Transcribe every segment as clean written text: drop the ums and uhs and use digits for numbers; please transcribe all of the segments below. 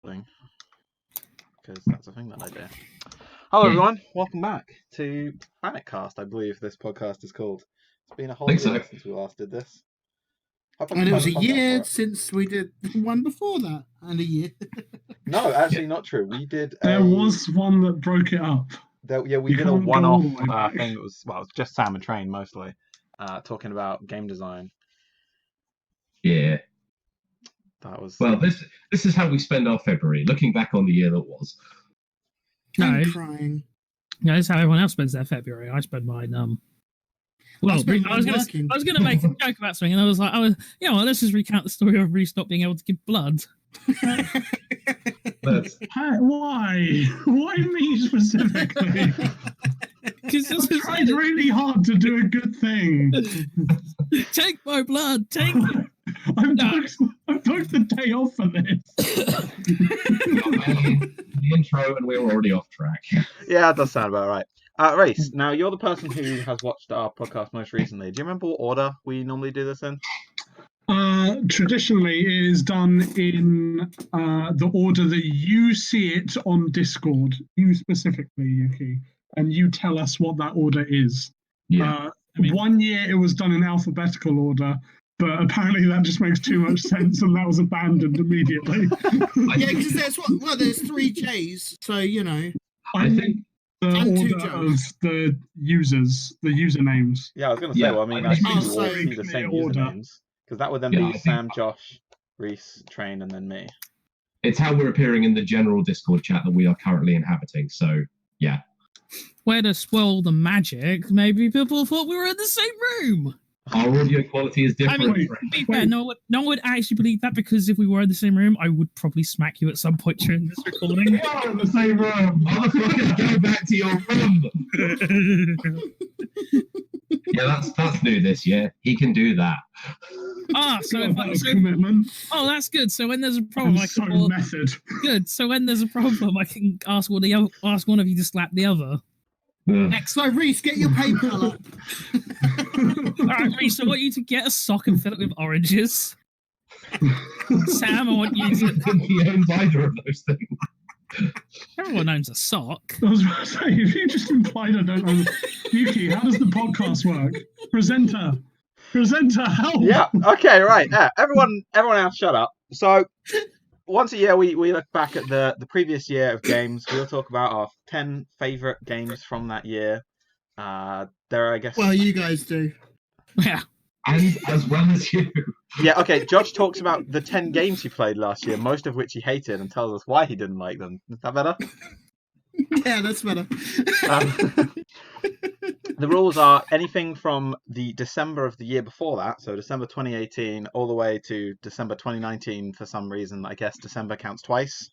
thing, because that's a thing that I do. Hello, everyone. Welcome back to Planetcast. I believe this podcast is called. It's been a whole year since we last did this. And it was a year since we did one before that, and a year. No, actually, not true. We did. There was one that broke it up. We did a one-off thing. It was just Sam and Train mostly, talking about game design. Yeah. That was. Well, this is how we spend our February, looking back on the year that was. No, crying. No, that's how everyone else spends their February. I spend mine. Well, I was going to make a joke about something, and I was like, let's just recount the story of Reese not being able to give blood. Why? Why me specifically? Because I tried really hard to do a good thing. Take my blood. Take it. I booked the day off for this. The intro, and we were already off track. Yeah, that does sound about right. Reese, now you're the person who has watched our podcast most recently. Do you remember what order we normally do this in? Traditionally, it is done in the order that you see it on Discord. You specifically, Yuki, and you tell us what that order is. Yeah. 1 year it was done in alphabetical order, but apparently that just makes too much sense, and that was abandoned immediately. Yeah, because there's 3 J's, so you know. I think the order of the users, the usernames. Yeah, I was going to say. Well, I mean, I think you all see the same usernames, because that would then be Sam, Josh, Reese, Train, and then me. It's how we're appearing in the general Discord chat that we are currently inhabiting. So yeah. Where to spoil the magic, maybe people thought we were in the same room. Our audio quality is different. I mean, to be fair, no one would actually believe that, because if we were in the same room, I would probably smack you at some point during this recording. We are in the same room. Motherfuckers, go back to your room. Yeah, that's new this year. He can do that. Commitment. Oh, that's good. So when there's a problem, method. Good. So when there's a problem, I can ask one of you to slap the other. Next, so Reese, get your paper up. All right, Reese, I want you to get a sock and fill it with oranges. Sam, I want you to. I don't think he owns either of those things. Everyone owns a sock. I was about to say, if you just implied I don't know. Yuki, how does the podcast work? Presenter, help! Yeah. Okay. Right. Yeah. Everyone else, shut up. So. Once a year, we look back at the previous year of games. We'll talk about our 10 favourite games from that year. There are, I guess... Well, you guys do. Yeah. And as well as you. Yeah, okay. Josh talks about the 10 games he played last year, most of which he hated, and tells us why he didn't like them. Is that better? Yeah, that's better. The rules are anything from the December of the year before that, so December 2018, all the way to December 2019 for some reason. I guess December counts twice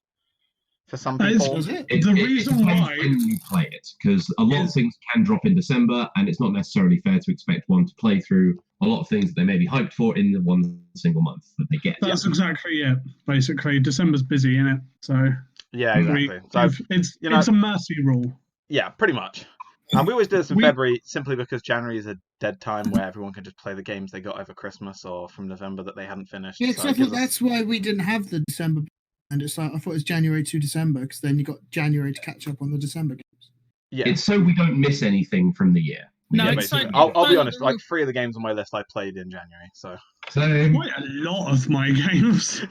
for some people. The reason why you play it, because a lot of things can drop in December, and it's not necessarily fair to expect one to play through a lot of things that they may be hyped for in the one single month that they get. That's exactly it. Basically, December's busy, innit? So yeah, exactly. So it's a mercy rule. Yeah, pretty much. And we always do this in February simply because January is a dead time where everyone can just play the games they got over Christmas or from November that they hadn't finished. Yeah, so I thought that's why we didn't have the December. And it's like, I thought it was January to December, because then you got January to catch up on the December games. Yeah. It's so we don't miss anything from the year. I'll be honest, like 3 of the games on my list I played in January. So quite a lot of my games.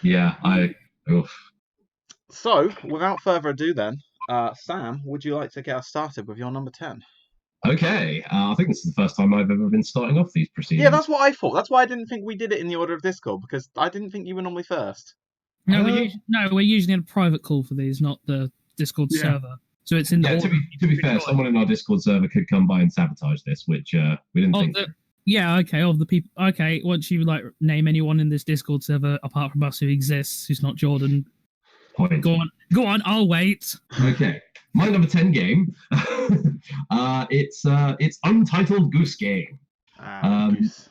Yeah, So, without further ado then, Sam, would you like to get us started with your number 10? Okay, I think this is the first time I've ever been starting off these proceedings. Yeah, that's what I thought. That's why I didn't think we did it in the order of Discord, because I didn't think you were normally first. No, we're usually in a private call for these, not the Discord server. So it's in the order. To be fair, someone in our Discord server could come by and sabotage this, which we didn't think. Of the people. Okay, once you name anyone in this Discord server apart from us who exists, who's not Jordan. Point. Go on, I'll wait. Okay, my number 10 game. It's Untitled Goose Game. Goose.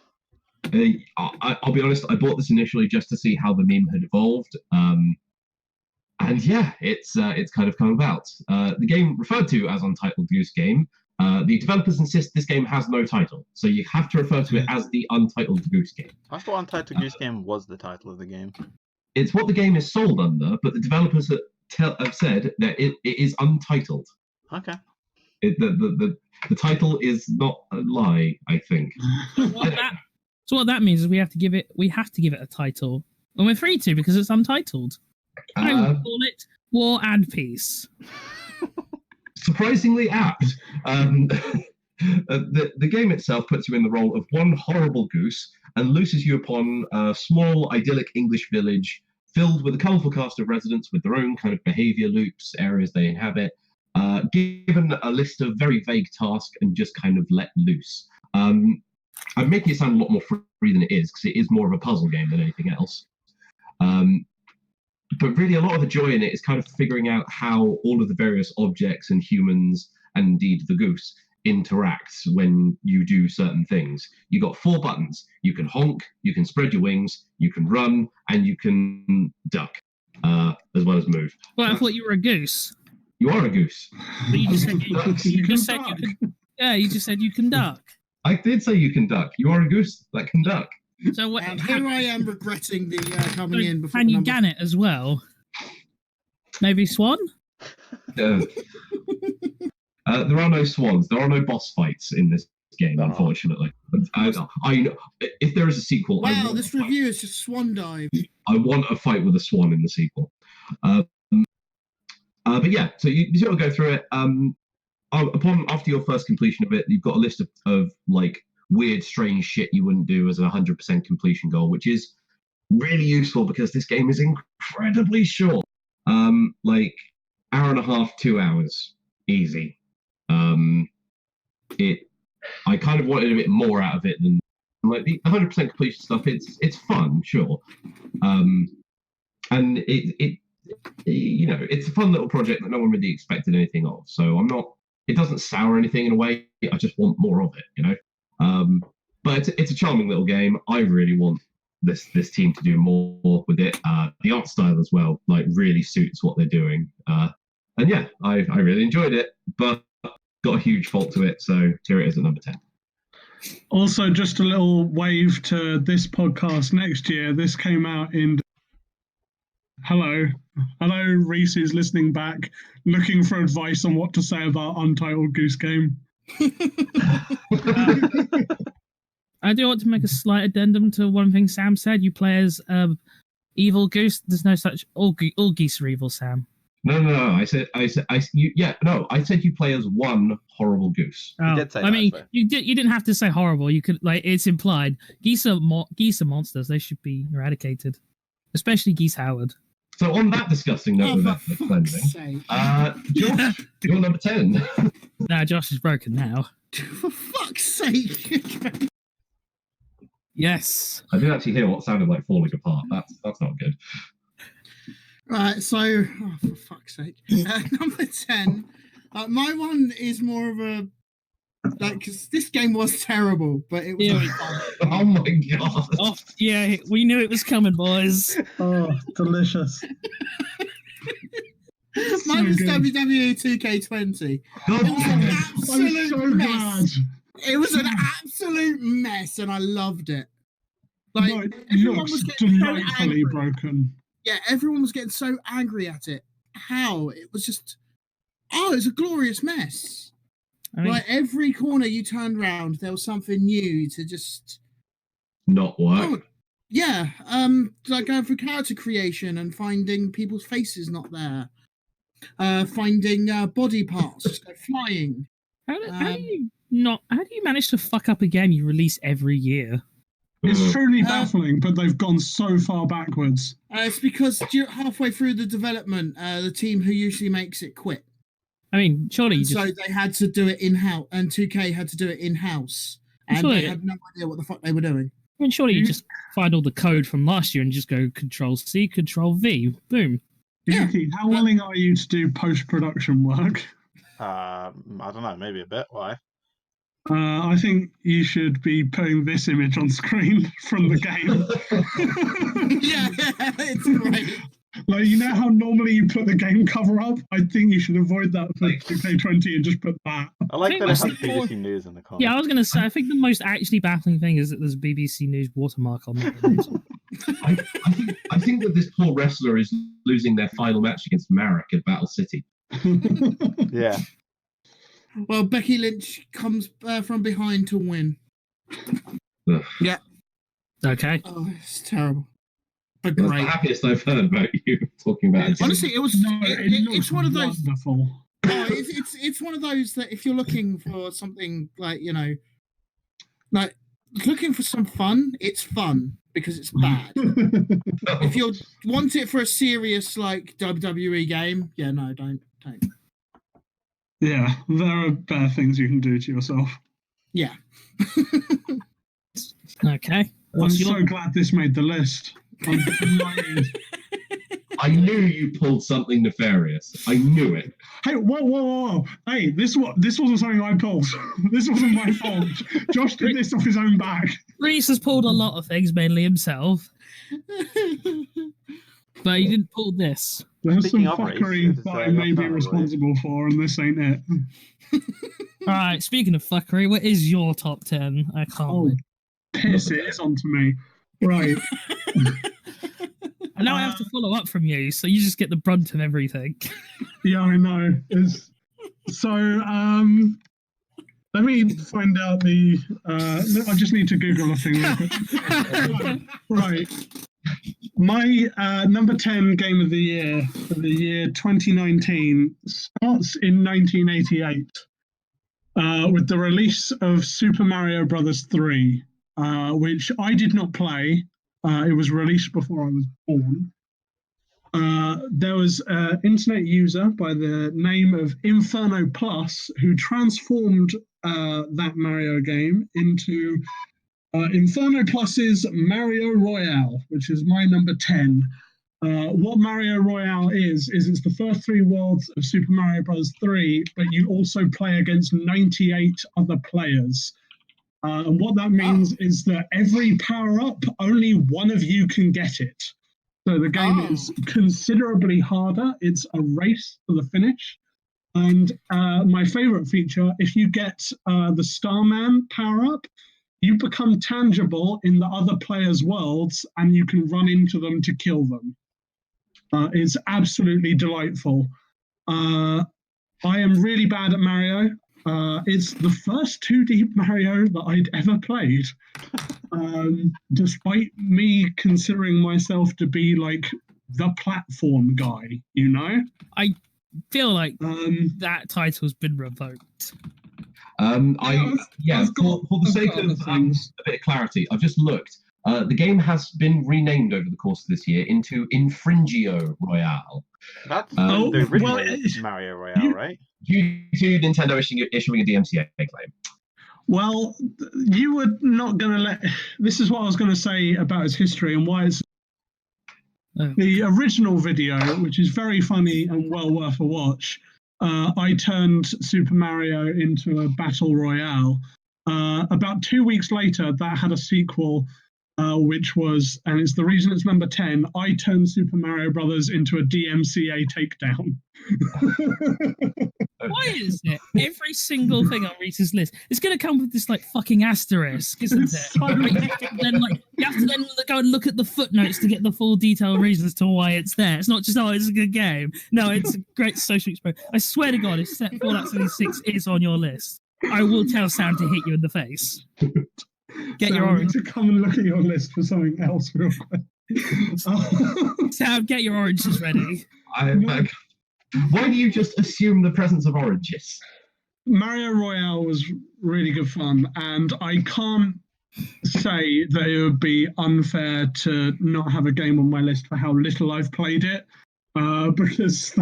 I'll be honest, I bought this initially just to see how the meme had evolved. And yeah, it's kind of come about. The game referred to as Untitled Goose Game. The developers insist this game has no title, so you have to refer to it as the Untitled Goose Game. I thought Untitled Goose Game was the title of the game. it's what the game is sold under, but the developers have said that it is untitled. Okay. The title is not a lie, I think. So what that means is we have to give it a title, and we're free to because it's untitled. I will call it War and Peace. Surprisingly apt. The game itself puts you in the role of one horrible goose and looses you upon a small, idyllic English village filled with a colourful cast of residents with their own kind of behaviour loops, areas they inhabit, given a list of very vague tasks and just kind of let loose. I'm making it sound a lot more free than it is, because it is more of a puzzle game than anything else. But really, a lot of the joy in it is kind of figuring out how all of the various objects and humans, and indeed the goose, interacts when you do certain things. You got 4 buttons. You can honk, you can spread your wings, you can run, and you can duck, as well as move. Well, I thought you were a goose. You are a goose. But you just said you just said you can duck. I did say you can duck. You are a goose that can duck. So what? Here I am regretting the coming in before. Can you gannet as well? Maybe swan? There are no swans. There are no boss fights in this game, unfortunately. I know if there is a sequel. Wow, this review is just swan dive. I want a fight with a swan in the sequel. But yeah, so you sort of go through it. After your first completion of it, you've got a list of like weird, strange shit you wouldn't do as a 100% completion goal, which is really useful because this game is incredibly short. Like hour and a half, 2 hours, easy. I kind of wanted a bit more out of it than like the 100% completion stuff. It's fun, sure, and it you know, it's a fun little project that no one really expected anything of. So it doesn't sour anything in a way. I just want more of it, you know. But it's a charming little game. I really want this team to do more with it. The art style as well, like, really suits what they're doing. And yeah, I really enjoyed it, but got a huge fault to it. So here it is at number 10. Also, just a little wave to this podcast next year. This came out in... Hello, Reese is listening back, looking for advice on what to say about Untitled Goose Game. I do want to make a slight addendum to one thing Sam said. You play as evil goose. There's no such... All geese are evil, Sam. No. I said you play as one horrible goose. Oh, You did say I mean, that, you didn't have to say horrible. You could, like, it's implied. Geese are monsters. They should be eradicated, especially Geese Howard. So on that disgusting note of cleansing, Josh, you're number 10. Nah, Josh is broken now. For fuck's sake! Yes. I did actually hear what sounded like falling apart. That's not good. Right, so for fuck's sake, number 10. My one is more of a because this game was terrible, but it was fun. Oh my god! Oh, yeah, we knew it was coming, boys. Oh, delicious. Mine was WWE 2K20. It was an absolute mess, and I loved it. Like, no, it everyone looks was getting delightfully so broken. Yeah, everyone was getting so angry at it. How? It was just... Oh, it's a glorious mess. I mean, Like, every corner you turned around, there was something new to just... Not work. Oh, yeah, like going through character creation and finding people's faces not there. Finding body parts just go flying. how do you manage to fuck up a game you release every year? It's truly baffling, but they've gone so far backwards. It's because halfway through the development, the team who usually makes it quit. I mean, surely So they had to do it in-house, and 2K had to do it in-house. And Surely. they had no idea what the fuck they were doing. I mean, surely you just find all the code from last year and just go Control-C, Control-V, boom. Yuki, how willing are you to do post-production work? I don't know, maybe a bit. Why? I think you should be putting this image on screen from the game. Yeah, it's great. Like, you know how normally you put the game cover up? I think you should avoid that for 2K20 and just put that. I like think that it has that's the BBC News in the corner. Yeah, I was going to say, I think the most actually baffling thing is that there's a BBC News watermark on that. I think that this poor wrestler is losing their final match against Marek at Battle City. Yeah. Well, Becky Lynch comes from behind to win. Ugh. Yeah. Okay. Oh, it's terrible. But That's great. the happiest I've heard about you talking about it. Honestly, it was. It's one of those. Wonderful. Oh, it's one of those that if you're looking for something like like looking for some fun, it's fun because it's bad. If you want it for a serious like WWE game, yeah, no, don't. Yeah, there are better things you can do to yourself. Yeah. Okay. I'm so glad this made the list. I'm delighted. I knew you pulled something nefarious. I knew it. Hey, whoa. Hey, this wasn't something I pulled. This wasn't my fault. Josh did this off his own back. Reese has pulled a lot of things, mainly himself. But he didn't pull this. There's some Speaking of fuckery Reese, that I may be responsible for, and this ain't it. Alright, speaking of fuckery, what is your top 10? I can't wait. Piss it is onto me. Right. And now I have to follow up from you, so you just get the brunt of everything. Yeah, I know. So, let me find out the... I just need to Google a thing real quick. Right. My number 10 game of the year for the year 2019 starts in 1988 with the release of Super Mario Bros. 3, which I did not play. It was released before I was born. There was an internet user by the name of Inferno Plus who transformed that Mario game into Inferno Plus's Mario Royale, which is my number 10. What Mario Royale is it's the first 3 worlds of Super Mario Bros. 3, but you also play against 98 other players. And what that means is that every power-up, only one of you can get it. So the game is considerably harder. It's a race to the finish. And my favorite feature, if you get the Starman power-up, you become tangible in the other players' worlds and you can run into them to kill them. It's absolutely delightful. I am really bad at Mario. It's the first 2D Mario that I'd ever played. Despite me considering myself to be like the platform guy, I feel like that title's been revoked. For the sake of a bit of clarity, I've just looked. The game has been renamed over the course of this year into Infringio Royale. That's the original Mario Royale, right? Due to Nintendo issuing a DMCA claim. Well, you were not going to let... This is what I was going to say about its history and why it's... The original video, which is very funny and well worth a watch, I turned Super Mario into a battle royale. About 2 weeks later, that had a sequel, which was, and it's the reason it's number 10, I turned Super Mario Brothers into a DMCA takedown. Why is it every single thing on Reese's list is going to come with this like fucking asterisk, isn't it? So you have to then go and look at the footnotes to get the full detailed reasons to why it's there. It's not just it's a good game. No, it's a great social experiment. I swear to God, if Fallout 76 is on your list, I will tell Sam to hit you in the face. Get your orange. To come and look at your list for something else real quick. Sam, get your oranges ready. Why do you just assume the presence of oranges? Mario Royale was really good fun, and I can't say that it would be unfair to not have a game on my list for how little I've played it, because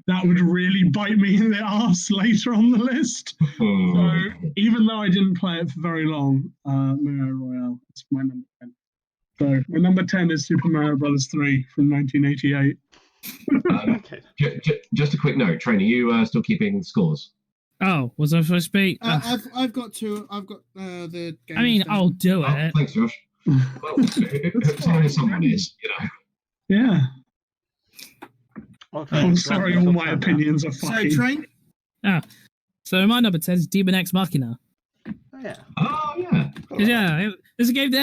that would really bite me in the arse later on the list. So even though I didn't play it for very long, Mario Royale is my number 10. So my number 10 is Super Mario Bros. 3 from 1988. Just a quick note, Train, are you still keeping scores? Oh, was I supposed to be? I've got two. I've got the game. I mean, I'll do it. Thanks, Josh. Well, someone is, Yeah. Okay, I'm sorry, all my opinions are fucking. So, Train? So my number 10 is Demon X Machina. Oh, yeah. Oh, yeah. Because there's a game that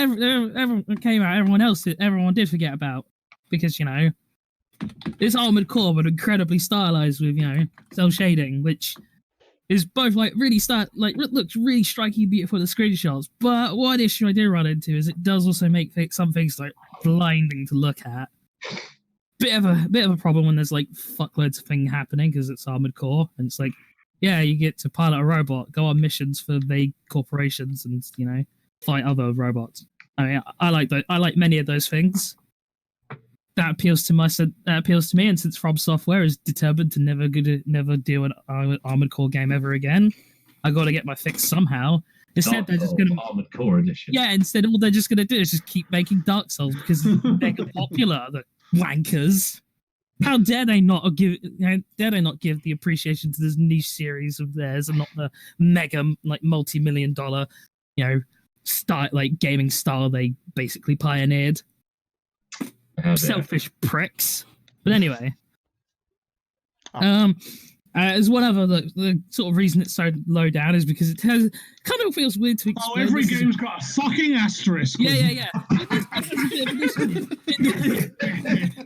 everyone came out, everyone did forget about, because it's Armored Core but incredibly stylized with cell shading, which is both like really looks really strikingly beautiful in the screenshots. But one issue I do run into is it does also make some things like blinding to look at. Bit of a problem when there's like fuckloads of things happening because it's Armored Core, and it's like, yeah, you get to pilot a robot, go on missions for vague corporations, and fight other robots. I mean, I like many of those things. That appeals to me, and since From Software is determined to never do an Armored Core game ever again, I got to get my fix somehow. Instead, they're just going to Armored Core edition. Yeah, instead, all they're just going to do is just keep making Dark Souls because they're mega popular. The wankers! How dare they not give? The appreciation to this niche series of theirs, and not the mega multi-million-dollar, style gaming style they basically pioneered. Selfish pricks. But anyway, as one other the sort of reason it's so low down is because it kind of feels weird to explain. Every game's got a fucking asterisk. Yeah.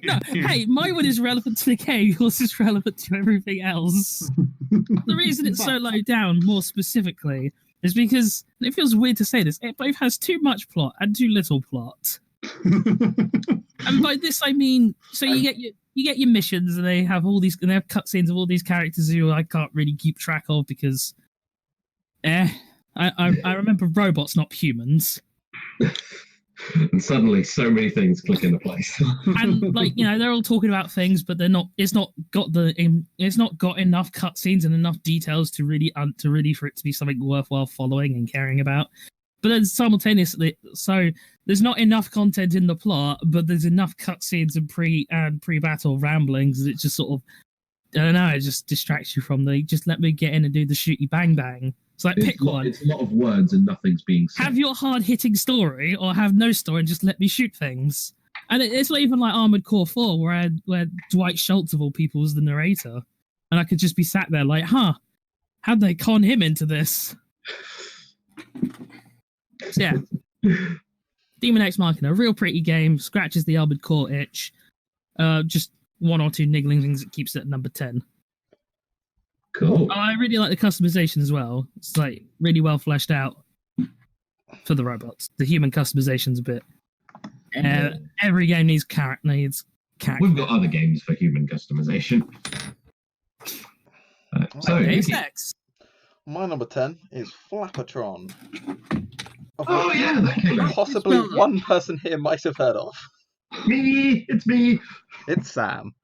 No, hey, my one is relevant to the game. Yours is relevant to everything else. The reason it's so low down, more specifically, is because it feels weird to say this. It both has too much plot and too little plot. And by this I mean, so you get your missions, and they have cutscenes of all these characters who I can't really keep track of because, I remember robots, not humans. And suddenly, so many things click into place. And they're all talking about things, but they're not. It's not got enough cutscenes and enough details to really for it to be something worthwhile following and caring about. But then simultaneously, so there's not enough content in the plot, but there's enough cutscenes and pre-battle ramblings. It just sort of, I don't know, it just distracts you from just let me get in and do the shooty bang bang. It's like, pick one. It's a lot of words and nothing's being said. Have your hard-hitting story, or have no story and just let me shoot things. And it's not even like Armored Core 4, where Dwight Schultz of all people was the narrator, and I could just be sat there like, how'd they con him into this? So yeah, Demon X Machina, a real pretty game, scratches the Armored Core itch. Just one or two niggling things that keeps it at number 10. Cool. I really like the customization as well. It's like really well fleshed out for the robots. The human customization's a bit. Every game needs character. We've got other games for human customization. Sex. My number 10 is Flappertron. Oh yeah, that came out. Possibly one person here might have heard of. Me, it's me. It's Sam.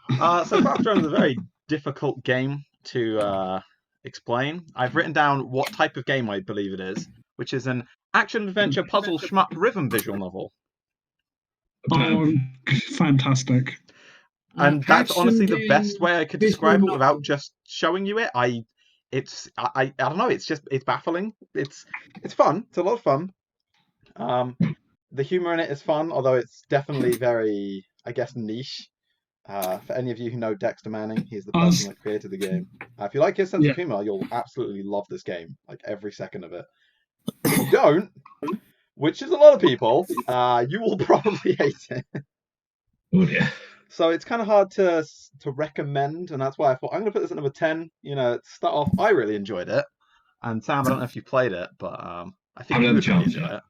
So Flappertron is a very difficult game to explain. I've written down what type of game I believe it is, which is an action-adventure puzzle shmup rhythm visual novel. Oh, fantastic. And that's honestly the best way I could describe it without just showing you it. I don't know, it's baffling. It's fun. It's a lot of fun. The humor in it is fun, although it's definitely very, I guess, niche. For any of you who know Dexter Manning, he's the person that created the game. If you like his sense of humor, you'll absolutely love this game, like every second of it. If you don't, which is a lot of people, you will probably hate it. Oh dear. So it's kind of hard to recommend, and that's why I thought I'm going to put this at number 10. To start off, I really enjoyed it. And Sam, I don't know if you played it, but I think you would really enjoy it.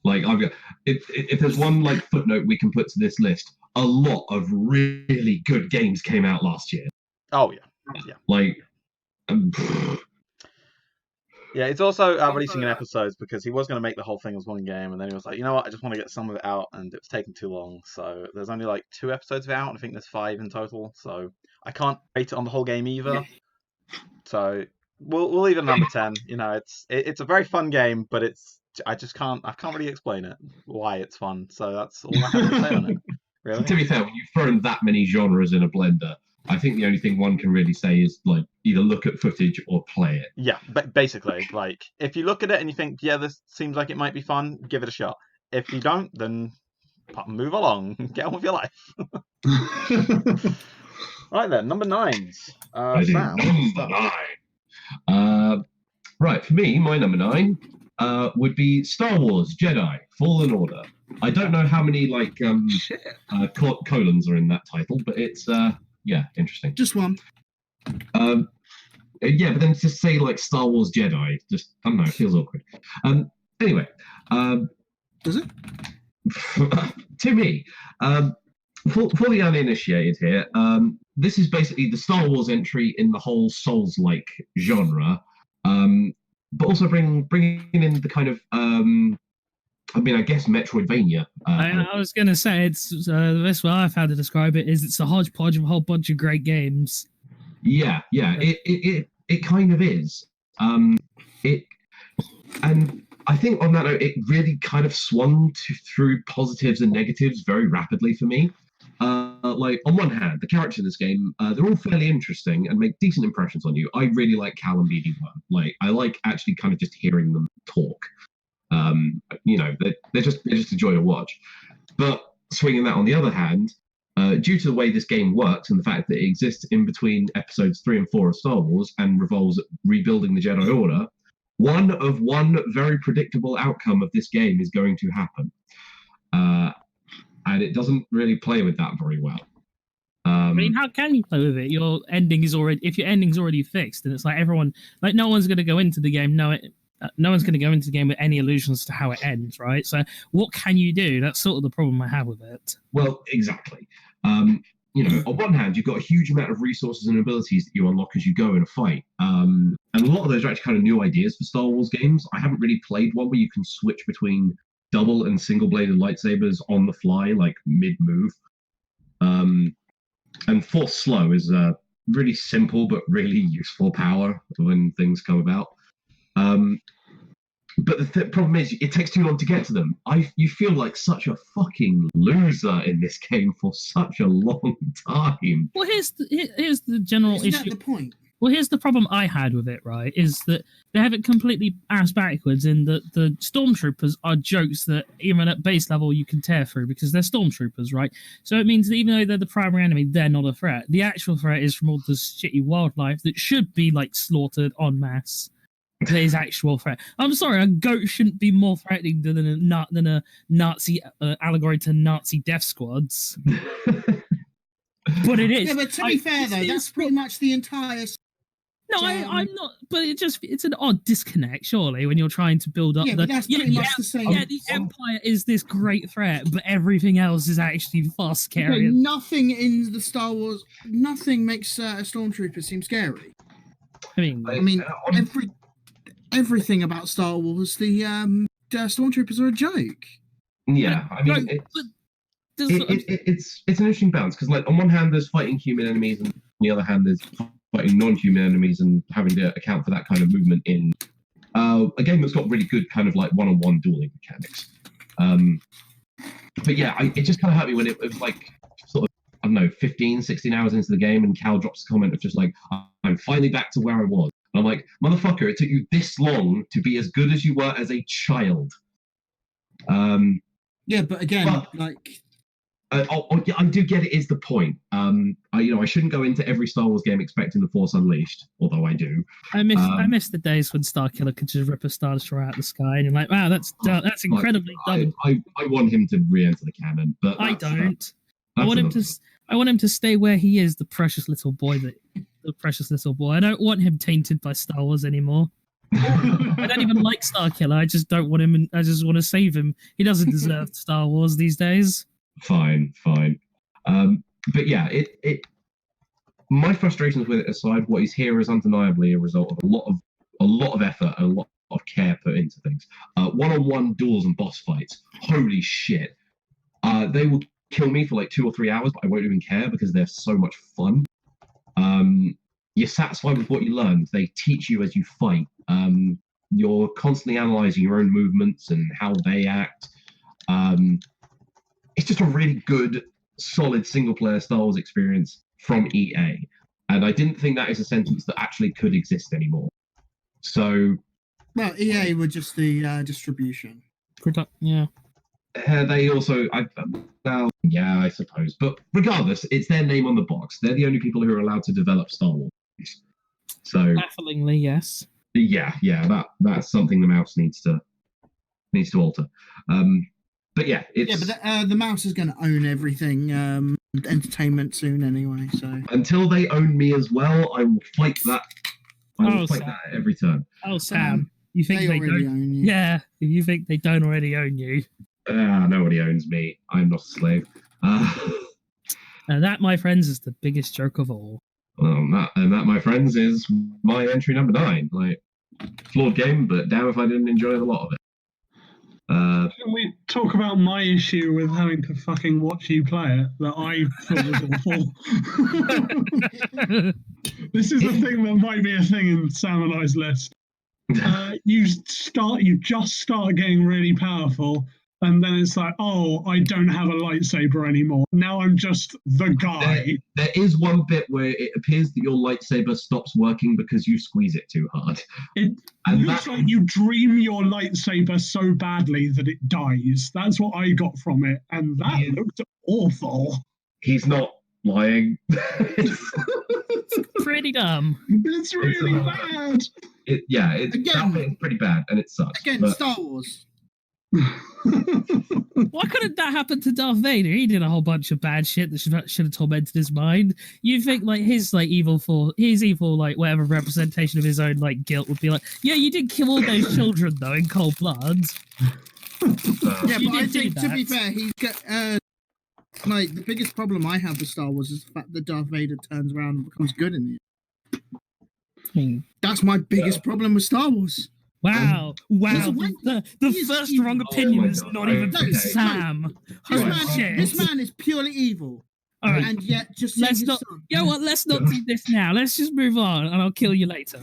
Like, I've got, if there's one footnote we can put to this list, a lot of really good games came out last year. Oh yeah. Yeah, it's also releasing in episodes because he was going to make the whole thing as one game, and then he was like, you know what, I just want to get some of it out, and it's taking too long. So there's only 2 episodes of it out, and I think there's 5 in total. So I can't rate it on the whole game either. So we'll leave it at number 10. It's a very fun game, but I can't really explain it why it's fun. So that's all I have to say on it. Really? To be fair, when you've thrown that many genres in a blender, I think the only thing one can really say is either look at footage or play it. Yeah, but basically, if you look at it and you think, yeah, this seems like it might be fun, give it a shot. If you don't, then move along, get on with your life. Right then, number 9s. Sam. Number 9. Right, for me, my number 9 would be Star Wars Jedi Fallen Order. I don't know how many colons are in that title, but it's interesting. Just one. Yeah, but then just say like Star Wars Jedi, just I don't know, it feels awkward. Anyway, Does it? to me, for the uninitiated here, this is basically the Star Wars entry in the whole Souls-like genre, but also bringing in the kind of, I guess Metroidvania. I was going to say, it's the best way I've had to describe it is it's a hodgepodge of a whole bunch of great games. Yeah, it kind of is. And I think on that note, it really kind of swung through positives and negatives very rapidly for me. Like on one hand, the characters in this game, they're all fairly interesting and make decent impressions on you. I really like Cal and BD1. Like I like actually kind of just hearing them talk. They're just a joy to watch. But swinging that on the other hand, due to the way this game works and the fact that it exists in between episodes 3 and 4 of Star Wars and revolves rebuilding the Jedi Order, one very predictable outcome of this game is going to happen. And it doesn't really play with that very well. I mean, how can you play with it? If your ending's already fixed, and it's like everyone, like no one's going to go into the game no one's going to go into the game with any illusions to how it ends, right? So what can you do? That's sort of the problem I have with it. Well, exactly. On one hand, you've got a huge amount of resources and abilities that you unlock as you go in a fight. And a lot of those are actually kind of new ideas for Star Wars games. I haven't really played one where you can switch between double and single-bladed lightsabers on the fly, like mid-move. And Force Slow is a really simple but really useful power when things come about. But the problem is, it takes too long to get to them. You feel like such a fucking loser in this game for such a long time. Well, here's the general issue. Isn't that the point? Well, here's the problem I had with it, right, is that they have it completely ass backwards in that the stormtroopers are jokes that even at base level you can tear through because they're stormtroopers, right? So it means that even though they're the primary enemy, they're not a threat. The actual threat is from all this shitty wildlife that should be, like, slaughtered en masse. Today's actual threat. I'm sorry, a goat shouldn't be more threatening than a Nazi allegory to Nazi death squads. But it is. Yeah, but to be fair, though, that's pretty much the entire... No, I'm not. But it's an odd disconnect, surely, when you're trying to build up. Yeah, but that's pretty much the same. Yeah, the Empire is this great threat, but everything else is actually far scarier. Okay, nothing in the Star Wars, nothing makes a stormtrooper seem scary. I mean, everything about Star Wars, the stormtroopers are a joke. Yeah, I mean, it's an interesting balance because, like, on one hand, there's fighting human enemies, and on the other hand, there's fighting non-human enemies and having to account for that kind of movement in a game that's got really good kind of like one-on-one dueling mechanics. But yeah, it just kind of hurt me when it was like sort of, I don't know, 15, 16 hours into the game and Cal drops a comment of just like, I'm finally back to where I was. And I'm like, motherfucker, it took you this long to be as good as you were as a child. Yeah, but again, I do get it is the point. I shouldn't go into every Star Wars game expecting the Force Unleashed, although I do. I miss the days when Starkiller could just rip a Star Destroyer out of the sky, and you're like, wow, that's incredibly dumb. I want him to re-enter the canon, but I don't. I want him to stay where he is, the precious little boy. I don't want him tainted by Star Wars anymore. I don't even like Starkiller. I just don't want him. I just want to save him. He doesn't deserve Star Wars these days. Fine. But yeah, my frustrations with it aside, what is here is undeniably a result of a lot of effort and a lot of care put into things. One-on-one duels and boss fights. Holy shit. They will kill me for like 2 or 3 hours, but I won't even care because they're so much fun. You're satisfied with what you learned. They teach you as you fight. You're constantly analyzing your own movements and how they act. It's just a really good, solid single-player Star Wars experience from EA. And I didn't think that is a sentence that actually could exist anymore. So... Well, EA were just the distribution. Yeah. They also... I suppose. But regardless, it's their name on the box. They're the only people who are allowed to develop Star Wars. So... Bafflingly, yes. That's something the mouse needs to alter. But yeah, it's but the mouse is going to own everything entertainment soon anyway. So until they own me as well, I will fight that. I will fight Sam. that every turn. Oh, Sam, you think they already don't? own you? Yeah, if you think they don't already own you. Nobody owns me. I'm not a slave. And that, my friends, is the biggest joke of all. That, my friends, is my entry number 9. Like, flawed game, but damn if I didn't enjoy a lot of it. Can we talk about my issue with having to fucking watch you play it that I thought was awful? This is a thing that might be a thing in Sam and I's list. You just start getting really powerful, and then it's like, oh, I don't have a lightsaber anymore. Now I'm just the guy. There is one bit where it appears that your lightsaber stops working because you squeeze it too hard. It looks like you dream your lightsaber so badly that it dies. That's what I got from it, and that looked awful. He's not lying. It's pretty dumb. It's really bad. It's pretty bad, and it sucks. Again, Star Wars. Why couldn't that happen to Darth Vader? He did a whole bunch of bad shit that should have tormented his mind. You think like his evil like whatever representation of his own like guilt would be like, yeah, you did kill all those children though in cold blood. Yeah, but I think to be fair, he's got like the biggest problem I have with Star Wars is the fact that Darth Vader turns around and becomes good in it. That's my biggest problem with Star Wars. Wow. The first wrong opinion is not even Sam. This man is purely evil. All right. And yet just let's not do this now. Let's just move on and I'll kill you later.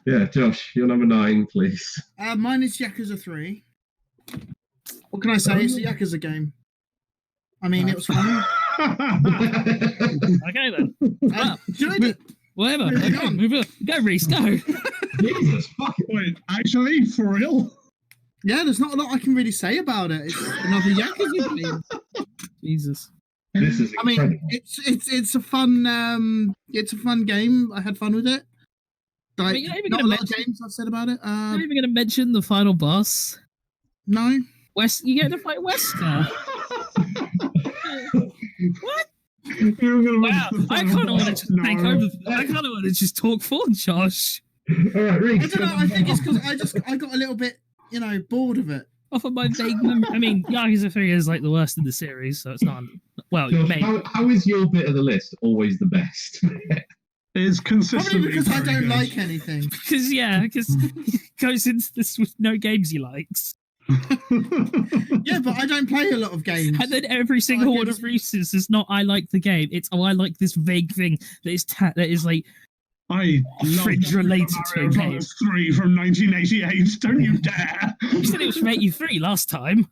Yeah, Josh, you're number 9, please. Mine is Yakuza 3. What can I say? It's a Yakuza game. I mean, it was fun. Okay then. Whatever. Okay, move on. Go, Reese, go. Jesus fucking wait, actually, for real? Yeah, there's not a lot I can really say about it. It's another Yakuza game. Jesus. This is incredible. I mean, it's a fun game. I had fun with it. Like, not a lot of games I've said about it. You're even going to mention the final boss? No. You get to fight Wesker. What? Wow, I kind of want to just take over. I kind of want to just talk for Josh. All right, Reese, I don't know. I think it's because I got a little bit, bored of it. Off of my vague memory. I mean, Yakuza 3 is like the worst in the series, so it's not. Well, Josh, maybe. how is your bit of the list always the best? It's consistently probably because I don't like anything. Because he goes into this with no games he likes. Yeah, but I don't play a lot of games. And then every single one of Reese's is not I like the game. It's I like this vague thing that is like I fringe related to a game. 3 from 1988. Don't you dare! You said it was from 83 last time.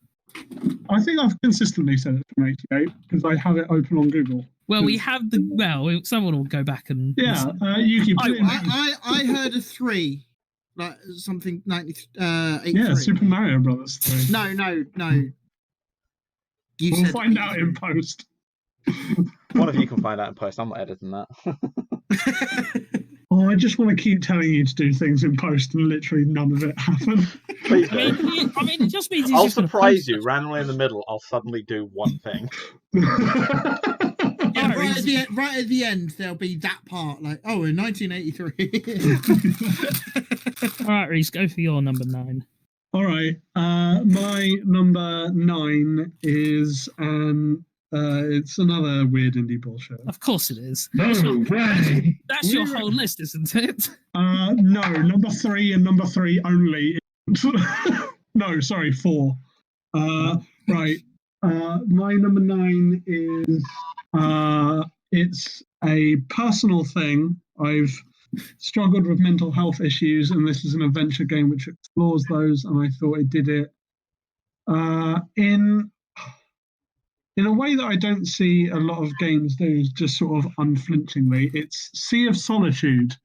I think I've consistently said it from 88 because I have it open on Google. Well, we have someone will go back and Yuki. I heard a 3. Like something 83. Yeah, Super Mario Brothers 3. No. We'll find out in post. One of you can find out in post. I'm not editing that. Oh, I just want to keep telling you to do things in post, and literally none of it happened. Please I mean, it just means I'll surprise you. Randomly in the middle, I'll suddenly do one thing. Yeah, right at the end, there'll be that part, like, oh, in 1983. All right, Reese, go for your number 9. All right, my number 9 is it's another weird indie bullshit. Of course it is. No way. That's your whole list, isn't it? No, number 3 and number 3 only. No, sorry, 4. Right. My number 9 is it's a personal thing. I've struggled with mental health issues, and this is an adventure game which explores those, and I thought it did it in a way that I don't see a lot of games do, just sort of unflinchingly. It's Sea of Solitude.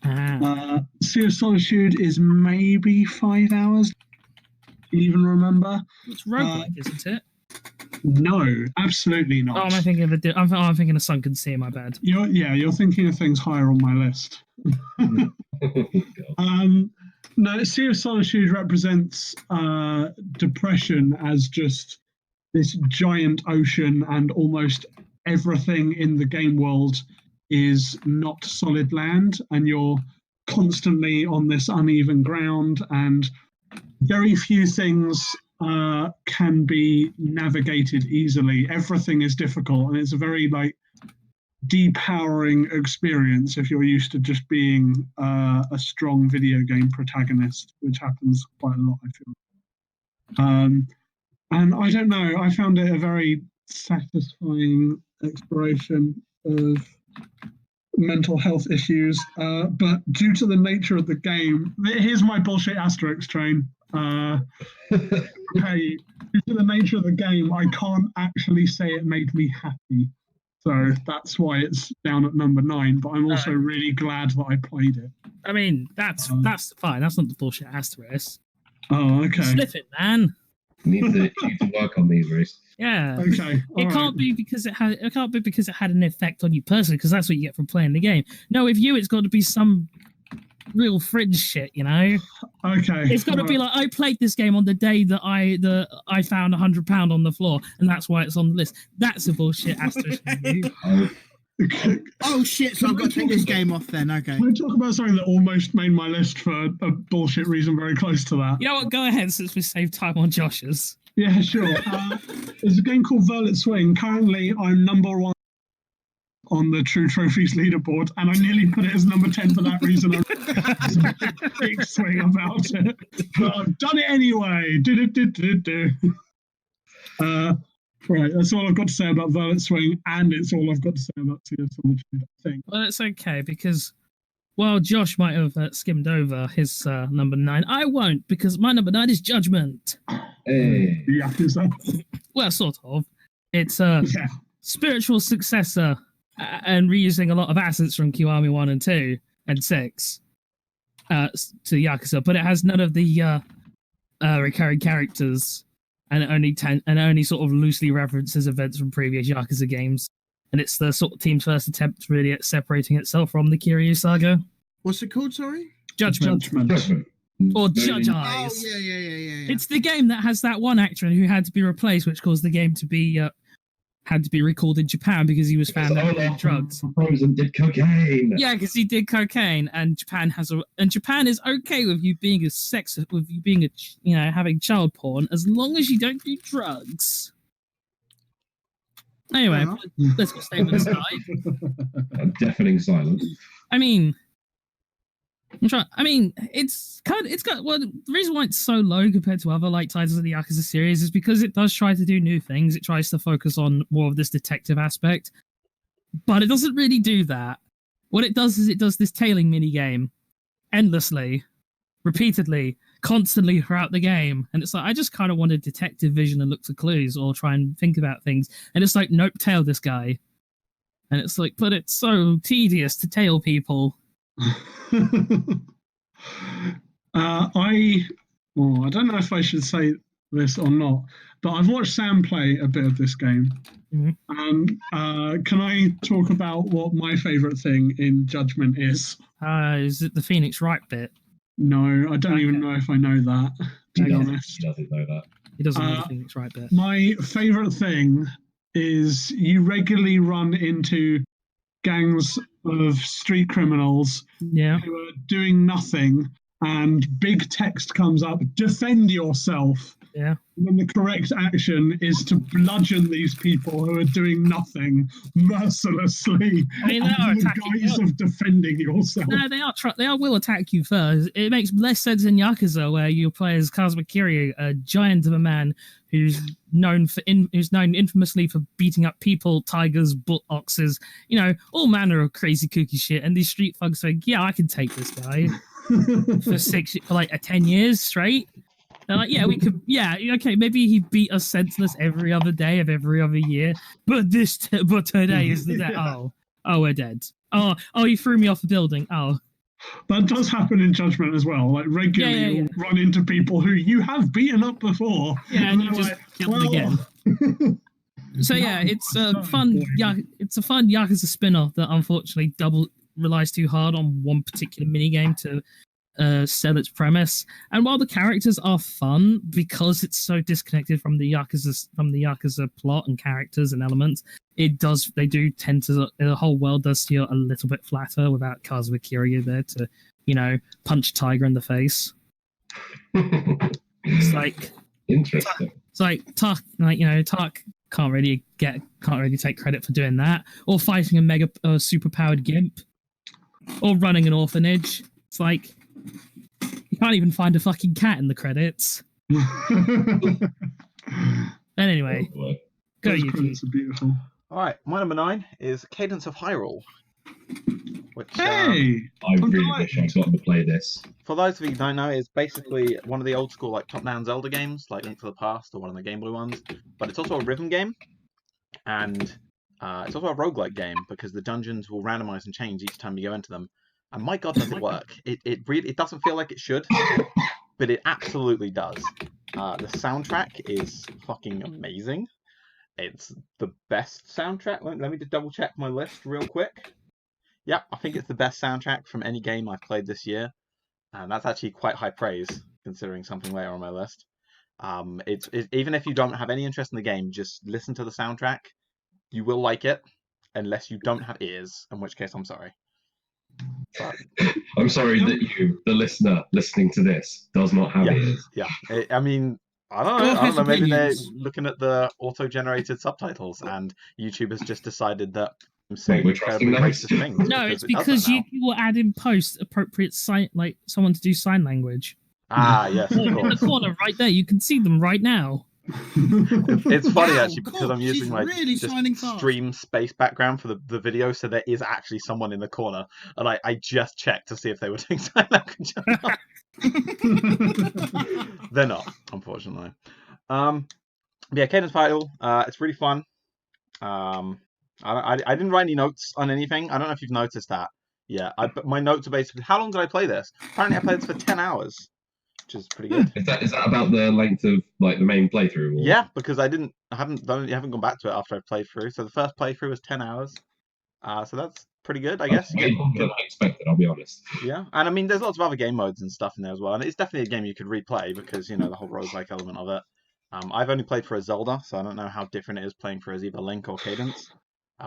Sea of Solitude is maybe 5 hours. Do you even remember? It's roguelike, isn't it? No, absolutely not. Oh, am I thinking of I'm thinking of Sunken Sea. My bad. You're thinking of things higher on my list. No, Sea of Solitude represents depression as just this giant ocean, and almost everything in the game world is not solid land, and you're constantly on this uneven ground, and very few things can be navigated easily. Everything is difficult, and it's a very depowering experience if you're used to just being a strong video game protagonist, which happens quite a lot, I feel. And I don't know, I found it a very satisfying exploration of mental health issues, but due to the nature of the game, here's my bullshit asterisk train. Okay, due to the nature of the game, I can't actually say it made me happy. So that's why it's down at number 9, but I'm also really glad that I played it. I mean, that's fine. That's not the bullshit asterisk. Oh, okay. Sniff it, man. Need to work on these, Reese. Yeah. Okay. It can't be because it had an effect on you personally, because that's what you get from playing the game. No, with you, it's got to be some real fringe shit, you know. Okay. It's got to be like, I played this game on the day that I found £100 on the floor, and that's why it's on the list. That's a bullshit asterisk. Oh shit! So I've got to take this game off then. Okay. Can I talk about something that almost made my list for a bullshit reason very close to that? You know what? Go ahead, since we saved time on Josh's. Yeah, sure. There's a game called Violet Swing. Currently, I'm number 1 on the True Trophies leaderboard, and I nearly put it as number 10 for that reason. I'm a big swing about it, but I've done it anyway. Right, that's all I've got to say about Violet Swing, and it's all I've got to say about Sea of Solitude, I think. Well, it's okay, because while Josh might have skimmed over his number 9, I won't, because my number 9 is Judgment. Hey. Yeah, Well, sort of. It's a spiritual successor and reusing a lot of assets from Kiwami 1 and 2 and 6 to Yakuza, but it has none of the recurring characters, and it only sort of loosely references events from previous Yakuza games. And it's the sort of team's first attempt really at separating itself from the Kiryu saga. What's it called? Sorry. Judgment. Or Judge Eyes. Oh yeah. It's the game that has that one actor who had to be replaced, which caused the game to be had to be recalled in Japan because he was found out doing drugs. Frozen did cocaine. Yeah, because he did cocaine, and Japan is okay with you being having child porn as long as you don't do drugs. Anyway, let's go statements aside. A deafening silence. I mean, it's got the reason why it's so low compared to other titles of the Yakuza series is because it does try to do new things. It tries to focus on more of this detective aspect, but it doesn't really do that. What it does is it does this tailing mini game endlessly, repeatedly, constantly throughout the game, and it's like I just kind of wanted detective vision and look for clues or try and think about things, and it's like nope, tail this guy, and it's like, but it's so tedious to tail people. I don't know if I should say this or not, but I've watched Sam play a bit of this game. Mm-hmm. Can I talk about what my favourite thing in Judgment is? Is it the Phoenix Wright bit? No, I don't even know if I know that, to be honest. He doesn't know that. He doesn't know the Phoenix Wright bit. My favourite thing is you regularly run into gangs of street criminals who are doing nothing, and big text comes up, defend yourself. Yeah. And then the correct action is to bludgeon these people who are doing nothing mercilessly. I mean, they are in the attacking guise of defending yourself. No, they will attack you first. It makes less sense in Yakuza, where you play as Kazuma Kiryu, a giant of a man who's known infamously for beating up people, tigers, bull-oxes, all manner of crazy kooky shit. And these street thugs think, yeah, I can take this guy for 10 years straight. They're like, yeah, we could, okay, maybe he beat us senseless every other day of every other year, but today is the day. Oh, we're dead. Oh, you threw me off the building. Oh. That does happen in Judgment as well. Like, regularly you'll run into people who you have beaten up before. Yeah, and you just kill them again. So yeah, it's a fun Yakuza spin-off that unfortunately relies too hard on one particular minigame to sell its premise. And while the characters are fun because it's so disconnected from the Yakuza plot and characters and elements, the whole world does feel a little bit flatter without Kazuma Kiryu there to, punch Tiger in the face. It's like Interesting. It's like Tak can't really take credit for doing that, or fighting a mega super powered gimp, or running an orphanage. It's like you can't even find a fucking cat in the credits. And anyway, go Those Yuki. credits are beautiful. All right, my number 9 is Cadence of Hyrule. Which, Hey! I really wish I'd gotten to play this. for those of you who don't know, is basically one of the old school top-down Zelda games, like Link to the Past or one of the Game Boy ones. But it's also a rhythm game, and it's also a roguelike game because the dungeons will randomize and change each time you go into them. And my god, does it work! It doesn't feel like it should, but it absolutely does. The soundtrack is fucking amazing. It's the best soundtrack. Let me just double check my list real quick. Yep, I think it's the best soundtrack from any game I've played this year. And that's actually quite high praise, considering something later on my list. Even if you don't have any interest in the game, just listen to the soundtrack. You will like it, unless you don't have ears, in which case I'm sorry. But, I'm sorry that you, the listener listening to this, does not have ears. yeah. I mean, I don't know. Maybe they're looking at the auto-generated subtitles, and YouTube has just decided that I'm saying incredibly racist things. No, it's because you will add in post appropriate sign, like someone to do sign language. Ah, yes, of In the course. corner right there, you can see them right now. It's funny Wow, actually because I'm cool. using She's my really signing just fast. stream space background for the video, so there is actually someone in the corner, and I just checked to see if they were doing sign language or not. They're not, unfortunately. Yeah, Cadence Title. It's really fun. I didn't write any notes on anything. I don't know if you've noticed that. Yeah, but my notes are basically, how long did I play this? Apparently I played this for 10 hours, which is pretty good. Is that about the length of the main playthrough? Or? Yeah, because I haven't gone back to it after I played through. So the first playthrough was 10 hours. So that's pretty good, I guess. Way longer than I expected, I'll be honest. Yeah, and I mean, there's lots of other game modes and stuff in there as well, and it's definitely a game you could replay because the whole roguelike element of it. I've only played for a Zelda, so I don't know how different it is playing for as either Link or Cadence,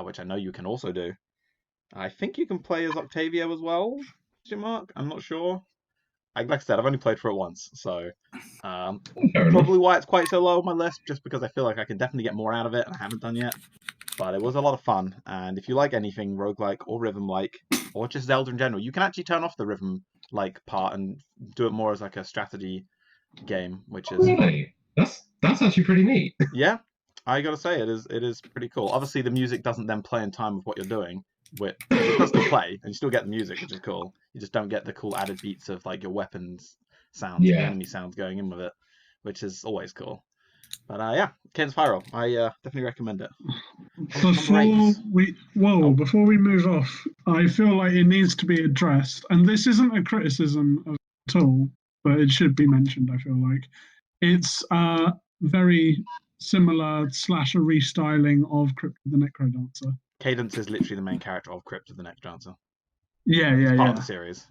which I know you can also do. I think you can play as Octavia as well, Mark. I'm not sure. Like I said, I've only played for it once, so probably why it's quite so low on my list, just because I feel like I can definitely get more out of it, and I haven't done yet. But it was a lot of fun, and if you like anything roguelike or rhythm-like, or just Zelda in general, you can actually turn off the rhythm-like part and do it more as like a strategy game, which is... Really? That's actually pretty neat. Yeah, I gotta say, it is pretty cool. Obviously, the music doesn't then play in time with what you're doing. It does still play, and you still get the music, which is cool. You just don't get the cool added beats of like your weapons sounds, and enemy sounds going in with it, which is always cool. But yeah, Cadence Pyro, I definitely recommend it. Before we move off, I feel like it needs to be addressed, and this isn't a criticism at all, but it should be mentioned. I feel like it's very similar / a restyling of Crypt of the Necrodancer. Cadence is literally the main character of Crypt of the Necrodancer. Yeah. Part of the series.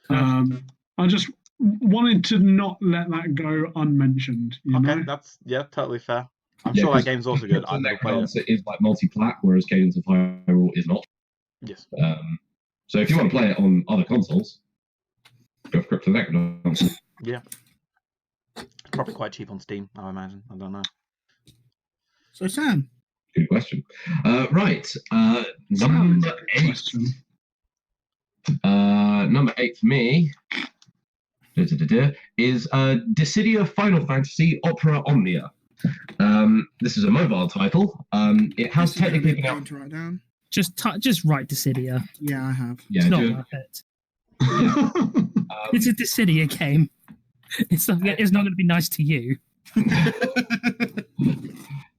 I just wanted to not let that go unmentioned. You know? That's totally fair. I'm sure that game's also good. I've never played it. Is like multi-plat, whereas Cadence of Hyrule is not. Yes. So if you want to play it on other consoles, go for Crypt of the Necrodancer. Yeah. It's probably quite cheap on Steam, I imagine. I don't know. So Sam. Good question. Right. Number 8. Number 8 for me is Dissidia Final Fantasy Opera Omnia. This is a mobile title. It has technically been out. To write down. Just write Dissidia. Yeah, I have. Yeah, it's not worth it. It's a Dissidia game. It's not going to be nice to you.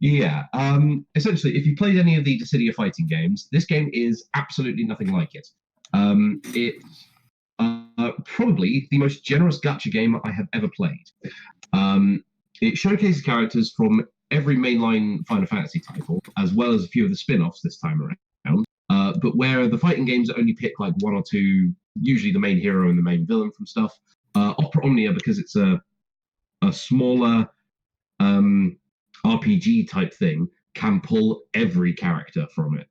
Yeah. Essentially, if you played any of the Dissidia fighting games, this game is absolutely nothing like it. It's probably the most generous gacha game I have ever played. It showcases characters from every mainline Final Fantasy title, as well as a few of the spin-offs this time around. But where the fighting games only pick like one or two, usually the main hero and the main villain from stuff. Opera Omnia, because it's a smaller RPG type thing, can pull every character from it.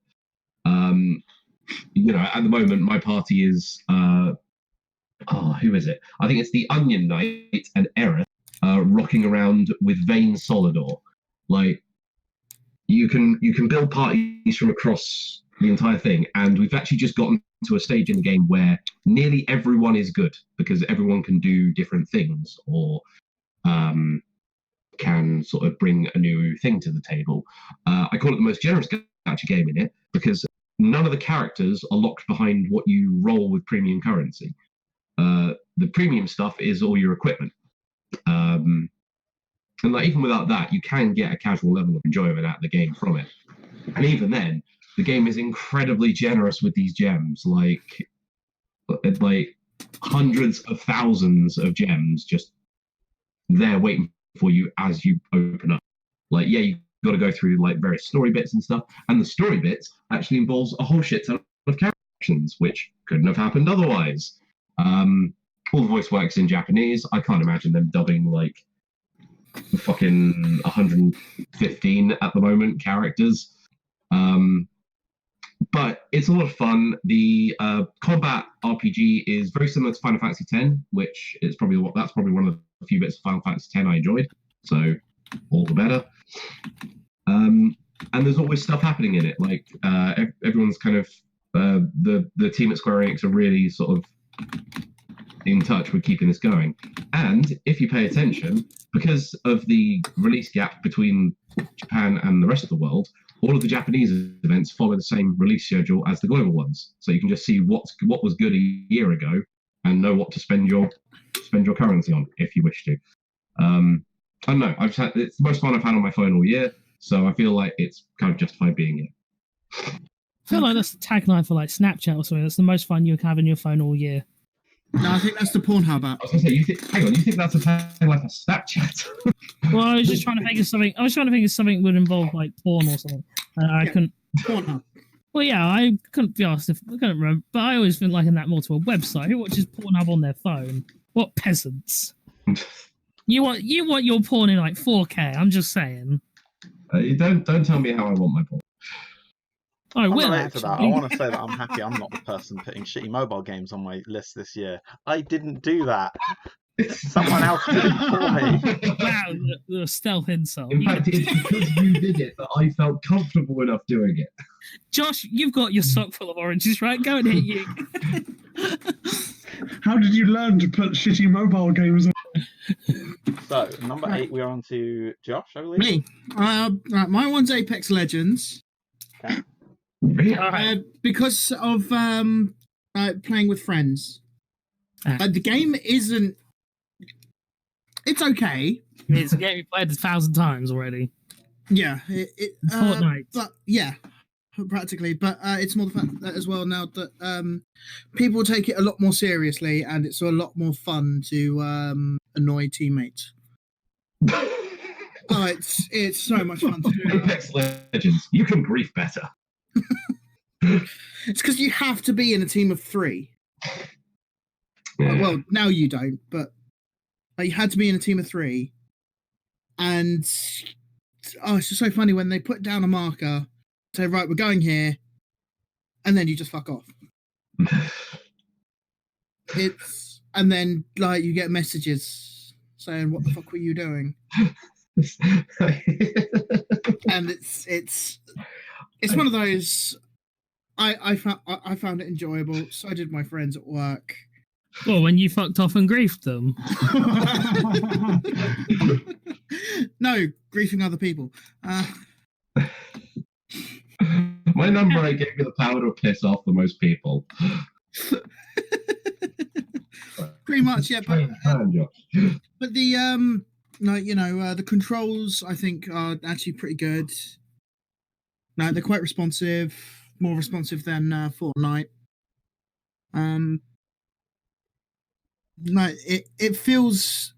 At the moment, my party is who is it? I think it's the Onion Knight and Aerith rocking around with Vayne Solidor. Like you can build parties from across the entire thing, and we've actually just gotten to a stage in the game where nearly everyone is good because everyone can do different things or can sort of bring a new thing to the table. I call it the most generous gacha game in it because none of the characters are locked behind what you roll with premium currency. The premium stuff is all your equipment. And like even without that, you can get a casual level of enjoyment out of the game from it. And even then, the game is incredibly generous with these gems, like hundreds of thousands of gems just there waiting for you as you open up. Like, yeah, you've got to go through like various story bits and stuff, and the story bits actually involves a whole shit ton of characters, which couldn't have happened otherwise. All the voice works in Japanese. I can't imagine them dubbing like fucking 115 at the moment characters. But it's a lot of fun. The combat RPG is very similar to Final Fantasy X, which is probably one of the few bits of Final Fantasy X I enjoyed. So all the better. And there's always stuff happening in it. Like everyone's kind of the team at Square Enix are really sort of in touch with keeping this going. And if you pay attention, because of the release gap between Japan and the rest of the world, all of the Japanese events follow the same release schedule as the global ones. So you can just see what was good a year ago and know what to spend your currency on if you wish to. I don't know. It's the most fun I've had on my phone all year, so I feel like it's kind of justified being here. I feel like that's the tagline for like Snapchat or something. That's the most fun you can have in your phone all year. No, I think that's the Pornhub app. I was going to say, you think that's a tagline for Snapchat? Well, I was just trying to think of something. I was trying to think of something that would involve like porn or something. I couldn't. Pornhub. Well, yeah, I couldn't be asked if I couldn't remember. But I always think like in that more to a website. Who watches Pornhub on their phone? What peasants? You want your porn in like 4K? I'm just saying. Don't tell me how I want my porn. I will. Related to that, I want to say that I'm happy I'm not the person putting shitty mobile games on my list this year. I didn't do that. Someone else did it for me. Wow, the stealth insult. In fact, it's because you did it that I felt comfortable enough doing it. Josh, you've got your sock full of oranges, right? Go and hit you. How did you learn to put shitty mobile games on? So, number 8, we're on to Josh, I believe. Me. Right, my one's Apex Legends. Okay. Really? Because of playing with friends. The game isn't. It's okay. It's a game you played 1,000 times already. Yeah. Fortnite. But yeah, practically. But it's more the fact that as well now that people take it a lot more seriously, and it's a lot more fun to annoy teammates. Oh, it's so much fun to do. Apex Legends, you can grief better. It's because you have to be in a team of 3. Yeah. Well, now you don't, but you had to be in a team of 3. And it's just so funny when they put down a marker, say, right, we're going here, and then you just fuck off. And then like you get messages saying, what the fuck were you doing? And it's one of those. I found it enjoyable. So did my friends at work. Well, when you fucked off and griefed them. No, griefing other people. My number 8 gave me the power to piss off the most people. Pretty much, yeah. But the the controls I think are actually pretty good. No, they're quite responsive, more responsive than Fortnite. No, it feels.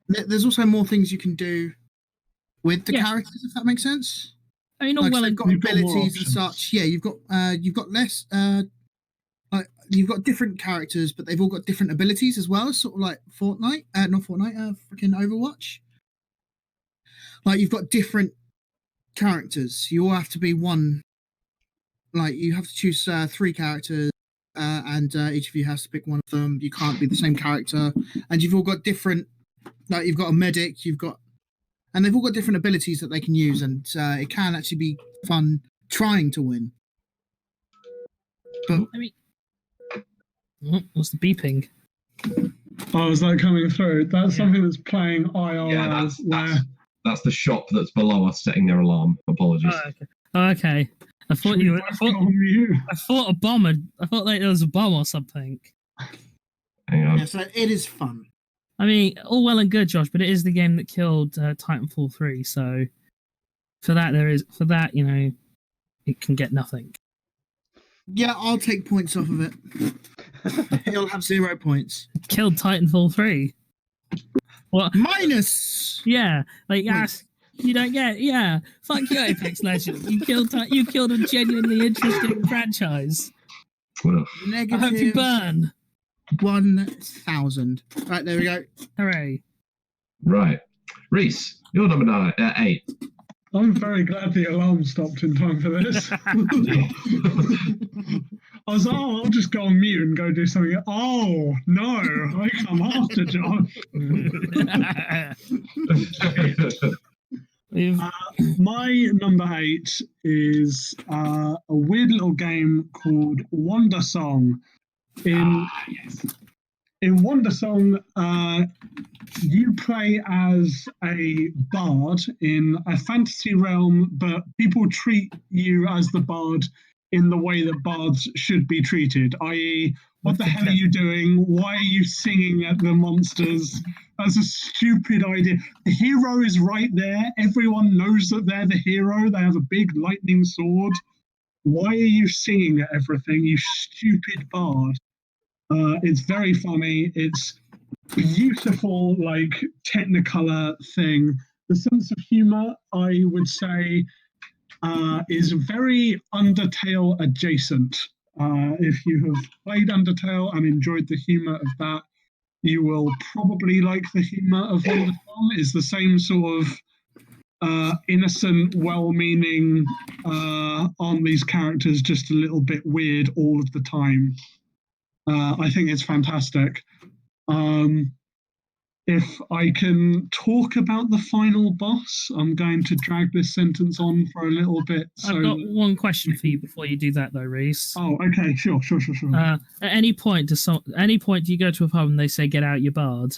There's also more things you can do with the Yeah. characters, if that makes sense. I mean, all Like, well they've and got You've got more abilities and options. such. Yeah, you've got less. Like you've got different characters, but they've all got different abilities as well. Sort of like Fortnite, not Fortnite, freaking Overwatch. Like you've got different characters. You all have to be one. Like you have to choose 3 characters, and each of you has to pick one of them. You can't be the same character, and you've all got different. Like you've got a medic, and they've all got different abilities that they can use, and it can actually be fun trying to win. But I mean, what's the beeping? Oh, is that coming through? That's Yeah. something that's playing IRL. Yeah, where that's the shop that's below us setting their alarm. Apologies. Oh, okay. Oh, okay. I thought Should we you were. both go on mute? I thought a bomb. I thought like there was a bomb or something. Hang on. yeah, so it is fun. I mean, all well and good, Josh, but it is the game that killed Titanfall 3. So for that, you know, it can get nothing. Yeah, I'll take points off of it. He'll have 0 points. Killed Titanfall 3. What? Minus. Yeah, like Points. you don't get. Yeah, fuck you, Apex Legends. You killed a genuinely interesting franchise. Well, I hope you Negative burn. 1,000. Right, there we go. Hooray! right. Reese, you're number 8. I'm very glad the alarm stopped in time for this. I was like, oh, I'll just go on mute and go do something. Oh, no, I come after Josh. We've My number 8 is a weird little game called Wonder Song. In Wonder Song, you play as a bard in a fantasy realm, but people treat you as the bard in the way that bards should be treated, i.e., what the hell are you doing? Why are you singing at the monsters? That's a stupid idea. The hero is right there. Everyone knows that they're the hero. They have a big lightning sword. Why are you singing at everything, you stupid bard? It's very funny. It's beautiful, like Technicolor thing. The sense of humor, I would say, is very Undertale adjacent. If you have played Undertale and enjoyed the humor of that, you will probably like the humor of Wonder Song. It's the same sort of innocent, well-meaning, aren't these characters just a little bit weird all of the time? I think it's fantastic. If I can talk about the final boss, I'm going to drag this sentence on for a little bit. So, I've got one question for you before you do that, though, Reese. oh, okay, sure. At any point, do you go to a pub and they say "Get out your bard"?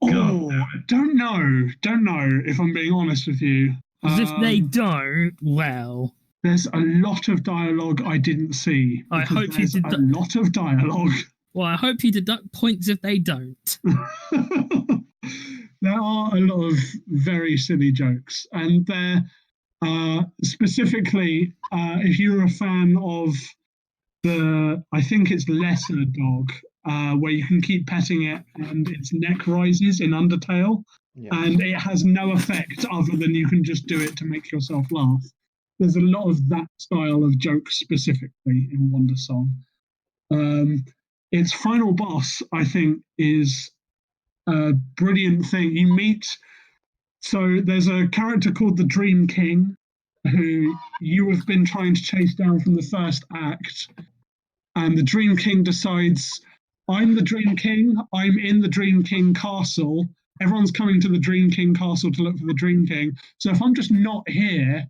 Oh, don't know. If I'm being honest with you. Because if they don't, well, There's a lot of dialogue I didn't see. I because hope you there's did a that. lot of dialogue. well, I hope you deduct points if they don't. There are a lot of very silly jokes, and they're specifically, if you're a fan of I think it's Lesser Dog, where you can keep petting it and its neck rises in Undertale, Yeah. and it has no effect other than you can just do it to make yourself laugh. There's a lot of that style of joke specifically in Wonder Song. Its final boss, I think, is a brilliant thing. You meet, so there's a character called the Dream King, who you have been trying to chase down from the first act, and the Dream King decides, I'm the Dream King, I'm in the Dream King castle, everyone's coming to the Dream King castle to look for the Dream King, so if I'm just not here,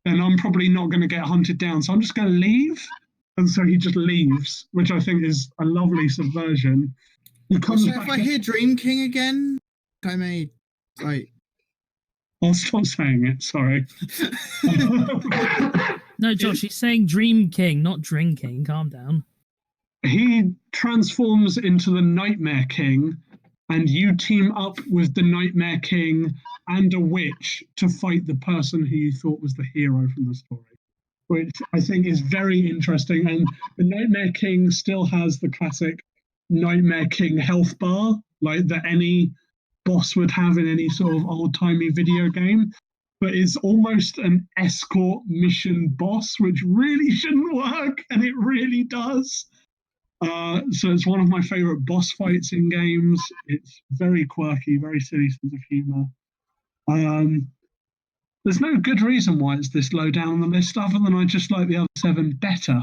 then I'm probably not going to get hunted down, so I'm just going to leave. And so he just leaves, which I think is a lovely subversion. He comes So back. if I hear Dream King again, I may like. I'll stop saying it. Sorry. No, Josh, he's saying Dream King, not Drinking. Calm down. He transforms into the Nightmare King, and you team up with the Nightmare King and a witch to fight the person who you thought was the hero from the story, which I think is very interesting. And the Nightmare King still has the classic Nightmare King health bar, like that any boss would have in any sort of old-timey video game, but it's almost an escort mission boss, which really shouldn't work, and it really does. So it's one of my favorite boss fights in games. It's very quirky, very silly sense of humor. There's no good reason why it's this low down on the list, other than I just like the other 7 better.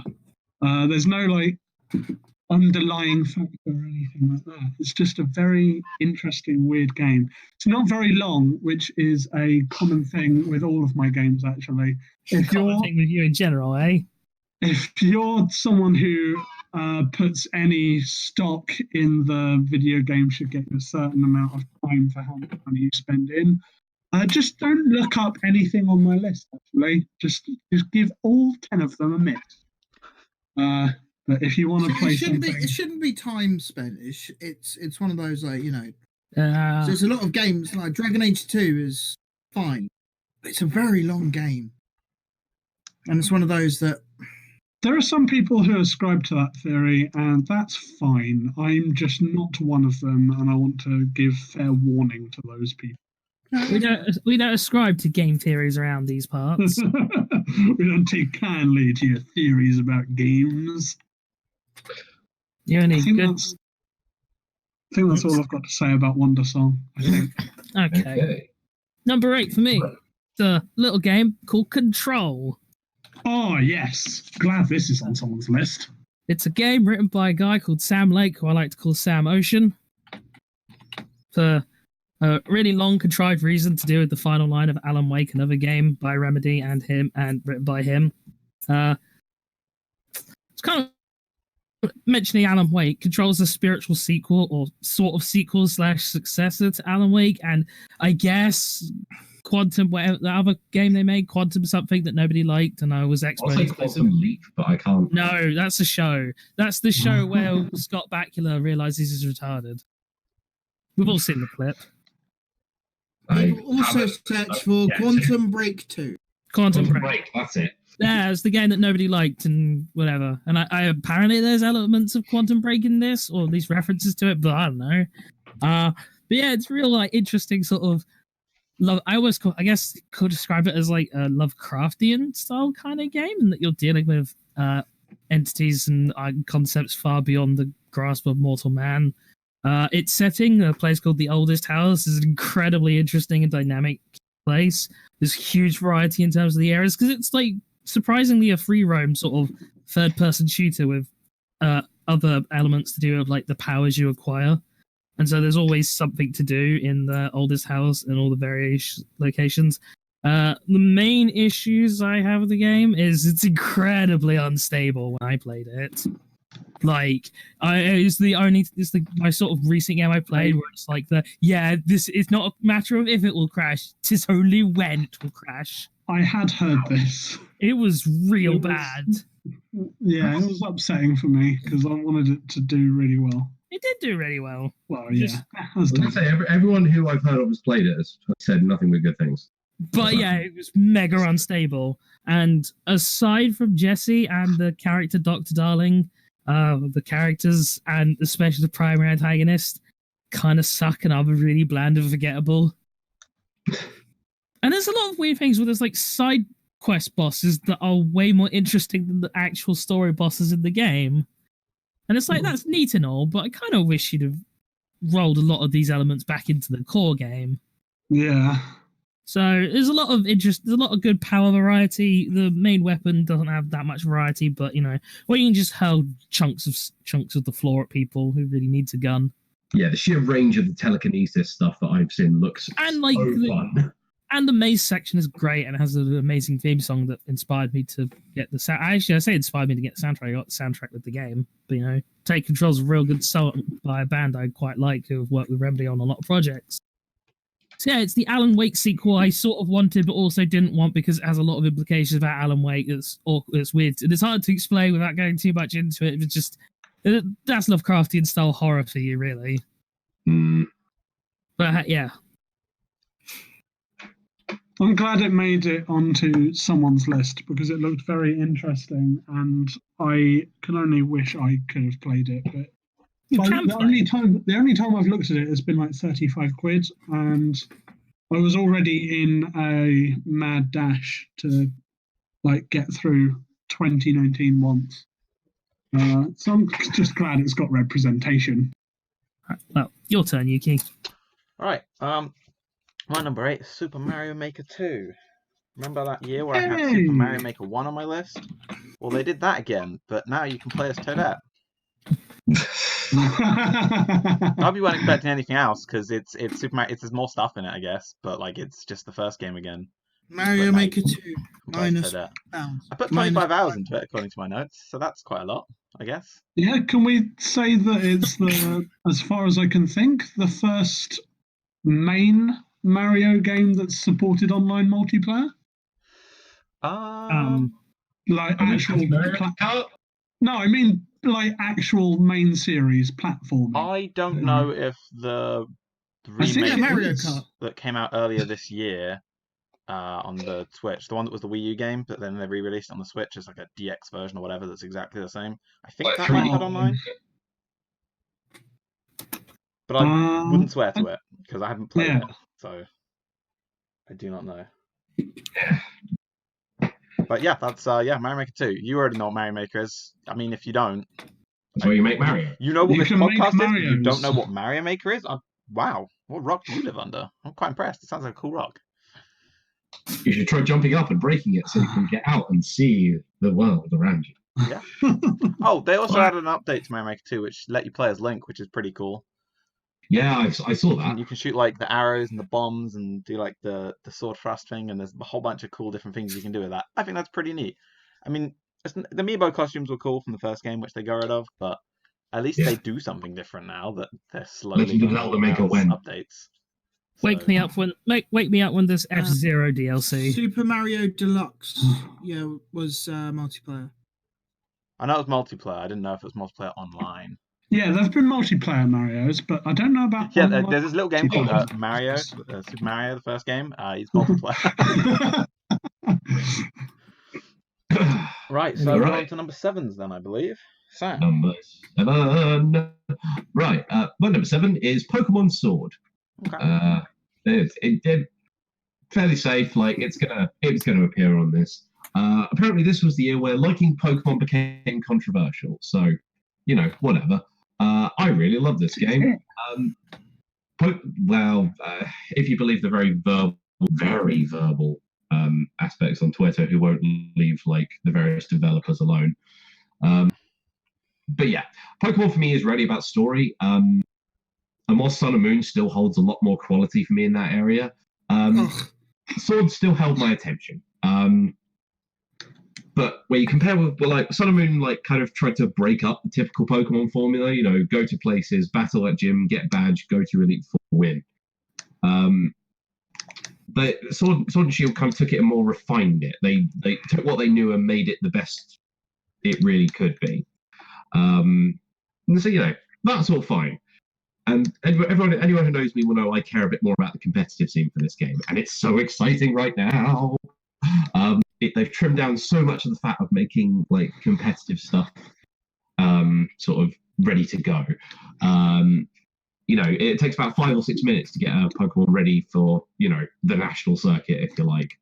There's no like underlying factor or anything like that. It's just a very interesting, weird game. It's not very long, which is a common thing with all of my games, actually. If Common thing with you in general, eh? If you're someone who puts any stock in the video game should get you a certain amount of time for how much money you spend in, just don't look up anything on my list, actually. Just give all 10 of them a miss. But if you want to play something... It shouldn't be time spent. It's one of those, like, you know... So there's a lot of games, like Dragon Age 2 is fine, but it's a very long game. And it's one of those that... There are some people who ascribe to that theory, and that's fine. I'm just not one of them, and I want to give fair warning to those people. We don't ascribe to game theories around these parts. We don't take kindly to your theories about games. You're only I think good. that's all I've got to say about Wonder Song, I think. Okay. Number 8 for me. It's a little game called Control. Oh, yes. Glad this is on someone's list. It's a game written by a guy called Sam Lake, who I like to call Sam Ocean, for a really long, contrived reason to do with the final line of Alan Wake, another game by Remedy and written by him. It's kind of mentioning Alan Wake. Control's a spiritual sequel, or sort of sequel / successor to Alan Wake, and I guess Quantum, whatever the other game they made, Quantum something that nobody liked, and I was Also Quantum Leap, but I can't. No, that's a show. That's the show where Scott Bakula realizes he's retarded. We've all seen the clip. People also search for Quantum Break 2. Quantum Break. That's it. Yeah, it's the game that nobody liked and whatever. And I apparently there's elements of Quantum Break in this, or at least references to it, but I don't know. But yeah, it's real like interesting sort of love. I guess could describe it as like a Lovecraftian style kind of game, and that you're dealing with entities and concepts far beyond the grasp of mortal man. Its setting, a place called the Oldest House, is an incredibly interesting and dynamic place. There's huge variety in terms of the areas, because it's like surprisingly a free roam sort of third person shooter with other elements to do with like the powers you acquire. And so there's always something to do in the Oldest House and all the various locations. The main issues I have with the game is it's incredibly unstable when I played it. Like, it's my sort of recent game I played where it's like this is not a matter of if it will crash, it's only when it will crash. I had heard this. It was real bad. Yeah, it was upsetting for me because I wanted it to do really well. It did do really well. Well, yeah. I was going to say, everyone who I've heard of has played it has said nothing but good things. But yeah, it was mega unstable. And aside from Jesse and the character Dr. Darling, the characters, and especially the primary antagonist, kind of suck and are really bland and forgettable. And there's a lot of weird things where there's like side quest bosses that are way more interesting than the actual story bosses in the game. And it's like, that's neat and all, but I kind of wish you'd have rolled a lot of these elements back into the core game. Yeah. So there's a lot of interest, there's a lot of good power variety. The main weapon doesn't have that much variety, but you know, well, you can just hurl chunks of the floor at people who really needs a gun. Yeah, the sheer range of the telekinesis stuff that I've seen looks and like so fun. And the maze section is great and has an amazing theme song that inspired me to get the sound. I say inspired me to get the soundtrack. I got the soundtrack with the game. But, you know, Take Control's a real good song by a band I quite like who have worked with Remedy on a lot of projects. So yeah, it's the Alan Wake sequel I sort of wanted but also didn't want because it has a lot of implications about Alan Wake. It's weird. And it's hard to explain without going too much into it. It's just, that's Lovecraftian style horror for you, really. But yeah. I'm glad it made it onto someone's list because it looked very interesting and I can only wish I could have played it, but You But can the play. only time I've looked at it has been like 35 quid, and I was already in a mad dash to like get through 2019 once. So I'm just glad it's got representation. Right, well, your turn, Yuki. Right. My number 8 is Super Mario Maker 2. Remember that year where I had Hey! Super Mario Maker 1 on my list? Well, they did that again, but now you can play as Toadette. I hope you weren't expecting anything else, because it's Super Mario. There's more stuff in it, I guess, but like it's just the first game again. Mario But no, Maker 2 you can play as minus Toadette. pounds. I put 25 hours into it according to my notes, so that's quite a lot, I guess. Yeah, can we say that it's as far as I can think, the first main Mario game that's supported online multiplayer? Like actual. No, I mean like actual main series platforming. I don't know if the I think remake Mario Kart. that came out earlier this year on the Switch, the one that was the Wii U game, but then they re-released it on the Switch as like a DX version or whatever that's exactly the same. I think Like that might have had 3D. online. But I wouldn't swear to it, because I haven't played it, so I do not know. But yeah, that's Mario Maker 2. You already know what Mario Maker is. I mean, if you don't, That's where you make Mario. you know what You this can make podcast is, but you Marios. don't know what Mario Maker is? Wow, what rock do you live under? I'm quite impressed. It sounds like a cool rock. You should try jumping up and breaking it so you can get out and see the world around you. Yeah. Oh, they also added an update to Mario Maker 2, which let you play as Link, which is pretty cool. Yeah, I saw And that. you can shoot like the arrows and the bombs and do like the sword thrust thing, and there's a whole bunch of cool different things you can do with that. I think that's pretty neat. I mean, the Amiibo costumes were cool from the first game, which they got rid of, but at least they do something different now that they're slowly Legend of Zelda Maker when? updates. Wake me up when there's F-Zero DLC. Super Mario Deluxe, was multiplayer. I know it was multiplayer. I didn't know if it was multiplayer online. Yeah, there's been multiplayer Marios, but I don't know about. Yeah, there's this little game called Mario, Super Mario, the first game. He's multiplayer. Right, so we're on to number 7s then, I believe. Sam. Number 7. Right, my number 7 is Pokemon Sword. Okay. It did fairly safe. Like it's gonna appear on this. Apparently, this was the year where liking Pokemon became controversial. So, whatever. I really love this game. If you believe the very verbal aspects on Twitter, who won't leave like the various developers alone. But yeah, Pokemon for me is really about story. And while Sun and Moon still holds a lot more quality for me in that area, Sword still held my attention. But where you compare with, like Sun and Moon, like kind of tried to break up the typical Pokemon formula. Go to places, battle at gym, get badge, go to Elite Four, win. But Sword and Shield kind of took it and more refined it. They took what they knew and made it the best it really could be. And so that's all fine. And anyone who knows me will know I care a bit more about the competitive scene for this game, and it's so exciting right now. They've trimmed down so much of the fat of making like competitive stuff sort of ready to go. It takes about 5 or 6 minutes to get a Pokemon ready for the national circuit, if you like.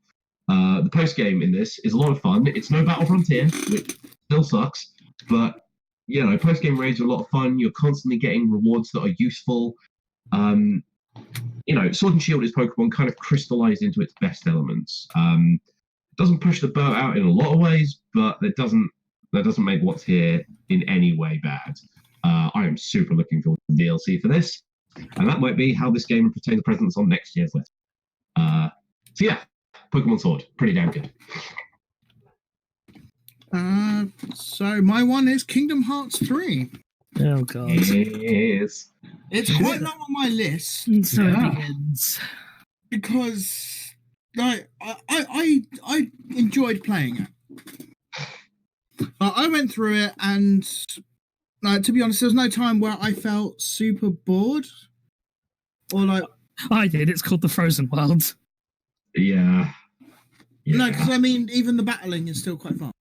The post game in this is a lot of fun. It's no Battle Frontier, which still sucks, but post game raids are a lot of fun. You're constantly getting rewards that are useful. Sword and Shield is Pokemon kind of crystallized into its best elements. Doesn't push the boat out in a lot of ways, but that doesn't make what's here in any way bad. I am super looking forward to the DLC for this, and that might be how this game will retain the presence on next year's list. So yeah, Pokemon Sword, pretty damn good. So my one is Kingdom Hearts 3. Oh god. Yes. It's quite low on my list. So it begins. Because I enjoyed playing it. I went through it, and to be honest, there was no time where I felt super bored or like. I did. It's called the Frozen Wilds. Yeah. No, because I mean, even the battling is still quite fun.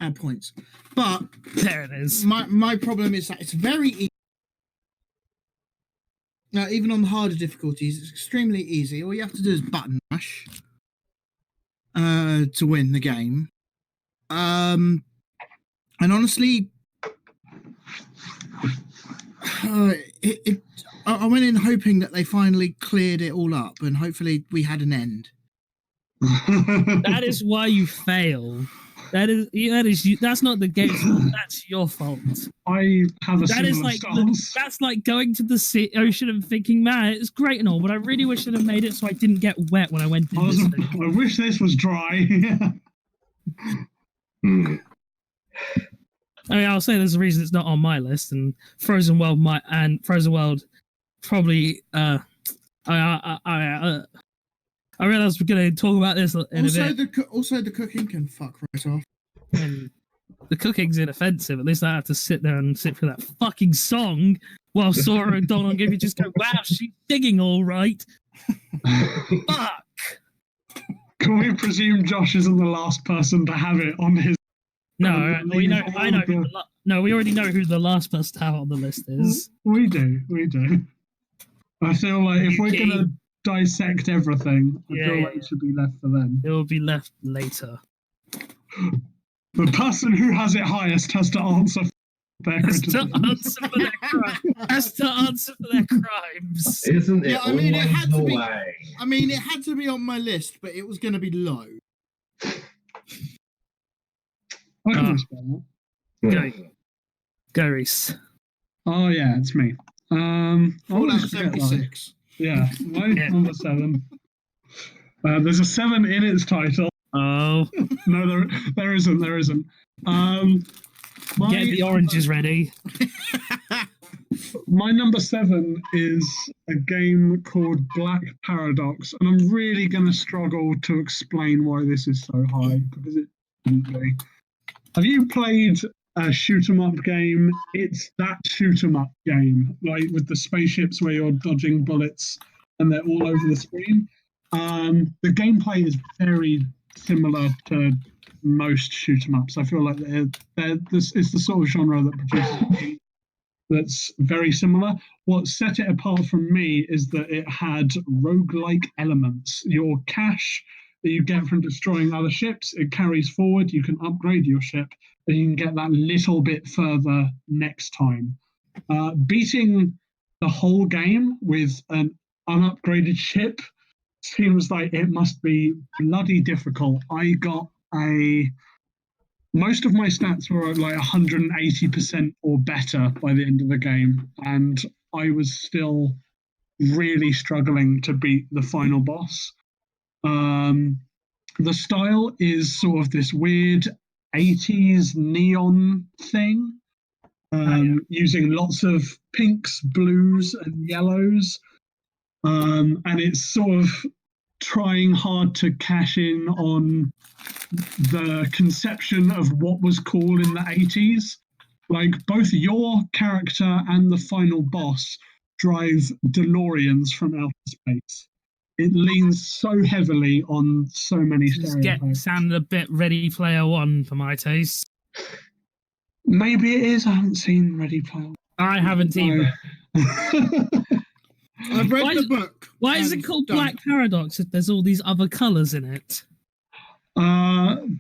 add points. But There it is. my problem is that it's very easy. Now, even on the harder difficulties, it's extremely easy. All you have to do is button mash to win the game. And honestly, I went in hoping that they finally cleared it all up, and hopefully we had an end. That is why you fail. That's not the game's fault. That's your fault. I have a That similar is like stance. that's like going to the ocean and thinking, man, it's great and all, but I really wish I'd have made it so I didn't get wet when I went in this thing. I wish this was dry. Hmm. I mean, I'll say there's a reason it's not on my list, and Frozen World probably. I realized we're going to talk about this in a bit. Also, the cooking can fuck right off. And the cooking's inoffensive. At least I have to sit there and sit through that fucking song while Sora and Don on Give you just go, wow, she's singing all right. Fuck. Can we presume Josh isn't the last person to have it on his? No, we know. I know. No, we already know who the last person to have on the list is. We do. I feel like if we're gonna dissect everything, I feel like it should be left for them. It will be left later. The person who has it highest has to answer for their criticism. Has to answer for their crimes. Isn't it? Yeah, I mean, it had to be. way? I mean, it had to be on my list, but it was going to be low. I can respect that. Go, Reese. Oh yeah, it's me. I always forget that. 76. Yeah, my number 7. There's a 7 in its title. Oh, No, there isn't. get the oranges ready. My number 7 is a game called Black Paradox, and I'm really going to struggle to explain why this is so high, because it shouldn't be. Have you played a shoot 'em up game? It's that shoot 'em up game, like with the spaceships where you're dodging bullets and they're all over the screen. The gameplay is very similar to most shoot 'em ups. I feel like this is the sort of genre that produces a game that's very similar. What set it apart from me is that it had roguelike elements. Your cash that you get from destroying other ships, it carries forward. You can upgrade your ship, and you can get that little bit further next time. Beating the whole game with an unupgraded ship seems like it must be bloody difficult. Most of my stats were like 180% or better by the end of the game, and I was still really struggling to beat the final boss. The style is sort of this weird 80s neon thing, using lots of pinks, blues, and yellows. And it's sort of trying hard to cash in on the conception of what was cool in the 80s. Like, both your character and the final boss drive DeLoreans from outer space. It leans so heavily on so many stereotypes. Sounded a bit Ready Player One for my taste. Maybe it is. I haven't seen Ready Player One. I haven't either. I've read the book. Why is it called Black Paradox if there's all these other colours in it?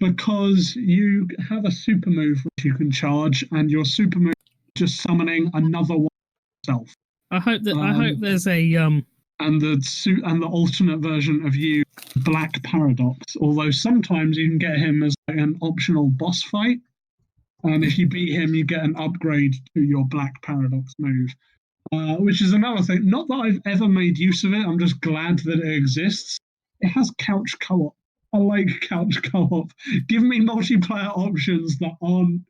Because you have a super move which you can charge, and your super move is just summoning another one yourself. I hope there's a and the alternate version of you, Black Paradox. Although sometimes you can get him as like an optional boss fight, and if you beat him, you get an upgrade to your Black Paradox move. Which is another thing. Not that I've ever made use of it. I'm just glad that it exists. It has couch co-op. I like couch co-op. Give me multiplayer options that aren't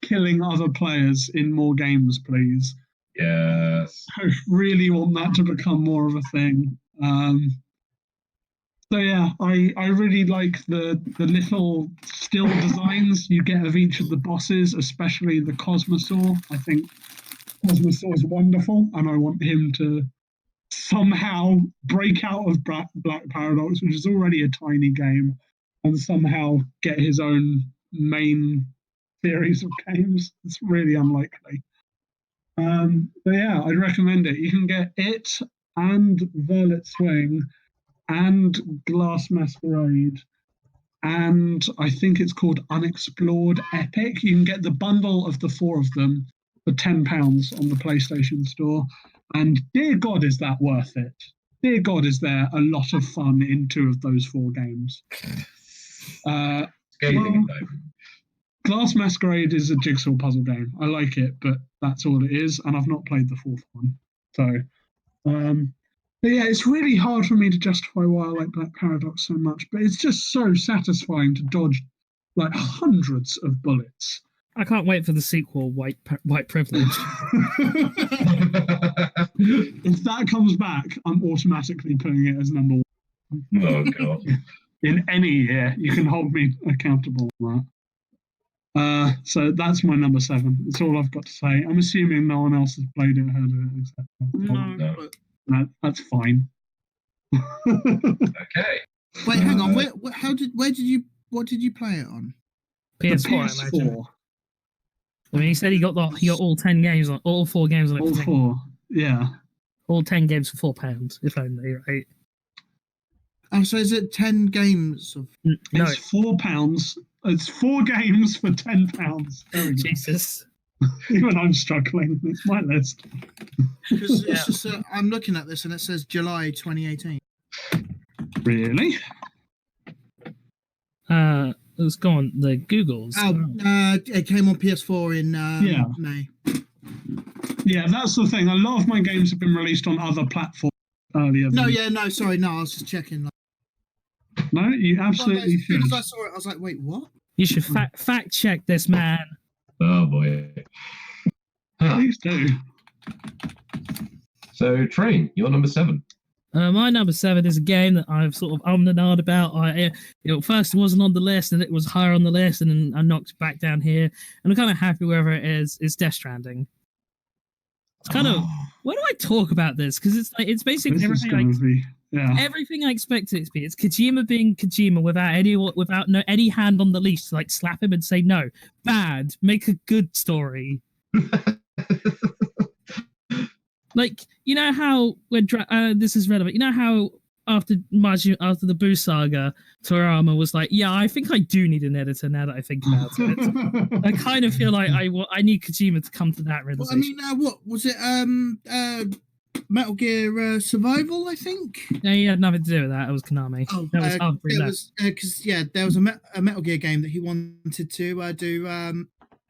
killing other players in more games, please. Yes. I really want that to become more of a thing. So yeah, I really like the little still designs you get of each of the bosses, especially the Cosmosaur. I think Cosmosaur is wonderful, and I want him to somehow break out of Black Paradox, which is already a tiny game, and somehow get his own main series of games. It's really unlikely. But yeah, I'd recommend it. You can get it and Violet Swing and Glass Masquerade, and I think it's called Unexplored Epic. You can get the bundle of the 4 of them for £10 on the PlayStation Store, and dear God, is that worth it? Dear God, is there a lot of fun in 2 of those 4 games? Scathing, though. Glass Masquerade is a jigsaw puzzle game. I like it, but that's all it is, and I've not played the 4th one. So, but yeah, it's really hard for me to justify why I like Black Paradox so much, but it's just so satisfying to dodge like hundreds of bullets. I can't wait for the sequel, White Privilege. If that comes back, I'm automatically putting it as number 1. Oh, God. In any year, you can hold me accountable for that. So that's my number 7. That's all I've got to say. I'm assuming no one else has played it, heard of it, except No. no, that's fine. Okay. Wait, hang on. What did you play it on? PS4, I imagine. I mean, he said he got all 10 games on, all 4 games on it. All 4, yeah. All 10 games for £4, if only, right? Oh, so is it 10 games? No, It's £4. It's 4 games for £10. There we go. Jesus. Even I'm struggling. It's my list. Because it's just I'm looking at this and it says July 2018. Really? Let's go on the Googles. It came on PS4 in May. Yeah, that's the thing. A lot of my games have been released on other platforms earlier. Sorry, I was just checking. No, you absolutely As soon should. as I saw it, I was like, wait, what? You should fact check this, man. Oh, boy. Please do. So, Train, you're number 7. My number 7 is a game that I've sort of ummed and ahed about. First it wasn't on the list, and it was higher on the list, and then I knocked it back down here. And I'm kind of happy wherever it is. It's Death Stranding. It's kind of where do I talk about this? Because it's basically everything I expect it to be. It's Kojima being Kojima without any hand on the leash to like slap him and say no, bad, make a good story. Like, you know how when this is relevant. You know how after the Boo saga, Toriyama was like, "Yeah, I think I do need an editor now that I think about it." I kind of feel like I need Kojima to come to that realization. Well, I mean, what was it? Metal Gear Survival, I think. No, he had nothing to do with that. It was Konami. Oh, it was because there was a Metal Gear game that he wanted to do.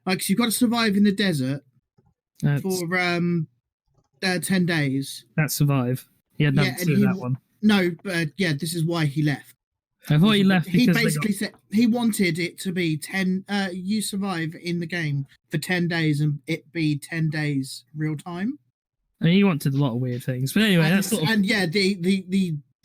Like, you've got to survive in the desert for 10 days. That's Survive. He had nothing to do with that one. No, but this is why he left. I thought he left because he basically said he wanted it to be 10. You survive in the game for 10 days and it be 10 days real time. I mean, he wanted a lot of weird things, but anyway, that's sort of... And yeah, the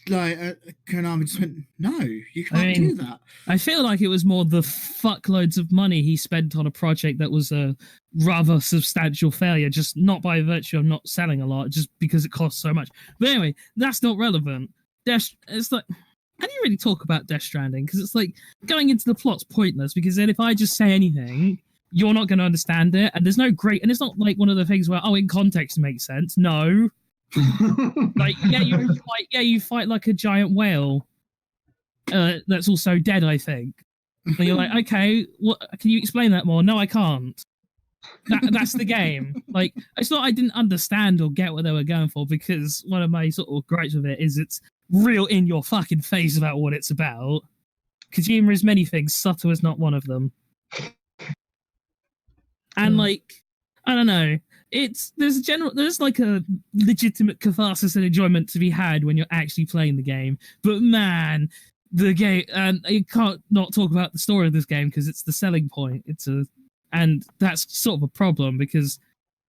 Konami just went, no, you can't do that. I feel like it was more the fuckloads of money he spent on a project that was a rather substantial failure, just not by virtue of not selling a lot, just because it cost so much. But anyway, that's not relevant. It's like, how do you really talk about Death Stranding? Because it's like, going into the plot's pointless, because then if I just say anything, you're not going to understand it, and there's no great... And it's not like one of the things where, in context it makes sense. No. Like, you fight like a giant whale that's also dead, I think. And you're like, okay, what? Can you explain that more? No, I can't. That's the game. Like, it's not I didn't understand or get what they were going for, because one of my sort of gripes with it is it's real in your fucking face about what it's about. Kojima is many things, subtle is not one of them. And like, I don't know. There's like a legitimate catharsis and enjoyment to be had when you're actually playing the game. But man, the game, and you can't not talk about the story of this game because it's the selling point. And that's sort of a problem because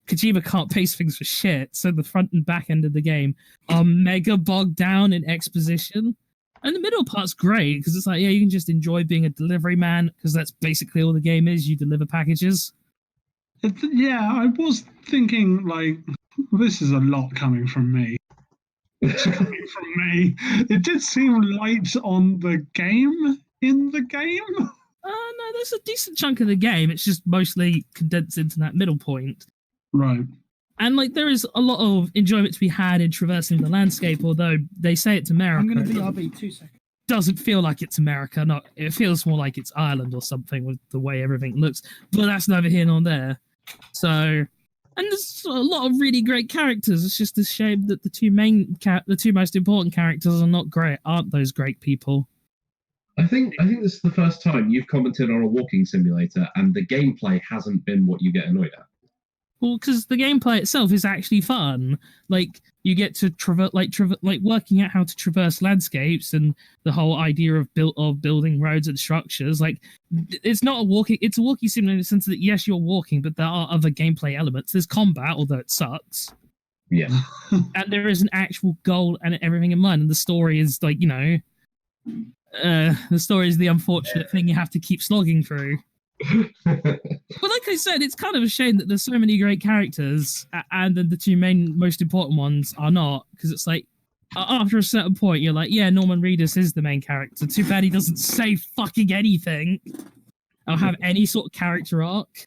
Kojima can't pace things for shit. So the front and back end of the game are mega bogged down in exposition. And the middle part's great because it's like, yeah, you can just enjoy being a delivery man because that's basically all the game is. You deliver packages. Yeah, I was thinking, like, this is a lot coming from me. It did seem light on the game in the game. No, there's a decent chunk of the game. It's just mostly condensed into that middle point. Right. And like there is a lot of enjoyment to be had in traversing the landscape, although they say it's America. I'm going to BRB 2 seconds. Doesn't feel like it's America. Not it feels more like it's Ireland or something with the way everything looks. But that's neither here nor there. So, and there's a lot of really great characters. It's just a shame that the two most important characters aren't those great people. I think this is the first time you've commented on a walking simulator, and the gameplay hasn't been what you get annoyed at. Well, because the gameplay itself is actually fun. Like you get to working out how to traverse landscapes, and the whole idea of building roads and structures. Like it's a walking simulator in the sense that yes, you're walking, but there are other gameplay elements. There's combat, although it sucks. Yeah, and there is an actual goal and everything in mind. And the story is like the story is the unfortunate thing you have to keep slogging through. But like I said, it's kind of a shame that there's so many great characters and then the two most important ones are not, because it's like after a certain point you're like, yeah, Norman Reedus is the main character. Too bad he doesn't say fucking anything or have any sort of character arc.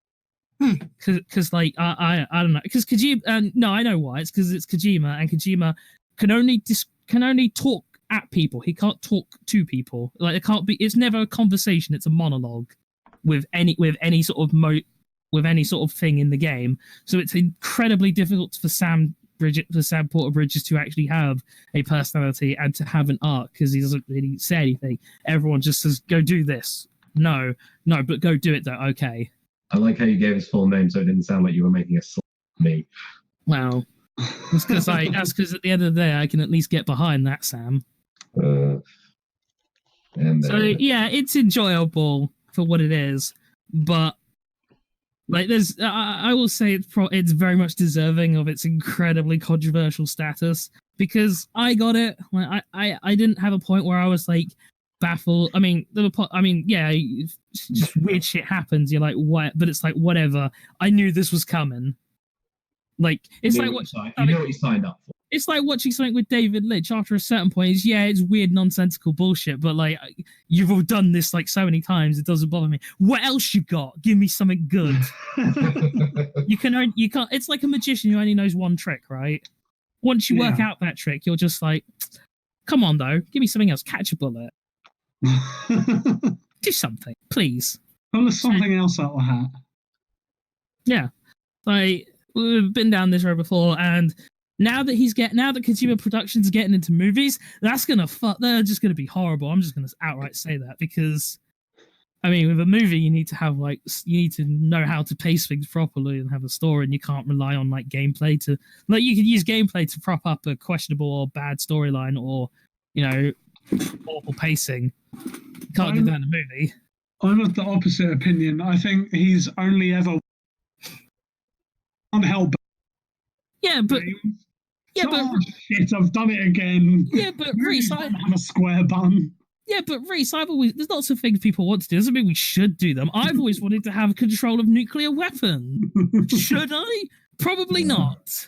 Because like I don't know, because Kojima no, I know why. It's because it's Kojima, and Kojima can only talk at people. He can't talk to people. Like it can't be. It's never a conversation. It's a monologue with any sort of thing in the game. So it's incredibly difficult for Sam Porter Bridges to actually have a personality and to have an arc, because he doesn't really say anything. Everyone just says, "Go do this." No, but go do it though. Okay. I like how you gave his full name, so it didn't sound like you were making a slap at me. Wow. That's because at the end of the day, I can at least get behind that, Sam. So yeah, it's enjoyable for what it is, but like there's I will say it's very much deserving of its incredibly controversial status, because I got it. Like, I didn't have a point where I was like baffled. I mean yeah, just weird shit happens, you're like, what? But it's like, whatever, I knew this was coming. Like it's like what you know what you signed up for. It's like watching something with David Lynch. After a certain point, it's weird, nonsensical bullshit, but like you've all done this like so many times, it doesn't bother me. What else you got? Give me something good. You can't. It's like a magician who only knows one trick, right? Once you work out that trick, you're just like, come on though, give me something else. Catch a bullet. Do something, please. Pull something else out of the hat. Yeah, like we've been down this road before, and now that consumer production's getting into movies, they're just gonna be horrible. I'm just gonna outright say that, because I mean, with a movie, you need to know how to pace things properly and have a story, and you can't rely on like gameplay to, like, you can use gameplay to prop up a questionable or bad storyline, or awful pacing. You can't do that in a movie. I'm of the opposite opinion. I think he's only ever unheld. Yeah, but shit, I've done it again. Yeah, but Reese, I have a square bun. Yeah, but Reese, there's lots of things people want to do. Doesn't mean we should do them. I've always wanted to have control of nuclear weapon. Should I? Probably not.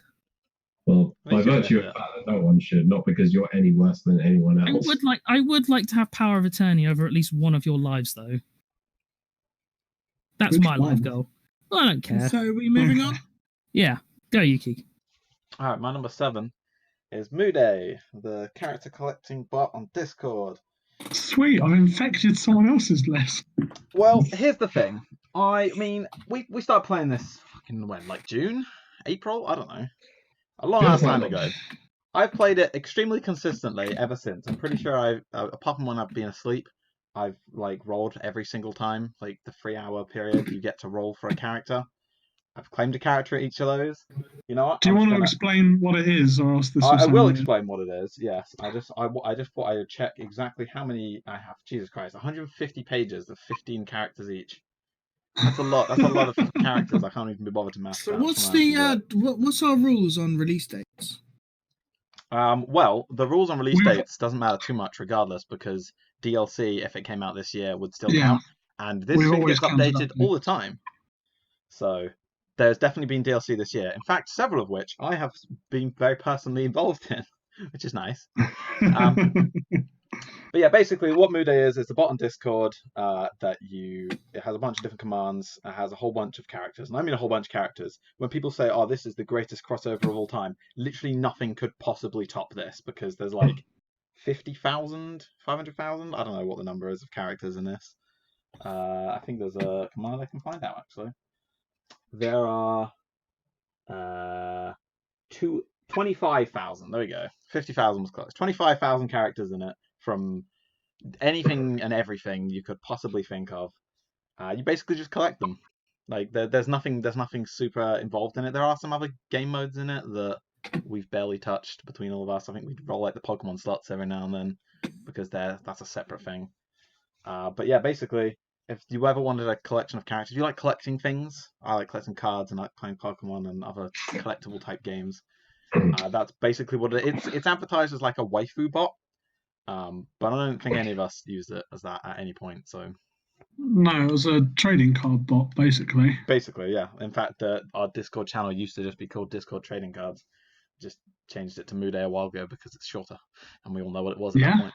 Well, by virtue of the fact that no one should, not because you're any worse than anyone else. I would like to have power of attorney over at least one of your lives, though. That's my life goal. I don't care. So are we moving on? Yeah, go Yuki. All right, my number 7 is Mude, the character collecting bot on Discord. Sweet, I've infected someone else's list. Well, here's the thing. I mean, we started playing this fucking when, like June? April? I don't know. A long ass time ago. I've played it extremely consistently ever since. I'm pretty sure apart from when I've been asleep, I've like rolled every single time. Like the 3-hour period you get to roll for a character. I've claimed a character at each of those. You know what? Do you want to explain what it is, or else this? I will explain what it is. Yes, I just thought I would check exactly how many I have. Jesus Christ, 150 pages of 15 characters each. That's a lot. That's a lot of characters. I can't even be bothered to math. So what's our rules on release dates? Well, the rules on release dates doesn't matter too much, regardless, because DLC, if it came out this year, would still count, and this thing gets updated all the time. So there's definitely been DLC this year. In fact, several of which I have been very personally involved in, which is nice. But But yeah, basically what Mude is a bot on Discord it has a bunch of different commands, it has a whole bunch of characters, and I mean a whole bunch of characters. When people say, oh, this is the greatest crossover of all time, literally nothing could possibly top this, because there's like 50,000, 500,000, I don't know what the number is of characters in this. I think there's a command I can find out, actually. There are 25,000, there we go. 50,000 was close. 25,000 characters in it, from anything and everything you could possibly think of. You basically just collect them. Like there's nothing super involved in it. There are some other game modes in it that we've barely touched between all of us. I think we roll like the Pokemon slots every now and then, because that's a separate thing. But yeah, basically, if you ever wanted a collection of characters, if you like collecting things, I like collecting cards and I like playing Pokemon and other collectible type games. That's basically what it's advertised as, like a waifu bot. But I don't think any of us used it as that at any point. So No, it was a trading card bot, basically. basically, yeah. In fact, our Discord channel used to just be called Discord Trading Cards. Just changed it to Mude a while ago because it's shorter, and we all know what it was at that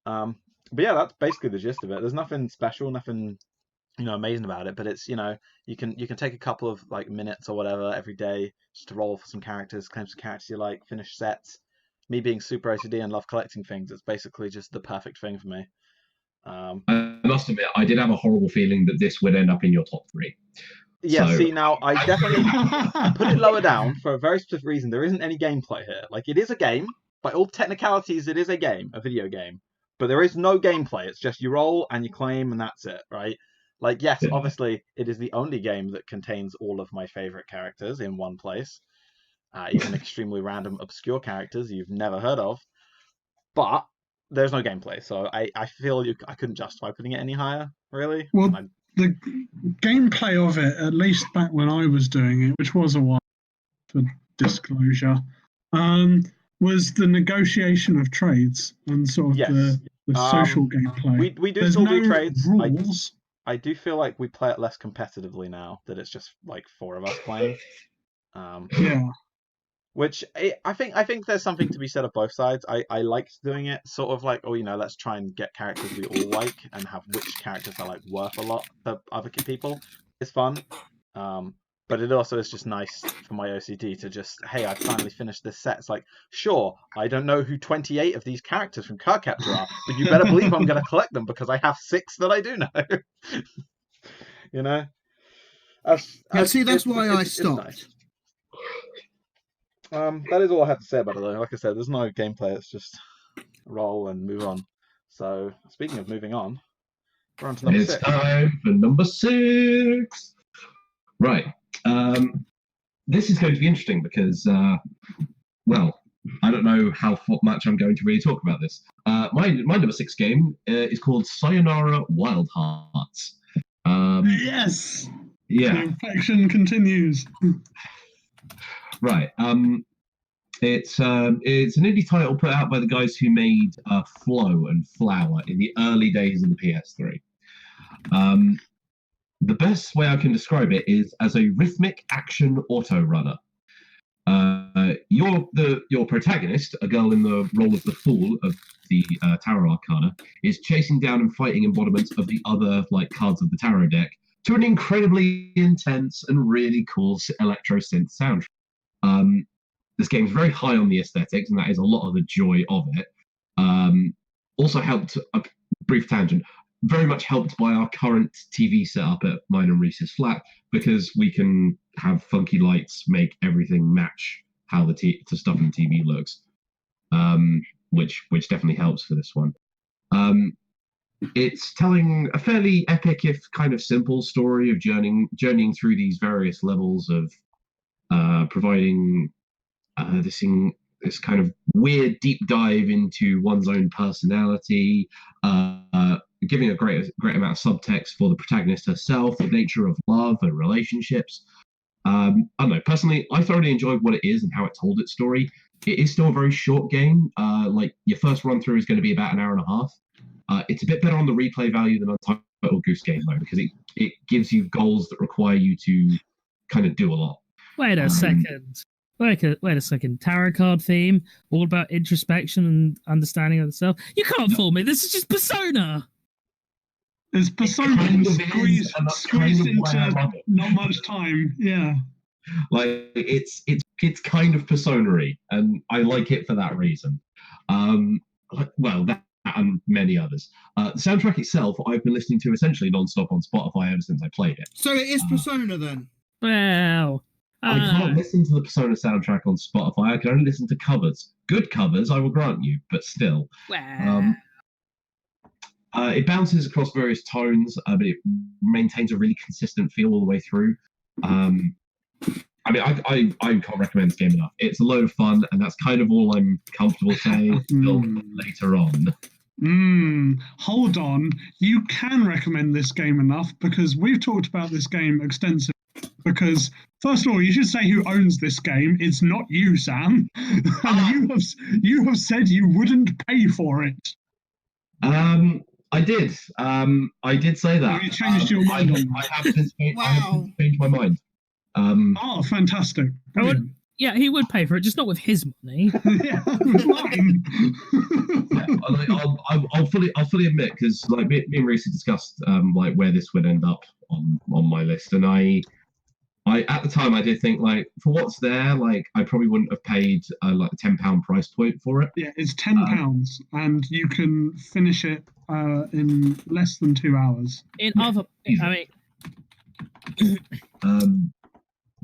point. But yeah, that's basically the gist of it. There's nothing special, nothing amazing about it. But it's you can take a couple of like minutes or whatever every day just to roll for some characters, claim some characters you like, finish sets. Me being super OCD and love collecting things, it's basically just the perfect thing for me. I must admit, I did have a horrible feeling that this would end up in your top 3. Yeah, So- see, now I definitely put it lower down for a very specific reason. There isn't any gameplay here. Like, it is a game. By all technicalities, it is a game, a video game. But there is no gameplay. It's just you roll and you claim and that's it, right? Like, yes, Yeah. obviously, it is the only game that contains all of my favorite characters in one place. Even extremely random, obscure characters you've never heard of. But there's no gameplay, so I feel I couldn't justify putting it any higher, really. Well, the gameplay of it, at least back when I was doing it, which was a while for disclosure, was the negotiation of trades and sort of Yes. the social gameplay. We do There's still no do trades. rules. I do feel like we play it less competitively now, that it's just like 4 of us playing. Yeah. Which I think there's something to be said of both sides. I liked doing it sort of like, let's try and get characters we all like and have which characters are like worth a lot to other people. It's fun. But it also is just nice for my OCD to just, hey, I finally finished this set. It's like, sure, I don't know who 28 of these characters from Cardcaptor are, but you better believe I'm going to collect them because I have 6 that I do know. That's why I stopped. Nice. That is all I have to say about it, though. Like I said, there's no gameplay. It's just roll and move on. So, speaking of moving on, we're on to number 6. It's time for number 6. Right. This is going to be interesting because, well, I don't know how much I'm going to really talk about this. My number 6 game is called Sayonara Wild Hearts. Yes. Yeah. The infection continues. Right. It's an indie title put out by the guys who made Flow and Flower in the early days of the PS3. The best way I can describe it is as a rhythmic action auto runner. Your protagonist, a girl in the role of the Fool of the Tarot Arcana, is chasing down and fighting embodiments of the other cards of the Tarot deck to an incredibly intense and really cool electro synth soundtrack. This game's very high on the aesthetics, and that is a lot of the joy of it. Also helped, a brief tangent, very much helped by our current TV setup at mine and Reese's flat, because we can have funky lights make everything match how the stuff in the TV looks, which definitely helps for this one. It's telling a fairly epic, if kind of simple, story of journeying through these various levels of providing this kind of weird deep dive into one's own personality, giving a great amount of subtext for the protagonist herself, the nature of love and relationships. I don't know. Personally, I thoroughly enjoyed what it is and how it told its story. It is still a very short game. Your first run through is going to be about an hour and a half. It's a bit better on the replay value than Untitled Goose Game, though, because it gives you goals that require you to kind of do a lot. Wait a second. Wait a second. Tarot card theme, all about introspection and understanding of the self. You can't fool me. This is just Persona. There's Persona kind of is, squeezed, and that's squeezed kind of why I into love it. not much time. Yeah. Like it's kind of Persona-y, and I like it for that reason. Well, that and many others. The soundtrack itself, I've been listening to essentially non-stop on Spotify ever since I played it. So it is Persona then. Well, I can't listen to the Persona soundtrack on Spotify. I can only listen to covers. Good covers, I will grant you, but still. well. It bounces across various tones, but it maintains a really consistent feel all the way through. I mean, I can't recommend this game enough. It's a load of fun, and that's kind of all I'm comfortable saying until later on. Hold on. You can recommend this game enough because we've talked about this game extensively. Because, first of all, you should say who owns this game. It's not you, Sam. And you have said you wouldn't pay for it. I did. I did say that. Have you changed your mind on that? I have since changed my mind. Oh, fantastic. Yeah, he would pay for it, just not with his money. Yeah, mine. I'll fully admit, because like me and Reese discussed like where this would end up on my list, and I at the time I did think like for what's there, like I probably wouldn't have paid like a £10 price point for it. Yeah, it's £10, and you can finish it in less than 2 hours.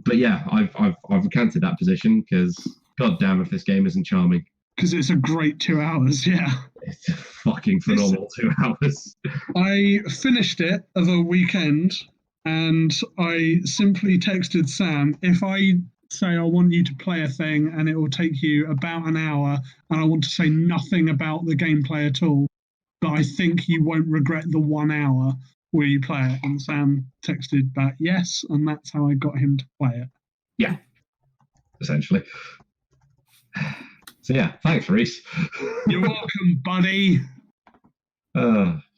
But yeah, I've recanted that position because god damn if this game isn't charming. Because it's a great 2 hours, yeah. It's a fucking phenomenal 2 hours. I finished it the weekend, and I simply texted Sam, if I say I want you to play a thing and it will take you about an hour, and I want to say nothing about the gameplay at all, but I think you won't regret the 1 hour, will you play it? And Sam texted back yes, and that's how I got him to play it. Yeah, essentially. So yeah, thanks, Reese. You're welcome, buddy.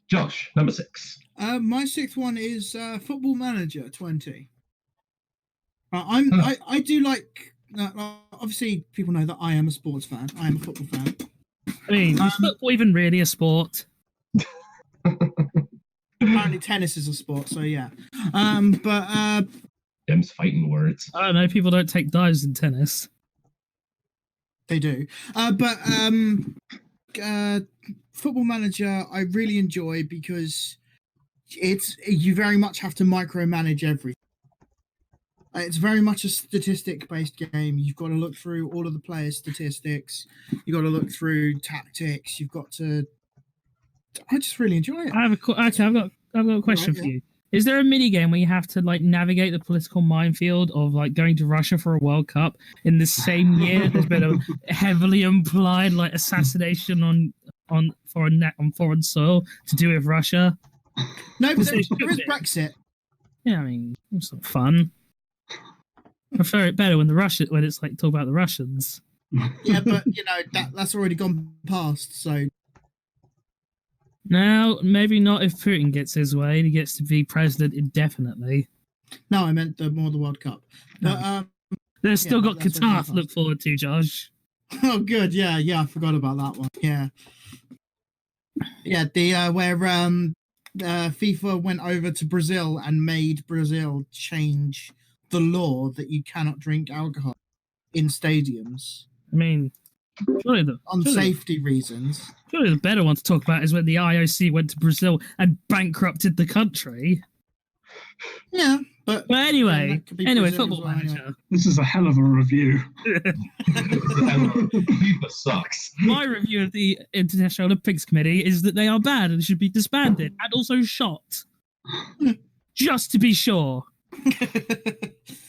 Josh, number 6. My 6th one is Football Manager 20. I do like. Obviously, people know that I am a sports fan. I am a football fan. I mean, is football even really a sport? Apparently, tennis is a sport, so yeah. Them's fighting words. I don't know. People don't take dives in tennis. They do. Football Manager, I really enjoy because you very much have to micromanage everything. It's very much a statistic-based game. You've got to look through all of the players' statistics. You've got to look through tactics. You've got to. I just really enjoy it. I've got a question for you. Is there a mini game where you have to like navigate the political minefield of like going to Russia for a World Cup in the same year? There's been a heavily implied like assassination on foreign soil to do with Russia. No, but there is Brexit. Yeah, I mean it's not fun. I prefer it better when it's like talk about the Russians. Yeah, but you know that's already gone past. So now maybe not if Putin gets his way and he gets to be president indefinitely. No, I meant the World Cup. But they've still got Qatar to look forward to, Josh. Oh, good. Yeah, I forgot about that one. Yeah, where FIFA went over to Brazil and made Brazil change the law that you cannot drink alcohol in stadiums. I mean, on safety reasons. Surely the better one to talk about is when the IOC went to Brazil and bankrupted the country. Yeah, but anyway, Football Manager. Anyway. This is a hell of a review. FIFA sucks. My review of the International Olympics Committee is that they are bad and should be disbanded and also shot. Just to be sure.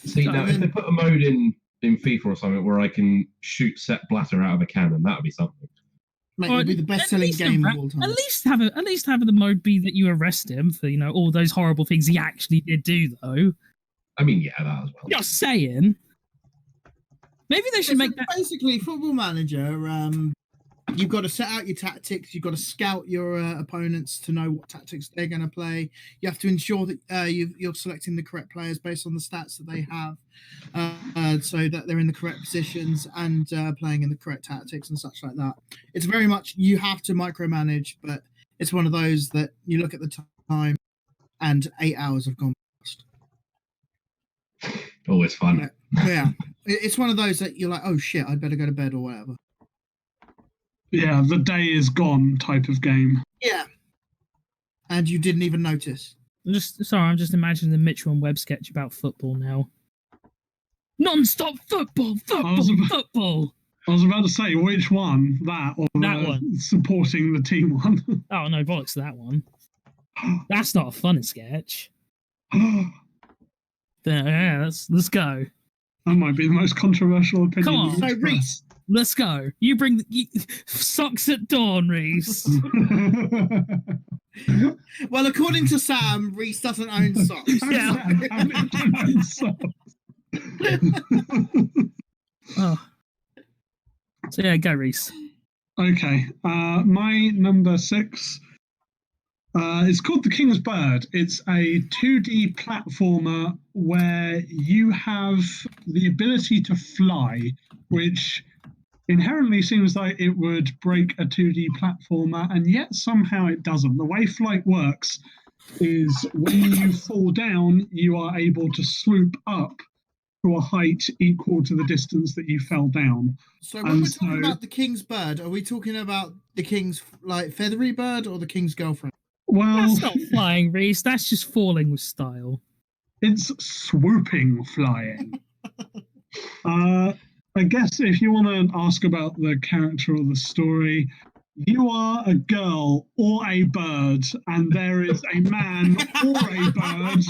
See, now if they put a mode in FIFA or something where I can shoot Sepp Blatter out of a cannon, that would be something. Mate, it'd be the best-selling game of all time. At least have the mode be that you arrest him for all those horrible things he actually did do, though. I mean, yeah, that as well. Just saying. Maybe they should make that basically Football Manager. you've got to set out your tactics. You've got to scout your opponents to know what tactics they're going to play. You have to ensure that you're selecting the correct players based on the stats that they have, so that they're in the correct positions and playing in the correct tactics and such like that. It's very much you have to micromanage, but it's one of those that you look at the time and 8 hours have gone past. Always fun. Yeah. It's one of those that you're like, oh shit, I'd better go to bed or whatever. Yeah, the day is gone type of game. Yeah. And you didn't even notice. I'm just imagining the Mitchell and Webb sketch about football now. Non-stop football. I was about to say, which one? That or That one. Supporting the team one? Oh, no, bollocks to that one. That's not a fun sketch. Yeah, let's go. That might be the most controversial opinion. Come on. you've So, expressed. Reese, Let's go. You bring socks at dawn, Reese. well, according to Sam, Reese doesn't own socks. Yeah. Oh. So yeah, go Reese. Okay, my number 6 is called The King's Bird. It's a 2D platformer where you have the ability to fly, which inherently seems like it would break a 2D platformer, and yet somehow it doesn't. The way flight works is when you fall down, you are able to swoop up to a height equal to the distance that you fell down. So when we're talking about the King's Bird, are we talking about the King's feathery bird or the King's girlfriend? Well, That's not flying, Reese. That's just falling with style. it's swooping flying. I guess if you want to ask about the character or the story, you are a girl or a bird, and there is a man or a bird,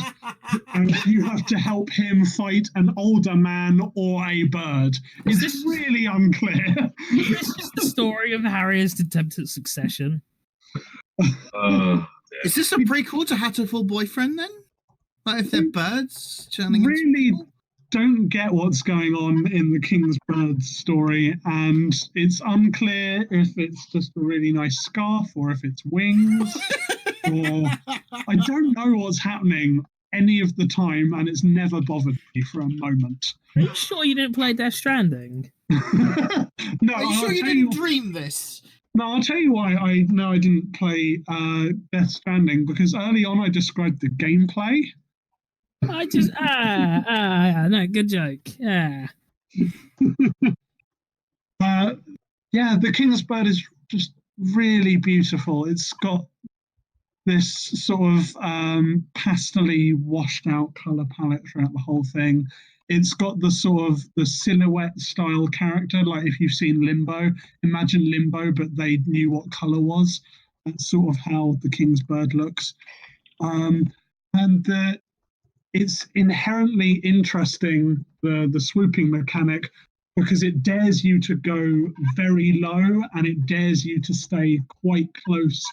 and you have to help him fight an older man or a bird. It's really unclear. Is this just the story of Harry's attempt at succession? Is this a prequel to Hatterful Boyfriend then? Like if they're birds turning Really into people? don't get what's going on in the King's Bird story, and it's unclear if it's just a really nice scarf or if it's wings. Or I don't know what's happening any of the time, and it's never bothered me for a moment. Are you sure you didn't play Death Stranding? No, Are you sure you didn't dream this? No, I'll tell you why I didn't play Death Stranding, because early on I described the gameplay. I just no, good joke. Yeah. Yeah, the King's Bird is just really beautiful. It's got this sort of pastel-y, washed out colour palette throughout the whole thing. It's got the sort of the silhouette style character, like if you've seen Limbo, imagine Limbo, but they knew what colour was. That's sort of how the King's Bird looks. It's inherently interesting, the swooping mechanic, because it dares you to go very low and it dares you to stay quite close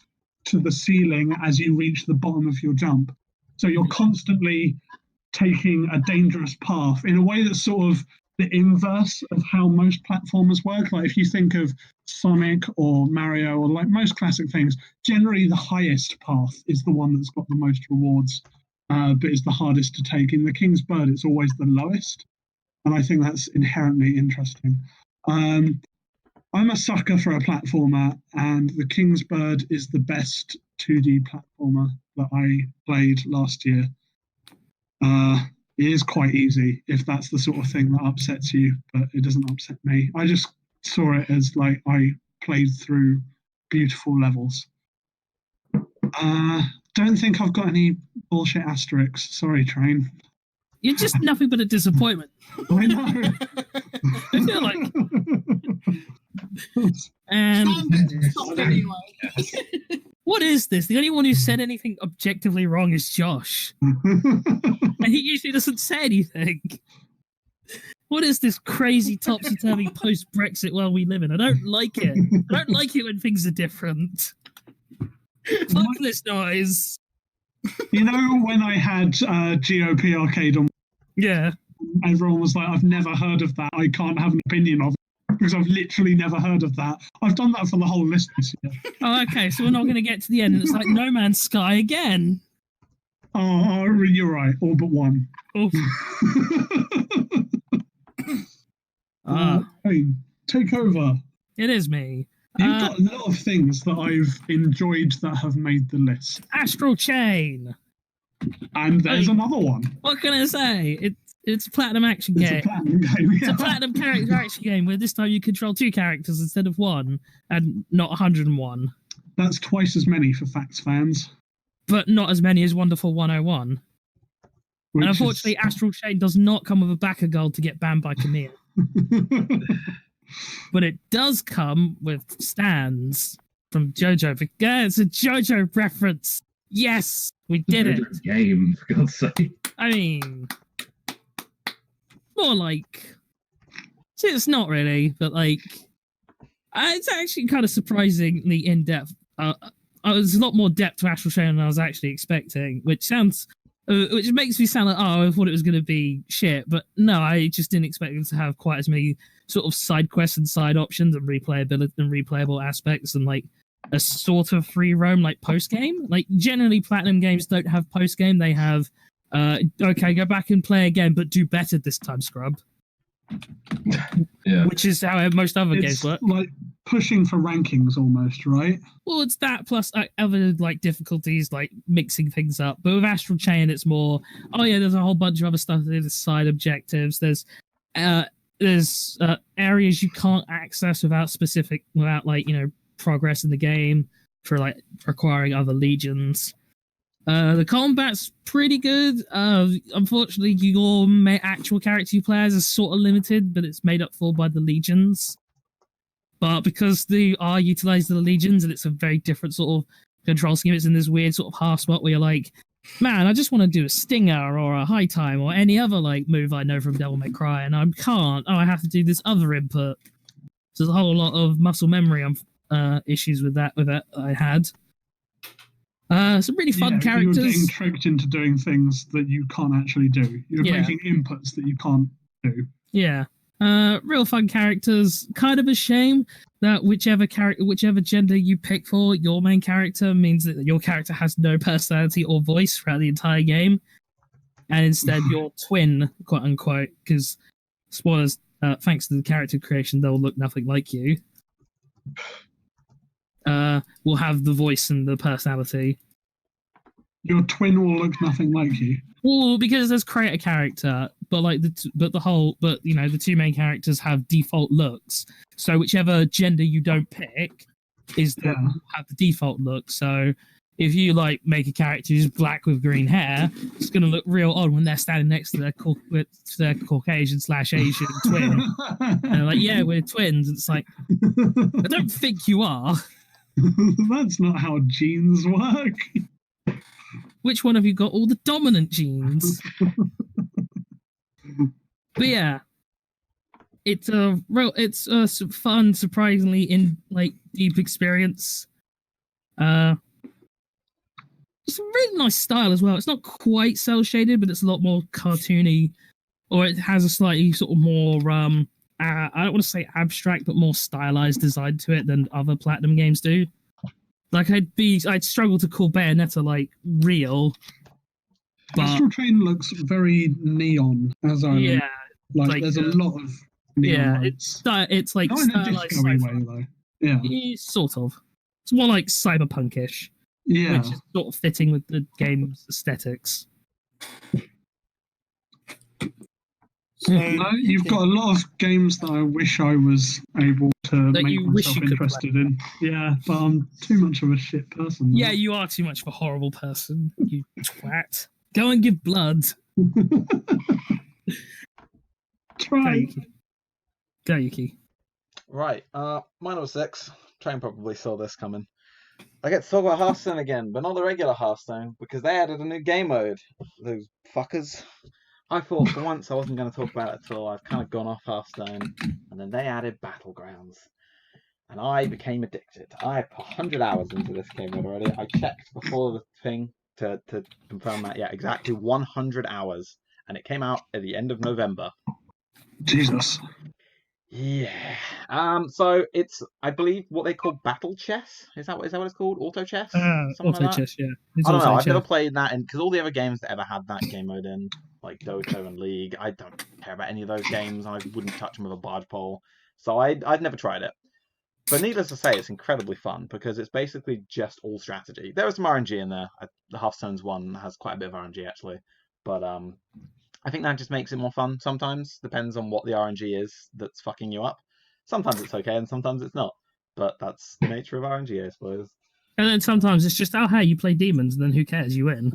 to the ceiling as you reach the bottom of your jump. So you're constantly taking a dangerous path in a way that's sort of the inverse of how most platformers work. Like if you think of Sonic or Mario or like most classic things, generally the highest path is the one that's got the most rewards. But it's the hardest to take. In the King's Bird, it's always the lowest, and I think that's inherently interesting. I'm a sucker for a platformer, and the King's Bird is the best 2D platformer that I played last year. It is quite easy if that's the sort of thing that upsets you, but it doesn't upset me. I just saw it as like I played through beautiful levels. Don't think I've got any bullshit asterisks. Sorry, Train. You're just nothing but a disappointment. I know. I feel like. Stop anyway. What is this? The only one who said anything objectively wrong is Josh. And he usually doesn't say anything. What is this crazy topsy-turvy post-Brexit world we live in? I don't like it. I don't like it when things are different. Fuck this noise. You know when I had GOP Arcade on? Yeah. Everyone was like, I've never heard of that. I can't have an opinion of it. because I've literally never heard of that. I've done that for the whole list this year. Oh, okay. So we're not going to get to the end, and it's like No Man's Sky again. Oh, you're right. All but one. Oof. Hey, take over. It is me. You've got a lot of things that I've enjoyed that have made the list. Astral Chain. And there's another one. What can I say? It's a platinum action It's game. a platinum game. It's a platinum character action game where this time you control 2 characters instead of 1, and not 101. That's twice as many for Facts fans. But not as many as Wonderful 101. And unfortunately, Astral Chain does not come with a backer gold to get banned by Kamiya. But it does come with stands from JoJo. Yeah, it's a JoJo reference. Yes, we did it. Game, for God's sake. I mean, more like, it's not really, but like, it's actually kind of surprisingly in depth. There's a lot more depth to Astral Chain than I was actually expecting, which makes me sound like, oh, I thought it was going to be shit, but no, I just didn't expect it to have quite as many sort of side quests and side options and replayability and replayable aspects and like a sort of free roam like post game. Like generally, Platinum games don't have post game; they have, okay, go back and play again, but do better this time, scrub. Yeah, which is how most other games work. Like pushing for rankings almost, right? Well, it's that plus other like difficulties, like mixing things up. But with Astral Chain, it's more, oh yeah, there's a whole bunch of other stuff. There's side objectives. There's areas you can't access without like, you know, progress in the game for like acquiring other legions. The combat's pretty good. Unfortunately, your actual character you play as is sort of limited, but it's made up for by the legions. But because they are utilizing the legions, and it's a very different sort of control scheme, it's in this weird sort of half spot where you're like, man, I just want to do a stinger or a high time or any other like move I know from Devil May Cry, and I can't. Oh, I have to do this other input. So there's a whole lot of muscle memory issues with that I had. Some really fun characters. You're getting tricked into doing things that you can't actually do. You're making inputs that you can't do. Yeah. Real fun characters. Kind of a shame that whichever gender you pick for your main character means that your character has no personality or voice throughout the entire game, and instead your twin, quote unquote, because spoilers, thanks to the character creation, they'll look nothing like you. Will have the voice and the personality. Your twin will look nothing like you. Well, because there's create a character, but like the two main characters have default looks. So whichever gender you don't pick is have the default look. So if you like make a character who's black with green hair, it's going to look real odd when they're standing next to their Caucasian / Asian twin. And they're like, yeah, we're twins. And it's like, I don't think you are. That's not how genes work. Which one have you got all the dominant genes? But yeah, it's a fun, surprisingly deep experience. It's a really nice style as well. It's not quite cel shaded, but it's a lot more cartoony, or it has a slightly sort of more I don't want to say abstract, but more stylized design to it than other Platinum games do. Like I'd struggle to call Bayonetta like real. But Astral Chain looks very neon, as I like. There's a lot of neon lights. It's like not in a disco-y way though. Yeah, sort of. It's more like cyberpunkish. Yeah, which is sort of fitting with the game's aesthetics. So you've got a lot of games that I wish I was able to make myself interested in. Yeah, but I'm too much of a shit person. Yeah, you are too much of a horrible person, you twat. Go and give blood. Try. Go, Yuki. Right, my number 6. Train probably saw this coming. I get to talk about Hearthstone again, but not the regular Hearthstone, because they added a new game mode. Those fuckers. I thought for once I wasn't going to talk about it at all. I've kind of gone off Hearthstone, and then they added Battlegrounds, and I became addicted. I put 100 hours into this game mode already. I checked before the thing to confirm that. Yeah, exactly 100 hours, and it came out at the end of November. Jesus. Yeah. So it's, I believe, what they call battle chess. Is that what it's called? Auto chess? Something Auto like that? chess, yeah. It's I don't know. auto I've never chess. played that, and because all the other games that ever had that game mode in, like Dota and League, I don't care about any of those games. I wouldn't touch them with a barge pole. So I'd never tried it. But needless to say, it's incredibly fun because it's basically just all strategy. There is some RNG in there. The Hearthstone's one has quite a bit of RNG actually, but I think that just makes it more fun. Sometimes depends on what the RNG is that's fucking you up. Sometimes it's okay and sometimes it's not. But that's the nature of RNG, I suppose. And then sometimes it's just, oh, hey, you play demons, and then who cares? You win.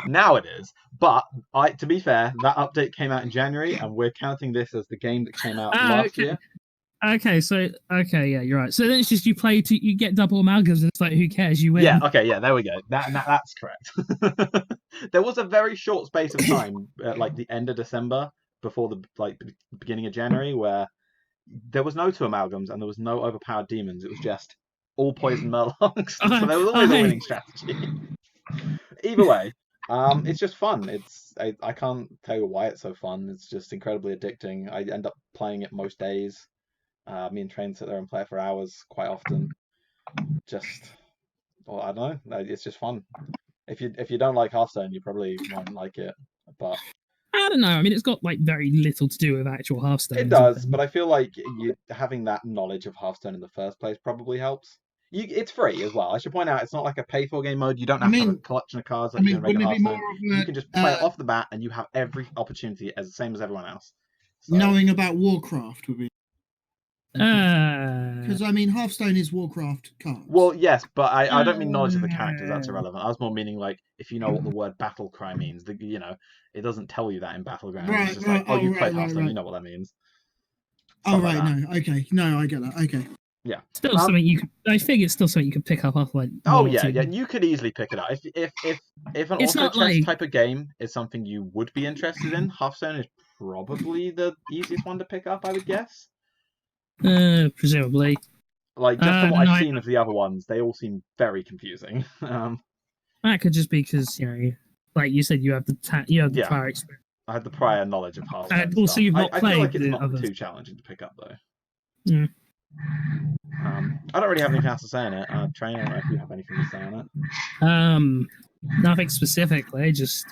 Now it is. But to be fair, that update came out in January, and we're counting this as the game that came out last year. Okay, yeah, you're right. So then it's just you get double amalgams, and it's like, who cares? You win. Yeah, okay, yeah, there we go. That's correct. There was a very short space of time, like the end of December, before the beginning of January, where there was no 2 amalgams and there was no overpowered demons. It was just all poison murlocs. So there was always a winning strategy. Either way, it's just fun. I can't tell you why it's so fun. It's just incredibly addicting. I end up playing it most days. Me and Train sit there and play it for hours quite often. Well, I don't know. It's just fun. If you don't like Hearthstone, you probably won't like it. But I don't know. I mean, it's got like very little to do with actual Hearthstone. It does, but I feel like having that knowledge of Hearthstone in the first place probably helps. It's free as well. I should point out it's not like a pay-for game mode. You don't have to have a collection of cards like you do in regular Hearthstone. You can just play it off the bat, and you have every opportunity as the same as everyone else. So, knowing about Warcraft would be. Because Uh, I mean, Hearthstone is Warcraft cards. well, yes, but I don't mean knowledge of the characters. That's irrelevant. I was more meaning like if you know what the word battle cry means. It doesn't tell you that in Battlegrounds. Right, It's just like, oh, you played Hearthstone, right. you know what that means. Oh, Stuff right, like that. no, okay. No, I get that. Okay. Yeah. still something you could. I think it's still something you could pick up off like. Oh one or yeah, two. yeah. You could easily pick it up if an It's auto not chess like- type of game is something you would be interested in. Hearthstone is probably the easiest one to pick up, I would guess. Presumably. Like just from what no, I've seen of the other ones, they all seem very confusing. That could just be because like you said, you have the Yeah. prior experience. I had the prior knowledge of Hearthstone. And also stuff. you've not I feel like played it's the not others. too challenging to pick up though. Yeah. I don't really have anything else to say on it. Train, I don't know if you have anything to say on it. Nothing specifically. Just,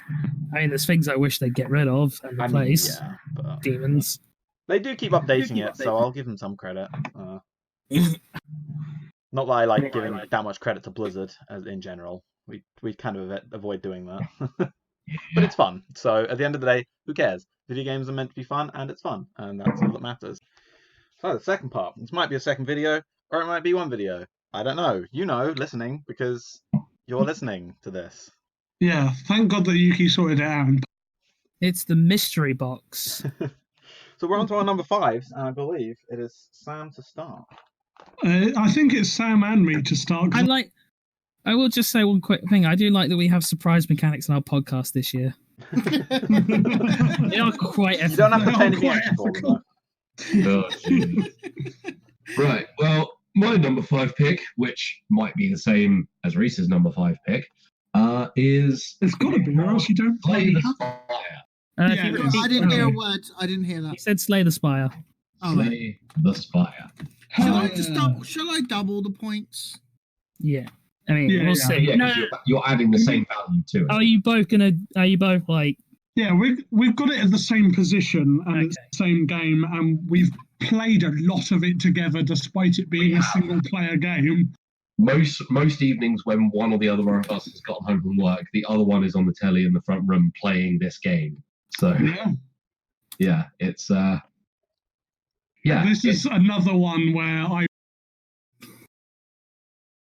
I mean, there's things I wish they'd get rid of and replace. Yeah, but Demons. they do keep updating it, so I'll give them some credit. Not that I like giving that much credit to Blizzard as in general. We kind of avoid doing that. But it's fun. So at the end of the day, who cares? Video games are meant to be fun, and it's fun, and that's all that matters. So the second part. This might be a second video, or it might be one video. I don't know. You know, listening, because you're listening to this. Yeah, thank God that Yuki sorted it out. It's the mystery box. So we're on to our number 5, and I believe it is Sam to start. I think it's Sam and me to start. I will just say one quick thing. I do like that we have surprise mechanics in our podcast this year. They are quite You don't have to pay anything quite extra for them, Oh, jeez. Right. Well, my number 5 pick, which might be the same as Reese's number 5 pick, is It's got to be, or else you don't Slay play the Spire. Spire. If you Yeah, repeat- I didn't hear a word. I didn't hear He that. said slay the spire. Oh, right. Slay the Spire. Shall I double the points? Yeah. I mean, Yeah, we'll yeah. see. Yeah, No, 'cause you're adding the same value to it. are you both like, Yeah, we've got it at the same position and it's Okay. the same game, and we've played a lot of it together, despite it being a single-player game. Most evenings when one or the other of us has gotten home from work, the other one is on the telly in the front room playing this game. So Yeah, it's this is another one where I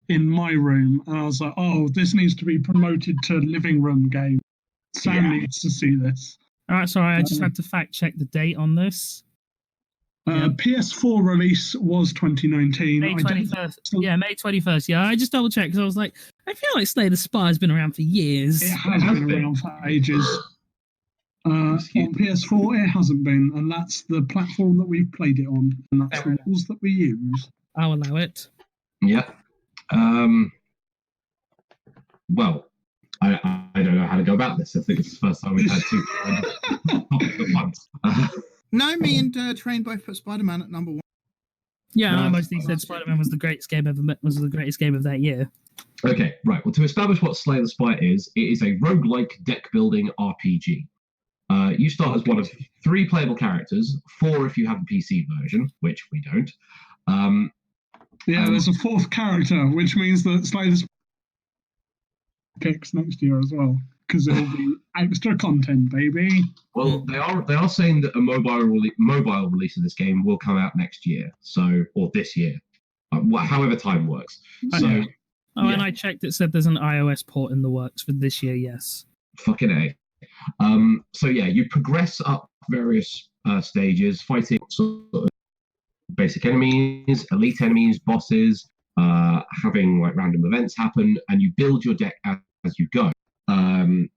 in my room, and I was like, "Oh, this needs to be promoted to living room game." Sam needs to see this. all right, sorry, I just had to fact check the date on this. PS4 release was 2019. May 21st. Yeah, May 21st. Yeah, I just double checked because I was like, I feel like Slay the Spire has been around for years. It has been around for ages. On PS4, it hasn't been, and that's the platform that we've played it on, and that's the rules that we use. I'll allow it. Yeah. Well, I don't know how to go about this. I think it's the first time we've had 2 topics at once. No, No, me and Train both put Spider-Man at number 1. Yeah, I No. mostly said Spider-Man was the greatest game ever. Was the greatest game of that year. Okay, right. Well, to establish what Slay the Spire is, it is a roguelike deck-building RPG. You start as one of 3 playable characters, 4 if you have a PC version, which we don't. There's a 4th character, which means that Slay the Spire picks next year as well, because it'll be extra content, baby. Well, they are saying that a mobile release of this game will come out next year, or this year, however time works. So, and I checked. It said there's an iOS port in the works for this year. Yes. Fucking A. So yeah, you progress up various stages, fighting sort of basic enemies, elite enemies, bosses, having like random events happen, and you build your deck as you go. And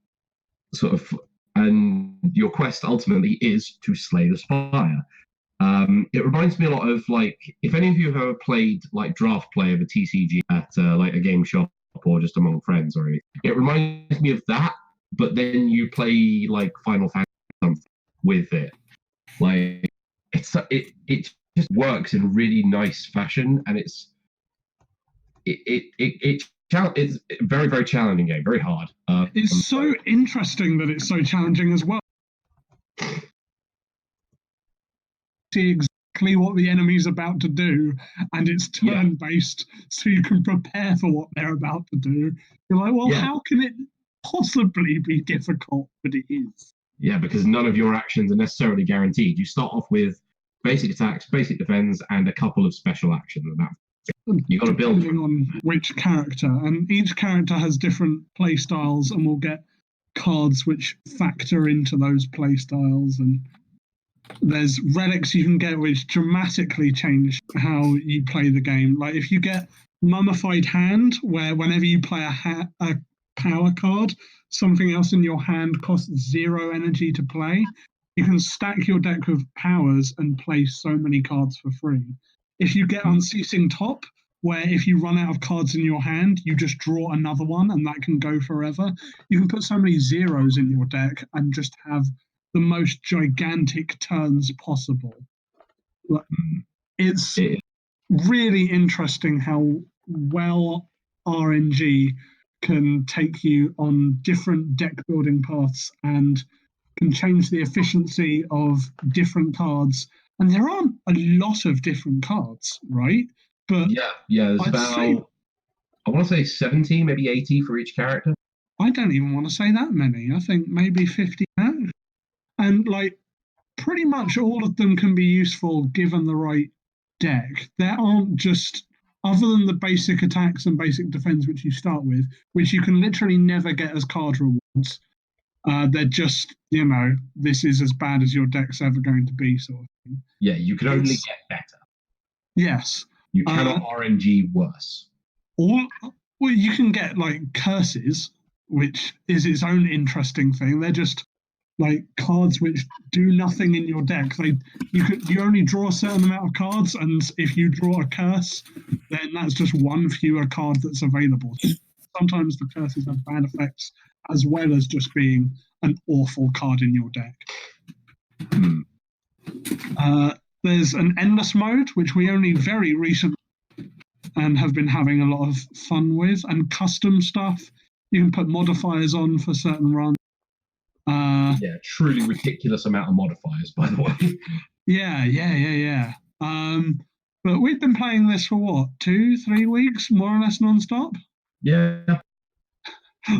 your quest ultimately is to slay the spire. It reminds me a lot of, like, if any of you have ever played like draft play of a TCG at like a game shop or just among friends or anything, it reminds me of that, but then you play like Final Fantasy with it. Like it just works in really nice fashion, and it's a very, very challenging game, very hard. It's so interesting that it's so challenging as well. See exactly what the enemy's about to do, and it's turn-based, so you can prepare for what they're about to do. You're like, well, how can it possibly be difficult? But it is. Yeah, because none of your actions are necessarily guaranteed. You start off with basic attacks, basic defense, and a couple of special actions. You got to build depending on which character, and each character has different play styles, and will get cards which factor into those play styles. And there's relics you can get which dramatically change how you play the game. Like if you get Mummified Hand, where whenever you play a power card, something else in your hand costs 0 energy to play. You can stack your deck with powers and play so many cards for free. If you get Unceasing Top, where if you run out of cards in your hand, you just draw another one and that can go forever. You can put so many zeros in your deck and just have the most gigantic turns possible. It's really interesting how well RNG can take you on different deck building paths and can change the efficiency of different cards. And there aren't a lot of different cards, right? But there's I want to say 70, maybe 80 for each character. I don't even want to say that many. I think maybe 50 now. And like pretty much all of them can be useful given the right deck. There aren't just, other than the basic attacks and basic defense which you start with, which you can literally never get as card rewards. They're just, this is as bad as your deck's ever going to be, sort of thing. Yeah, you can only get better. Yes. You cannot RNG worse. Well, you can get like curses, which is its own interesting thing. They're just like cards which do nothing in your deck. You only draw a certain amount of cards, and if you draw a curse, then that's just one fewer card that's available. Sometimes the curses have bad effects, as well as just being an awful card in your deck. There's an endless mode, which we only very recently and have been having a lot of fun with, and custom stuff. You can put modifiers on for certain runs. Truly ridiculous amount of modifiers, by the way. Yeah. But we've been playing this for what, 2-3 weeks, more or less non-stop? Yeah.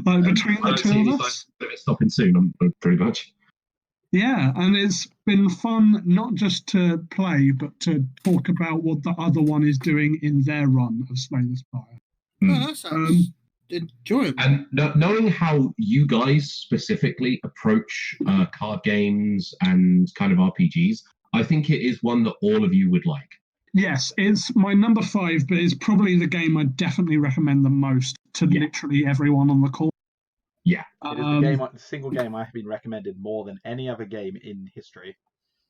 Like between the two of us? It's stopping soon, pretty much. Yeah, and it's been fun not just to play, but to talk about what the other one is doing in their run of Slay the Spire. Oh, that sounds enjoyable. And knowing how you guys specifically approach card games and kind of RPGs, I think it is one that all of you would like. Yes, it's my number 5, but it's probably the game I definitely recommend the most to literally everyone on the call. Yeah. It is the single game I have been recommended more than any other game in history.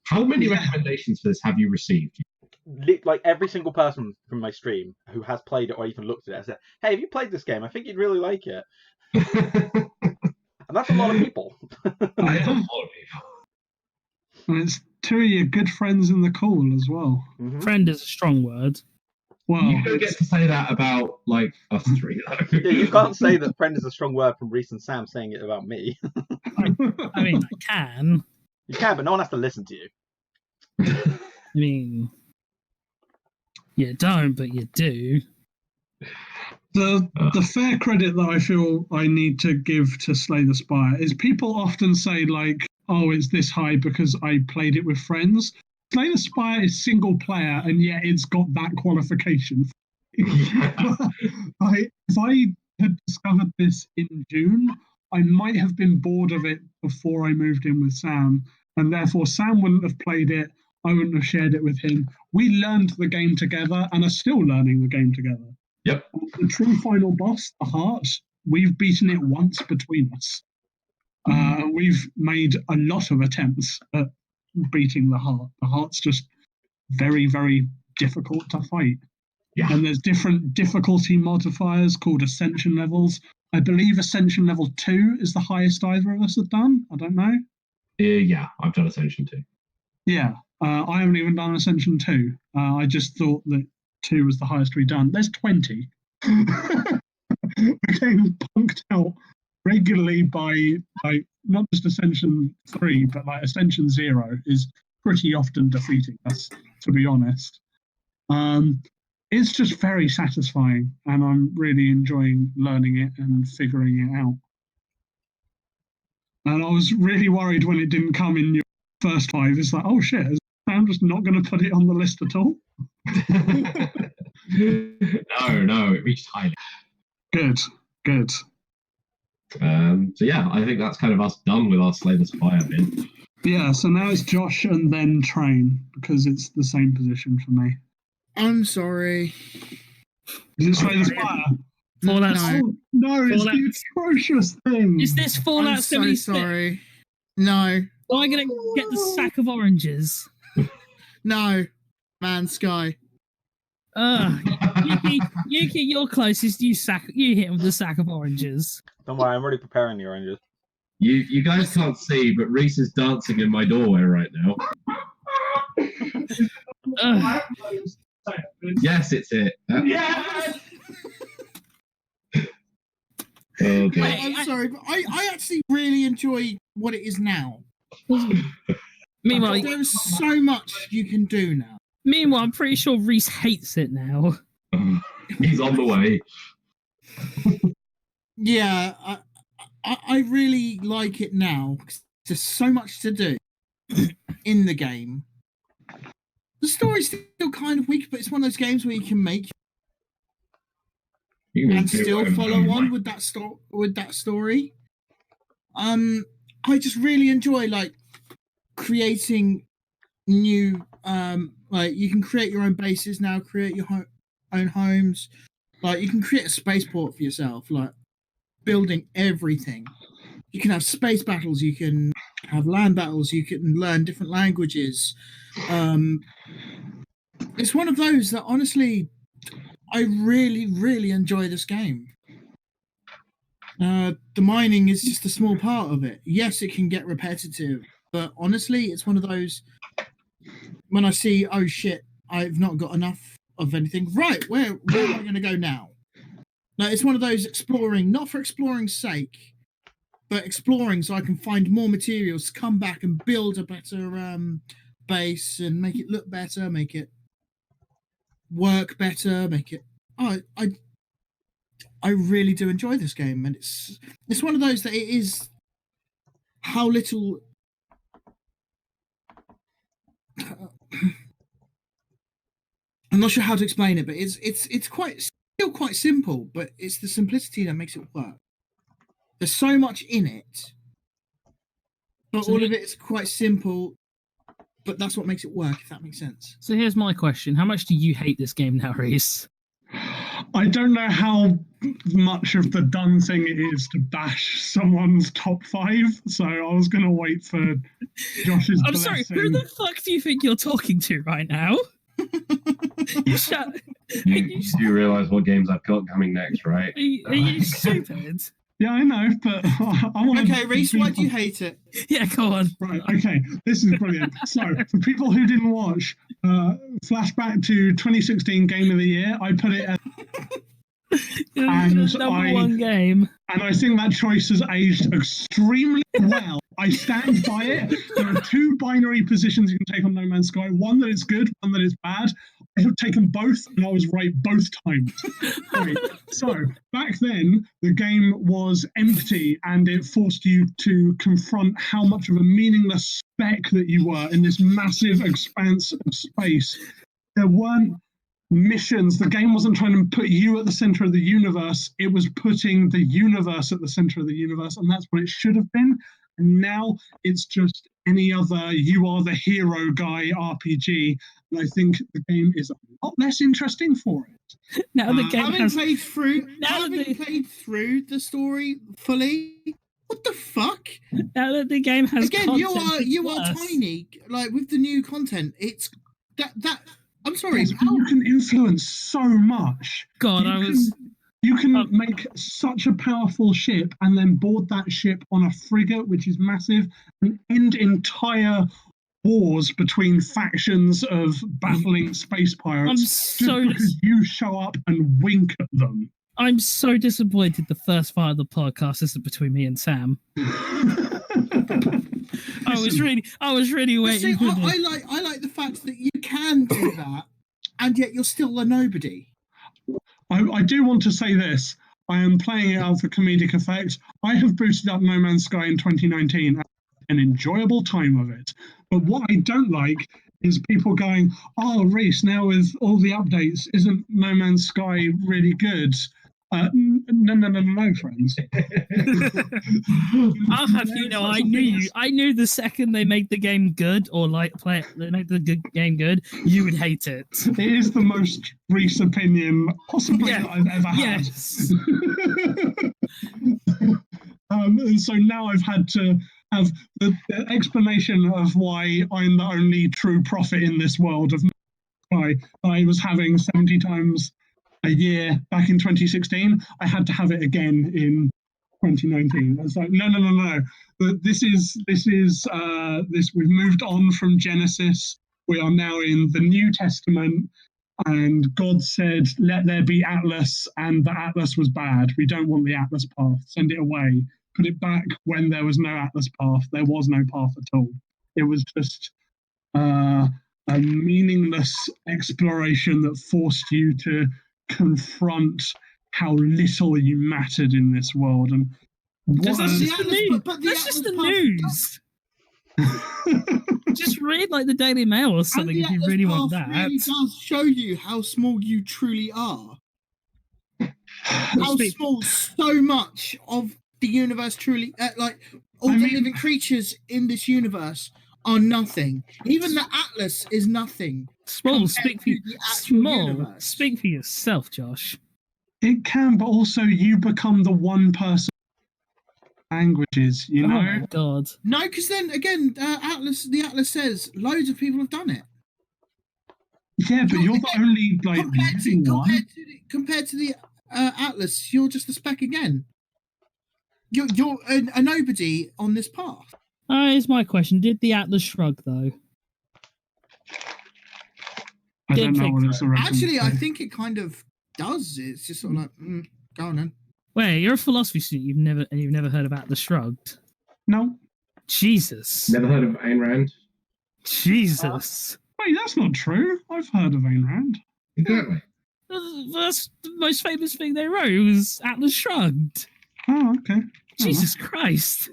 How many recommendations for this have you received? Like every single person from my stream who has played it or even looked at it said, "Hey, have you played this game? I think you'd really like it." And that's a lot of people. That's a lot of people. And it's two of your good friends in the call as well. Mhm. Friend is a strong word. Well, You don't get to say that about like us three. Though. Yeah, you can't say that friend is a strong word from Reese and Sam saying it about me. I mean, I can. You can, but no one has to listen to you. I mean, you don't, but you do. the fair credit that I feel I need to give to Slay the Spire is people often say like, "Oh, it's this high because I played it with friends." Slay the Spire is single player, and yet it's got that qualification. If I had discovered this in June, I might have been bored of it before I moved in with Sam, and therefore Sam wouldn't have played it. I wouldn't have shared it with him. We learned the game together and are still learning the game together. Yep. The true final boss, the Heart, we've beaten it once between us. We've made a lot of attempts at beating the Heart. The Heart's just very, very difficult to fight. Yeah. And there's different difficulty modifiers called Ascension levels. I believe Ascension level 2 is the highest either of us have done. I don't know. Yeah, I've done Ascension 2. Yeah, I haven't even done Ascension 2. I just thought that 2 was the highest we've done. There's 20. We're getting punked out regularly by, like, not just Ascension 3, but like Ascension 0 is pretty often defeating us, to be honest. It's just very satisfying, and I'm really enjoying learning it and figuring it out. And I was really worried when it didn't come in your first 5. It's like, oh shit, is Sam just not going to put it on the list at all? No, it reached highly. Good. So yeah, I think that's kind of us done with our Slay the Spire bit. Yeah, so now it's Josh and then Train, because it's the same position for me. I'm sorry. Is it Slay the Spire? Fallout. No. No, it's Fallout. the atrocious thing. Is this Fallout I'm so 76? sorry. No. Am I going to get the sack of oranges? No. Man, Sky. Yuki, you're closest. You hit him with the sack of oranges. Don't worry, I'm already preparing the oranges. You guys can't see, but Reese is dancing in my doorway right now. Yes, it's it. Yes! Oh, dear. I'm sorry, but I actually really enjoy what it is now. Meanwhile, There's so much you can do now. I'm pretty sure Reese hates it now. He's on the way. Yeah, I really like it now because there's so much to do in the game. The story's still kind of weak, but it's one of those games where you can make and still follow on with that story. I just really enjoy like creating new like you can create your own bases now, create your own homes. Like you can create a spaceport for yourself, like building everything. You can have space battles, you can have land battles, you can learn different languages. It's one of those that honestly I really, really enjoy this game. The mining is just a small part of it. Yes, it can get repetitive, but honestly, it's one of those when I see, oh shit, I've not got enough of anything. Right, where am I going to go now? No, it's one of those exploring, not for exploring's sake, but exploring so I can find more materials to come back and build a better base and make it look better, make it work better, make it. I really do enjoy this game, and it's one of those that it is how little. I'm not sure how to explain it, but it's still quite simple, but it's the simplicity that makes it work. There's so much in it, but all of it is quite simple, but that's what makes it work, if that makes sense. So here's my question. How much do you hate this game now, Reese? I don't know how much of the done thing it is to bash someone's top 5, so I was going to wait for Josh's I'm sorry, who the fuck do you think you're talking to right now? You do realise what games I've got coming next, right? Are you stupid? Yeah, I know, but I want. Okay, Reese, why do you hate it? Yeah, go on. Right, okay, this is brilliant. So, for people who didn't watch, flashback to 2016 Game of the Year, I put it as And number one game. And I think that choice has aged extremely well. I stand by it. There are two binary positions you can take on No Man's Sky. One that it's good, one that it's bad. I have taken both, and I was right both times. Right. So, back then, the game was empty, and it forced you to confront how much of a meaningless speck that you were in this massive expanse of space. There weren't missions. The game wasn't trying to put you at the center of the universe. It was putting the universe at the center of the universe, and that's what it should have been. And now it's just any other you are the hero guy RPG. And I think the game is a lot less interesting for it. Now the game having has played through the story fully. What the fuck? Now that the game has again, you content are tiny. Like with the new content, it's that. I'm sorry. Yes, but you can influence so much. God, You can make such a powerful ship and then board that ship on a frigate, which is massive, and end entire wars between factions of battling space pirates because you show up and wink at them. I'm so disappointed the first part of the podcast isn't between me and Sam. I was really waiting. See, I like the fact that you can do that, and yet you're still a nobody. I do want to say this. I am playing it out for comedic effect. I have boosted up No Man's Sky in 2019 and an enjoyable time of it. But what I don't like is people going, "Oh, Reese, now with all the updates, isn't No Man's Sky really good?" No, friends. I'll have you know, I knew the second they made the game good, or they made the game good, you would hate it. It is the most Reese opinion possibly that I've ever had. Yes. And so now I've had to have the explanation of why I'm the only true prophet in this world of why I was having 70 times a year back in 2016. I had to have it again in 2019. It's like no. This we've moved on from Genesis. We are now in the New Testament, and God said, "Let there be Atlas," and the Atlas was bad. We don't want the Atlas path. Send it away. Put it back when there was no Atlas path. There was no path at all. It was just a meaningless exploration that forced you to confront how little you mattered in this world. And that's just the news. Just read like the Daily Mail or something if you really want that. It really does show you how small you truly are. How small so much of the universe truly, all the living creatures in this universe are nothing. Even the Atlas is nothing. Small, speak for yourself, Josh. It can, but also you become the one person languages, you know? Oh my God. No, because then again, the Atlas says loads of people have done it. Yeah, but you're the only compared to the Atlas, you're just a speck again. You're a nobody on this path. Here's my question: did the Atlas shrug though? I don't know what it's a reference Actually, to. I think it kind of does. It's just sort of like, go on then. Wait, you're a philosophy student. You've never heard of Atlas Shrugged? No. Jesus. Never heard of Ayn Rand? Jesus. Wait, that's not true. I've heard of Ayn Rand. Exactly. That's the most famous thing they wrote. It was Atlas Shrugged. Oh, okay. Jesus Christ.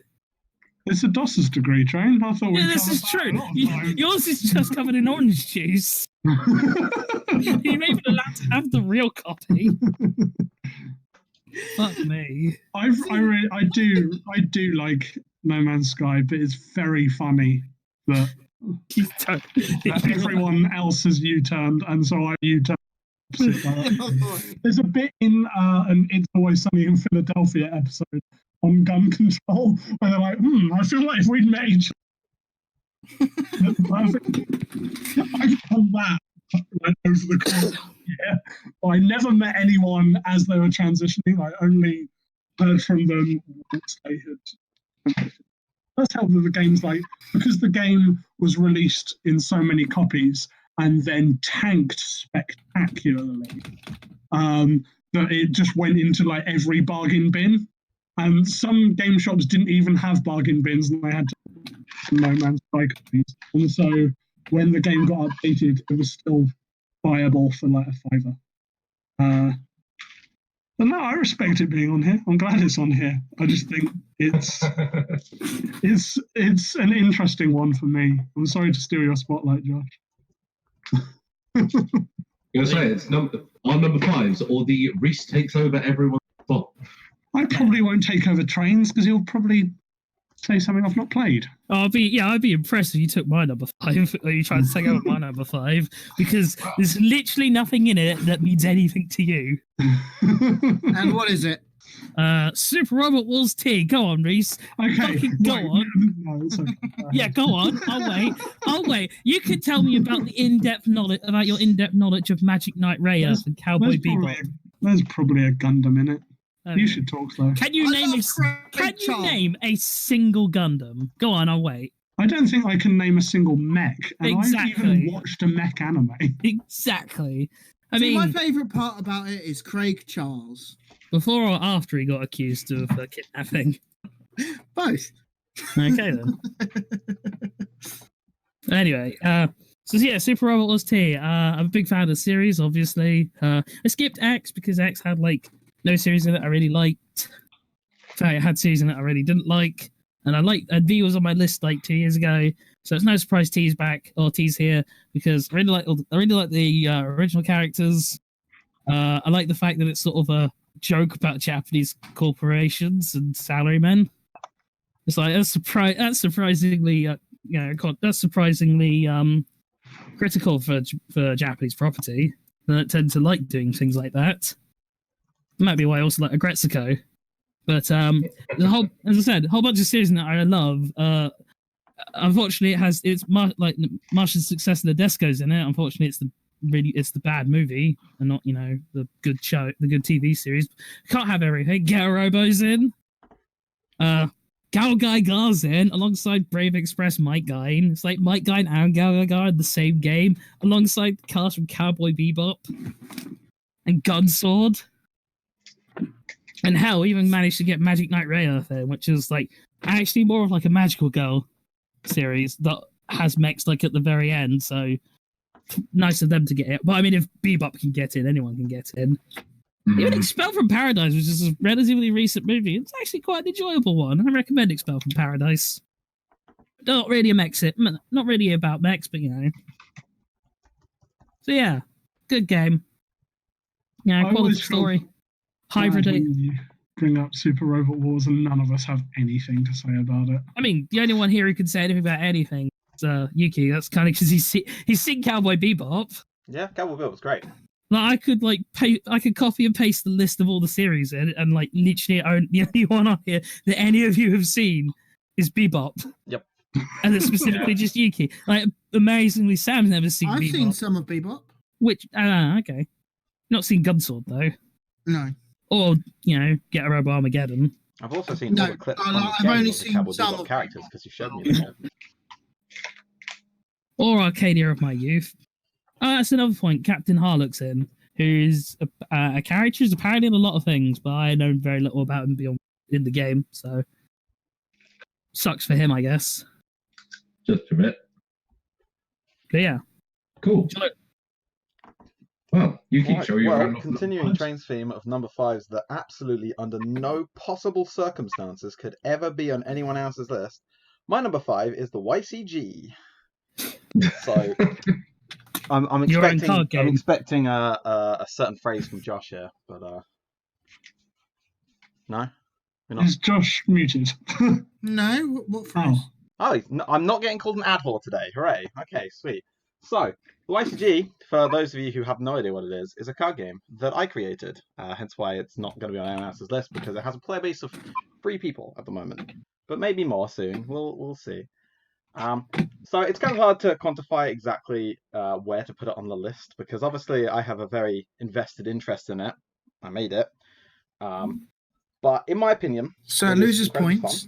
It's a DOS's degree, Train. I thought this is true. Yours is just covered in orange juice. You're even allowed to have the real copy. Fuck me. I do like No Man's Sky, but it's very funny that everyone else has U-turned, and so I U-turned. There's a bit in an It's Always Sunny in Philadelphia episode on gun control where they're like, I feel like if we'd met each other, I've done that over the course of the year. I never met anyone as they were transitioning. I only heard from them once they had. That's helped with the games, like, because the game was released in so many copies and then tanked spectacularly, that it just went into like every bargain bin. And some game shops didn't even have bargain bins, and they had to No Man's Sky copies. And so when the game got updated, it was still viable for like a £5. But no, I respect it being on here. I'm glad it's on here. I just think it's an interesting one for me. I'm sorry to steal your spotlight, Josh. You're gonna say it's our number 5s, or the Reese takes over everyone's spot. I probably won't take over trains because he'll probably say something I've not played. I'd be impressed if you took my number 5, or you tried to take over my number 5, because there's literally nothing in it that means anything to you. And what is it? Super Robot Wars T. Go on, Reese. Okay, Fucking go on. No, it's okay. Yeah, go on. I'll wait. You can tell me about your in-depth knowledge of Magic Knight Rayearth and Cowboy Bebop. There's probably a Gundam in it. You should talk though. Can you name a single Gundam? Go on, I'll wait. I don't think I can name a single mech, and Exactly. I've even watched a mech anime. Exactly. I See, mean, my favourite part about it is Craig Charles. before or after he got accused of kidnapping? Both. Okay then. Anyway, so yeah, Super Robot Wars T. I'm a big fan of the series, obviously. I skipped X because X had like no series in it I really liked. In fact, it had series in it I really didn't like, and V was on my list like 2 years ago. So it's no surprise T's back, or T's here, because I really like the original characters. I like the fact that it's sort of a joke about Japanese corporations and salarymen. It's like that's surprisingly critical for Japanese property. That tend to like doing things like that. Might be why I also like Agretsuko. But as I said, a whole bunch of series that I love. Unfortunately, it's like Martian's success of the Desco's in it. Unfortunately, it's the bad movie and not the good show, the good TV series. Can't have everything. Robo's in. Gal Gai's in alongside Brave Express Mike Guine. It's like Mike Guine and Gal Gai in the same game alongside the cast from Cowboy Bebop and Gunsword. And hell, we even managed to get Magic Knight Rayearth in, which is like actually more of like a magical girl series that has mechs like at the very end. So nice of them to get it. But I mean, if Bebop can get in, anyone can get in. Even Expelled from Paradise, which is a relatively recent movie, it's actually quite an enjoyable one. I recommend Expelled from Paradise. Not really not really about mechs, but So yeah, good game. Yeah, quality story. Hybrid. You bring up Super Robot Wars, and none of us have anything to say about it. I mean, the only one here who can say anything about anything is Yuki. That's kind of because he's seen Cowboy Bebop. Yeah, Cowboy Bebop was great. Like I could copy and paste the list of all the series and like literally the only one on here that any of you have seen is Bebop. Yep. And it's specifically just Yuki. Like amazingly, Sam's never seen Bebop. I've seen some of Bebop. Which okay. Not seen Gunsword though. No. Or Get a Robo Armageddon. I've also seen all the clips. I've only seen Cowboy some Bebop of characters because you showed me them. Or Arcadia of my youth. Oh, that's another point. Captain Harlock's in, who is a character who's apparently in a lot of things, but I know very little about him beyond in the game, so sucks for him, I guess. Just a bit. But yeah. Cool. Well, Yuki, Right, show you around. continuing Train's theme of number 5s that absolutely under no possible circumstances could ever be on anyone else's list. My number 5 is the YCG. So I'm expecting a certain phrase from Josh here, but no. Is Josh muted? No, what phrase? I'm not getting called an ad whore today. Hooray! Okay, sweet. So the YCG, for those of you who have no idea what it is a card game that I created. Hence why it's not going to be on anyone else's list, because it has a player base of 3 people at the moment, but maybe more soon. We'll see. So it's kind of hard to quantify exactly where to put it on the list, because obviously I have a very invested interest in it. I made it. But in my opinion, So it it is loses incredibly points.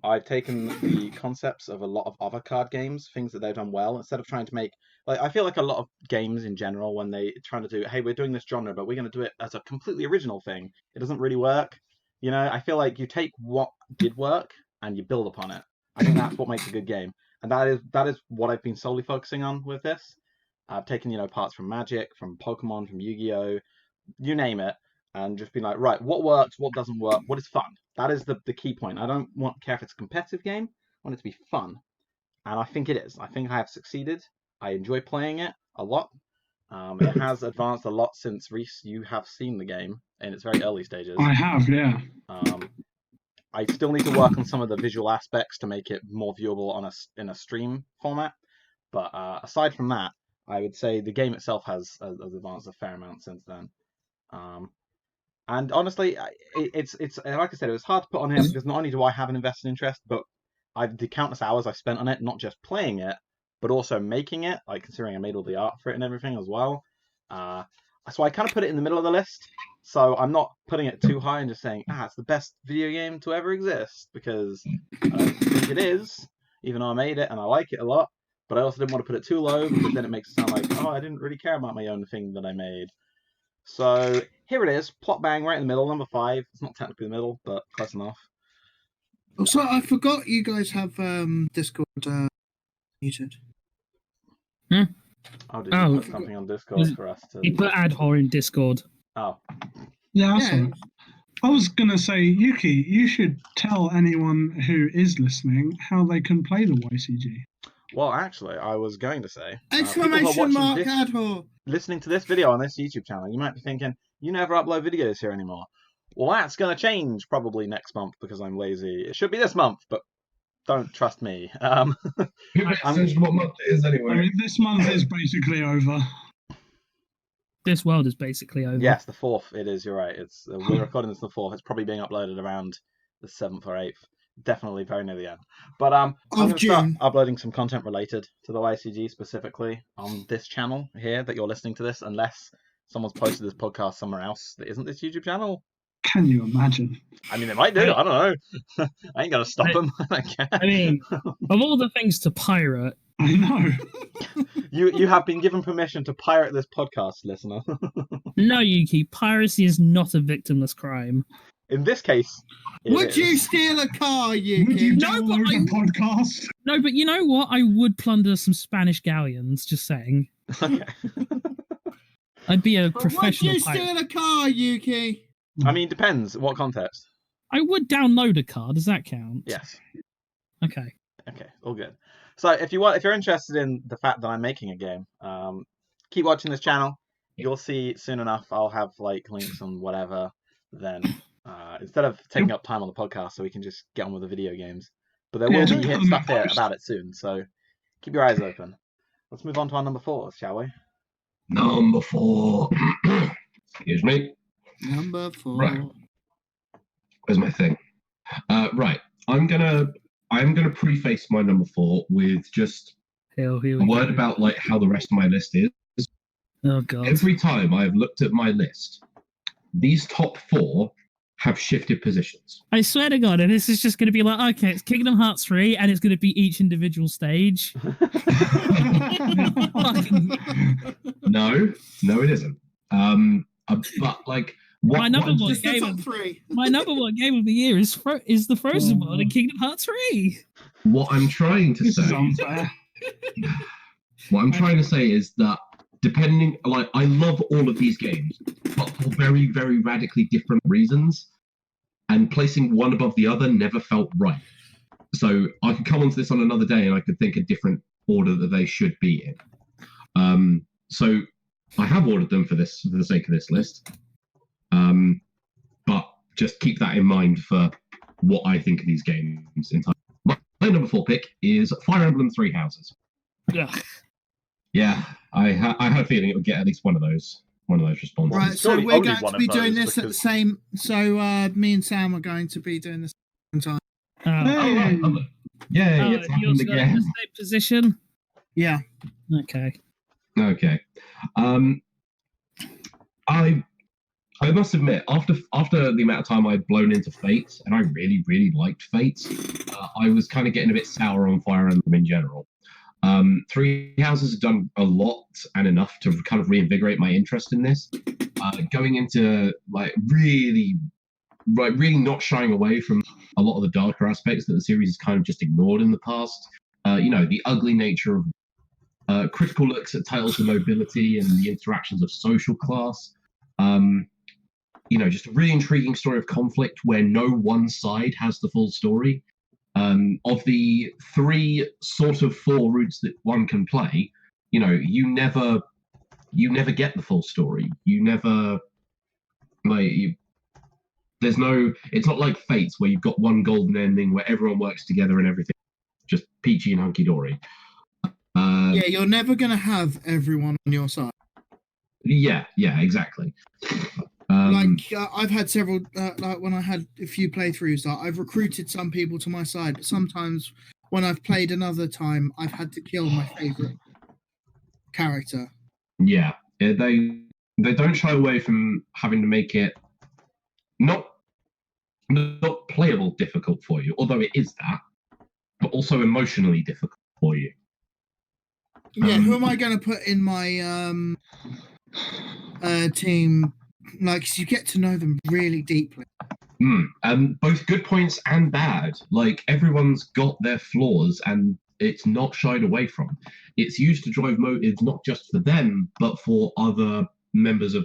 I've taken the concepts of a lot of other card games, things that they've done well, instead of trying to make I feel like a lot of games in general, when they trying to do, hey, we're doing this genre, but we're going to do it as a completely original thing, it doesn't really work. I feel like you take what did work and you build upon it. I think that's what makes a good game, and that is what I've been solely focusing on with this. I've taken parts from Magic, from Pokemon, from Yu-Gi-Oh, you name it, and just been like, right, what works, what doesn't work, what is fun. That is the key point. I don't care if it's a competitive game. I want it to be fun, and I think it is. I think I have succeeded. I enjoy playing it a lot. It has advanced a lot since, Reese, you have seen the game in its very early stages. I have, yeah. I still need to work on some of the visual aspects to make it more viewable in a stream format. But aside from that, I would say the game itself has advanced a fair amount since then. And honestly, it's like I said, it was hard to put on here because not only do I have an invested interest, but the countless hours I've spent on it, not just playing it, but also making it, like considering I made all the art for it and everything as well. So I kind of put it in the middle of the list. So I'm not putting it too high and just saying, it's the best video game to ever exist, because I don't think it is, even though I made it and I like it a lot. But I also didn't want to put it too low, because then it makes it sound like, I didn't really care about my own thing that I made. So here it is, plot bang right in the middle, number 5. It's not technically the middle, but close enough. Also, I forgot you guys have Discord muted. Oh, did you put something on Discord for us to... You put Adhor in Discord. Oh. Yeah, that's all right. I was going to say, Yuki, you should tell anyone who is listening how they can play the YCG. Well, actually, I was going to say... Exclamation mark, Adhor! Listening to this video on this YouTube channel, you might be thinking, you never upload videos here anymore. Well, that's going to change probably next month because I'm lazy. It should be this month, but don't trust me. What month it is anyway? I mean, this month is basically over. This world is basically over. Yes, the 4th it is, you're right. We're recording this the 4th. It's probably being uploaded around the 7th or 8th. Definitely very near the end. But I'm going to start uploading some content related to the YCG specifically on this channel here that you're listening to this, unless someone's posted this podcast somewhere else that isn't this YouTube channel. Can you imagine? I mean, they might do. I don't know. I ain't going to stop them. I mean, of all the things to pirate... I know. You have been given permission to pirate this podcast, listener. No, Yuki, piracy is not a victimless crime. In this case, would you steal a car, Yuki? Would you download a podcast? No, but you know what? I would plunder some Spanish galleons, just saying. Okay. I'd be a professional pirate. Would you steal a car, Yuki? I mean, depends. What context? I would download a car. Does that count? Yes. Okay. Okay, all good. So if you're interested in the fact that I'm making a game, keep watching this channel. You'll see soon enough. I'll have links on whatever. Then instead of taking up time on the podcast, so we can just get on with the video games. But there will be stuff here about it soon. So keep your eyes open. Let's move on to our number 4, shall we? Number 4. Excuse me. Number 4. Right. Where's my thing? Right. I'm gonna preface my number 4 with just a word about how the rest of my list is. Oh god. Every time I've looked at my list, these top 4 have shifted positions. I swear to God, and this is just going to be like, okay, it's Kingdom Hearts 3, and it's going to be each individual stage. No, it isn't. But my number one game of the year is the Frozen World in Kingdom Hearts 3. What I'm trying to say is that depending, I love all of these games, but for very, very radically different reasons, and placing one above the other never felt right. So I could come onto this on another day and I could think a different order that they should be in. So I have ordered them for the sake of this list. But just keep that in mind for what I think of these games in time. My number 4 pick is Fire Emblem 3 Houses. Yeah, I had a feeling it would get at least one of those responses. Right, so we're going to be doing this at the same. So me and Sam are going to be doing this at the same time. Yeah, it's happened again. In the same position. Yeah. Okay. I must admit, after the amount of time I'd blown into Fates, and I really, really liked Fates, I was kind of getting a bit sour on Fire Emblem in general. Three Houses have done a lot and enough to kind of reinvigorate my interest in this. Going into really not shying away from a lot of the darker aspects that the series has kind of just ignored in the past. The ugly nature of critical looks at titles of nobility and the interactions of social class. Just a really intriguing story of conflict where no one side has the full story. Of the 3 sort of 4 routes that one can play, you never get the full story. You never it's not like Fates where you've got one golden ending where everyone works together and everything just peachy and hunky dory. Yeah, you're never gonna have everyone on your side. Yeah, exactly. I've had several, when I had a few playthroughs, I've recruited some people to my side, but sometimes when I've played another time, I've had to kill my favorite character. Yeah, they don't shy away from having to make it not playable difficult for you, although it is that, but also emotionally difficult for you. Yeah, who am I going to put in my team? You get to know them really deeply. Both good points and bad. Everyone's got their flaws, and it's not shied away from. It's used to drive motives not just for them, but for other members of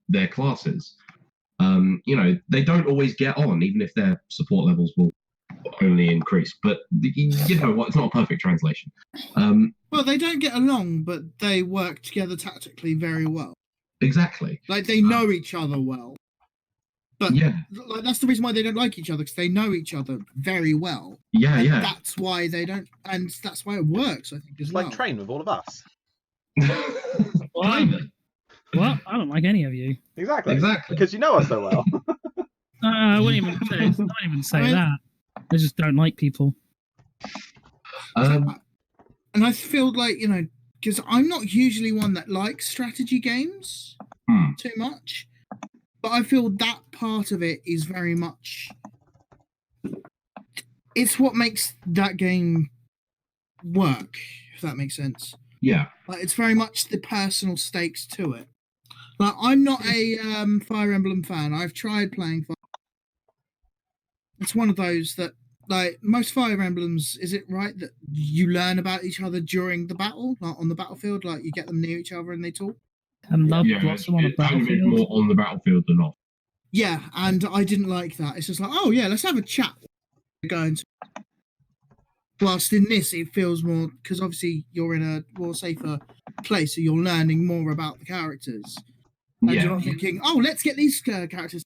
their classes. They don't always get on, even if their support levels will only increase. But you know what? It's not a perfect translation. Well, they don't get along, but they work together tactically very well. Exactly. They know each other well. But yeah, that's the reason why they don't like each other, because they know each other very well. Yeah. That's why they don't, and that's why it works, I think, as well. Like Train with all of us. Well, I don't like any of you. Exactly. Because you know us so well. I wouldn't even say that. I just don't like people. And I feel because I'm not usually one that likes strategy games too much, but I feel that part of it is very much, it's what makes that game work, if that makes sense. Yeah. It's very much the personal stakes to it. I'm not a Fire Emblem fan. I've tried playing Fire. It's one of those that, most Fire Emblems, is it right that you learn about each other during the battle, on the battlefield? You get them near each other and they talk? It's kind of more on the battlefield than off. Yeah, and I didn't like that. It's just let's have a chat. Whilst in this, it feels more, because obviously you're in a more safer place, so you're learning more about the characters. And you're not thinking, let's get these characters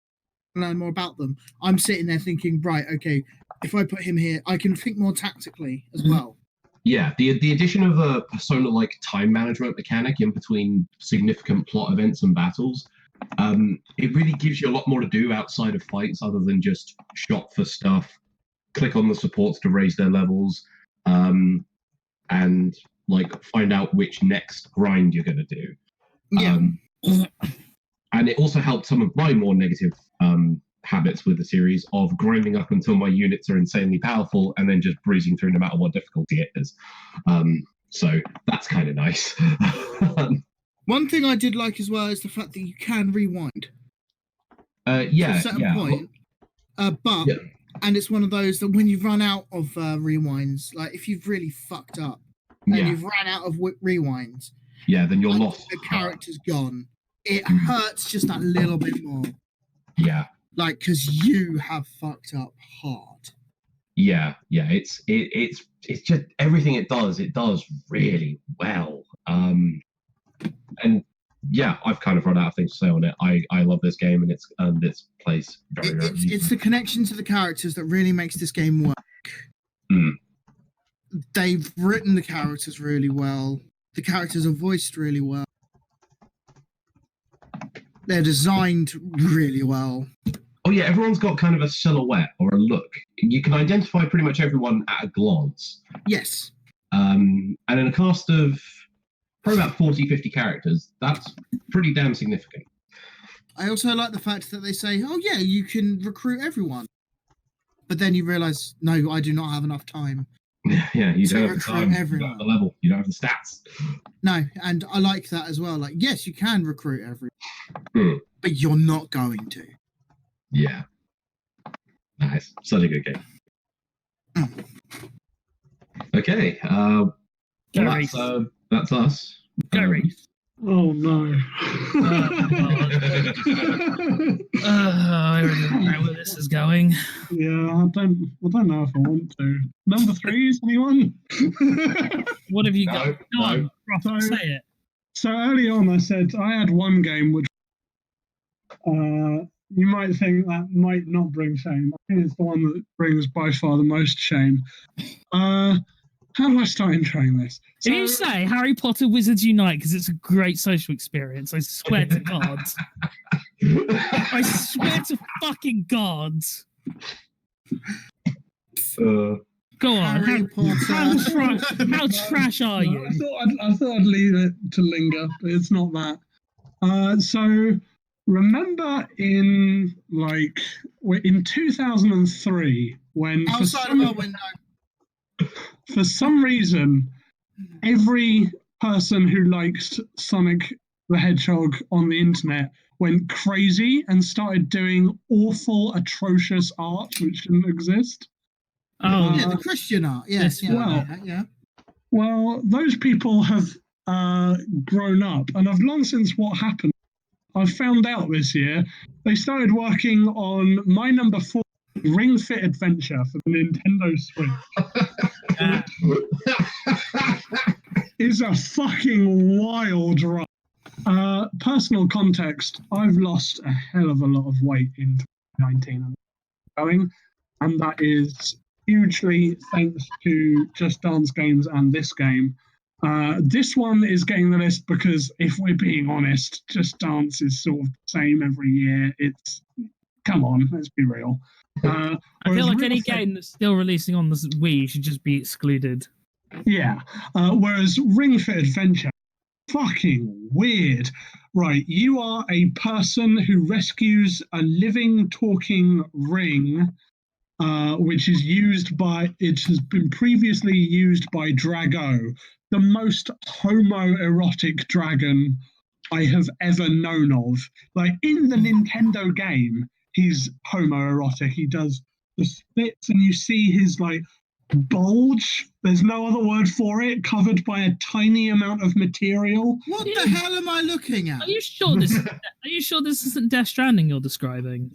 and learn more about them. I'm sitting there thinking, right, okay, if I put him here, I can think more tactically as well. Yeah, the addition of a Persona-like time management mechanic in between significant plot events and battles, it really gives you a lot more to do outside of fights other than just shop for stuff, click on the supports to raise their levels, and find out which next grind you're going to do. Yeah. And it also helped some of my more negative habits with the series of grinding up until my units are insanely powerful and then just breezing through no matter what difficulty it is. So that's kind of nice. One thing I did like as well is the fact that you can rewind. To a certain point. And it's one of those that when you run out of rewinds, if you've really fucked up and you've ran out of rewinds, then you're lost. The character's gone. It hurts just that little bit more. Yeah. Because you have fucked up hard. Yeah. It's just everything it does really well. And I've kind of run out of things to say on it. I love this game, and it's its place very, very it's the connection to the characters that really makes this game work. They've written the characters really well. The characters are voiced really well. They're designed really well. Oh yeah, everyone's got kind of a silhouette or a look. You can identify pretty much everyone at a glance. Yes. And in a cast of probably about 40, 50 characters, that's pretty damn significant. I also like the fact that they say, "Oh yeah, you can recruit everyone," but then you realise, no, I do not have enough time. Yeah, you To don't have the recruit time, you don't have everyone. the level, you don't have the stats. No, and I like that as well. Like, yes, you can recruit everyone, but you're not going to. Yeah. Nice. Such a good game. Okay. That's us. Go Reese. Oh no. I already know where this is going. Yeah, I don't know if I want to. Number 3 is anyone? What have you got? Go No. on, Prophet, say it. So early on, I said I had one game which you might think that might not bring shame. I think it's the one that brings by far the most shame. How do I start introing this? If you say Harry Potter Wizards Unite because it's a great social experience, I swear to God. I swear to fucking God. Go on. Harry Potter. How trash are you? I thought I'd leave it to linger, but it's not that. So remember in 2003 when Outside of our window. for some reason every person who liked Sonic the Hedgehog on the internet went crazy and started doing awful, atrocious art which shouldn't exist. Oh, yeah, the Christian art. Yes, yeah. Well, those people have grown up, and I've long since what happened. I've found out this year they started working on my number 4 Ring Fit Adventure for the Nintendo Switch. It's a fucking wild ride. Personal context, I've lost a hell of a lot of weight in 2019 and that is hugely thanks to Just Dance games and this game. This one is getting the list because if we're being honest, Just Dance is sort of the same every year. Come on, let's be real. I feel like any game that's still releasing on the Wii should just be excluded. Yeah. Whereas Ring Fit Adventure, fucking weird. Right, you are a person who rescues a living, talking ring, which has been previously used by Drago, the most homoerotic dragon I have ever known of. Like, in the Nintendo game, he's homoerotic. He does the splits and you see his, bulge, there's no other word for it, covered by a tiny amount of material. What the hell am I looking at? Are you sure this isn't Death Stranding you're describing?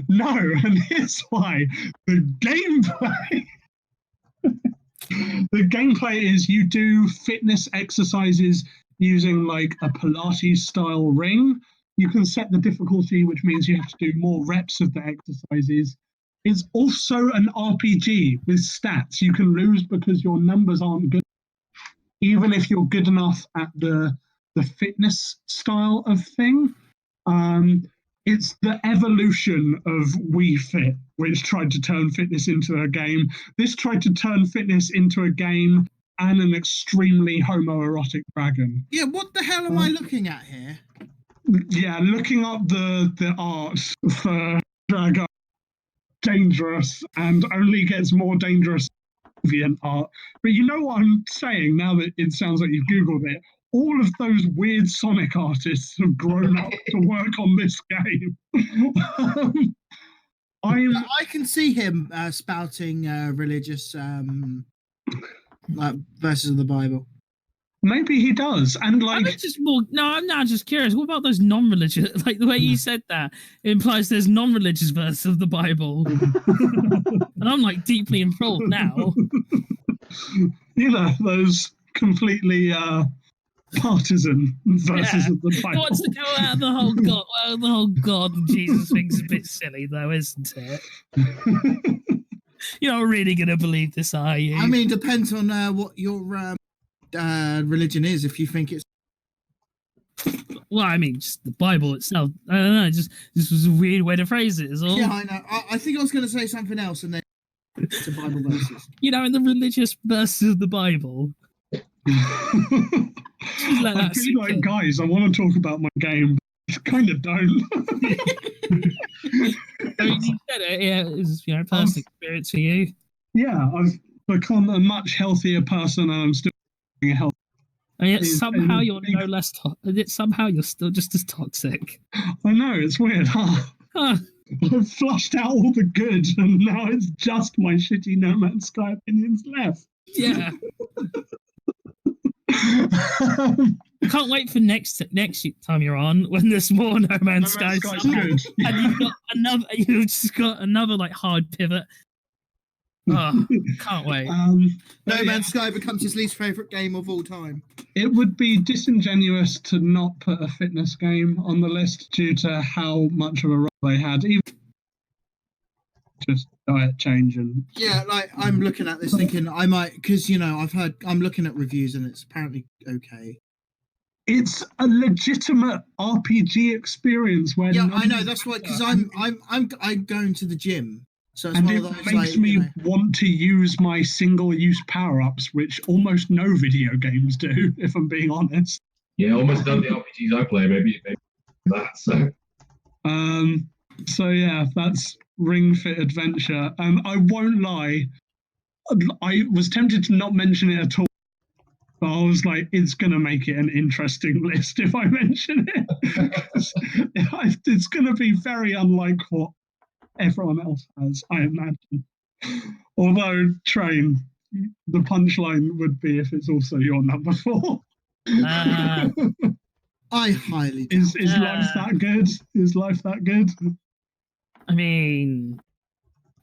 No, and here's why. The gameplay is you do fitness exercises using a Pilates style ring. You can set the difficulty, which means you have to do more reps of the exercises. It's also an RPG with stats. You can lose because your numbers aren't good, even if you're good enough at the fitness style of thing. It's the evolution of Wii Fit, which tried to turn fitness into a game. This tried to turn fitness into a game and an extremely homoerotic dragon. Yeah, what the hell am I looking at here? Yeah, looking up the art for Dragon, dangerous, and only gets more dangerous in art. But you know what I'm saying now that it sounds like you've Googled it? All of those weird Sonic artists have grown up to work on this game. I can see him spouting religious verses of the Bible. Maybe he does, and I'm now just curious. What about those non-religious? Like the way you said that implies there's non-religious verses of the Bible, and I'm deeply enthralled now. You know, those completely partisan verses of the Bible. He wants to go out of the whole God and Jesus thing's a bit silly, though, isn't it? You're not really going to believe this, are you? I mean, depends on what your religion is. If you think it's well, I mean, just the Bible itself. I don't know. Just this was a weird way to phrase it. Is all. Yeah, I know. I think I was going to say something else, and then to Bible verses. You know, in the religious verses of the Bible, Let that I'd be sink like, in. guys, I want to talk about my game, but kind of don't. I mean, you said it. Yeah, it was personal experience for you. Yeah, I've become a much healthier person, and I'm still being healthy. And yet Is somehow a you're big- no less. Somehow you're still just as toxic. I know, it's weird, huh? Huh. I've flushed out all the good, and now it's just my shitty No Man's Sky opinions left. Yeah. I can't wait for next time you're on when there's more No Man's Sky Sky's stuff. good. And you've just got another like hard pivot. Oh, can't wait. No but Man's Sky becomes his least favourite game of all time. It would be disingenuous to not put a fitness game on the list due to how much of a role they had, even just diet change and Yeah, like I'm looking at this thinking I might, because I'm looking at reviews and it's apparently okay. it's a legitimate RPG experience where Yeah, I know, that's why, because I'm going to the gym, so it's and one it of those makes like, me want to use my single-use power-ups, which almost no video games do, if I'm being honest. Yeah, almost none of the RPGs I play, maybe that. So yeah, that's Ring Fit Adventure. I won't lie, I was tempted to not mention it at all. But I was like, it's going to make it an interesting list if I mention it. It's going to be very unlike what everyone else has, I imagine. Although, Train, the punchline would be if it's also your number 4. I highly doubt. Is life that good? Is life that good? I mean,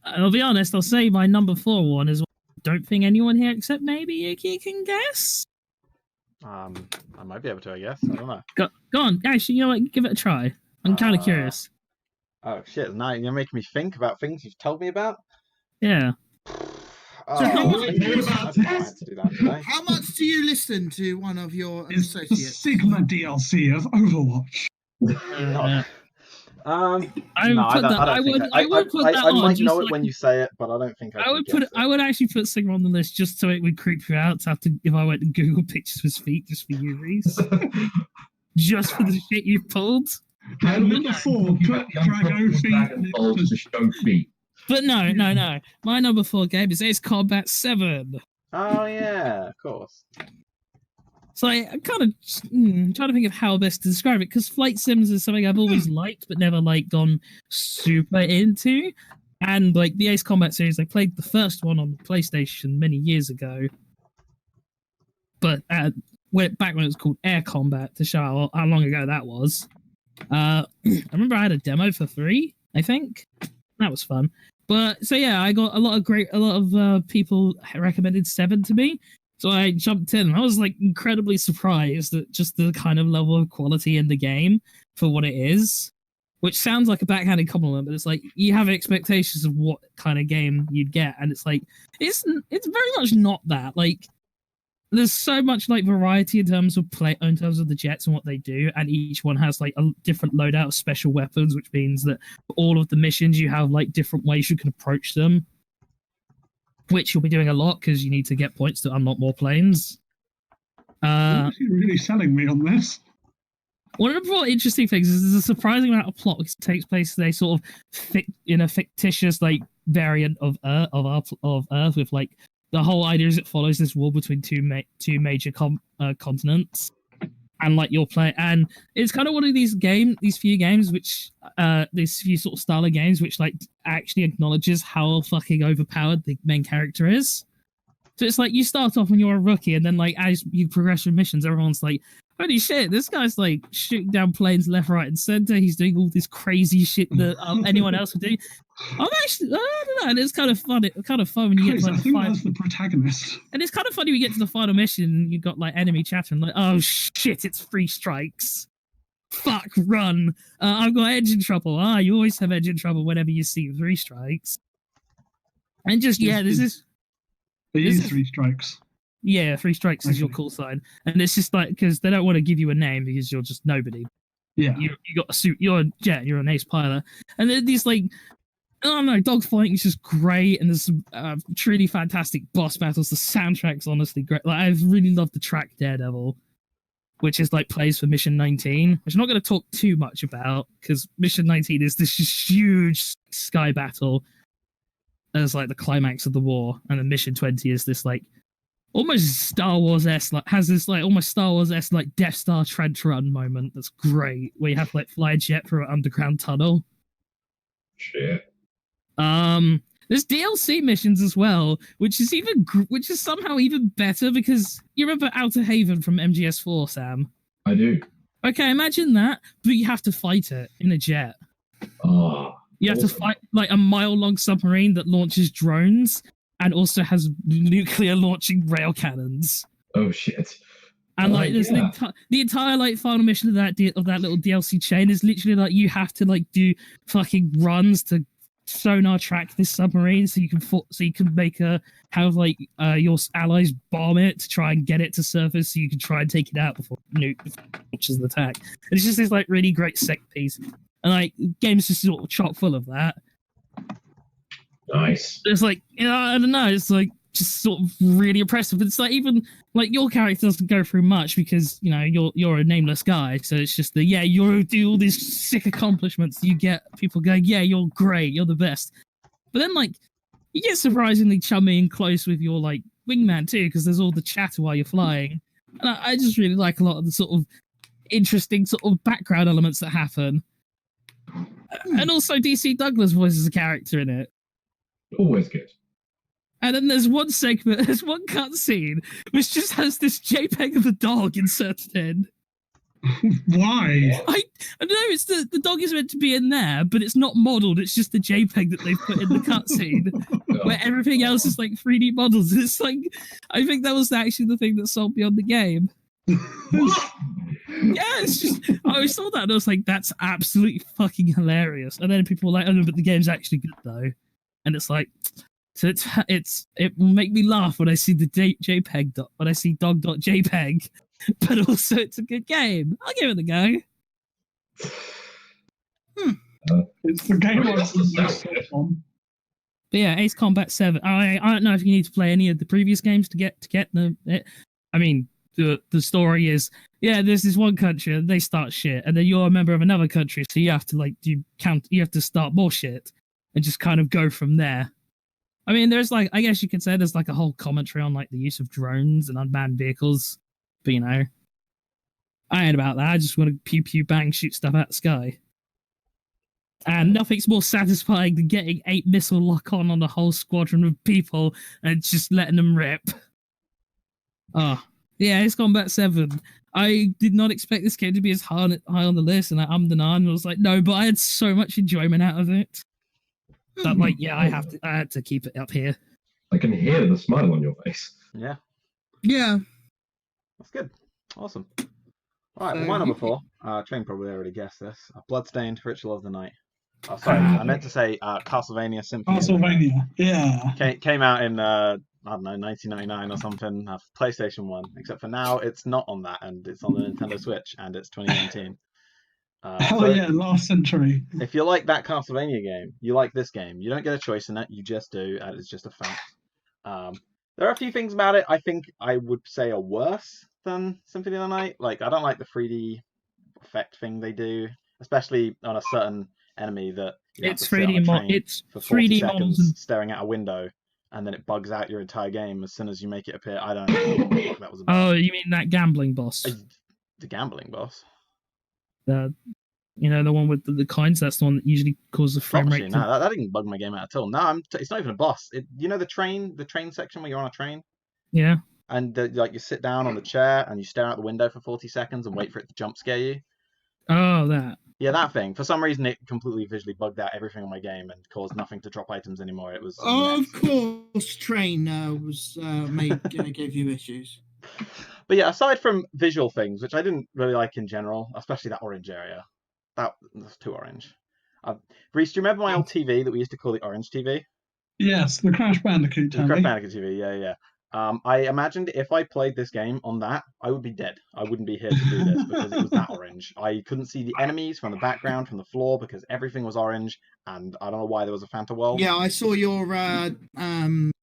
I'll be honest. I'll say my number 4 one is. Don't think anyone here except maybe Yuki can guess. I might be able to, I guess. I don't know. Go on. Actually, you know what? Give it a try. I'm kind of curious. Oh shit! Now you're making me think about things you've told me about. Yeah. Oh, how much- I didn't have to do that today. How much do you listen to one of your It's the associates? Sigma DLC of Overwatch. I No, would I put don't, that. I don't think I would put that I on. might just know it like- when you say it, but I don't think I would could put guess it. I would actually put Sigma on the list just so it would creep you out. To have to, if I went to Google pictures of his feet just for you, Reese, just for the shit you pulled. And number 4, put Drago feet. To show feet. But no. My number 4 game is Ace Combat 7. Oh yeah, of course. So I'm kind of trying to think of how best to describe it, because flight sims is something I've always liked but never like gone super into. And like the Ace Combat series, I played the first one on the PlayStation many years ago, but back when it was called Air Combat, to show how long ago that was. I remember I had a demo for free, I think. That was fun. But so yeah, I got a lot of people recommended 7 to me. So I jumped in and I was like incredibly surprised at just the kind of level of quality in the game for what it is. Which sounds like a backhanded compliment, but it's like you have expectations of what kind of game you'd get, and it's like it's very much not that. Like there's so much like variety in terms of the jets and what they do, and each one has like a different loadout of special weapons, which means that for all of the missions you have like different ways you can approach them, which you'll be doing a lot because you need to get points to unlock more planes. You're really selling me on this. One of the more interesting things is there's a surprising amount of plot which takes place in a sort of in a fictitious like variant of Earth, with like the whole idea is it follows this war between two major continents, and like you're playing, and it's kind of one of these few games which these few sort of style of games which like actually acknowledges how fucking overpowered the main character is. So it's like you start off when you're a rookie, and then like as you progress through missions, everyone's like, holy shit, this guy's like shooting down planes left, right, and center. He's doing all this crazy shit that anyone else would do. I don't know, and it's kind of fun. It's kind of fun when you get to like, that's the protagonist. and it's kind of funny when you get to the final mission and you've got like enemy chattering like, oh shit, it's 3 strikes. Fuck, run. I've got engine trouble. You always have engine trouble whenever you see 3 strikes. And just, this is... They use 3 strikes. Yeah, 3 strikes is your call sign. And it's just like, because they don't want to give you a name because you're just nobody. Yeah. You got a suit, you're a jet, you're an ace pilot. And then these like Oh no, dogfighting is just great, and there's some truly fantastic boss battles. The soundtrack's honestly great. Like, I really love the track Daredevil, which is like plays for Mission 19, which I'm not going to talk too much about because Mission 19 is this just huge sky battle as like the climax of the war, and then Mission 20 is this like almost Star Wars-esque, like has this like almost Star Wars-esque like Death Star trench run moment that's great, where you have to like fly a jet through an underground tunnel. Shit. There's DLC missions as well, which is somehow even better because you remember Outer Haven from MGS4, Sam? I do. Okay, imagine that, but you have to fight it in a jet. Oh, You have to fight like a mile-long submarine that launches drones and also has nuclear launching rail cannons. Oh shit! And like, there's yeah. the entire like final mission of that little DLC chain is literally like you have to like do fucking runs to sonar track this submarine so you can make have like your allies bomb it to try and get it to surface so you can try and take it out before nuke launches the attack. And it's just this like really great set piece, and like game's just sort of chock full of that. Nice. It's like, I don't know, it's like just sort of really impressive. It's like even like your character doesn't go through much because you're a nameless guy, so it's just you do all these sick accomplishments. You get people going, yeah, you're great, you're the best. But then like you get surprisingly chummy and close with your like wingman too, because there's all the chatter while you're flying. And I just really like a lot of the sort of interesting sort of background elements that happen. And also DC Douglas voices a character in it. Always good. And then there's one cutscene which just has this JPEG of the dog inserted in. Why? I know it's the dog is meant to be in there, but it's not modelled. It's just the JPEG that they've put in the cutscene, where everything else is like 3D models. It's like, I think that was actually the thing that sold me on the game. Yeah, it's just, I saw that and I was like, that's absolutely fucking hilarious. And then people were like, oh no, but the game's actually good though. And it's like, so it will make me laugh when I see the JPEG when I see dog.jpg, but also it's a good game. I'll give it a go. It's the game That's the sound. But yeah, Ace Combat 7. I don't know if you need to play any of the previous games to get it. I mean, the story is, yeah, there's this one country and they start shit, and then you're a member of another country, so you have to like you have to start more shit and just kind of go from there. I mean, there's like, I guess you could say there's like a whole commentary on like the use of drones and unmanned vehicles, but I ain't about that. I just want to pew pew bang shoot stuff out the sky. And nothing's more satisfying than getting 8 missile lock on a whole squadron of people and just letting them rip. Oh, yeah, Ace Combat 7. I did not expect this game to be as high on the list, and and I was like, no, but I had so much enjoyment out of it. But like, yeah, I had to keep it up here. I can hear the smile on your face. Yeah. Yeah. That's good. Awesome. All right, well, my number 4. Train probably already guessed this. Bloodstained Ritual of the Night. Oh, sorry, I meant to say Castlevania Symphony. Castlevania, yeah. Came out in, I don't know, 1999 or something, PlayStation 1. Except for now, it's not on that, and it's on the Nintendo Switch, and it's 2019. Hell yeah, last century. If you like that Castlevania game, you like this game. You don't get a choice in it, you just do, and it's just a fact. There are a few things about it I think I would say are worse than Symphony of the Night. Like, I don't like the 3D effect thing they do, especially on a certain enemy that it's 3D for 40 seconds staring out a window, and then it bugs out your entire game as soon as you make it appear. I don't know what that was about. Oh, you mean that gambling boss? The gambling boss? The one with the coins. That's the one that usually causes the frame rate. No, that didn't bug my game out at all. No, it's not even a boss. The train section where you're on a train. Yeah. And you sit down on the chair and you stare out the window for 40 seconds and wait for it to jump scare you. Oh, that. Yeah, that thing. For some reason, it completely visually bugged out everything on my game and caused nothing to drop items anymore. It was. Of course, Train gave you issues. But yeah, aside from visual things, which I didn't really like in general, especially that orange area. That's too orange. Reese, do you remember my old TV that we used to call the orange TV? Yes, the Crash Bandicoot TV. The Crash Bandicoot TV, yeah. I imagined if I played this game on that, I would be dead. I wouldn't be here to do this because it was that orange. I couldn't see the enemies from the background, from the floor, because everything was orange, and I don't know why there was a Fanta world. Yeah, I saw your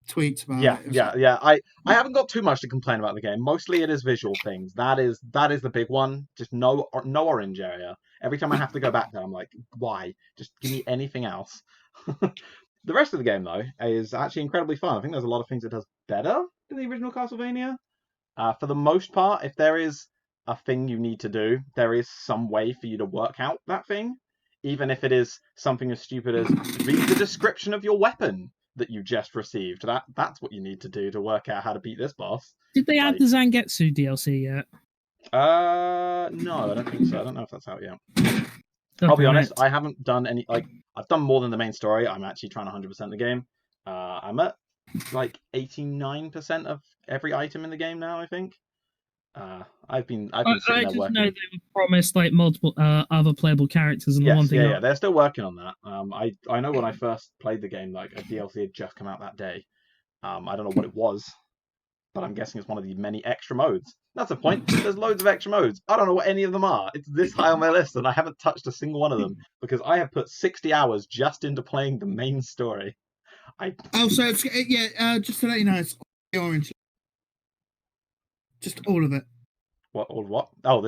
tweets about it. Yeah. I haven't got too much to complain about the game. Mostly it is visual things. That is the big one. Just no orange area. Every time I have to go back there, I'm like, why? Just give me anything else. The rest of the game, though, is actually incredibly fun. I think there's a lot of things it does better than the original Castlevania. For the most part, if there is a thing you need to do, there is some way for you to work out that thing. Even if it is something as stupid as read the description of your weapon that you just received. That's what you need to do to work out how to beat this boss. Did they add the Zangetsu DLC yet? No, I don't think so. I don't know if that's out yet. I'll be honest, I haven't done any, I've done more than the main story. I'm actually trying to 100% the game. I'm at, 89% of every item in the game now, I think. I've been sitting there working. I just know they were promised, multiple other playable characters, and the one thing... Yeah, they're still working on that. I know when I first played the game, a DLC had just come out that day. I don't know what it was, but I'm guessing it's one of the many extra modes. That's the point. There's loads of extra modes. I don't know what any of them are. It's this high on my list, and I haven't touched a single one of them because I have put 60 hours just into playing the main story. So it's just to let you know, it's orange. Just all of it. What? Oh,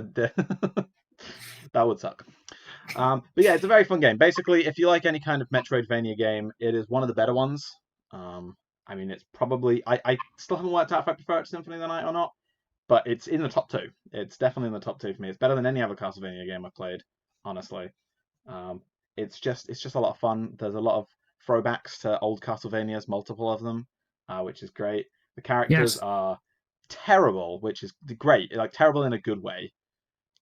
that would suck. But yeah, it's a very fun game. Basically, if you like any kind of Metroidvania game, it is one of the better ones. It's probably... I still haven't worked out if I prefer it to Symphony of the Night or not, but it's in the top 2. It's definitely in the top 2 for me. It's better than any other Castlevania game I've played, honestly. It's just a lot of fun. There's a lot of throwbacks to old Castlevanias, multiple of them, which is great. The characters are terrible, which is great. Terrible in a good way.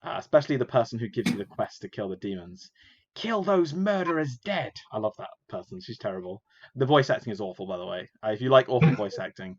Especially the person who gives you the quest to kill the demons. Kill those murderers dead. I love that person. She's terrible. The voice acting is awful, by the way. If you like awful voice acting.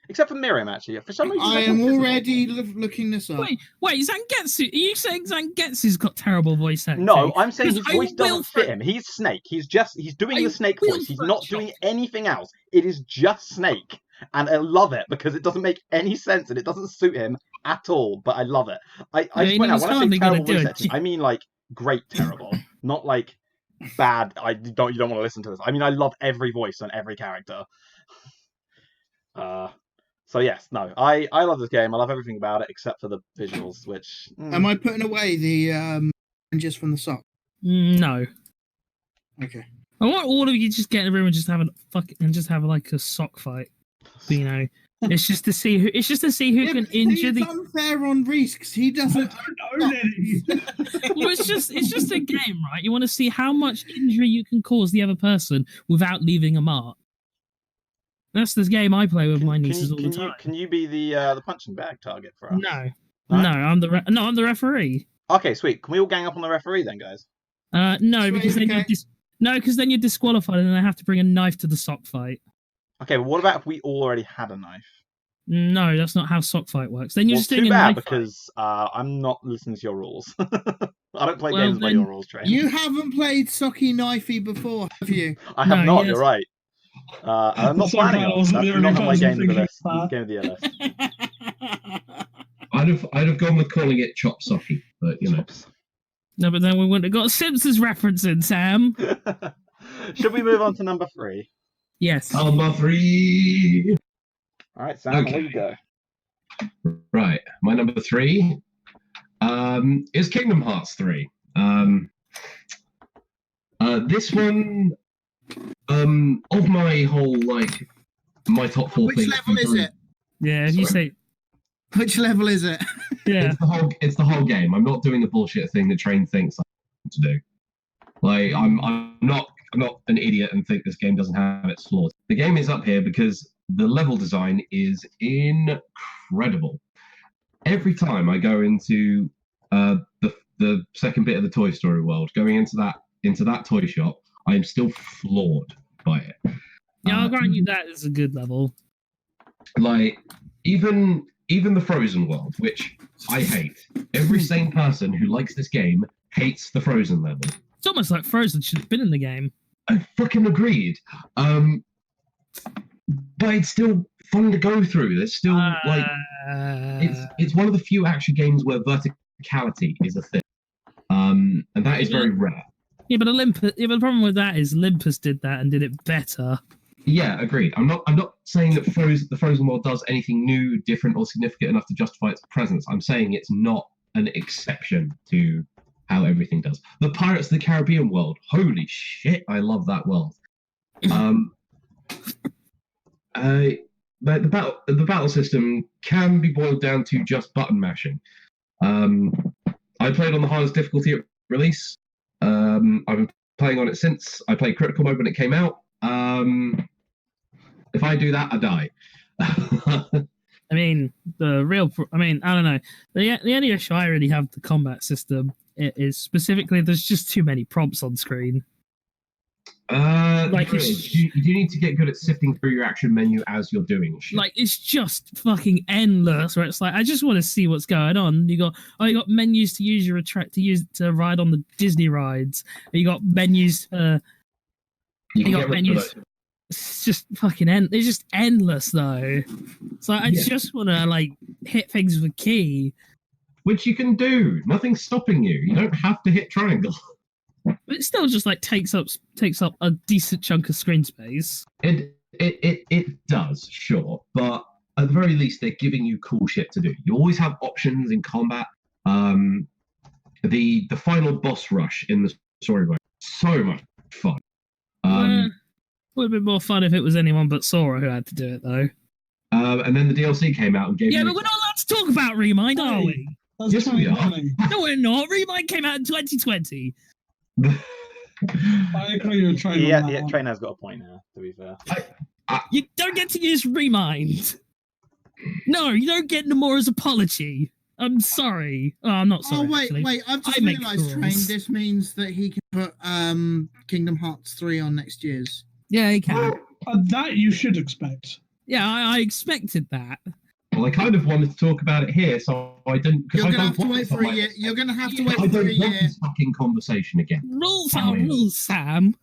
Except for Miriam, actually. For some reason, I am already looking this up. Wait, Zangetsu? Are you saying Zangetsu's got terrible voice acting? No, I'm saying his voice doesn't fit him. He's Snake. He's doing the Snake voice. He's not doing anything else. It is just Snake. And I love it because it doesn't make any sense and it doesn't suit him at all. But I love it. I just point out, when I say terrible voice acting, I mean great terrible. Not bad. You don't want to listen to this. I mean, I love every voice and every character. So yes, no, I love this game. I love everything about it except for the visuals, which... Am I putting away the just from the sock? No. Okay. I want all of you just get in a room and just have a sock fight. It's just to see who can injure the... It's unfair on Reese because he doesn't know any. Well, it's just a game, right? You want to see how much injury you can cause the other person without leaving a mark. That's the game I play with my nieces all the time. Can you be the punching bag target for us? No, I'm the referee. Okay, sweet. Can we all gang up on the referee then, guys? No, because then you're disqualified, and I have to bring a knife to the sock fight. Okay, but what about if we all already had a knife? No, that's not how sock fight works. Then you're just doing too a bad knife because I'm not listening to your rules. I don't play games by your rules, Train. You haven't played Socky Knifey before, have you? I have not. You're right. I'm not planning on. That's not on my game of the list. Game of the list. I'd have gone with calling it Chop Socky, but No, but then we wouldn't have got a Simpsons reference in, Sam. Should we move on to number 3? Yes. Number 3. All right, Sam, there you go. Right, my number 3 is Kingdom Hearts 3. This one, of my whole my top 4 things. Which level is it? Yeah, you say. Which level is it? Yeah, it's the whole game. I'm not doing the bullshit thing that Train thinks I'm to do. I'm not an idiot and think this game doesn't have its flaws. The game is up here because the level design is incredible. Every time I go into the second bit of the Toy Story world, going into that toy shop, I am still floored by it. Yeah, I'll grant you that is a good level. Even the Frozen world, which I hate. Every sane person who likes this game hates the Frozen level. It's almost like Frozen should have been in the game. I fucking agreed. But it still fun to go through. There's still like it's one of the few action games where verticality is a thing, and that is very rare. Yeah, but Olympus. Yeah, but the problem with that is Olympus did that and did it better. Yeah, agreed. I'm not saying that the Frozen world does anything new, different, or significant enough to justify its presence. I'm saying it's not an exception to how everything does. The Pirates of the Caribbean world. Holy shit, I love that world. The battle system can be boiled down to just button mashing. I played on the hardest difficulty at release. I've been playing on it since. I played critical mode when it came out. If I do that, I die. I mean, I don't know. The only issue I really have with the combat system is specifically there's just too many prompts on screen. Like you need to get good at sifting through your action menu as you're doing shit. Like it's just fucking endless. Where it's like I just want to see what's going on. You got menus to use your to ride on the Disney rides. You got menus. Menus. It's just fucking It's just endless though. So I just want to like hit things with a key, which you can do. Nothing's stopping you. You don't have to hit triangle. But it still just like takes up a decent chunk of screen space. It does, sure, but at the very least they're giving you cool shit to do. You always have options in combat. The final boss rush in the story mode, so much fun. Would have been more fun if it was anyone but Sora who had to do it though. And then the DLC came out and gave but we're not allowed to talk about Remind, are we? Yes, we are. No, we're not. Remind came out in 2020. I agree with Trainer. Yeah, Trainer's got a point now, to be fair. You don't get to use Remind. No, you don't get Nomura's apology. I'm sorry. Oh, I'm not sorry. Oh, wait, actually. wait. I've just realised, Train, this means that he can put Kingdom Hearts 3 on next year's. Yeah, he can. That you should expect. Yeah, I expected that. Well, I kind of wanted to talk about it here, so I didn't. You're going to have to wait for a year. You're going to have to wait for a year. I don't want this fucking conversation again. Rules are rules, Sam.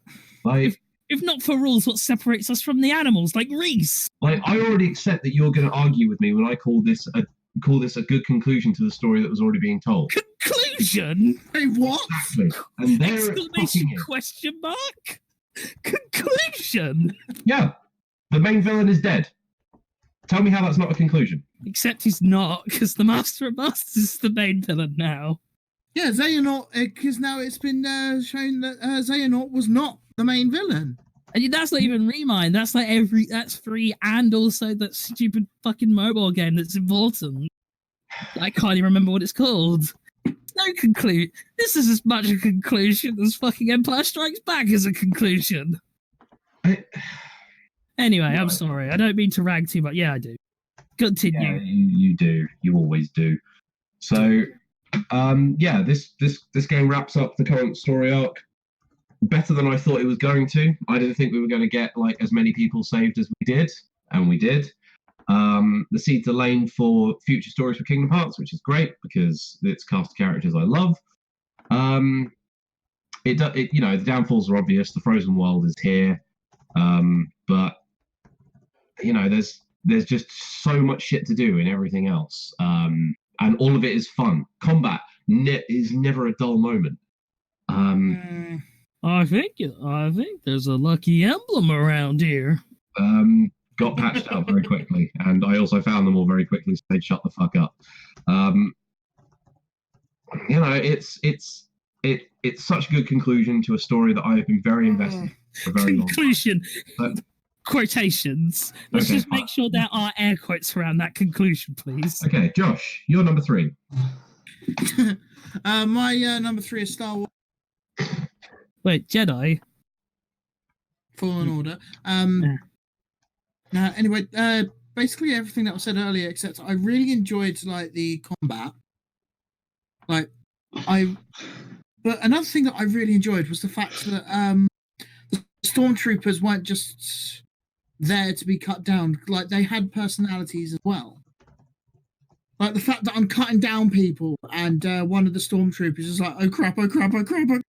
Like, if not for rules, what separates us from the animals, like Reese? Like, I already accept that you're going to argue with me when I call this a good conclusion to the story that was already being told. Conclusion? Hey, what? Exactly. And there exclamation question mark? Conclusion? Yeah. The main villain is dead. Tell me how that's not a conclusion. Except he's not, because the Master of Masters is the main villain now. Yeah, Xehanort, because now it's been shown that Xehanort was not the main villain. And that's not even Remind. That's like that's 3 and also that stupid fucking mobile game that's important. I can't even remember what it's called. No conclusion. This is as much a conclusion as fucking Empire Strikes Back is a conclusion. Anyway, I'm sorry. I don't mean to rag too much. Yeah, I do. Continue. Yeah, you do. You always do. So, this game wraps up the current story arc better than I thought it was going to. I didn't think we were going to get like as many people saved as we did, and we did. The seeds are laying for future stories for Kingdom Hearts, which is great because it's cast of characters I love. The downfalls are obvious. The frozen world is here, but there's just so much shit to do in everything else, and all of it is fun. Combat is never a dull moment. I think there's a lucky emblem around here. Got patched out very quickly, and I also found them all very quickly, so they'd shut the fuck up. It's such a good conclusion to a story that I have been very invested in for a very long time. Conclusion. Quotations. Let's just make sure there are air quotes around that conclusion, please. Okay, Josh, you're number 3. My number 3 is Star Wars. Wait, Jedi? Fallen Order. Anyway, basically everything that was said earlier, except I really enjoyed like the combat. But another thing that I really enjoyed was the fact that the stormtroopers weren't just there to be cut down. Like they had personalities as well. Like the fact that I'm cutting down people, and one of the stormtroopers is like, "Oh crap! Oh crap! Oh crap!"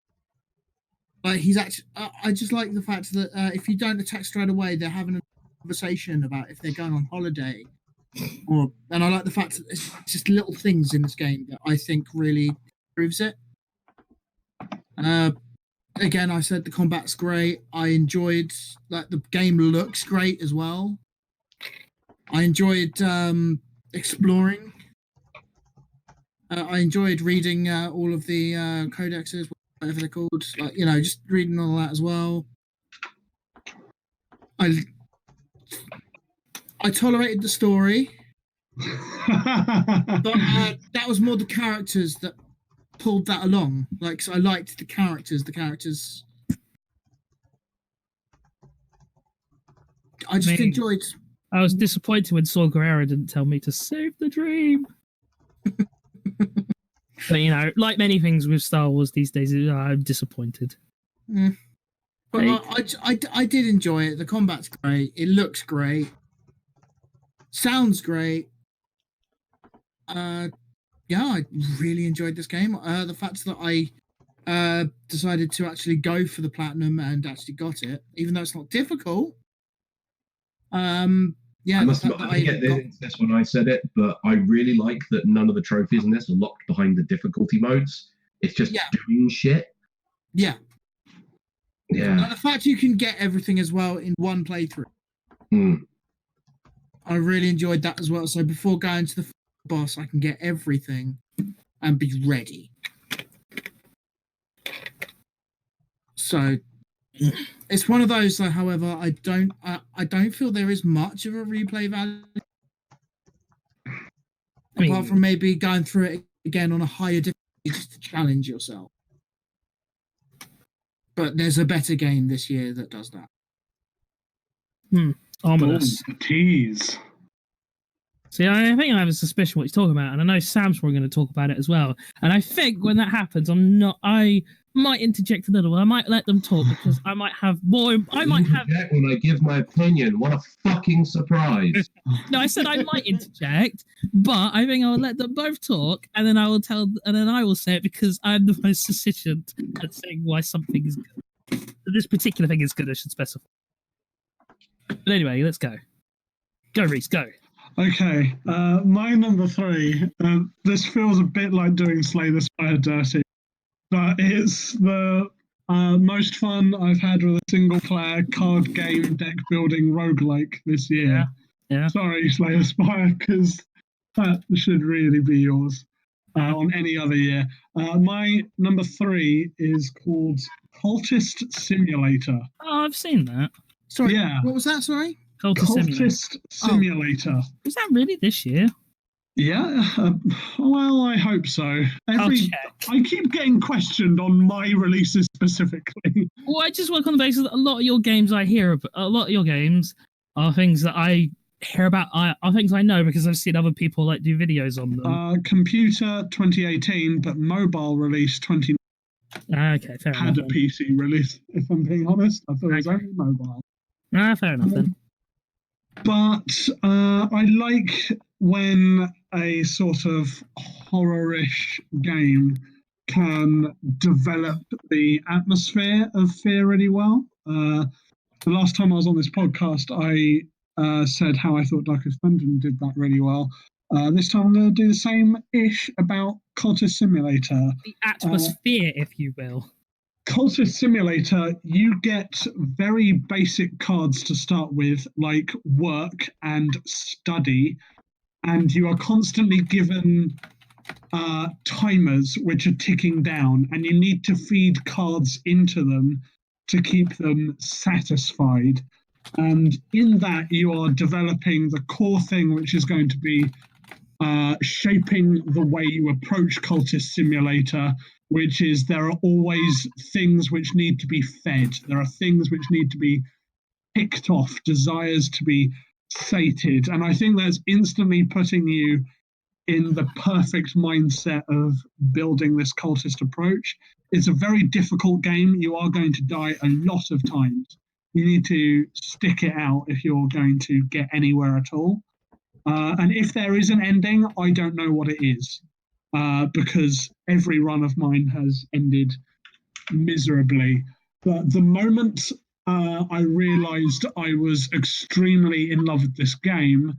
Like he's actually. I just like the fact that if you don't attack straight away, they're having conversation about if they're going on holiday, and I like the fact that it's just little things in this game that I think really proves it. Again, I said the combat's great. I enjoyed that the game looks great as well. I enjoyed exploring. I enjoyed reading all of the codexes, whatever they're called. Like, just reading all that as well. I tolerated the story, but that was more the characters that pulled that along. Like, so I liked the characters. I just enjoyed. I was disappointed when Saw Gerrera didn't tell me to save the dream. But like many things with Star Wars these days, I'm disappointed. But I did enjoy it. The combat's great. It looks great. Sounds great. I really enjoyed this game. The fact that I decided to actually go for the platinum and actually got it, even though it's not difficult. Yeah, I must admit, I didn't get this when I said it, but I really like that none of the trophies in this are locked behind the difficulty modes. It's just doing shit. Yeah. Yeah. And the fact you can get everything as well in one playthrough. I really enjoyed that as well. So before going to the boss, I can get everything and be ready. So it's one of those, however, I don't feel there is much of a replay value. Apart from maybe going through it again on a higher difficulty just to challenge yourself. But there's a better game this year that does that. Ominous. Tease. See, I think I have a suspicion what he's talking about, and I know Sam's probably going to talk about it as well. And I think when that happens, I might interject a little. I might let them talk because I might have more. I might have. When I give my opinion, what a fucking surprise! No, I said I might interject, but I think I'll let them both talk, and then I will say it because I'm the most sufficient at saying why something is good. This particular thing is good. I should specify. But anyway, let's go. Go, Reese. Go. Okay, my number 3. This feels a bit like doing Slay the Spire dirty, but it's the most fun I've had with a single-player card game deck building roguelike this year. Yeah. Sorry, Slay the Spire, because that should really be yours on any other year. My number 3 is called Cultist Simulator. Oh, I've seen that. Sorry, yeah. What was that? Sorry. Cultist Simulator. Was that really this year? Yeah, well, I hope so. I'll check. I keep getting questioned on my releases specifically. Well, I just work on the basis that a lot of your games are things that I hear about, are things I know because I've seen other people do videos on them. Computer 2018, but mobile release 2019. Okay, fair enough. Had a PC release, if I'm being honest. I thought it was only mobile. Fair enough then. But I like when a sort of horror-ish game can develop the atmosphere of fear really well. The last time I was on this podcast, I said how I thought Darkest Dungeon did that really well. This time I'm going to do the same-ish about Cultist Simulator. The atmosphere, if you will. Cultist Simulator, you get very basic cards to start with, like work and study, and you are constantly given timers which are ticking down, and you need to feed cards into them to keep them satisfied. And in that, you are developing the core thing, which is going to be shaping the way you approach Cultist Simulator, which is there are always things which need to be fed. There are things which need to be picked off, desires to be sated. And I think that's instantly putting you in the perfect mindset of building this cultist approach. It's a very difficult game. You are going to die a lot of times. You need to stick it out if you're going to get anywhere at all. And if there is an ending, I don't know what it is, because every run of mine has ended miserably. But the moment I realized I was extremely in love with this game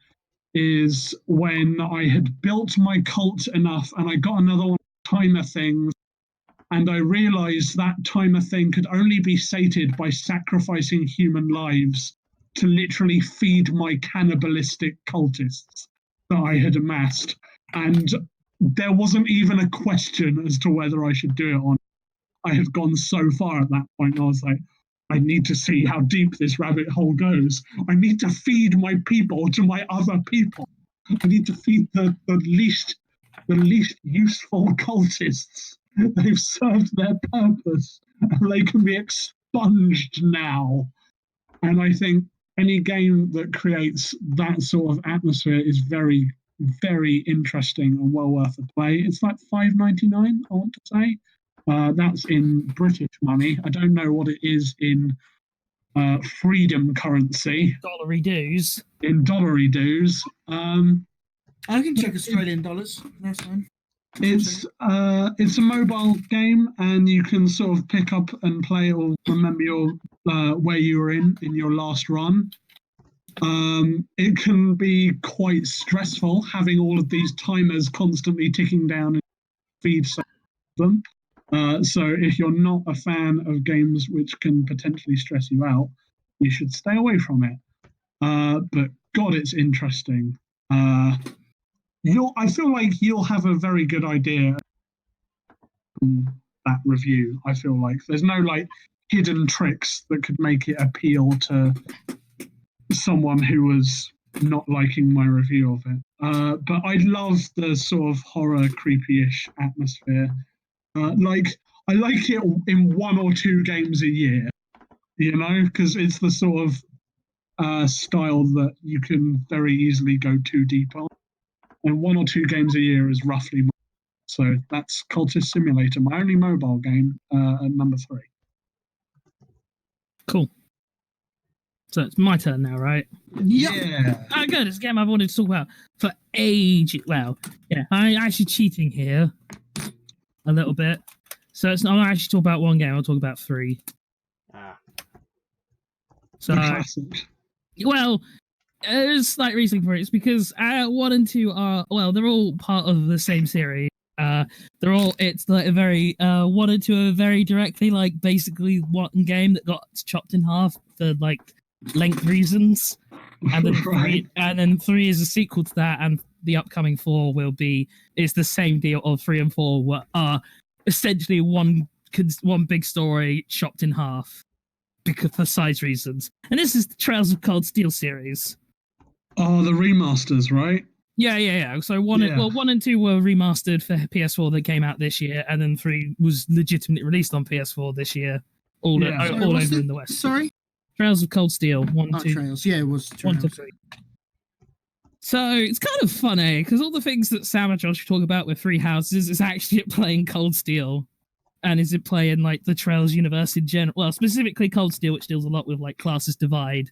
is when I had built my cult enough and I got another one of the timer things, and I realized that timer thing could only be sated by sacrificing human lives to literally feed my cannibalistic cultists that I had amassed. And there wasn't even a question as to whether I should do it or not. I had gone so far at that point. I was like, I need to see how deep this rabbit hole goes. I need to feed my people to my other people. I need to feed the least useful cultists. They've served their purpose and they can be expunged now. And I think any game that creates that sort of atmosphere is very, very interesting and well worth a play. It's like $5.99, I want to say. That's in British money. I don't know what it is in freedom currency. Dollary dues. In dollary dues. I can check Australian dollars. That's fine. It's a mobile game, and you can sort of pick up and play or remember your where you were in your last run. It can be quite stressful having all of these timers constantly ticking down and feed them. So if you're not a fan of games which can potentially stress you out, you should stay away from it. But God, it's interesting. I feel like you'll have a very good idea from that review. I feel like there's no like hidden tricks that could make it appeal to someone who was not liking my review of it. But I love the sort of horror, creepy-ish atmosphere. I like it in 1 or 2 games a year, because it's the sort of style that you can very easily go too deep on. And 1 or 2 games a year is roughly. So that's Cultist Simulator, my only mobile game, at number 3. Cool. So it's my turn now, right? Yep. Yeah. Oh, good. It's a game I've wanted to talk about for ages. Well, yeah, I'm actually cheating here a little bit. So I'm not actually talking about 1 game. I'll talk about 3. So, The classic. well, there's a slight reasoning for it. It's because 1 and 2 are, well, they're all part of the same series. It's like a very, 1 and 2 are very directly, like, basically one game that got chopped in half for, like, length reasons. And then, Right. then 3 is a sequel to that, and the upcoming 4 it's the same deal of 3 and 4 are essentially one big story chopped in half because for size reasons. And this is the Trails of Cold Steel series. Oh, the remasters, right? Yeah. So 1 and 2 were remastered for PS4 that came out this year, and then 3 was legitimately released on PS4 this year, all over in the West. Sorry? Trails of Cold Steel, 1, 2. Trails. Yeah, it was Trails. 1 to 3. So it's kind of funny because all the things that Sam and Josh talk about with 3 houses is actually playing Cold Steel, and is it playing like the Trails universe in general? Well, specifically Cold Steel, which deals a lot with like classes divide,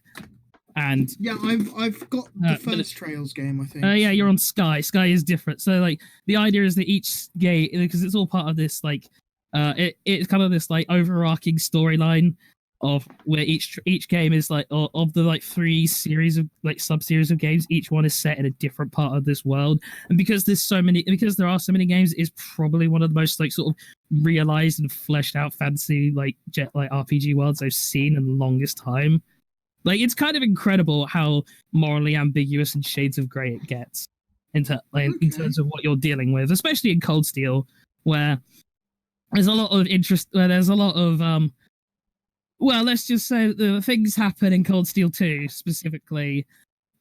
and yeah, I've got the first Trails game. I think. Yeah, you're on Sky. Sky is different. So like the idea is that each game, because it's all part of this like, it's kind of this like overarching storyline of where each game is like of the like 3 series of like sub-series of games, each one is set in a different part of this world. And because there are so many games, it's probably one of the most like sort of realized and fleshed out fantasy like RPG worlds I've seen in the longest time. Like it's kind of incredible how morally ambiguous and shades of grey it gets in terms of what you're dealing with, especially in Cold Steel, where there's a lot of interest, where there's a lot of well, let's just say that the things happen in Cold Steel 2 specifically,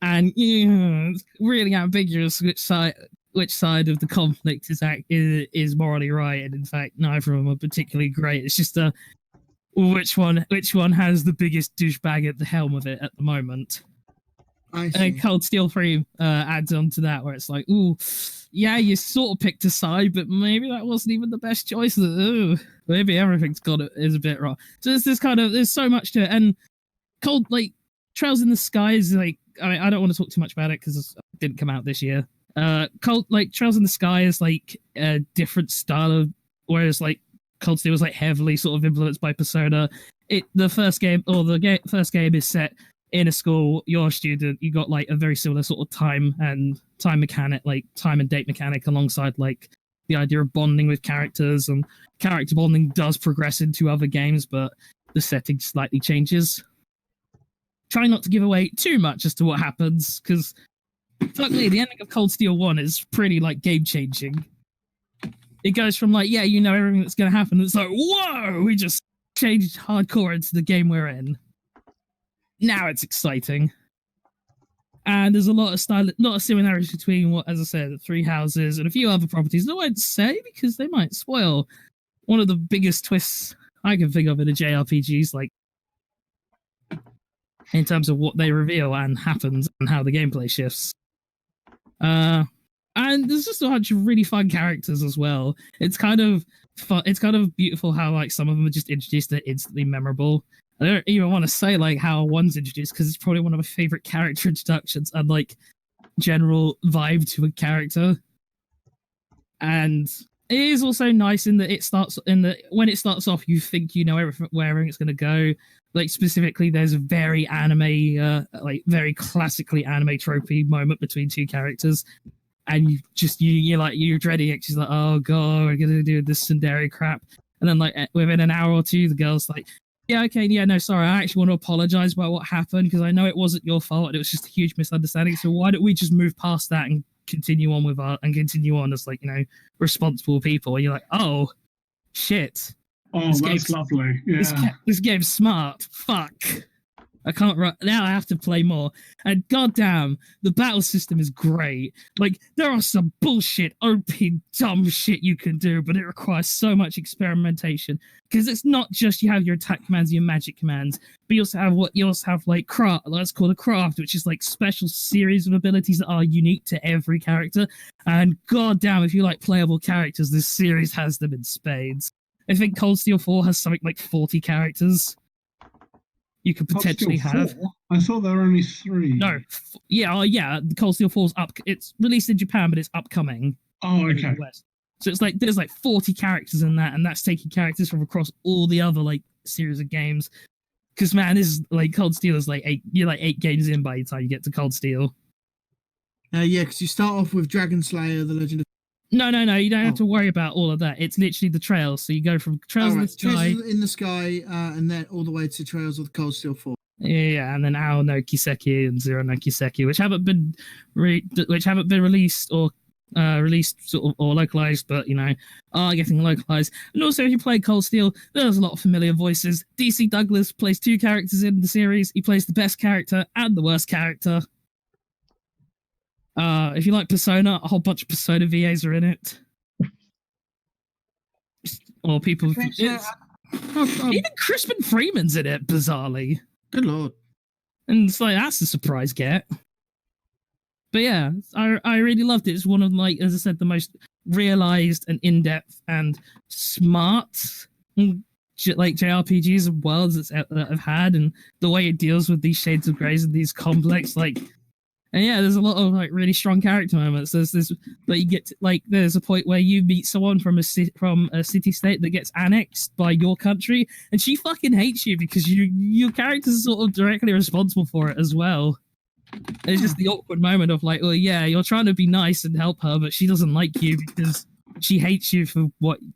and it's really ambiguous which side of the conflict is morally right, and in fact, neither of them are particularly great. It's just which one has the biggest douchebag at the helm of it at the moment. I see. And Cold Steel 3 adds on to that, where it's like, ooh, yeah, you sort of picked a side, but maybe that wasn't even the best choice. Ooh, maybe everything's is a bit wrong. So there's so much to it. And Trails in the Sky is like, I mean, I don't want to talk too much about it because it didn't come out this year. Trails in the Sky is like a different style of, whereas like Cold Steel was like heavily sort of influenced by Persona. The first game is set in a school. You're a student. You got like a very similar sort of time and date mechanic alongside like the idea of bonding with characters, and character bonding does progress into other games, but the setting slightly changes. Try not to give away too much as to what happens, because fuck me, the ending of Cold Steel 1 is pretty like game changing. It goes from like, yeah, you know everything that's going to happen. It's like, whoa, we just changed hardcore into the game we're in. Now it's exciting. And there's a lot of similarities between what, as I said, the Three Houses and a few other properties that I won't say because they might spoil one of the biggest twists I can think of in a JRPGs, like in terms of what they reveal and happens and how the gameplay shifts. And there's just a bunch of really fun characters as well. It's kind of fun. It's kind of beautiful how like some of them are just introduced that are instantly memorable. I don't even want to say like how one's introduced because it's probably one of my favorite character introductions and like general vibe to a character. And it is also nice in that when it starts off, you think you know where everything's going to go. Like specifically, there's a very anime, very classically anime tropey moment between two characters. And you're dreading it. She's like, oh god, we're gonna do this tsundere crap. And then like within an hour or two, the girl's like, yeah, okay, yeah, no, sorry, I actually want to apologize about what happened because I know it wasn't your fault and it was just a huge misunderstanding. So why don't we just move past that and continue on as like, you know, responsible people? And you're like, oh shit. Oh, that's lovely. Yeah. This game's smart. Fuck. I can't run now. I have to play more. And goddamn, the battle system is great. Like there are some bullshit, OP, dumb shit you can do, but it requires so much experimentation because it's not just you have your attack commands, your magic commands, but you also have like craft. That's called a craft, which is like special series of abilities that are unique to every character. And goddamn, if you like playable characters, this series has them in spades. I think Cold Steel 4 has something like 40 characters. You could potentially have. I thought there were only 3. No, yeah. The Cold Steel 4's up. It's released in Japan, but it's upcoming. Oh, okay. So it's like there's like 40 characters in that, and that's taking characters from across all the other like series of games. Because man, this is like Cold Steel is like 8. You're like 8 games in by the time you get to Cold Steel. Yeah, because you start off with Dragon Slayer, The Legend of. No. You don't have to worry about all of that. It's literally the trails. So you go from Trails in the Sky, and then all the way to Trails of the Cold Steel 4. Yeah, and then Ao no Kiseki and Zero no Kiseki, which haven't been released or released sort of, or localized, but you know are getting localized. And also, if you play Cold Steel, there's a lot of familiar voices. DC Douglas plays 2 characters in the series. He plays the best character and the worst character. If you like Persona, a whole bunch of Persona VAs are in it. Or people... Even Crispin Freeman's in it, bizarrely. Good lord. And it's like, that's a surprise get. But yeah, I really loved it. It's one of, like, as I said, the most realized and in-depth and smart like JRPGs and worlds that I've had, and the way it deals with these shades of grays and these complex, like... And yeah, there's a lot of like really strong character moments. There's this, but you get to, like, there's a point where you meet someone from a city state that gets annexed by your country, and she fucking hates you because your character's sort of directly responsible for it as well. And it's just the awkward moment of like, well, yeah, you're trying to be nice and help her, but she doesn't like you because she hates you for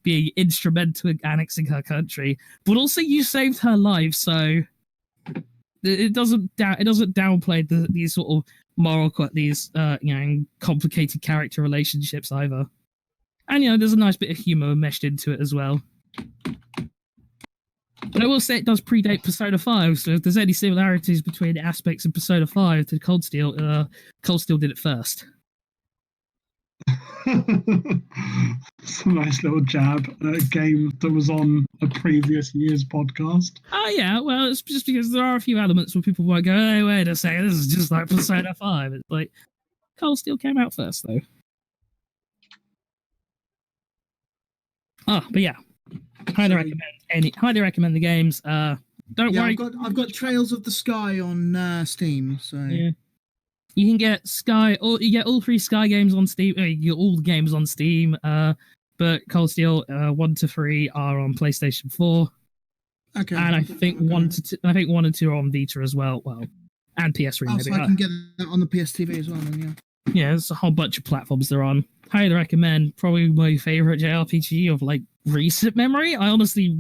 being instrumental in annexing her country. But also, you saved her life, so it doesn't downplay these sort of complicated character relationships either. And you know, there's a nice bit of humor meshed into it as well. But I will say it does predate Persona 5, so if there's any similarities between the aspects of Persona 5 to Cold Steel did it first. It's a nice little jab at a game that was on a previous year's podcast. Oh yeah, well, it's just because there are a few elements where people might go, hey, wait a second, this is just like Persona 5. It's like, Cold Steel came out first, though. Oh, but yeah, highly recommend the games. Don't worry. I've got Trails of the Sky on Steam, so yeah. You can get Sky, or you get all 3 Sky games on Steam. You get all the games on Steam. but Cold Steel 1 to 3 are on PlayStation 4, Okay. and I think 1 to 2, I think 1 and 2 are on Vita as well. Well, and PS3 Oh, maybe. so I can get that on the PSTV as well. Then, yeah. Yeah, there's a whole bunch of platforms they're on. Highly recommend. Probably my favorite JRPG of like recent memory. I honestly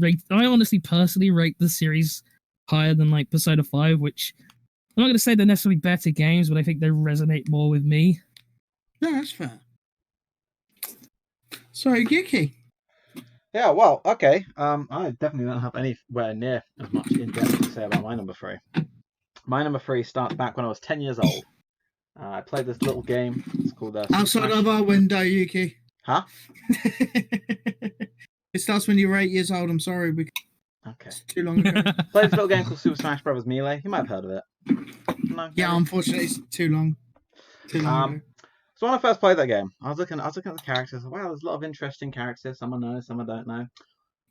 personally rate the series higher than like Persona 5, which I'm not going to say they're necessarily better games, but I think they resonate more with me. No, that's fair. Sorry, Yuki. Yeah, well, okay. I definitely don't have anywhere near as much in depth to say about my number 3. My number 3 starts back when I was 10 years old. I played this little game. It's called Outside of our window, Yuki. Huh? It starts when you're 8 years old. I'm sorry, because Okay. it's too long ago. Played this little game called Super Smash Bros. Melee. You might have heard of it. No. Yeah, unfortunately, it's too long. Too long ago. So when I first played that game, I was looking at the characters. Wow, there's a lot of interesting characters. Some I know, some I don't know.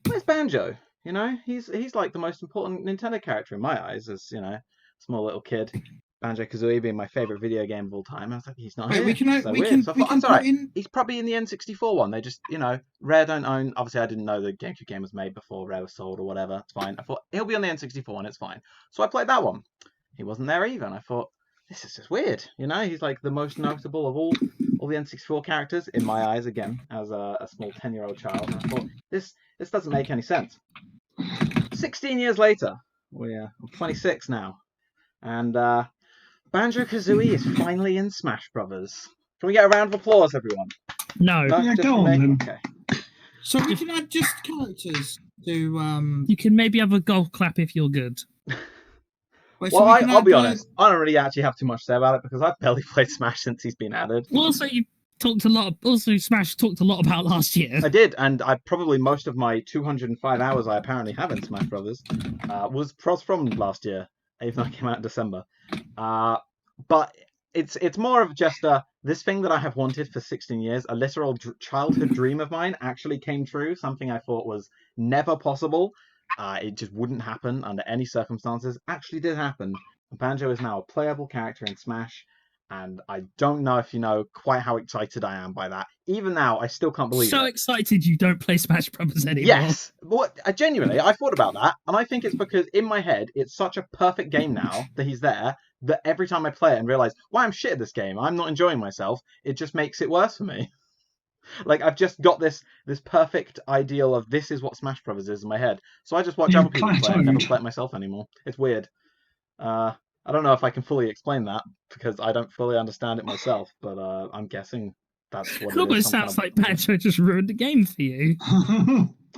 Where's Banjo? You know, he's like the most important Nintendo character in my eyes, as you know, small little kid. Banjo-Kazooie being my favorite video game of all time. I was like, he's not here. So weird. So I thought, that's all right. He's probably in the N64 one. They just, you know, Rare don't own. Obviously, I didn't know the GameCube game was made before Rare was sold or whatever. It's fine. I thought he'll be on the N64 one. It's fine. So I played that one. He wasn't there either, and I thought, this is just weird. You know, he's like the most notable of all the N64 characters in my eyes. Again, as a small 10-year-old child, and I thought this doesn't make any sense. 16 years later, I'm 26 now, and Banjo-Kazooie is finally in Smash Brothers. Can we get a round of applause, everyone? No. Yeah, go on then. Okay. So we can add just characters to. You can maybe have a golf clap if you're good. Wait, Well, so we can I'll be add, honest. I don't really actually have too much to say about it because I've barely played Smash since he's been added. Also, you talked a lot. Also, Smash talked a lot about last year. I did, and I probably most of my 205 hours I apparently have in Smash Brothers was from last year, even though it came out in December. But it's more of just this thing that I have wanted for 16 years, a literal childhood dream of mine, actually came true. Something I thought was never possible. It just wouldn't happen under any circumstances. Actually did happen. Banjo is now a playable character in Smash, and I don't know if you know quite how excited I am by that. Even now, I still can't believe it. So excited you don't play Smash Brothers anymore. Yes. Genuinely, I thought about that, and I think it's because in my head, it's such a perfect game now that he's there, that every time I play it and realise, why I'm shit at this game, I'm not enjoying myself, it just makes it worse for me. Like, I've just got this perfect ideal of this is what Smash Brothers is in my head. So I just watch other people play and never play it myself anymore. It's weird. I don't know if I can fully explain that, because I don't fully understand it myself, but I'm guessing that's what it is. It almost sounds like Banjo just ruined the game for you.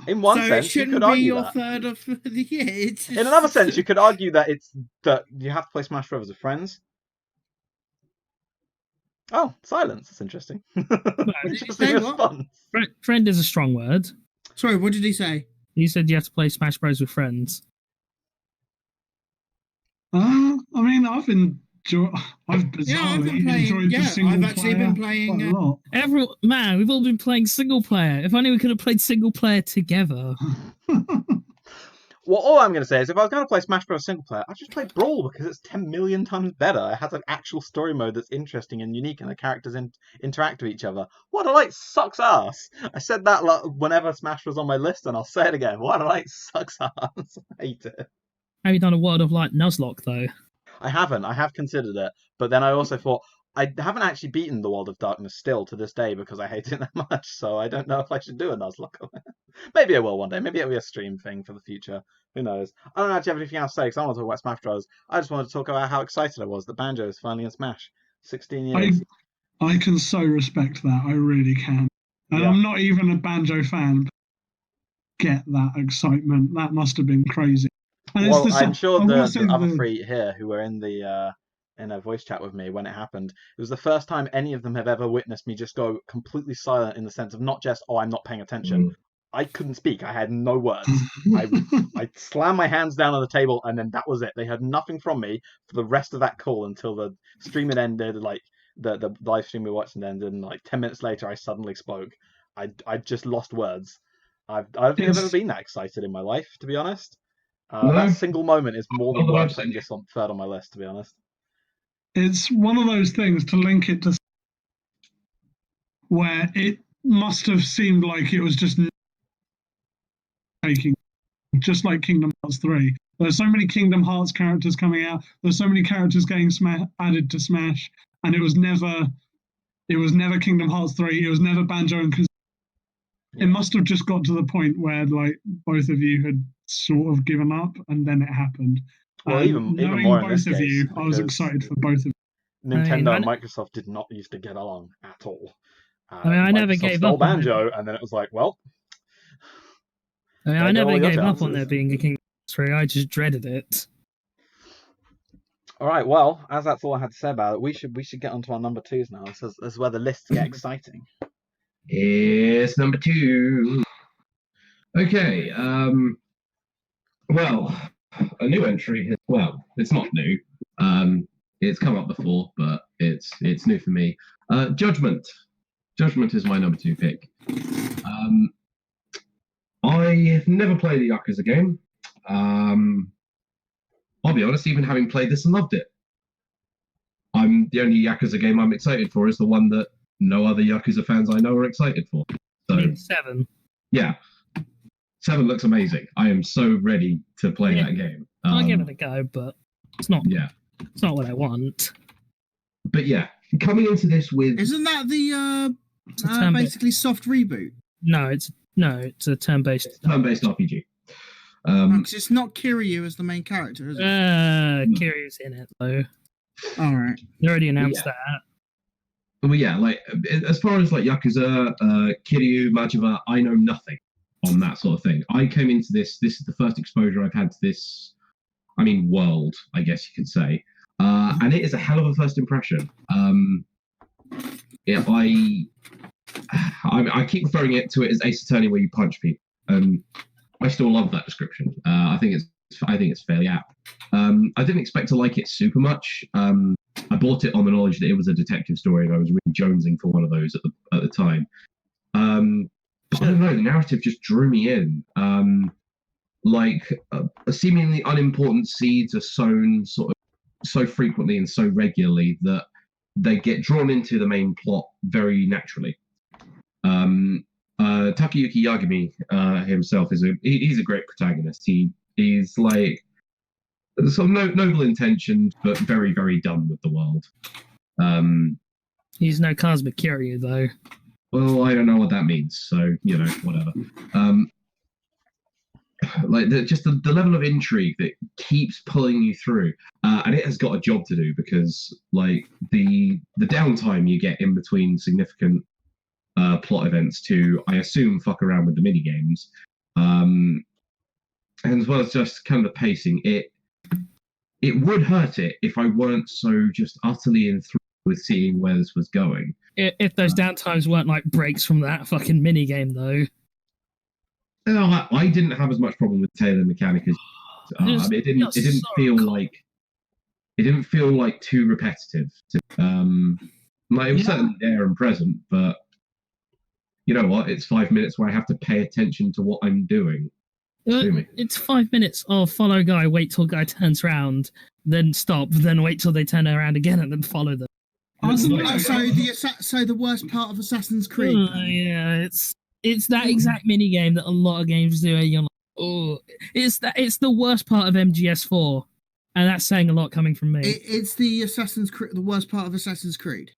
In one so sense, it shouldn't you could be argue your that. third of the year. In another sense, you could argue that that you have to play Smash Brothers with friends. Oh, silence. That's interesting. Interesting response. Friend is a strong word. Sorry, what did he say? You said you have to play Smash Bros with friends. I mean, I've bizarrely enjoyed the single I've actually player been playing quite a lot. Man, we've all been playing single player. If only we could have played single player together. Well, all I'm going to say is if I was going to play Smash Bros. Single player, I'd just play Brawl because it's 10 million times better. It has an actual story mode that's interesting and unique, and the characters interact with each other. What I like sucks ass. I said that whenever Smash was on my list, and I'll say it again. What I like sucks ass. I hate it. Have you done a World of Light Nuzlocke, though? I haven't. I have considered it, but then I also thought I haven't actually beaten the World of Darkness still to this day because I hate it that much. So I don't know if I should do a Nuzlocke on it. Maybe I will one day. Maybe it'll be a stream thing for the future. Who knows? I don't actually have anything else to say because I want to talk about Smash Bros. I just wanted to talk about how excited I was that Banjo is finally in Smash. 16 years. I can so respect that. I really can. And I'm not even a Banjo fan. But get that excitement. That must have been crazy. And well, I'm sure the other three here who were in a voice chat with me when it happened, it was the first time any of them have ever witnessed me just go completely silent in the sense of not just, I'm not paying attention. I couldn't speak. I had no words. I slammed my hands down on the table, and then that was it. They heard nothing from me for the rest of that call until the stream had ended, like the live stream we watched ended, and like 10 minutes later I suddenly spoke. I just lost words. I don't think I've ever been that excited in my life, to be honest. That single moment is more than worth putting this on third on my list, to be honest. It's one of those things to link it to where must have seemed like it was just taking, just like Kingdom Hearts 3. There's so many Kingdom Hearts characters coming out. There's so many characters getting added to Smash, and it was never Kingdom Hearts 3. It was never Banjo and Kazooie. It must have just got to the point where like both of you had sort of given up, and then it happened. Well, even knowing more in both this of case, you, I was because excited for both of you. Nintendo I and mean, Microsoft did not used to get along at all. I never Microsoft gave stole up on Banjo, and then it was like, well, I there go never all your gave up on chances. there being a Kingdom Hearts 3. I just dreaded it. All right, well, as that's all I had to say about it, we should get onto our number twos now. This is where the lists get exciting. It's number 2. Okay. Well, a new entry. Well, it's not new. It's come up before, but it's new for me. Judgment. Judgment is my number 2 pick. I've never played a Yakuza game. I'll be honest, even having played this and loved it. The only Yakuza game I'm excited for is the one that no other Yakuza fans I know are excited for. So, I mean, 7. yeah. 7 looks amazing. I am so ready to play that game. I'll give it a go, but it's not. Yeah. It's not what I want. But yeah, coming into this with... Isn't that the It's a turn-based. basically soft reboot? No, it's a turn-based. turn-based RPG. Because it's not Kiryu as the main character, is it? Kiryu's in it though. All right. They already announced that. Well, yeah, like as far as like Yakuza, Kiryu, Majima, I know nothing on that sort of thing. I came into this is the first exposure I've had to this, world, I guess you could say. And it is a hell of a first impression. Yeah, I keep referring to it as Ace Attorney where you punch people. I still love that description. I think it's fairly apt. I didn't expect to like it super much. I bought it on the knowledge that it was a detective story, and I was really jonesing for one of those at the time. But I don't know, the narrative just drew me in. Seemingly unimportant seeds are sown sort of so frequently and so regularly that they get drawn into the main plot very naturally. Takayuki Yagami himself he's a great protagonist. He's like sort of noble intentioned, but very, very done with the world. He's no Cosmic Kiryu though. Well, I don't know what that means, so whatever. The level of intrigue that keeps pulling you through, and it has got a job to do because like the downtime you get in between significant plot events to, I assume, fuck around with the mini games, and as well as just kind of the pacing. It would hurt it if I weren't so just utterly enthralled with seeing where this was going. If those downtimes weren't like breaks from that fucking mini game though. No, I didn't have as much problem with Taylor Mechanic as it didn't feel like too repetitive. It was certainly there and present, but you know what? It's 5 minutes where I have to pay attention to what I'm doing. It's 5 minutes of follow guy, wait till guy turns around, then stop, then wait till they turn around again, and then follow them. So the worst part of Assassin's Creed. Yeah, it's that exact mini game that a lot of games do. You're like, it's the worst part of MGS4, and that's saying a lot coming from me. It's the Assassin's Creed, the worst part of Assassin's Creed.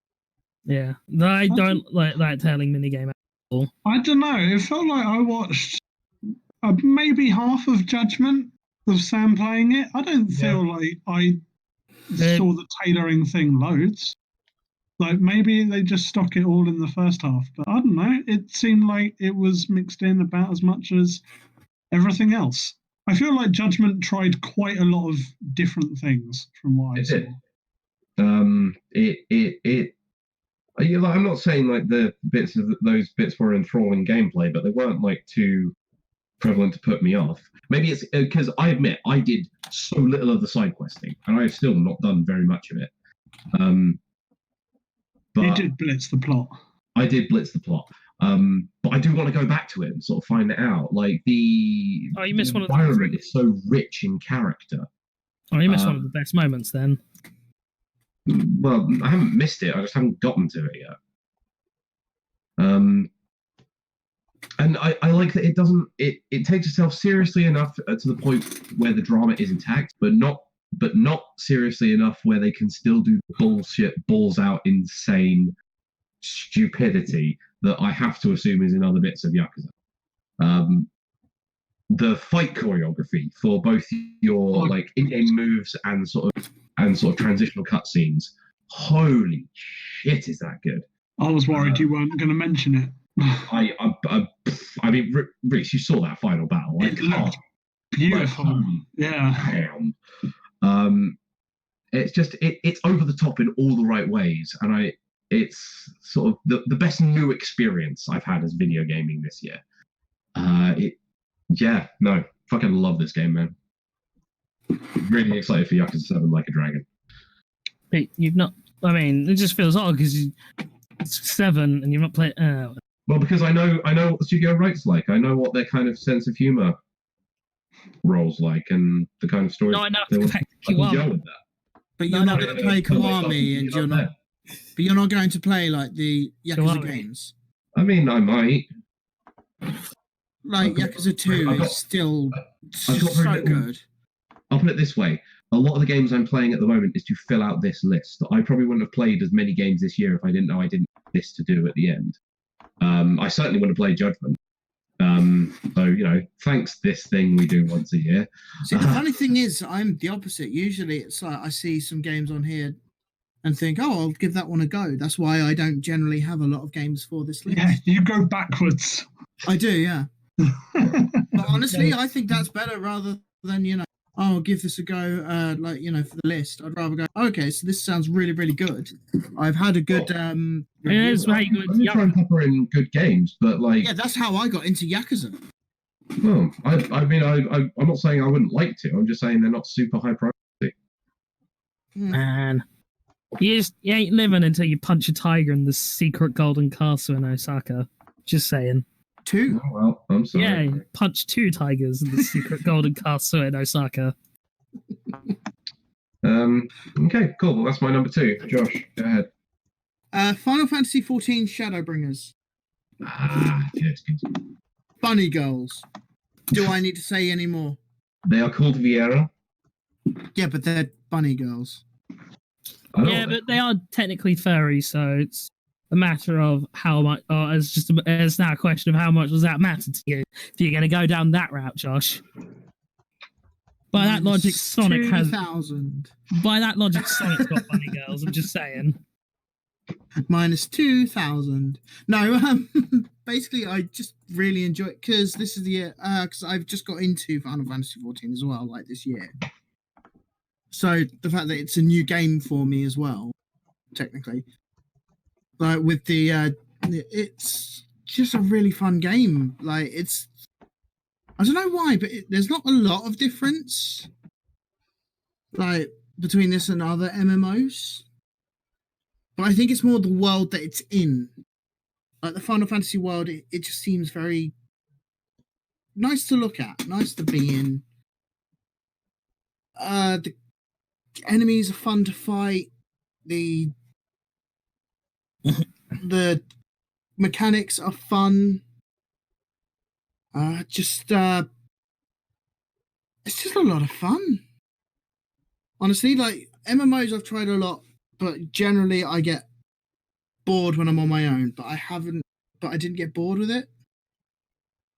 Yeah, I don't like that telling mini game at all. I don't know. It felt like I watched maybe half of Judgment of Sam playing it. I don't feel like I saw the tailoring thing loads. Like maybe they just stock it all in the first half, but I don't know. It seemed like it was mixed in about as much as everything else. I feel like Judgment tried quite a lot of different things from what I saw. I'm not saying like those bits were enthralling gameplay, but they weren't like too prevalent to put me off. Maybe it's because I admit I did so little of the side questing, and I've still not done very much of it. But you did blitz the plot. I did blitz the plot. But I do want to go back to it and sort of find it out. Like the environment is so rich in character. Oh, you missed one of the best moments then. Well, I haven't missed it. I just haven't gotten to it yet. And I like that it doesn't. It takes itself seriously enough to the point where the drama is intact, but not seriously enough where they can still do bullshit, balls out, insane stupidity that I have to assume is in other bits of Yakuza. The fight choreography for both your like in-game moves and sort of transitional cutscenes. Holy shit, is that good? I was worried you weren't going to mention it. I mean, Reese, you saw that final battle. Like, It looked beautiful. Yeah. Damn. It's just it's over the top in all the right ways, and it's sort of the best new experience I've had as video gaming this year. Fucking love this game, man. Really excited for Yakuza 7 Like a Dragon. But you've not. I mean, it just feels odd because it's 7 and you've not played. Well, because I know what the studio writes like. I know what their kind of sense of humor rolls like, and the kind of stories. No, I know. They want. I can go with that. But you're not going to play Kiwami, and you're not. But you're not going to play like the Yakuza games. I mean, I might. Like Yakuza 2 is still so good. I'll put it this way. A lot of the games I'm playing at the moment is to fill out this list. I probably wouldn't have played as many games this year if I didn't know I didn't have this to do at the end. I certainly wouldn't have played Judgment. So, thanks this thing we do once a year. See, the funny thing is, I'm the opposite. Usually it's like I see some games on here and think, oh, I'll give that one a go. That's why I don't generally have a lot of games for this list. Yeah, you go backwards. I do, yeah. But honestly, I think that's better rather than, I'll give this a go, for the list. I'd rather go, okay, so this sounds really, really good. I've had a good... it is very good. I'm trying to pepper in good games, but like... Yeah, that's how I got into Yakuza. Well, I mean, I'm not saying I wouldn't like to. I'm just saying they're not super high priority. Man. You ain't living until you punch a tiger in the secret golden castle in Osaka. Just saying. 2. Oh, well, I'm sorry. Yeah, you punch 2 tigers in the secret golden castle in Osaka. Okay, cool. Well, that's my number 2. Josh, go ahead. Final Fantasy XIV Shadowbringers. Good. Bunny Girls. Do I need to say any more? They are called Viera. Yeah, but they're bunny girls. Yeah, but they are technically furry, so it's a matter of how much. Or it's now a question of how much does that matter to you if you're going to go down that route, Josh. By that logic, Sonic has. 2,000. By that logic, Sonic's got bunny girls. I'm just saying. Minus 2,000. No, basically, I just really enjoy it because this is the year. Because I've just got into Final Fantasy 14 as well, like this year. So the fact that it's a new game for me as well, technically, like with the, it's just a really fun game. Like I don't know why, but there's not a lot of difference, like between this and other MMOs. But I think it's more the world that it's in. Like the Final Fantasy world, it just seems very nice to look at, nice to be in. The enemies are fun to fight. The mechanics are fun. It's just a lot of fun. Honestly, like MMOs, I've tried a lot, but generally I get bored when I'm on my own. But I didn't get bored with it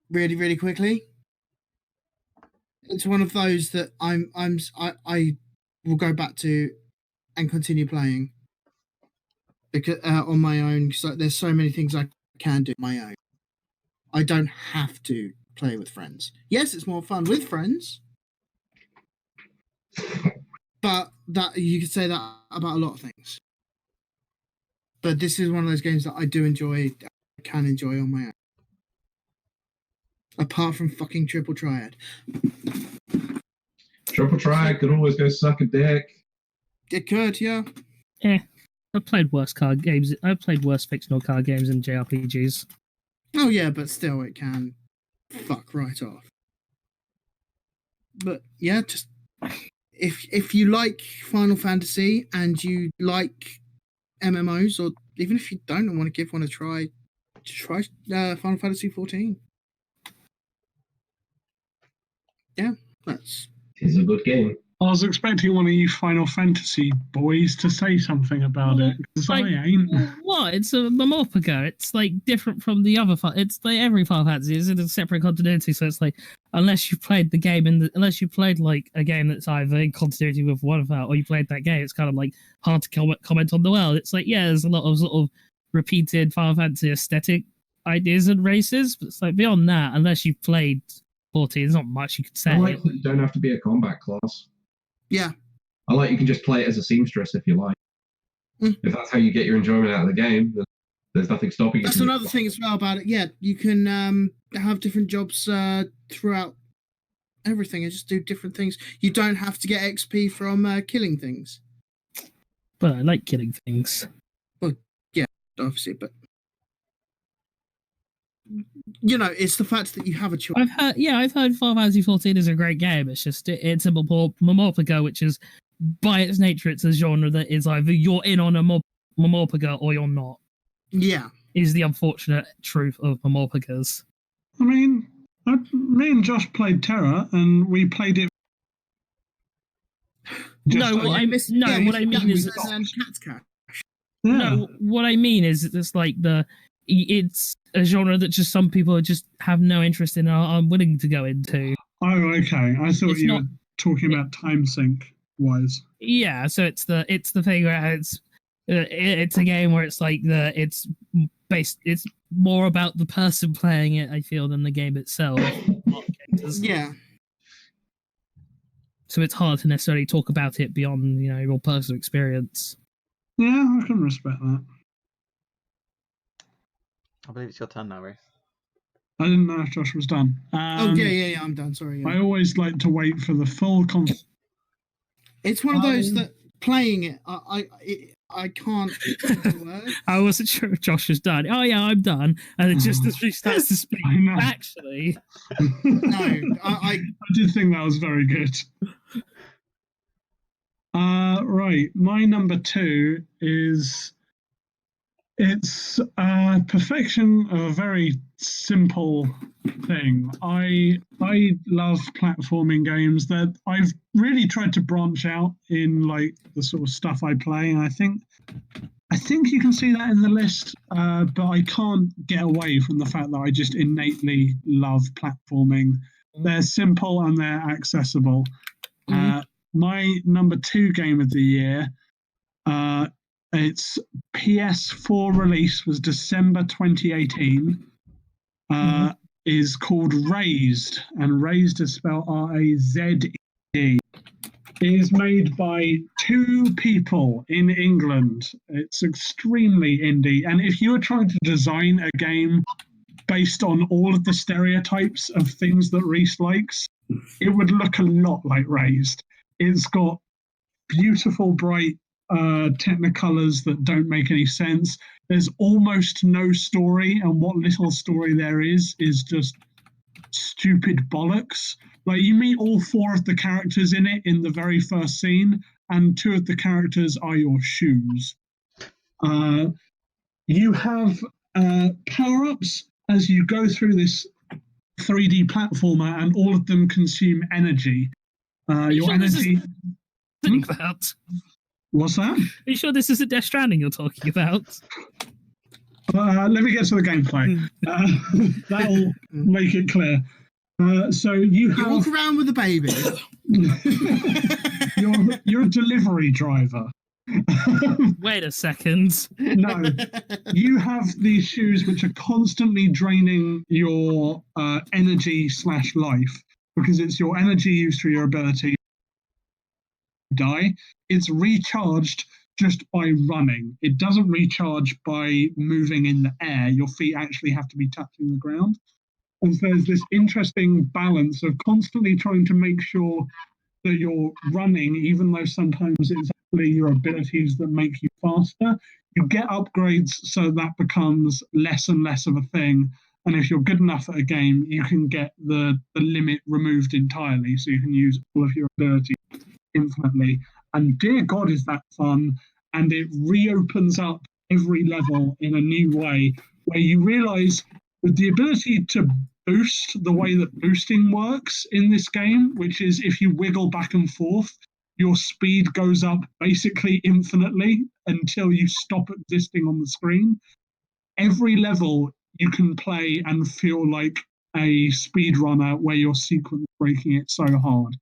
really, really quickly. It's one of those that I will go back to and continue playing because on my own, because there's so many things I can do on my own. I don't have to play with friends. Yes, it's more fun with friends, but that you could say that about a lot of things. But this is one of those games that I do enjoy, that I can enjoy on my own. Apart from fucking Triple Triad. Triple Triad could always go suck a dick. It could, yeah. Yeah, I've played worse card games. I've played worse fictional card games than JRPGs. Oh yeah, but still, it can fuck right off. But yeah, just if you like Final Fantasy and you like MMOs, or even if you don't want to give one a try, Final Fantasy 14. That's It's a good game. I was expecting one of you Final Fantasy boys to say something about it, because I ain't. What? It's a Mamorpago. It's like different from the other. It's like every Final Fantasy is in a separate continuity. So it's like unless you played the game unless you played like a game that's either in continuity with one of that, or you played that game, it's kind of like hard to comment on the world. It's like there's a lot of sort of repeated Final Fantasy aesthetic ideas and races, but it's like beyond that, unless you've played 14, there's not much you could say. I like that you don't have to be a combat class. yeah. I like you can just play it as a seamstress if you like. If that's how you get your enjoyment out of the game, then there's nothing stopping you. That's another thing as well about it. Yeah, you can have different jobs throughout everything and just do different things. You don't have to get XP from killing things. But I like killing things. Well, yeah, obviously, but you know, it's the fact that you have a choice. I've heard Final Fantasy 14 is a great game. It's just it's a Mamorpago, which is by its nature, it's a genre that is either you're in on a Mamorpago or you're not. Yeah, is the unfortunate truth of Mamorpagas. I mean, me and Josh played Terra, and we played it. What I mean is Cat's Cash. Yeah. No, what I mean is it's like it's a genre that just some people just have no interest in and are unwilling to go into. Oh, okay. I thought you were talking about time sync wise. Yeah, so it's the thing where it's a game where it's like it's more about the person playing it, I feel, than the game itself. Yeah. So it's hard to necessarily talk about it beyond, your personal experience. Yeah, I can respect that. I believe it's your turn now, Reese. I didn't know if Josh was done. Yeah, I'm done. Sorry. Yeah. I always like to wait for the full It's one of those that playing it, I can't. I wasn't sure if Josh was done. Oh yeah, I'm done. And it just as he starts to speak, actually. No, I did think that was very good. Right, my number 2 is it's perfection of a very simple thing. I love platforming games that I've really tried to branch out in, like the sort of stuff I play, and I think you can see that in the list, but I can't get away from the fact that I just innately love platforming. They're simple and they're accessible. My number 2 game of the year, its PS4 release was December 2018, is called Raised, and Raised is spelled R-A-Z-E-D. It is made by 2 people in England. It's extremely indie, and if you were trying to design a game based on all of the stereotypes of things that Reese likes, it would look a lot like Raised. It's got beautiful, bright technicolors that don't make any sense. There's almost no story, and what little story there is just stupid bollocks. Like, you meet all 4 of the characters in it in the very first scene, and 2 of the characters are your shoes. You have power-ups as you go through this 3D platformer, and all of them consume energy. Your energy. About. What's that? Are you sure this isn't Death Stranding you're talking about? Let me get to the gameplay. That'll make it clear. So you walk around with a baby. You're a delivery driver. Wait a second. No, you have these shoes which are constantly draining your energy/life, because it's your energy used for your ability to die. It's recharged just by running. It doesn't recharge by moving in the air. Your feet actually have to be touching the ground. And so there's this interesting balance of constantly trying to make sure that you're running, even though sometimes it's actually your abilities that make you faster. You get upgrades so that becomes less and less of a thing. And if you're good enough at a game, you can get the limit removed entirely, so you can use all of your abilities infinitely. And dear God, is that fun. And it reopens up every level in a new way, where you realize with the ability to boost, the way that boosting works in this game, which is if you wiggle back and forth, your speed goes up basically infinitely until you stop existing on the screen. Every level you can play and feel like a speedrunner where you're sequence breaking it so hard.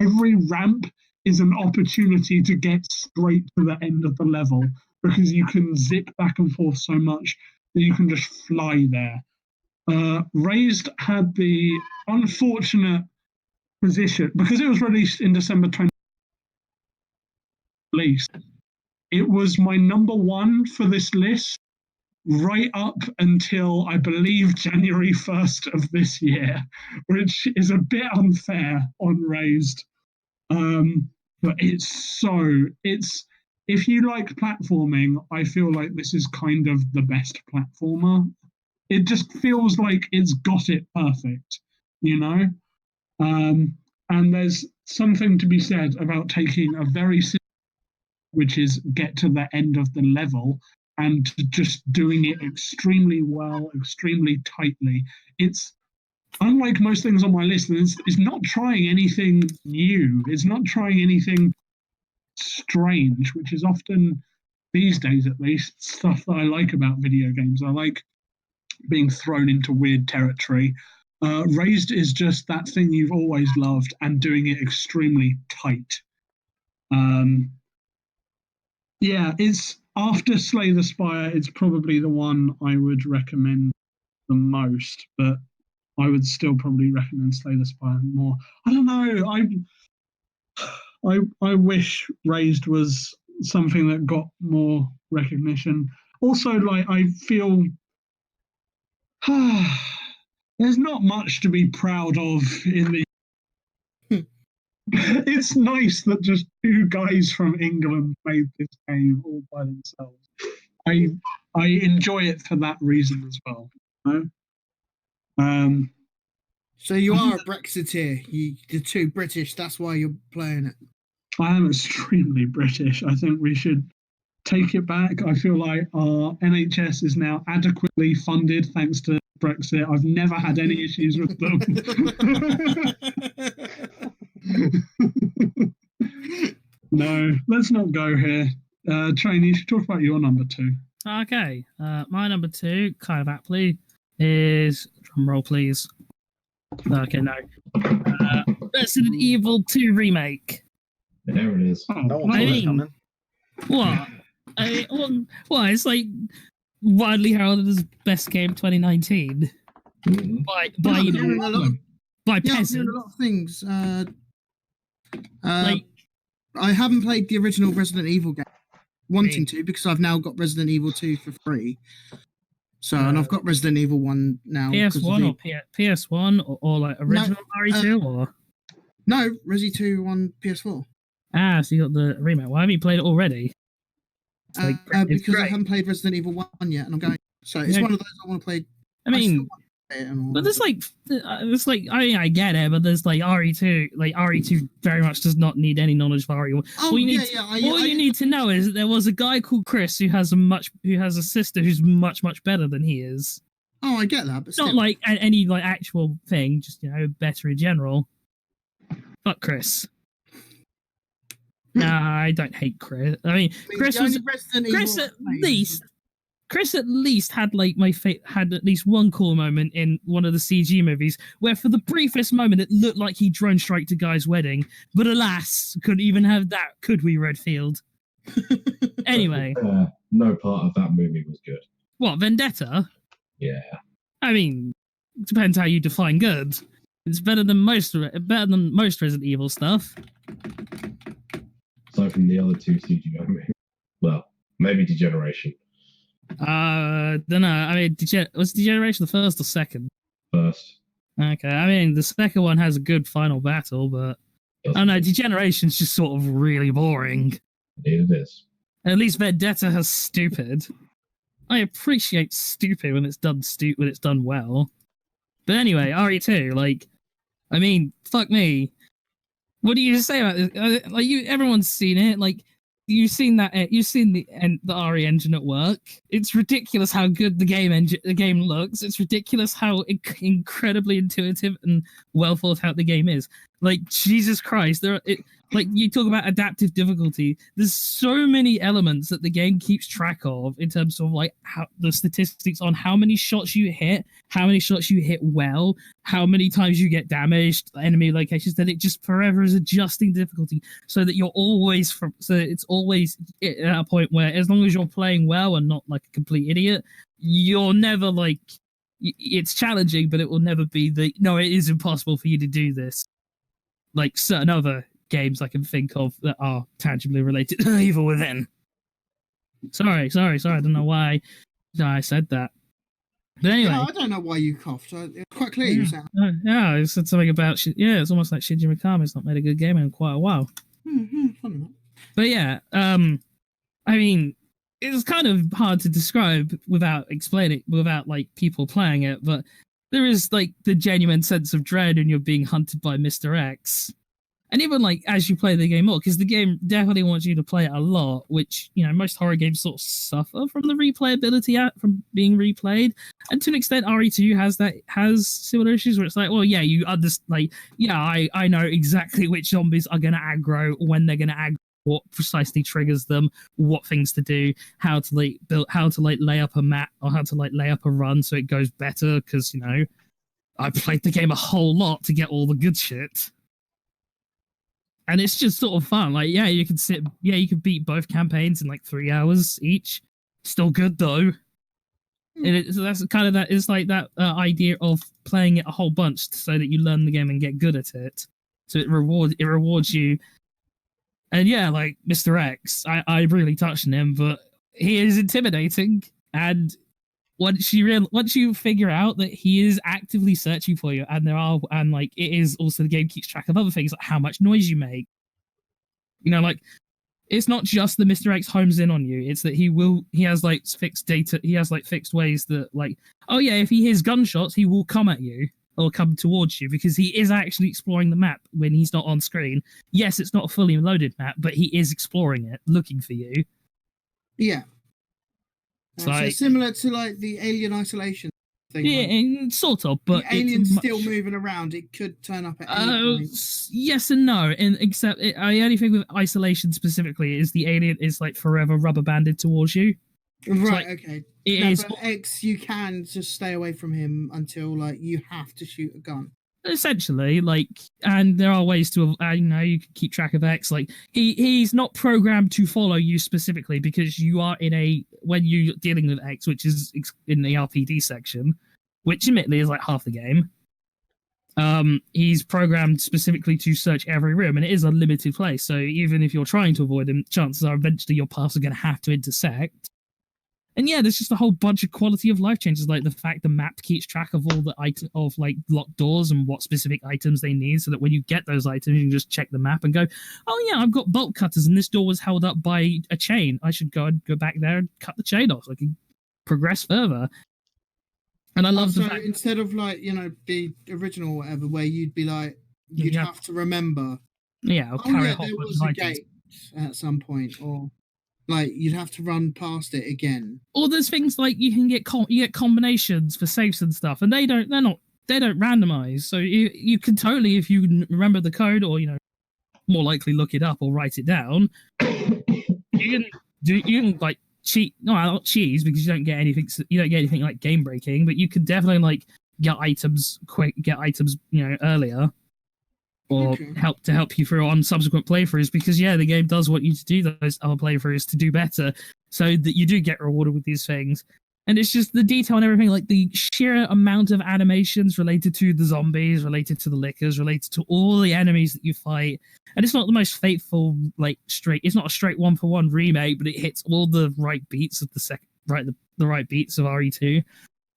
Every ramp is an opportunity to get straight to the end of the level because you can zip back and forth so much that you can just fly there. Raised had the unfortunate position, because it was released in December 2020, it was my number one for this list right up until, I believe, January 1st of this year, which is a bit unfair on Raised. But if you like platforming, I feel like this is kind of the best platformer. It just feels like it's got it perfect, you know? And there's something to be said about taking a very simple, which is get to the end of the level, and just doing it extremely well, extremely tightly. It's unlike most things on my list, it's not trying anything new. It's not trying anything strange, which is often, these days at least, stuff that I like about video games. I like being thrown into weird territory. Raised is just that thing you've always loved and doing it extremely tight. Yeah, it's after Slay the Spire, it's probably the one I would recommend the most, but I would still probably recommend Slay the Spire more. I don't know. I wish Raised was something that got more recognition. Also, like, I feel there's not much to be proud of in the. It's nice that just two guys from England made this game all by themselves. I enjoy it for that reason as well. You know? So you are a Brexiteer. You're too British. That's why you're playing it. I am extremely British. I think we should take it back. I feel like our NHS is now adequately funded thanks to Brexit. I've never had any issues with them. No, let's not go here. Train, you should talk about your number two. Okay, my number two, kind of aptly, is, drum roll please. Okay, no. Resident Evil 2 Remake. There it is. Oh, No one saw I that mean- coming. What? What? It's like widely heralded as best game 2019 Mhm. by I'm you know, hearing a lot of, by I'm hearing peasants. a lot of things. Like, I haven't played the original Resident Evil game. Wanting Me. to, because I've now got Resident Evil 2 for free. So, and I've got Resident Evil 1 now. PS1 or PS1 or like original RE2 or No, Resi 2 on PS4. so you got the remake. Why haven't you played it already? It's like it's Because I great. haven't played Resident Evil 1 yet, and I'm going. So it's Yeah. one of those I want to play. I mean, still want to play it and all. but there's like I get it, but there's like RE2. Like RE2 very much does not need any knowledge of RE1. Oh all you yeah, need, yeah. all you need to know is that there was a guy called Chris who has a sister who's much better than he is. Oh, I get that, but It's not still. like any like actual thing, just better in general. Fuck Chris. Nah, I don't hate Chris. I mean, Chris the was only Resident Chris Evil at I've played- least. Chris at least had like had at least one cool moment in one of the CG movies where for the briefest moment it looked like he drone striked a guy's wedding, but alas, couldn't even have that, could we, Redfield? Anyway, No part of that movie was good. what, Vendetta? Yeah. I mean, depends how you define good. It's better than most Resident Evil stuff. Aside from the other two CGI movies. Well, maybe Degeneration Don't know. I mean, was Degeneration the first or second? first. Okay, I mean, the second one has a good final battle, but I don't know, Degeneration's just sort of really boring. Indeed it is. At least Vendetta has stupid. I appreciate stupid when it's done well. But anyway, RE2, like, I mean, fuck me. What do you say about this? Like, everyone's seen it. Like, you've seen the RE engine at work. It's ridiculous how good the game looks. It's ridiculous how incredibly intuitive and well thought out the game is. Like, Jesus Christ, like, you talk about adaptive difficulty. There's so many elements that the game keeps track of in terms of like how the statistics on how many shots you hit, how many shots you hit well, how many times you get damaged, enemy locations. That it just forever is adjusting difficulty so that you're always it's always at a point where, as long as you're playing well and not like a complete idiot, you're never like, it's challenging, but it will never be no, it is impossible for you to do this. Like certain other games I can think of that are tangibly related to Evil Within. Sorry. I don't know why I said that. But anyway. Yeah, I don't know why you coughed. It's quite clear you sound. Yeah, I said something about... it's almost like Shinji Mikami's not made a good game in quite a while. Funny. But yeah, I mean, it's kind of hard to describe without explaining, without like people playing it, but there is like the genuine sense of dread when you're being hunted by Mr. X. And even like as you play the game more, because the game definitely wants you to play it a lot, which, you know, most horror games sort of suffer from the replayability from being replayed. And to an extent, RE2 has similar issues where it's like, well, yeah, you understand, like, yeah, I know exactly which zombies are going to aggro, when they're going to aggro, what precisely triggers them, what things to do, how to lay up a map, or how to like lay up a run so it goes better, because, you know, I played the game a whole lot to get all the good shit. And it's just sort of fun. Like, you can beat both campaigns in like 3 hours each. Still good though. And so that's kind of that. It's like that idea of playing it a whole bunch so that you learn the game and get good at it. So it rewards you. And yeah, like Mr. X, I really touched on him, but he is intimidating. And once you figure out that he is actively searching for you, and like it is also, the game keeps track of other things like how much noise you make. You know, like it's not just that Mr. X homes in on you, it's that he has like fixed data, he has like fixed ways that, like, oh yeah, if he hears gunshots, he will come at you or come towards you, because he is actually exploring the map when he's not on screen. Yes, it's not a fully loaded map, but he is exploring it, looking for you. Yeah. So like, similar to like the Alien Isolation thing. Yeah, like, sort of, but the alien's still moving around. It could turn up at any point. Yes and no, and except the only thing with Isolation specifically is the alien is like forever rubber banded towards you. Right. Like, okay. It is. But X, you can just stay away from him until like you have to shoot a gun. Essentially, like, and there are ways to, you know, you can keep track of X. Like, he's not programmed to follow you specifically, because you are when you're dealing with X, which is in the RPD section, which admittedly is like half the game. He's programmed specifically to search every room, and it is a limited place. So even if you're trying to avoid him, chances are eventually your paths are going to have to intersect. And yeah, there's just a whole bunch of quality of life changes, like the fact the map keeps track of all the items of like locked doors and what specific items they need, so that when you get those items, you can just check the map and go, oh yeah, I've got bolt cutters and this door was held up by a chain. I should go back there and cut the chain off so I can progress further. And I love the fact, instead of like, you know, the original or whatever, where you'd be like, you'd have to remember. Yeah, or there was a gate at some point, or like you'd have to run past it again. Or there's things like you can get combinations for safes and stuff, and they don't randomize. So you can totally, if you remember the code, or, you know, more likely look it up or write it down, you can like cheat. No, not cheese, because you don't get anything like game breaking, but you can definitely like get items, you know, earlier. Or help you through on subsequent playthroughs, because yeah, the game does want you to do those other playthroughs to do better, so that you do get rewarded with these things. And it's just the detail and everything, like the sheer amount of animations related to the zombies, related to the lickers, related to all the enemies that you fight. And it's not the most faithful, like it's not a straight 1-for-1 remake, but it hits all the right beats of the right beats of RE2.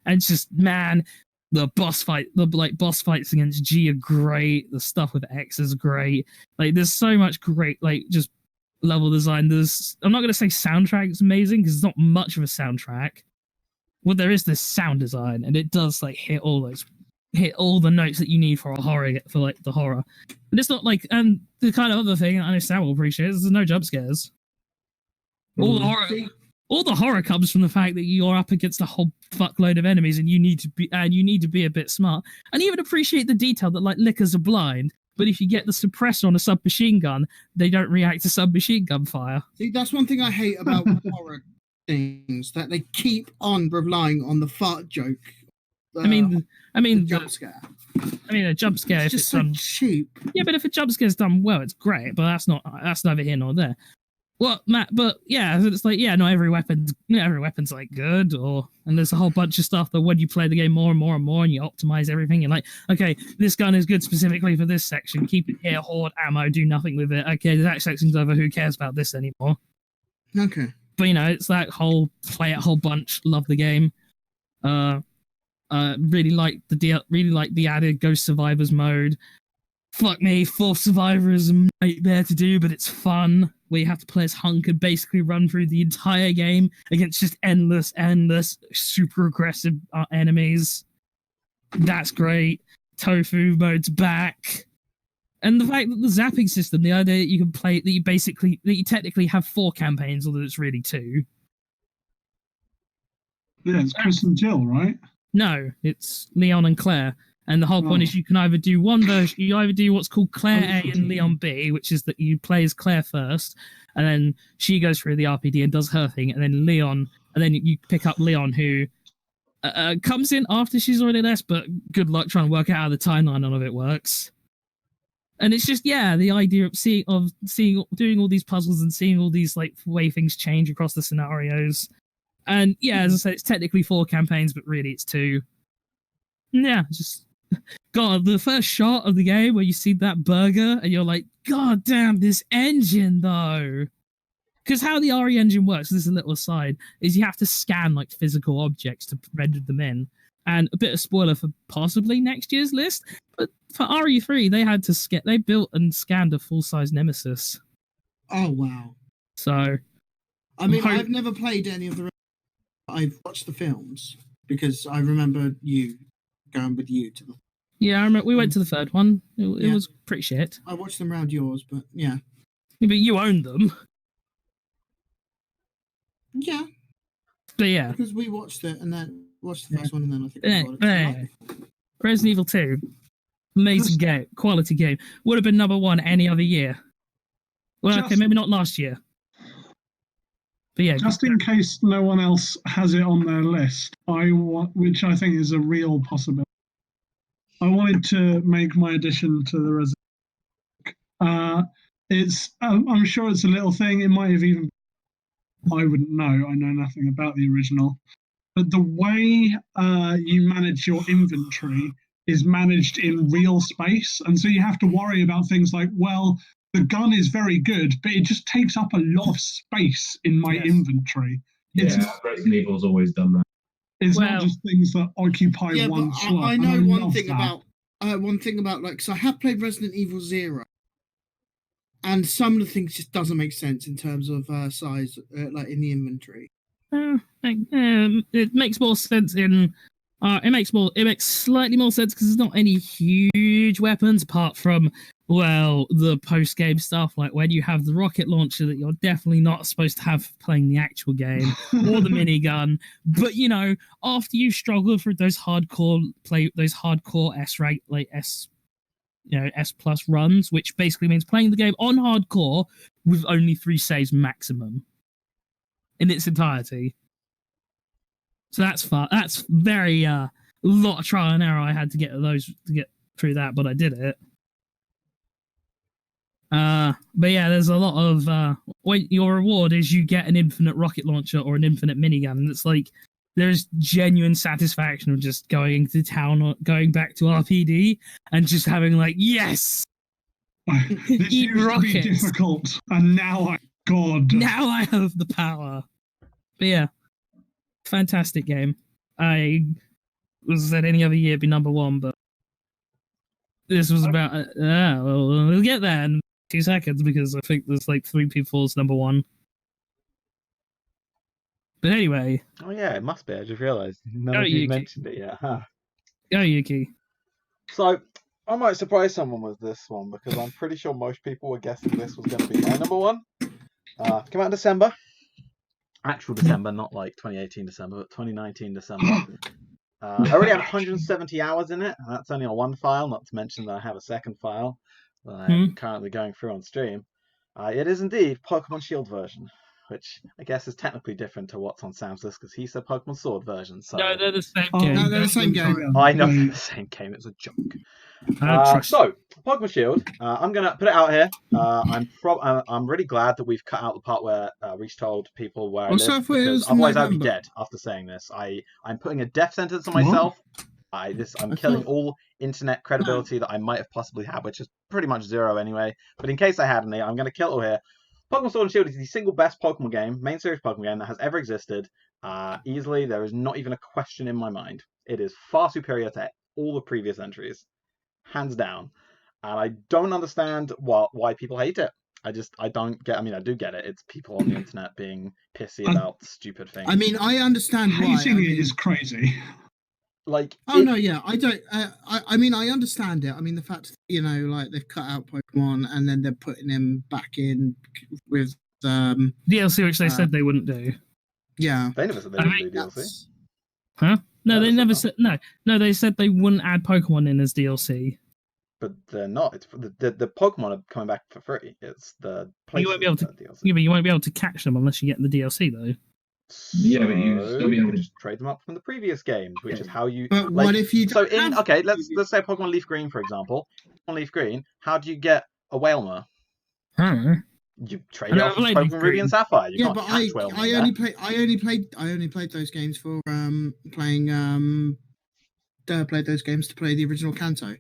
And it's just, man, the boss fights against G are great. The stuff with X is great. Like, there's so much great, like, just level design. I'm not going to say soundtrack is amazing, because it's not much of a soundtrack. Well, there is this sound design, and it does like hit all the notes that you need for the horror. But it's not like, and the kind of other thing I know Sam will appreciate is there's no jump scares. All the horror, all the horror comes from the fact that you're up against a whole fuckload of enemies, and you need to be a bit smart, and even appreciate the detail that like lickers are blind. But if you get the suppressor on a submachine gun, they don't react to submachine gun fire. See, that's one thing I hate about horror things, that they keep on relying on the fart joke. I mean, the jump scare. I mean, a jump scare, It's if just it's so done, cheap. yeah, but if a jump scare's done well, it's great. But that's neither here nor there. Well, Matt, but yeah, it's like, yeah, not every weapon's like good, and there's a whole bunch of stuff that when you play the game more and more and more, and you optimize everything, you're like, okay, this gun is good specifically for this section. Keep it here, hoard ammo, do nothing with it. Okay, that section's over. Who cares about this anymore? Okay. But it's that whole play it whole bunch. Love the game. Really like the added Ghost Survivors mode. Fuck me, Fourth Survivor is a nightmare to do, but it's fun. Where you have to play as Hunk and basically run through the entire game against just endless, super aggressive enemies. That's great. Tofu mode's back. And the fact that the zapping system, the idea that you can play, that you technically have 4 campaigns, although it's really 2. Yeah, it's Chris and Jill, right? No, it's Leon and Claire. And the whole point is you can either do one version, you either do what's called Claire A and Leon B, which is that you play as Claire first, and then she goes through the RPD and does her thing, and then you pick up Leon, who comes in after she's already left, but good luck trying to work out how the timeline of it works. And it's just, yeah, the idea of doing all these puzzles and seeing all these like way things change across the scenarios. And yeah, as I said, it's technically 4 campaigns, but really it's 2. Yeah, just God, the first shot of the game where you see that burger and you're like, God damn, this engine though. Because how the RE engine works, this is a little aside, is you have to scan like physical objects to render them in. And a bit of spoiler for possibly next year's list, but for RE3, they built and scanned a full-size Nemesis. Oh wow! So, I mean, I've never played any of the. I've watched the films because I remember you going with you to the. Yeah, I remember we went to the third one. It was pretty shit. I watched them around yours, but yeah. But you owned them. Yeah. But yeah. Because we watched it and then watched the first one and then I think we got it. Resident Evil 2. Amazing game. Quality game. Would have been number 1 any other year. Well, okay, maybe not last year. But yeah. Just in case no one else has it on their list, which I think is a real possibility. I wanted to make my addition to the Resident. I'm sure it's a little thing. It might have even. I wouldn't know. I know nothing about the original. But the way you manage your inventory is managed in real space, and so you have to worry about things like, well, the gun is very good, but it just takes up a lot of space in my inventory. Resident Evil's always done that. It's not just things that occupy one slot. I know one thing about like, so I have played Resident Evil 0, and some of the things just doesn't make sense in terms of size, like in the inventory. It makes more sense in. It makes slightly more sense because there's not any huge weapons apart from, well, the post-game stuff, like when you have the rocket launcher that you're definitely not supposed to have playing the actual game, or the minigun. But after you struggle through those hardcore S-rank, like S plus runs, which basically means playing the game on hardcore with only 3 saves maximum in its entirety. So that's fun. That's very lot of trial and error I had to get through that, but I did it. But yeah, there's a lot of when your reward is you get an infinite rocket launcher or an infinite minigun, and it's like there's genuine satisfaction of just going to town or going back to RPD and just having like, yes, this used to be difficult, and now now I have the power. But yeah, fantastic game. I was said any other year it'd be number 1, but this was about we'll get there in 2 seconds because I think there's like 3 people's number 1. But anyway. Oh yeah, it must be. I just realised none of you mentioned it yet. Huh? Go Yuki. So I might surprise someone with this one because I'm pretty sure most people were guessing this was going to be my number 1. Came out in December. Actual December, not like 2018 December, but 2019 December. I already have 170 hours in it, and that's only on one file, not to mention that I have a second file that I'm currently going through on stream. It is indeed Pokemon Shield version, which I guess is technically different to what's on Sam's list, because he said Pokemon Sword version. So No, they're the same Oh, game. No, they're the same game. I know they're the same game, it's a joke. So, Pokemon Shield, I'm going to put it out here. I'm really glad that we've cut out the part where Reach told people where I Also, live, I thought it because was otherwise I'd be November. dead after saying this. I'm putting a death sentence on What? myself. I'm I killing thought- all internet credibility that I might have possibly had, which is pretty much zero anyway. But in case I had any, I'm going to kill it all here. Pokemon Sword and Shield is the single best Pokemon game, main series Pokemon game that has ever existed. Easily, there is not even a question in my mind. It is far superior to all the previous entries, hands down. And I don't understand why people hate it. I don't get. I mean, I do get it. It's people on the internet being pissy about stupid things. I mean, I understand why. Hating I it mean, is crazy. Like, no, yeah, I don't. I mean, I understand it. I mean, the fact like they've cut out Pokemon and then they're putting him back in with DLC, which they said they wouldn't do. Yeah, they never said they would do DLC. Huh? No, they never said said. No, they said they wouldn't add Pokemon in as DLC. But they're not. It's the Pokemon are coming back for free. It's the places You won't be able to. DLC. Yeah, but you won't be able to catch them unless you get the DLC, though. Yeah, but you still be you able can to- just trade them up from the previous games, which is how you. but like, what if you? So don't have- okay, let's say Pokemon Leaf Green, for example. Pokemon Leaf Green, how do you get a Whalmer? Huh? You trade I it never off with played Leaf Pokemon Ruby Green. and Sapphire. You Yeah, can't but catch Whalmer. I only played those games for played those games to play the original Kanto.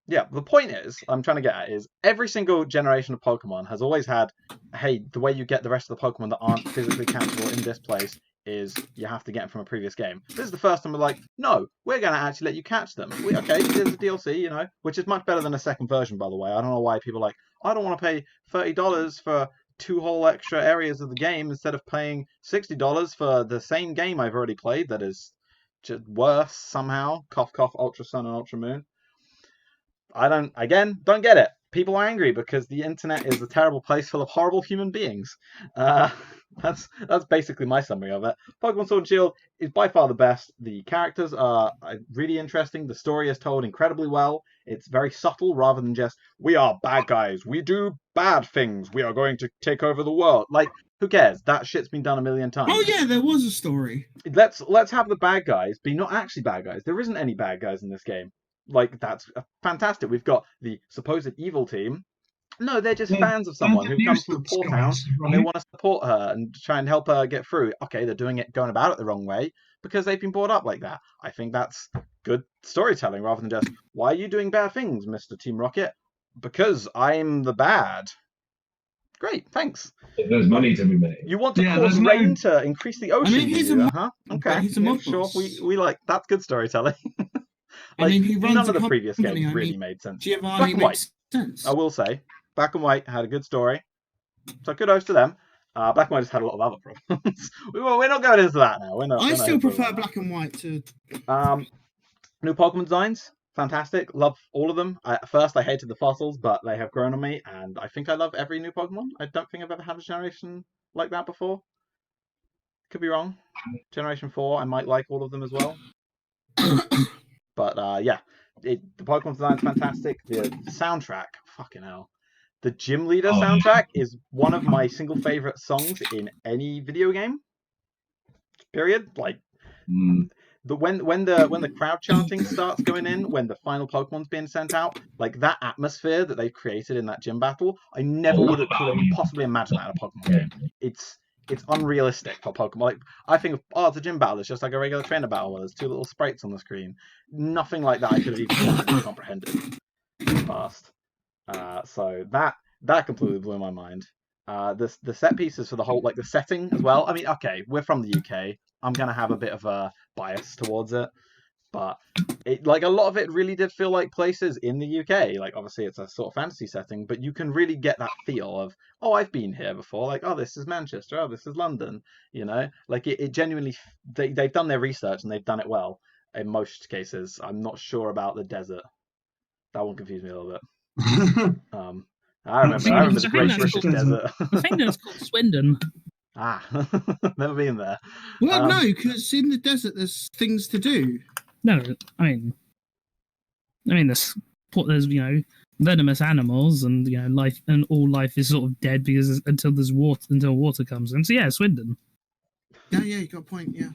Yeah, the point is, I'm trying to get at is every single generation of Pokemon has always had, hey, the way you get the rest of the Pokemon that aren't physically catchable in this place is you have to get them from a previous game. This is the first time we're like, no, we're going to actually let you catch them. Okay, here's the DLC, which is much better than a second version, by the way. I don't know why people are like, I don't want to pay $30 for 2 whole extra areas of the game instead of paying $60 for the same game I've already played that is just worse somehow. Cough, cough, Ultra Sun and Ultra Moon. I don't get it. People are angry because the internet is a terrible place full of horrible human beings. That's basically my summary of it. Pokemon Sword and Shield is by far the best. The characters are really interesting. The story is told incredibly well. It's very subtle rather than just, we are bad guys. We do bad things. We are going to take over the world. Like, who cares? That shit's been done a million times. Oh yeah, there was a story. Let's have the bad guys be not actually bad guys. There isn't any bad guys in this game. Like, that's fantastic. We've got the supposed evil team. No, they're just fans of someone who comes from a poor town and they want to support her and try and help her get through. Okay, they're going about it the wrong way because they've been brought up like that. I think that's good storytelling rather than just, why are you doing bad things, Mr. Team Rocket? Because I'm the bad. Great, thanks. There's money to be made. You want to cause rain to increase the ocean? I mean, he's okay. he's a yeah, mob sure. boss. We like that's good storytelling. I mean, he runs none a of the previous company, games I really mean, made sense. Giovanni Black and White, makes sense. I will say, Black and White had a good story, so kudos to them. Black and White just had a lot of other problems. We're not going into that now. I still prefer Black and White to. New Pokemon designs, fantastic. Love all of them. At first, I hated the fossils, but they have grown on me, and I think I love every new Pokemon. I don't think I've ever had a generation like that before. Could be wrong. Generation 4, I might like all of them as well. But yeah, the Pokemon design's fantastic. The soundtrack, fucking hell. The Gym Leader soundtrack is one of my single favorite songs in any video game. Period. Like, when the crowd chanting starts going in, when the final Pokemon's being sent out, like that atmosphere that they've created in that gym battle, I never would have possibly imagined that in a Pokemon game. It's unrealistic for Pokemon. Like, I think, it's a gym battle. It's just like a regular trainer battle where there's 2 little sprites on the screen. Nothing like that I could have even comprehended in the past. So that completely blew my mind. The set pieces for the whole, like the setting as well. I mean, okay, we're from the UK. I'm gonna have a bit of a bias towards it, but a lot of it really did feel like places in the UK. Like, obviously it's a sort of fantasy setting, but you can really get that feel of, I've been here before. Like, this is Manchester. This is London. Like it genuinely, they've done their research and they've done it well in most cases. I'm not sure about the desert. That one confused me a little bit. I remember the Great British Desert. I think that's called Swindon. Ah, never been there. Well, no, because in the desert there's things to do. No, I mean, there's venomous animals, and life, and all life is sort of dead because until water comes in. So yeah, Swindon. Yeah, you got a point. Yeah.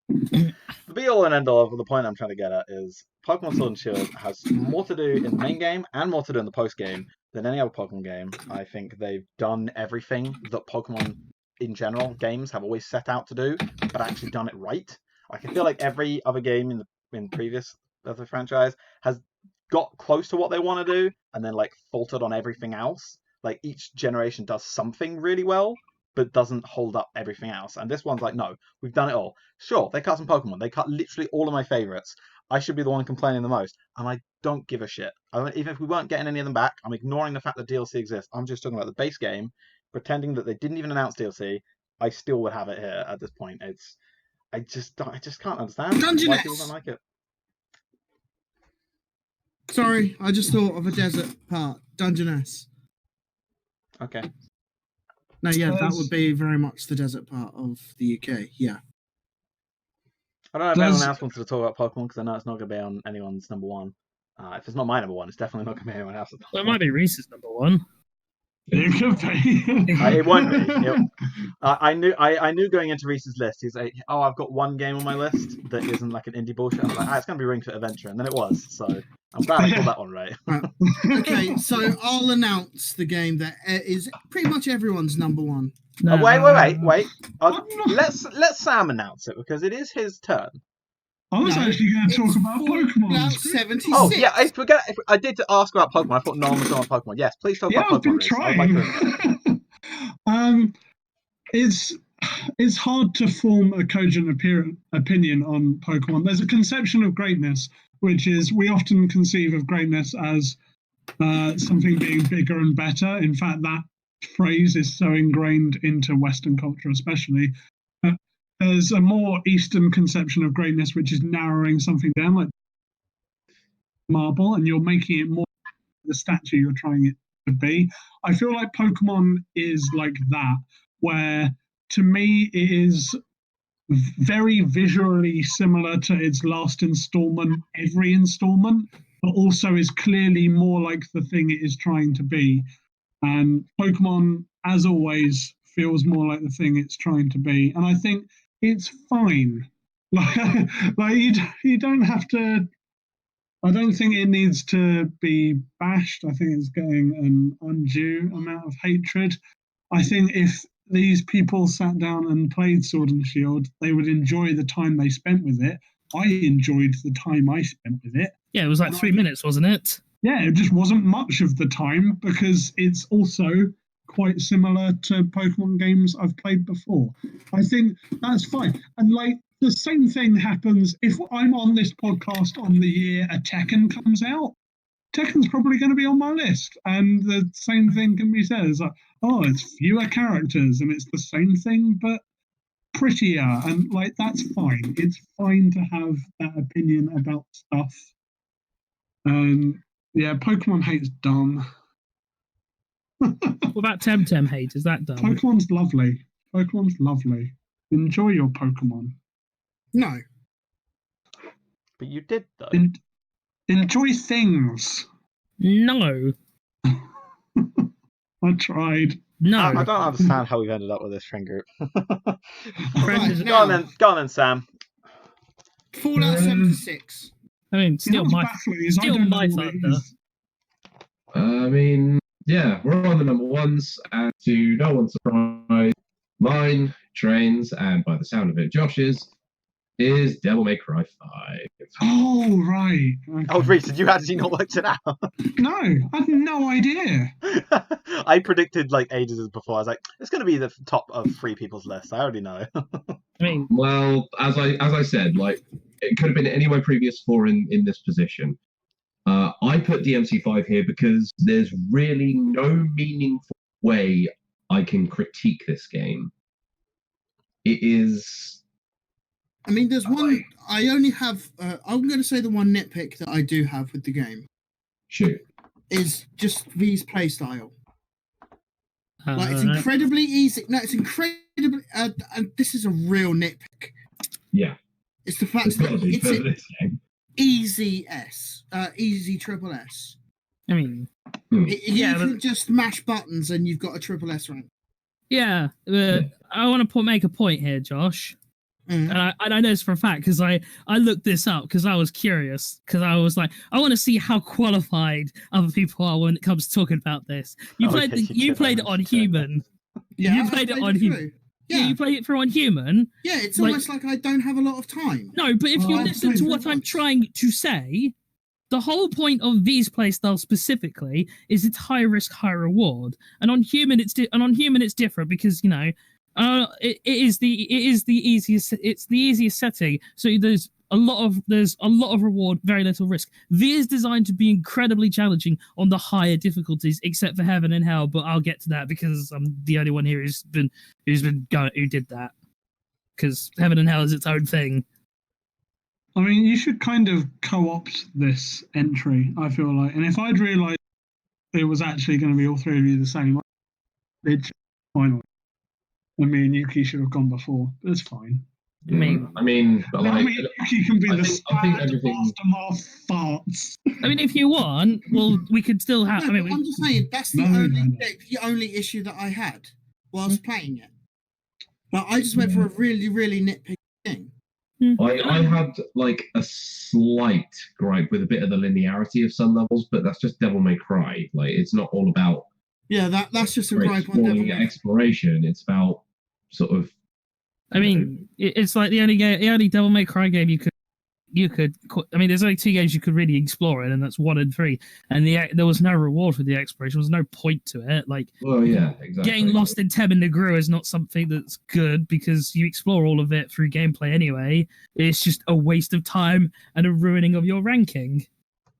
The be all and end all of the point I'm trying to get at is Pokemon Sword and Shield has more to do in the main game and more to do in the post game than any other Pokemon game. I think they've done everything that Pokemon in general games have always set out to do, but actually done it right. Like, I feel like every other game in previous of the franchise has got close to what they want to do and then like faltered on everything else. Like, each generation does something really well, but doesn't hold up everything else. And this one's like, no, we've done it all. Sure, they cut some Pokemon. They cut literally all of my favorites. I should be the one complaining the most, and I don't give a shit. Even if we weren't getting any of them back, I'm ignoring the fact that DLC exists. I'm just talking about the base game, pretending that they didn't even announce DLC. I still would have it here at this point. I just can't understand why people don't like it. Sorry, I just thought of a desert part. Dungeness. Okay. No, yeah, that would be very much the desert part of the UK. Yeah. I don't know if anyone else wants to talk about Pokemon, because I know it's not going to be on anyone's number one. If it's not my number one, it's definitely not going to be anyone else's. Well, it might be Reese's number one. It could be. It won't be. I knew going into Reese's list, he's like, oh, I've got one game on my list that isn't like an indie bullshit. I was like, it's going to be Ring Fit Adventure, and then it was. So I'm glad I called that one right. Okay, so I'll announce the game that is pretty much everyone's number one. No, Wait. Let Sam announce it, because it is his turn. I was actually going to talk about Pokemon. 76. Oh yeah, I did ask about Pokemon. I thought no one was talking about Pokemon. Yes, please talk about Pokemon. I've been trying. It's hard to form a cogent opinion on Pokemon. There's a conception of greatness, which is we often conceive of greatness as something being bigger and better. In fact, that phrase is so ingrained into Western culture, especially. There's a more Eastern conception of greatness, which is narrowing something down, like marble, and you're making it more the statue you're trying it to be. I feel like Pokemon is like that, where to me it is very visually similar to its last installment, every installment, but also is clearly more like the thing it is trying to be. And Pokemon, as always, feels more like the thing it's trying to be. And I think it's fine. Like you don't have to. I don't think it needs to be bashed. I think it's getting an undue amount of hatred. I think if these people sat down and played Sword and Shield, they would enjoy the time they spent with it. I enjoyed the time I spent with it. Yeah, it was like 3 minutes, wasn't it? Yeah, it just wasn't much of the time, because it's also quite similar to Pokemon games I've played before. I think that's fine. And like the same thing happens if I'm on this podcast on the year a Tekken comes out. Tekken's probably going to be on my list, and the same thing can be said. It's like, oh, it's fewer characters, and it's the same thing but prettier, and like that's fine. It's fine to have that opinion about stuff. Yeah, Pokemon hate's dumb. What about Temtem hate? Is that dumb? Pokemon's lovely. Pokemon's lovely. Enjoy your Pokemon. No. But you did, though. Enjoy things. No. I tried. No. I don't understand how we've ended up with this friend group. Right, Go on then, Sam. Fallout 76. I mean, still my thunder. I mean, yeah, we're on the number ones, and to no one's surprise, mine, Trains, and by the sound of it, Josh's, is Devil May Cry 5. Oh, right. Okay. Oh, Reese, did you actually not work it out? No, I had no idea. I predicted like ages before. I was like, it's going to be the top of 3 people's list. I already know. I mean, well, as I said, like it could have been any of my previous 4 in this position. I put DMC5 here because there's really no meaningful way I can critique this game. It is. I mean, there's one. I only have. I'm going to say the one nitpick that I do have with the game. Shoot. Is just V's playstyle. Like, it's incredibly easy. No, it's incredibly. And this is a real nitpick. Yeah. It's the fact that it's for this game. easy triple S. I mean, You can just mash buttons and you've got a triple S rank. yeah. I want to make a point here, Josh. And I know this for a fact because I looked this up because I was curious because I was like, I want to see how qualified other people are when it comes to talking about this. You played it on human. Yeah, you played it on human. Yeah, you played it through on human. Yeah, it's almost like I don't have a lot of time. No, but if you listen to what I'm trying to say, the whole point of these playstyles specifically is it's high risk, high reward, and on human it's different because it is the easiest. It's the easiest setting. So there's a lot of reward, very little risk. V is designed to be incredibly challenging on the higher difficulties, except for heaven and hell. But I'll get to that because I'm the only one here who did that. Because heaven and hell is its own thing. I mean, you should kind of co-opt this entry, I feel like. And if I'd realised it was actually going to be all three of you the same, they'd finally. And me and Yuki should have gone before. That's fine. I mean, Yuki can be the sad aftermath farts. I mean, if you want, well, we could still have. No, I'm just saying that's the only issue that I had whilst playing it. But I just went for a really, really nitpicky thing. I had like a slight gripe with a bit of the linearity of some levels, but that's just Devil May Cry. Like, it's not all about that's just a gripe on Devil May Cry. Exploration. It's about sort of. I mean, it's like the only Devil May Cry game you could. I mean, there's only two games you could really explore it, and that's 1 and 3. And there was no reward for the exploration. There was no point to it. Like, well, yeah, exactly. Getting lost in Tem and Negru is not something that's good because you explore all of it through gameplay anyway. It's just a waste of time and a ruining of your ranking.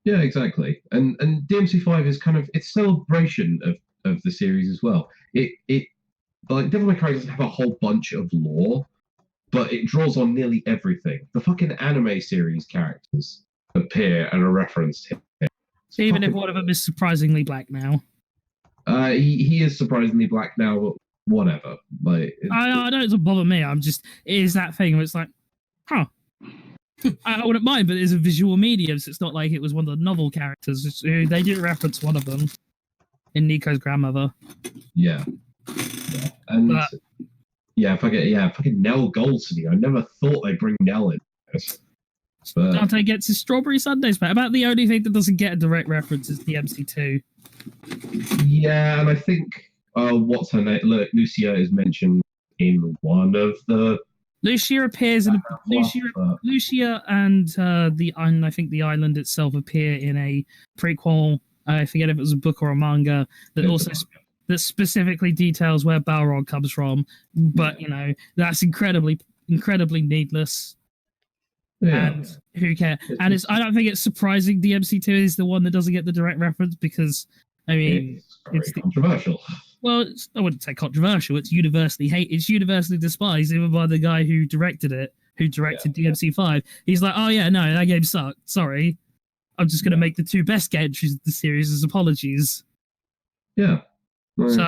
Yeah, exactly. And DMC5 is kind of it's celebration of the series as well. It like Devil May Cry doesn't have a whole bunch of lore, but it draws on nearly everything. The fucking anime series characters appear and are referenced here. Even if one of them is surprisingly black now. He is surprisingly black now, but whatever. Like, I don't bother me. It is that thing where it's like, huh. I wouldn't mind, but it's a visual medium, so it's not like it was one of the novel characters. They do reference one of them in Nico's grandmother. Yeah. And fucking Nell Goldstein. I never thought they'd bring Nell in. But Dante gets his strawberry sundaes back. About the only thing that doesn't get a direct reference is the MC2. Yeah, and I think what's her name? Look, Lucia is mentioned in one of the. Lucia appears in Lucia and I think the island itself appear in a prequel. I forget if it was a book or a manga that specifically details where Balrog comes from. But that's incredibly needless. Yeah. And who cares? And I don't think it's surprising DMC2 is the one that doesn't get the direct reference because it's controversial. Well, I wouldn't say controversial. It's universally hated. It's universally despised, even by the guy who directed it, who directed DMC5. He's like, oh yeah, no, that game sucked. Sorry, I'm just going to make the 2 best entries of the series as apologies. Yeah. Right. So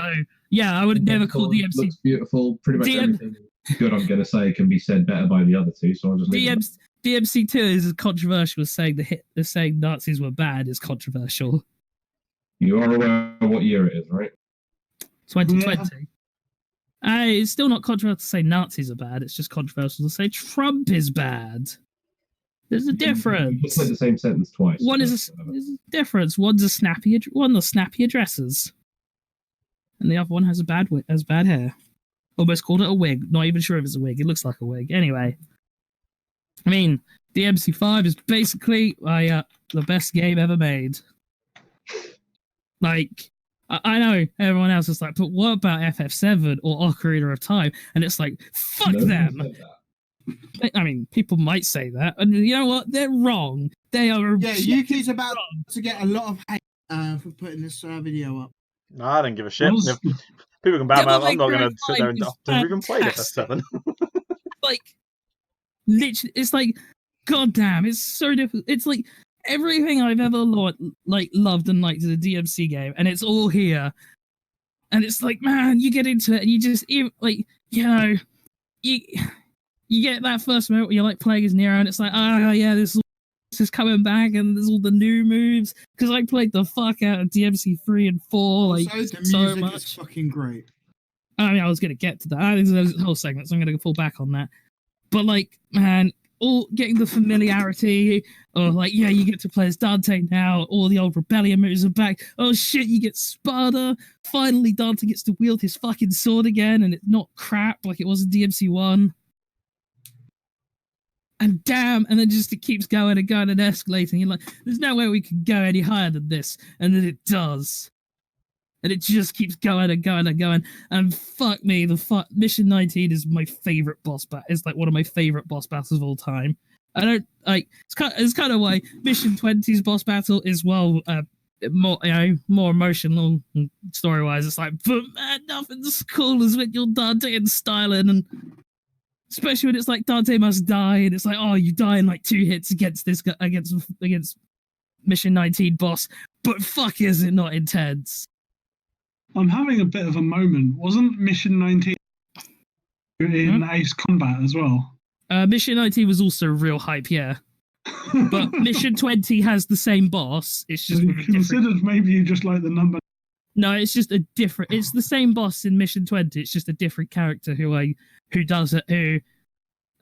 yeah, I would never call DMC. Looks beautiful. Pretty much everything good I'm going to say can be said better by the other 2. So I'll just DMC2 is as controversial as saying Nazis were bad is controversial. You are aware of what year it is, right? 2020. Yeah. It's still not controversial to say Nazis are bad. It's just controversial to say Trump is bad. There's a difference. You said the same sentence twice. There's a difference. One's the snappy addresses, and the other one has bad hair. Almost called it a wig. Not even sure if it's a wig. It looks like a wig. Anyway, I mean, the MC5 is basically the best game ever made. Like, I know everyone else is like, but what about FF7 or Ocarina of Time? And it's like, fuck them. I mean, people might say that, and you know what? They're wrong. They are. Yeah, Yuki's about to get a lot of hate for putting this video up. No, I don't give a shit. People can bad mouth. I'm not going to sit there and even play FF7. Like, literally, it's like, goddamn, it's so difficult. It's like everything I've ever loved and liked is a DMC game, and it's all here. And it's like, man, you get into it and you just, like, you know, you get that first moment where you're like playing as Nero and it's like, yeah, this is coming back and there's all the new moves. Because I played the fuck out of DMC 3 and 4, like, Also, the so music much. is fucking great. I mean, I was going to get to that. I think there's a whole segment, so I'm going to fall back on that. But, like, man, all getting the familiarity, or like, yeah, you get to play as Dante now, all the old Rebellion moves are back. Oh shit, you get Sparta. Finally, Dante gets to wield his fucking sword again, and it's not crap like it was in DMC 1. And damn, and then just it keeps going and going and escalating. You're like, there's no way we can go any higher than this. And then it does. And it just keeps going and going and going. And fuck me, Mission 19 is my favorite boss battle. It's like one of my favorite boss battles of all time. I don't like. It's kind of why Mission 20's boss battle is more emotional story wise. It's like, but man, nothing's as cool as when you're Dante and styling, and especially when it's like Dante must die, and it's like, oh, you die in like 2 hits against this guy, against Mission 19 boss. But fuck, is it not intense? I'm having a bit of a moment. Wasn't Mission 19 in Ace Combat as well? Mission 19 was also real hype, yeah. But Mission 20 has the same boss. It's just you considered maybe you just like the number. No, it's just a different. It's the same boss in Mission 20. It's just a different character who does it. Who,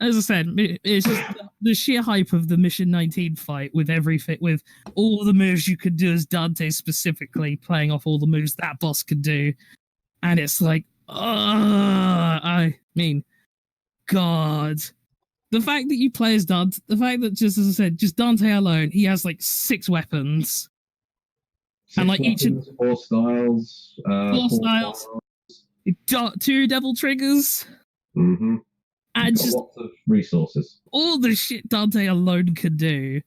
as I said, it's just the sheer hype of the Mission 19 fight with everything, with all the moves you could do as Dante specifically, playing off all the moves that boss could do, and it's like, I mean, God. The fact that you play as Dante, the fact that, just as I said, just Dante alone, he has like 6 weapons. And like each of 4 styles. 4 styles. 2 devil triggers. Mm-hmm. And just lots of resources. All the shit Dante alone could do.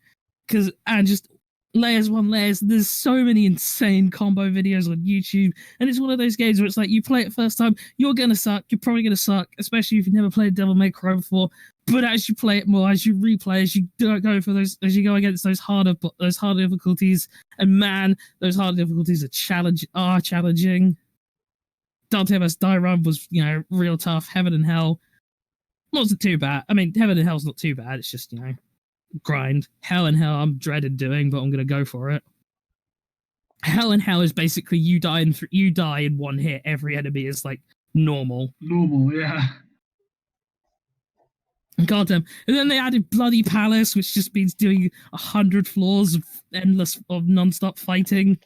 And just layers. There's so many insane combo videos on YouTube. And it's one of those games where it's like, you play it first time, you're going to suck. You're probably going to suck, especially if you've never played Devil May Cry before. But as you play it more, as you replay, as you go for those, as you go against those harder difficulties, and man, those harder difficulties are challenging. Dante vs. Dairon was, real tough. Heaven and Hell wasn't too bad. I mean, Heaven and Hell's not too bad. It's just, grind. Hell and Hell I'm dreaded doing, but I'm gonna go for it. Hell and Hell is basically you die in 1 hit. Every enemy is like normal. Yeah. Goddamn. And then they added Bloody Palace, which just means doing 100 floors of non-stop fighting.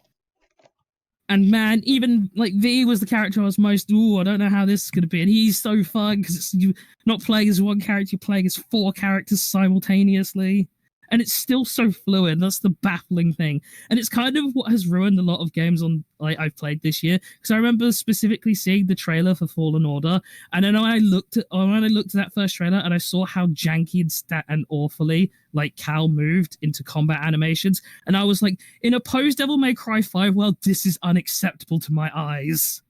And man, even like V was the character I was most, I don't know how this is going to be. And he's so fun because you're not playing as one character, you're playing as 4 characters simultaneously. And it's still so fluid. That's the baffling thing. And it's kind of what has ruined a lot of games I've played this year. Because I remember specifically seeing the trailer for Fallen Order. And then when I looked at that first trailer and I saw how janky and awfully like Cal moved into combat animations. And I was like, in a post Devil May Cry 5 world, this is unacceptable to my eyes.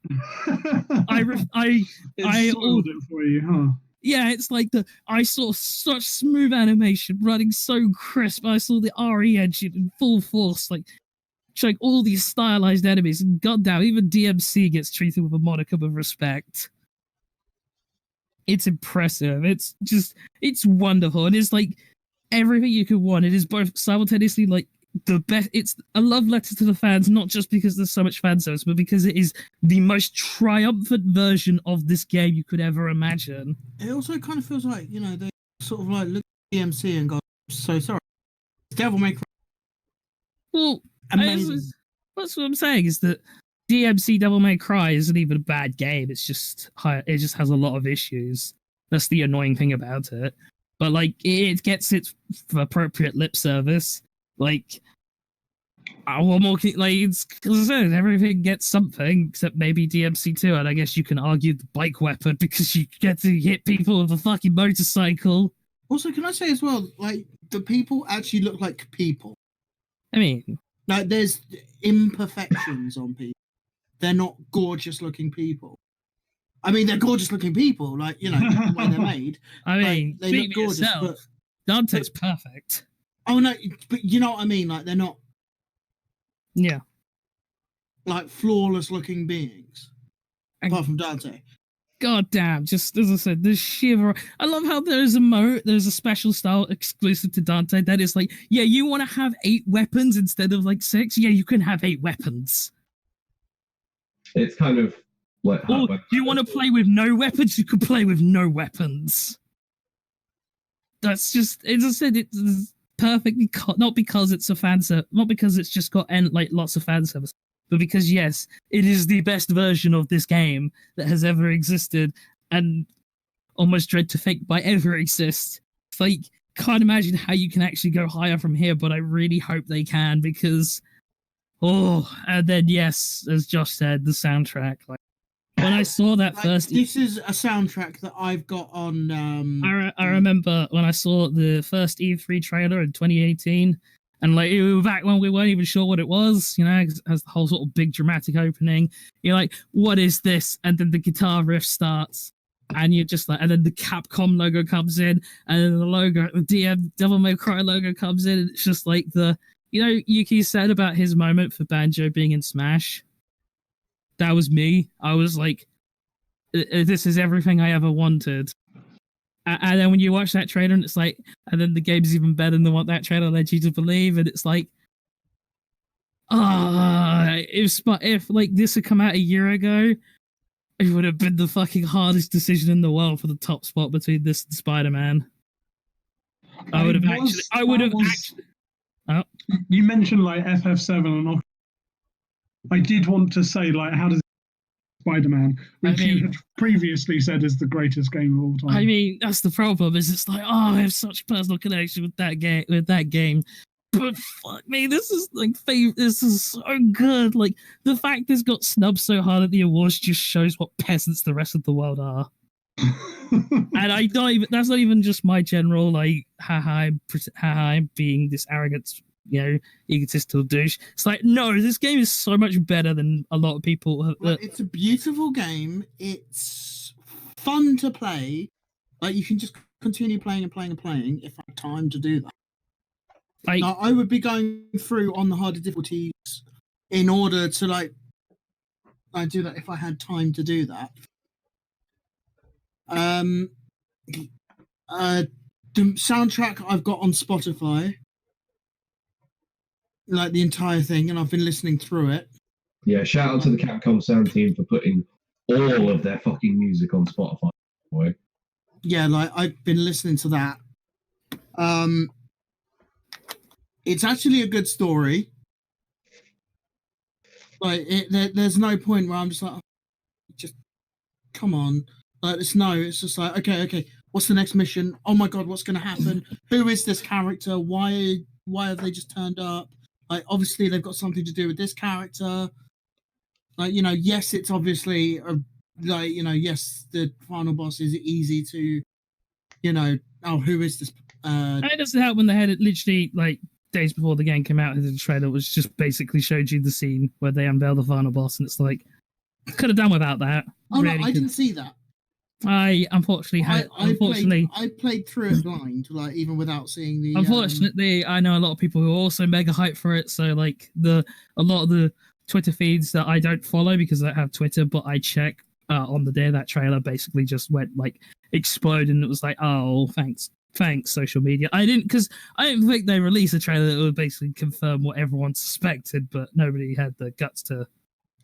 It spoiled it for you, huh? Yeah, it's like I saw such smooth animation running so crisp. I saw the RE engine in full force, like showing all these stylized enemies. And goddamn, even DMC gets treated with a modicum of respect. It's impressive. It's wonderful. And it's like everything you could want. It is both simultaneously like the best. It's a love letter to the fans, not just because there's so much fan service, but because it is the most triumphant version of this game you could ever imagine. It also kind of feels like, they sort of like look at DMC and go, so sorry. Devil May Cry. Well, amazing. That's what I'm saying, is that DMC Devil May Cry isn't even a bad game. It just has a lot of issues. That's the annoying thing about it. But like, it gets its appropriate lip service. Like, one more, like, it's, as I said, everything gets something except maybe DMC2, and I guess you can argue the bike weapon because you get to hit people with a fucking motorcycle. Also, can I say as well, like, the people actually look like people. I mean, like, there's imperfections on people. They're not gorgeous looking people. I mean, they're gorgeous looking people, like, the way they're made. I mean, like, they look gorgeous, yourself. but Dante's perfect. Oh no, but you know what I mean? Like, they're not, yeah, like, flawless looking beings. apart from Dante. God damn, just as I said, the shiver. I love how there's a special style exclusive to Dante that is like, yeah, you want to have 8 weapons instead of like 6? Yeah, you can have 8 weapons. It's kind of like. Or do you want to play with no weapons? You can play with no weapons. That's just, as I said, it's perfectly not because it's a fan service, not because it's just got like lots of fan service, but because yes, it is the best version of this game that has ever existed, and almost dread to think might ever exist. It's like, can't imagine how you can actually go higher from here, but I really hope they can, because and then yes, as Josh said, the soundtrack. Like when I saw that first, this is a soundtrack that I've got on. I remember when I saw the first E3 trailer in 2018, and like it was back when we weren't even sure what it was, you know, as the whole sort of big dramatic opening. You're like, what is this? And then the guitar riff starts, and you're just like, and then the Capcom logo comes in, and then the logo, the DM Devil May Cry logo comes in, and it's just like you know, Yuki said about his moment for Banjo being in Smash. That was me. I was like, this is everything I ever wanted. And then when you watch that trailer, and it's like, and then the game's even better than what that trailer led you to believe, and it's like, if like this had come out a year ago, it would have been the fucking hardest decision in the world for the top spot between this and Spider-Man. You mentioned like FF7 and I did want to say, like, how does Spider-Man, which you had previously said is the greatest game of all time. I mean, that's the problem, is it's like, I have such a personal connection with that game. But fuck me, this is like this is so good. Like the fact this got snubbed so hard at the awards just shows what peasants the rest of the world are. And that's not even just my general like haha I'm being this arrogant, you know, egotistical douche. It's like, no, this game is so much better than a lot of people. It's a beautiful game. It's fun to play. Like you can just continue playing and playing and playing if I had time to do that. Like, now, I would be going through on the harder difficulties in order to like I do that if I had time to do that. The soundtrack I've got on Spotify, like the entire thing, and I've been listening through it. Yeah, shout out to the Capcom sound team for putting all of their fucking music on Spotify. Boy. Yeah, like I've been listening to that. It's actually a good story. Like, there's no point where I'm just like, just come on. Like, it's just like, okay, what's the next mission? Oh my god, what's going to happen? Who is this character? Why have they just turned up? Like, obviously they've got something to do with this character. Like, you know, yes, it's obviously like, you know, yes, the final boss is easy to, you know, who is this? It doesn't help when they had it literally like days before the game came out. The trailer was just basically showed you the scene where they unveil the final boss, and it's like, could have done without that. Oh really no, I didn't see that. I unfortunately I played through it blind, like even without seeing the. Unfortunately, I know a lot of people who are also mega hyped for it. So like a lot of the Twitter feeds that I don't follow because I don't have Twitter, but I check on the day that trailer basically just went like explode, and it was like, oh, thanks social media. I didn't think they released a trailer that would basically confirm what everyone suspected, but nobody had the guts to.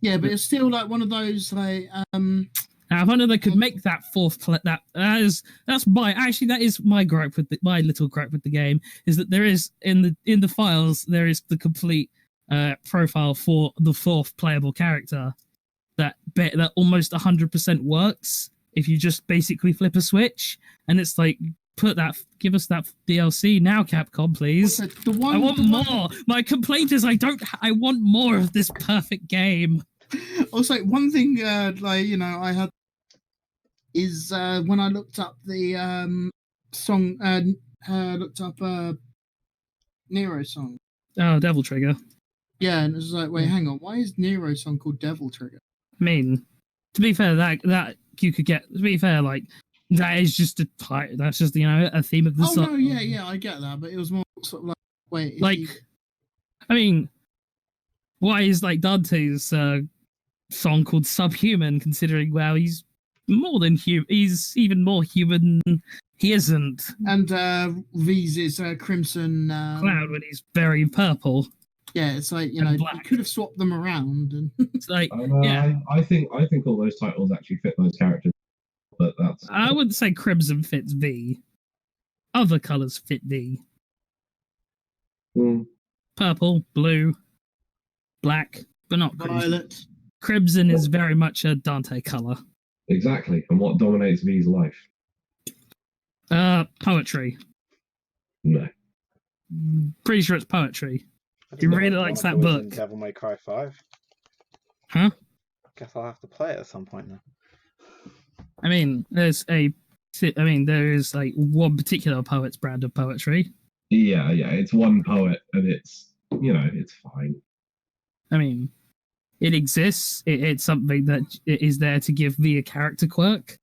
Yeah, but it's still like one of those like. Now, if only they could make that that is my gripe with my little gripe with the game, is that there is in the files there is the complete profile for the 4th playable character that almost 100% works if you just basically flip a switch, and it's like, give us that DLC now, Capcom, please. I want more. My complaint is I want more of this perfect game. Also, one thing, like, you know, I had is when I looked up the song, looked up Nero song. Oh, Devil Trigger. Yeah, and it was like, wait, hang on, why is Nero song called Devil Trigger? I mean, to be fair, that you could get. To be fair, like that is just that's just, you know, a theme of the song. Oh no, yeah, I get that, but it was more sort of like, wait, like, I mean, why is like Dante's song called Subhuman, considering, well, he's more than human. He's even more human than he isn't. And V's is Crimson Cloud when he's very purple. Yeah, it's like, you and know, black. you could have swapped them around. And It's like, I think all those titles actually fit those characters, but that's. I wouldn't say Crimson fits V. Other colours fit V. Purple, blue, black, but not Crimson. Violet. Crimson is very much a Dante colour. Exactly, and what dominates V's life? Poetry. No. Pretty sure it's poetry. He really likes that book. Devil May Cry 5. Huh? Guess I'll have to play it at some point now. I mean, there is like one particular poet's brand of poetry. Yeah, it's one poet, and it's fine. I mean, it exists. It's something that is there to give me a character quirk.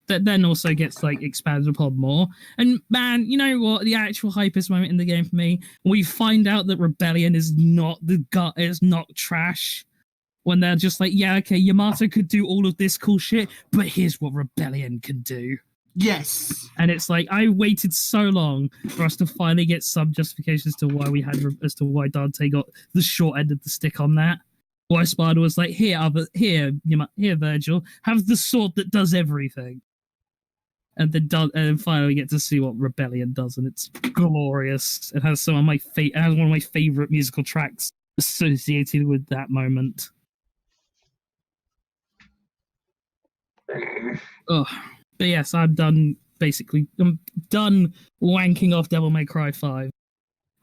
That then also gets like expanded upon more. And man, you know what? The actual hypest moment in the game for me, we find out that Rebellion is not trash. When they're just like, yeah, okay, Yamato could do all of this cool shit, but here's what Rebellion can do. Yes. And it's like, I waited so long for us to finally get some justification as to why Dante got the short end of the stick on that. Why Sparta was like, here, Virgil, have the sword that does everything. And then finally get to see what Rebellion does, and it's glorious. It has one of my favorite musical tracks associated with that moment. Oh, but yes, I'm done wanking off Devil May Cry 5.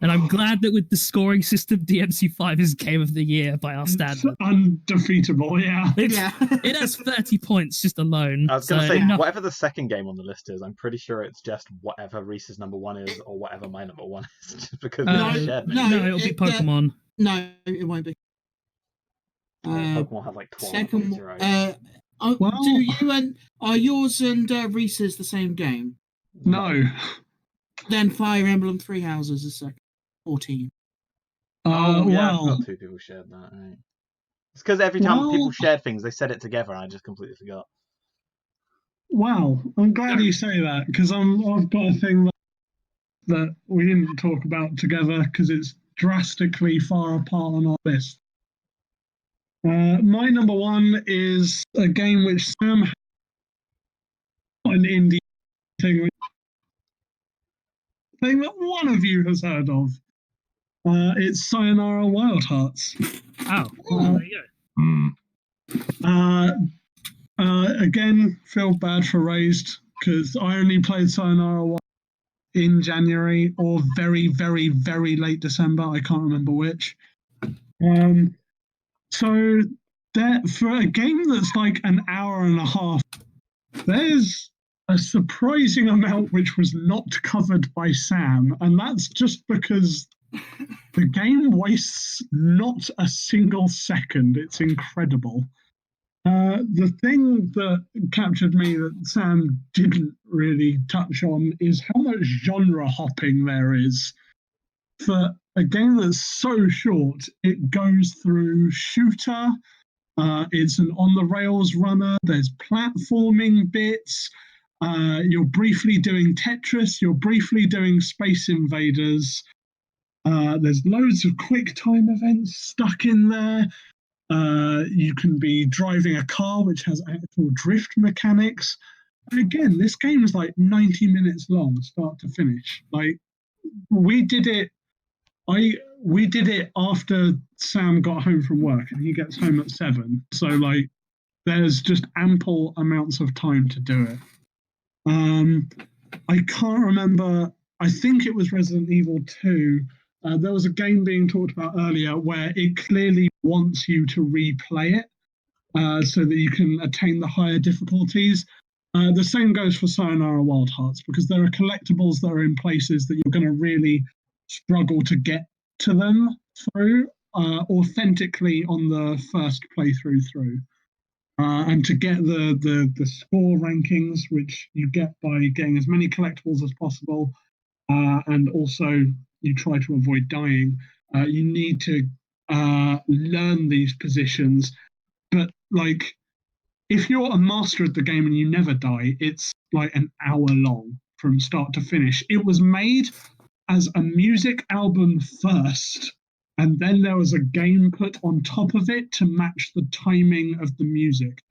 And I'm glad that with the scoring system, DMC5 is Game of the Year by our standards. It's undefeatable, yeah. It has 30 points just alone. I was going to say, whatever the second game on the list is, I'm pretty sure it's just whatever Reese's number one is, or whatever my number one is, just because it's shared. No, it'll be Pokemon. No, it won't be. Pokemon have like 12 second, points, right? Are yours and Reese's the same game? No. Then Fire Emblem Three Houses is second. 14. I forgot two people shared that, right? It's because every time people shared things, they said it together, and I just completely forgot. Wow, I'm glad you say that, because I've got a thing that we didn't talk about together, because it's drastically far apart on our list. My number one is a game which Sam had, an indie thing that one of you has heard of. It's Sayonara Wild Hearts. Oh, there you go. Again, feel bad for Raised, because I only played Sayonara Wild in January or very, very, very late December. I can't remember which. So for a game that's like an hour and a half, there's a surprising amount which was not covered by Sam, and that's just because the game wastes not a single second. It's incredible. The thing that captured me that Sam didn't really touch on is how much genre hopping there is. For a game that's so short, it goes through shooter, it's an on-the-rails runner, there's platforming bits, you're briefly doing Tetris, you're briefly doing Space Invaders, there's loads of quick time events stuck in there. You can be driving a car which has actual drift mechanics. And again, this game is like 90 minutes long, start to finish. Like, we did it after Sam got home from work, and he gets home at 7. So like, there's just ample amounts of time to do it. I can't remember. I think it was Resident Evil 2. There was a game being talked about earlier where it clearly wants you to replay it so that you can attain the higher difficulties. The same goes for Sayonara Wild Hearts, because there are collectibles that are in places that you're going to really struggle to get to them through authentically on the first playthrough through. And to get the score rankings, which you get by getting as many collectibles as possible, and also you try to avoid dying, you need to learn these positions. But like, if you're a master of the game and you never die, it's like an hour long from start to finish. It was made as a music album first, and then there was a game put on top of it to match the timing of the music.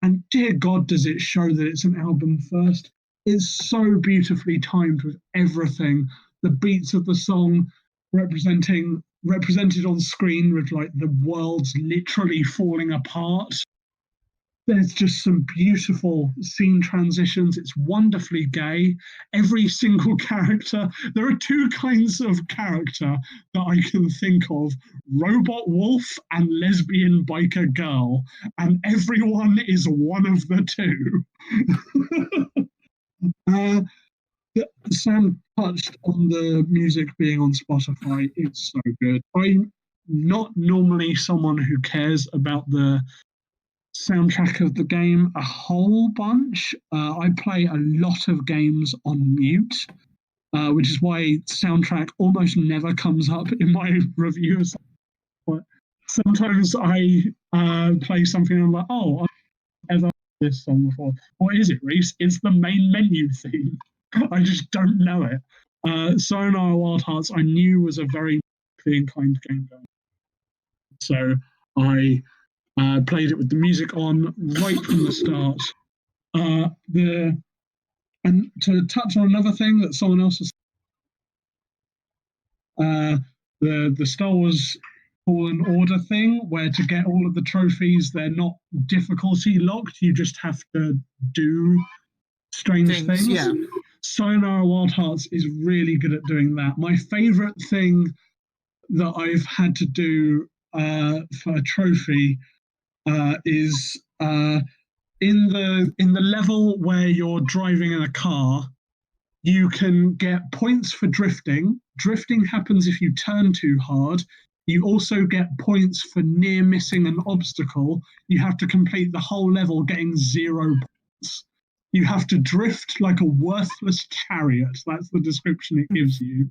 And dear God, does it show that it's an album first? It's so beautifully timed with everything. The beats of the song represented on screen with like the world's literally falling apart. There's just some beautiful scene transitions. It's wonderfully gay. Every single character, there are two kinds of character that I can think of: robot wolf and lesbian biker girl. And everyone is one of the two. Sam touched on the music being on Spotify. It's so good. I'm not normally someone who cares about the soundtrack of the game a whole bunch. I play a lot of games on mute, which is why soundtrack almost never comes up in my reviews. But sometimes I play something and I'm like, oh, I've ever heard this song before. What is it, Reese? It's the main menu theme. I just don't know it. Sayonara Wild Hearts I knew was a very inclined game going. So I played it with the music on right from the start. And to touch on another thing that someone else has, the Star Wars Fallen Order thing, where to get all of the trophies, they're not difficulty locked. You just have to do strange things. Yeah. Sayonara Wild Hearts is really good at doing that. My favorite thing that I've had to do for a trophy is in the level where you're driving in a car, you can get points for drifting. Drifting happens if you turn too hard. You also get points for near missing an obstacle. You have to complete the whole level getting 0 points. You have to drift like a worthless chariot. That's the description it gives you.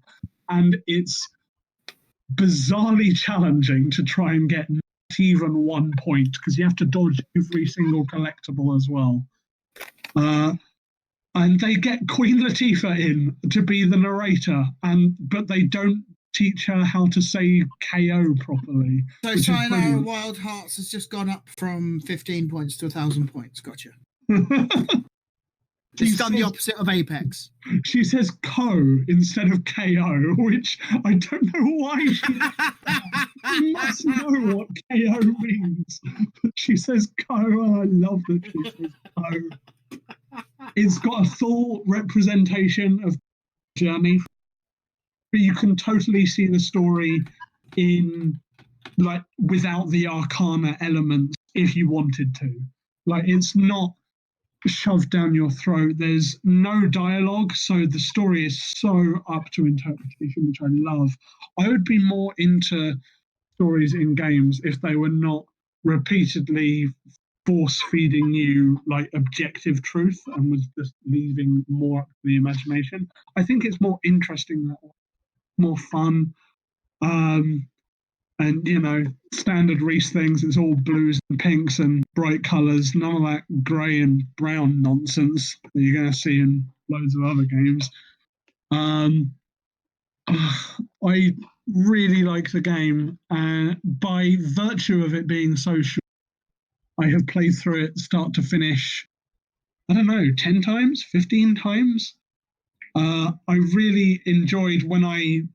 And it's bizarrely challenging to try and get even 1 point, because you have to dodge every single collectible as well. And they get Queen Latifah in to be the narrator, but they don't teach her how to say KO properly. So Sayonara Wild Hearts has just gone up from 15 points to 1,000 points. Gotcha. She's done the opposite of Apex. She says "ko" instead of "ko," which I don't know why. She must know what "ko" means. But she says "ko." I love that she says "ko." It's got a full representation of the journey, but you can totally see the story in like without the arcana elements if you wanted to. Like, it's not shoved down your throat. There's no dialogue, so the story is so up to interpretation, which I love. I would be more into stories in games if they were not repeatedly force-feeding you like objective truth and was just leaving more up to the imagination. I think it's more interesting that way, more fun. And, you know, standard Reese things, it's all blues and pinks and bright colours, none of that grey and brown nonsense that you're going to see in loads of other games. I really like the game, and by virtue of it being so short, I have played through it start to finish, I don't know, 10 times, 15 times. I really enjoyed when I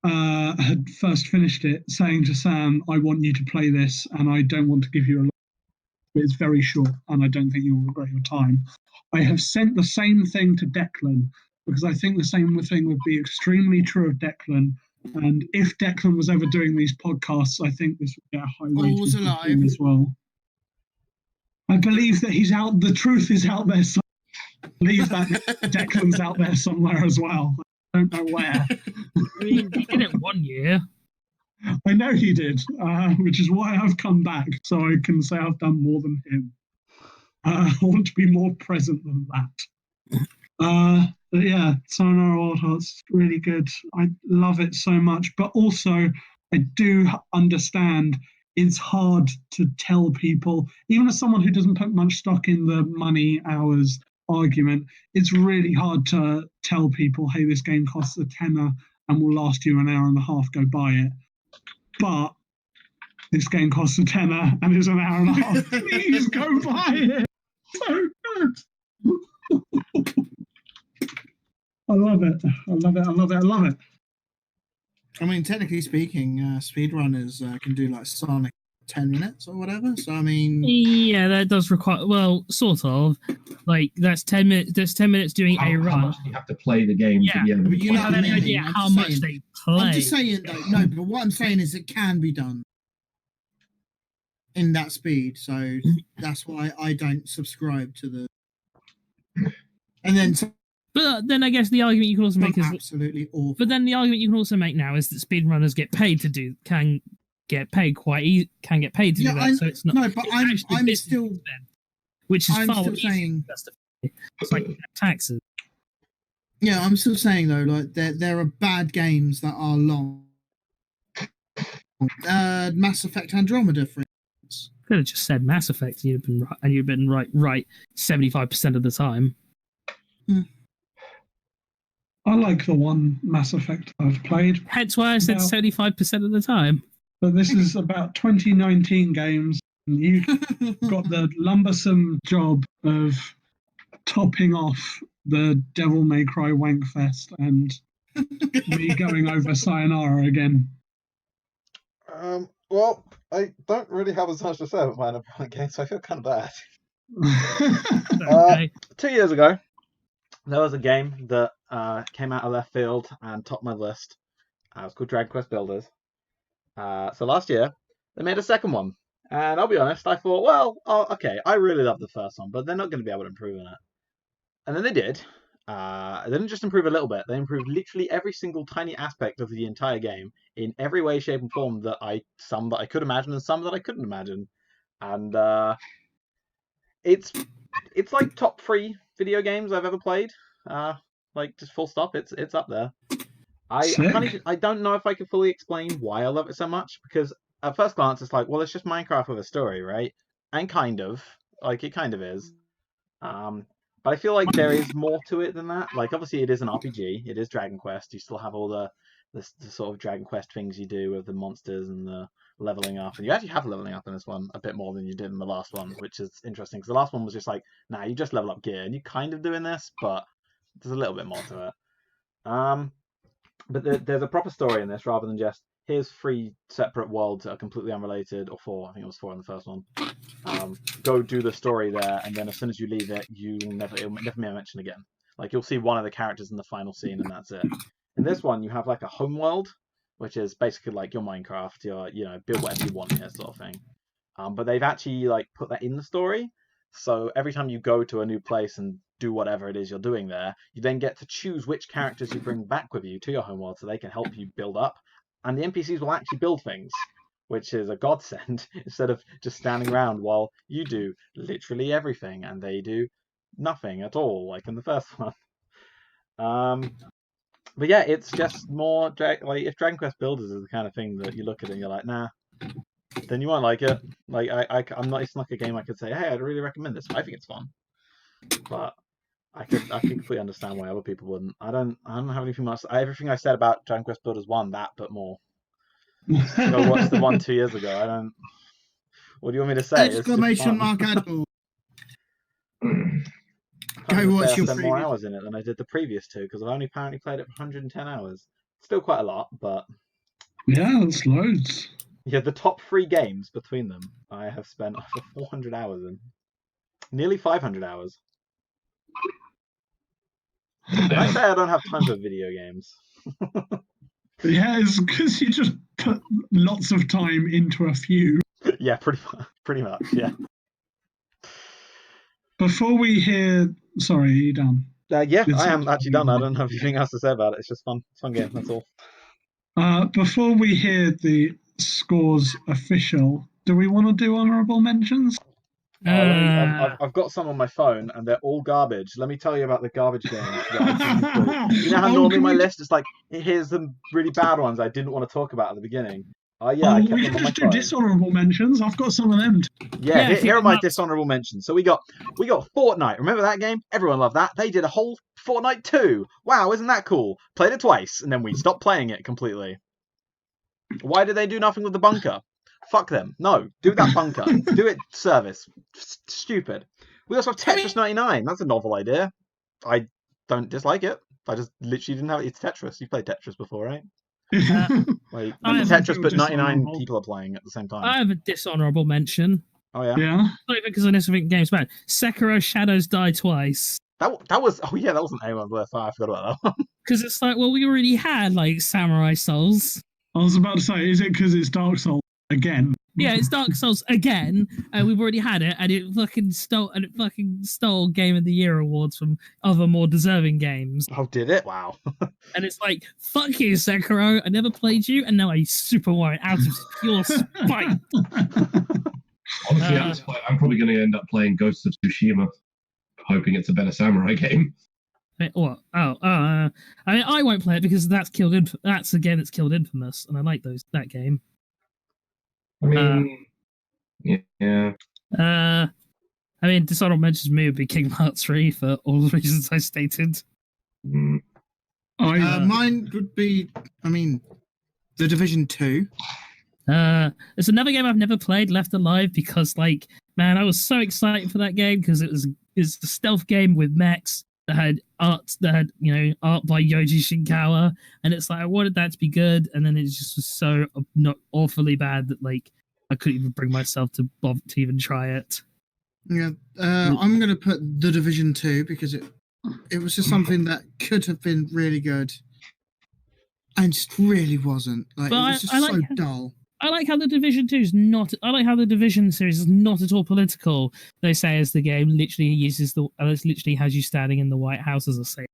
had first finished it, saying to Sam, I want you to play this, and I don't want to give you a lot, but it's very short, and I don't think you'll regret your time. I have sent the same thing to Declan, because I think the same thing would be extremely true of Declan, and if Declan was ever doing these podcasts, I think this would get a high rating as well. I believe that he's out, the truth is out there somewhere. I believe that Declan's out there somewhere as well. I don't know where. I mean, he did it 1 year. I know he did, which is why I've come back, so I can say I've done more than him. I want to be more present than that. But yeah, Sayonara Wild Hearts is really good. I love it so much, but also I do understand it's hard to tell people, even as someone who doesn't put much stock in the money hours argument, it's really hard to tell people, hey, this game costs a tenner and will last you an hour and a half, go buy it. But this game costs a tenner and is an hour and a half. Please go buy it. So good. I love it. I love it. I love it. I love it. I mean, technically speaking, speedrunners can do like Sonic 10 minutes or whatever. So I mean, Yeah, that does require, well, sort of. Like that's 10 minutes. That's 10 minutes doing How a run. much do you have to play the game to be able to but you play know Have what I any mean? idea I'm how just much saying- they play? I'm just saying though. No, but what I'm saying is it can be done in that speed. So that's why I don't subscribe to the. And then some But then I guess the argument you can also make is, absolutely awful. but then the argument you can also make now is that speedrunners get paid to do, can get paid can get paid to do that. So it's not. No, but it's I'm actually business still to them, which is I'm far still easier saying- to justify. It's like taxes. Yeah, I'm still saying though, like there are bad games that are long. Mass Effect Andromeda, for instance. Could have just said Mass Effect, you'd have been right, and you've been right 75% of the time. I like the one Mass Effect I've played, Hence why I said Well- 75% of the time. but this is about 2019 games. And you got the lumbersome job of topping off the Devil May Cry Wankfest and me going over Sayonara again. Well, I don't really have as much to say about my opponent game, so I feel kind of bad. Okay. 2 years ago, there was a game that came out of left field and topped my list. It was called Dragon Quest Builders. So last year, they made a second one. And I'll be honest, I thought, well, okay, I really love the first one, but they're not going to be able to improve on it. And then they did. They didn't just improve a little bit, they improved literally every single tiny aspect of the entire game in every way, shape, and form some that I could imagine and some that I couldn't imagine. And it's like top 3 video games I've ever played. Like just full stop, it's up there. I don't know if I can fully explain why I love it so much, because at first glance it's like, well, it's just Minecraft with a story, right? And kind of, like it kind of is. But I feel like there is more to it than that. Like obviously it is an RPG, it is Dragon Quest. You still have all the sort of Dragon Quest things you do with the monsters and the leveling up, and you actually have leveling up in this one a bit more than you did in the last one, which is interesting because the last one was just like, nah, you just level up gear, and you kind of doing this, but there's a little bit more to it. But there's a proper story in this rather than just here's 3 separate worlds that are completely unrelated, or 4. I think it was 4 in the first one. Go do the story there, and then as soon as you leave it, it'll never be mentioned again. Like you'll see one of the characters in the final scene, and that's it. In this one, you have like a home world, which is basically like your Minecraft, build whatever you want here sort of thing. But they've actually like put that in the story. So every time you go to a new place and do whatever it is you're doing there, you then get to choose which characters you bring back with you to your homeworld so they can help you build up. And the NPCs will actually build things, which is a godsend, instead of just standing around while you do literally everything and they do nothing at all, like in the first one. But yeah, it's just more like if Dragon Quest Builders is the kind of thing that you look at and you're like, nah, then you won't like it. Like I'm not. It's not a game I could say, hey, I'd really recommend this. I think it's fun, but I can completely understand why other people wouldn't. I don't have anything much. Everything I said about Dragon Quest Builders 1, that but more. Go watch the one 2 years ago. I don't. What do you want me to say? Exclamation mark Admiral. I Go watch your spent more previous- hours in it than I did the previous 2 because I've only apparently played it for 110 hours. Still quite a lot, but Yeah, that's loads. yeah, the top 3 games between them, I have spent over 400 hours in. Nearly 500 hours. And I say I don't have time for video games. Yeah, it's because you just put lots of time into a few. Yeah, pretty much, yeah. Before we hear, sorry, are you done? Yeah, It's- I am actually done. I don't have anything else to say about it. It's just fun. It's a fun game, that's all. Before we hear the scores official, do we want to do honourable mentions? I've got some on my phone, and they're all garbage. Let me tell you about the garbage games that I didn't include. You know how Oh, normally can my we- list is like, here's the really bad ones I didn't want to talk about at the beginning. Yeah, I kept we them can on my just do phone. dishonorable mentions. I've got some of them. Yeah, if you here are can my up- dishonorable mentions. So we got Fortnite. Remember that game? Everyone loved that. They did a whole Fortnite 2. Wow, isn't that cool? Played it twice, and then we stopped playing it completely. Why did they do nothing with the bunker? Fuck them. No, do that bunker. Do it service. Stupid. We also have Tetris 99. That's a novel idea. I don't dislike it. I just literally didn't have it. It's Tetris. You've played Tetris before, right? Like I have Tetris, a but 99 dishonorable. people are playing at the same time. I have a dishonorable mention. Oh yeah. Yeah. Not even because I know something games bad. Sekiro Shadows Die Twice. That was that wasn't anyone's list. I forgot about that one. Because it's like, well, we already had like Samurai Souls. I was about to say, is it because it's Dark Souls again? Yeah, it's Dark Souls again, and we've already had it, and it fucking stole Game of the Year awards from other more deserving games. Oh, did it? Wow. And it's like, fuck you, Sekiro. I never played you, and now I super want it out of pure spite. Honestly, that's why I'm probably going to end up playing Ghost of Tsushima, hoping it's a better samurai game. What? I mean, I won't play it because that's killed. That's a game that's killed Infamous, and I like that game. I mean, yeah. I mean, dishonorable mentions to me would be Kingdom Hearts 3 for all the reasons I stated. Mm. Mine would be, The Division 2. It's another game I've never played, Left Alive, because, like, man, I was so excited for that game because it's a stealth game with mechs that had art by Yoji Shinkawa, and it's like I wanted that to be good, and then it just was so not awfully bad that like I couldn't even bring myself to bother to even try it. Yeah, I'm going to put The Division 2 because it was just something that could have been really good, and just really wasn't. Like, But it was just so dull. I like how the Division 2 is not. I like how the Division series is not at all political. They say as the game literally uses it literally has you standing in the White House as a safe,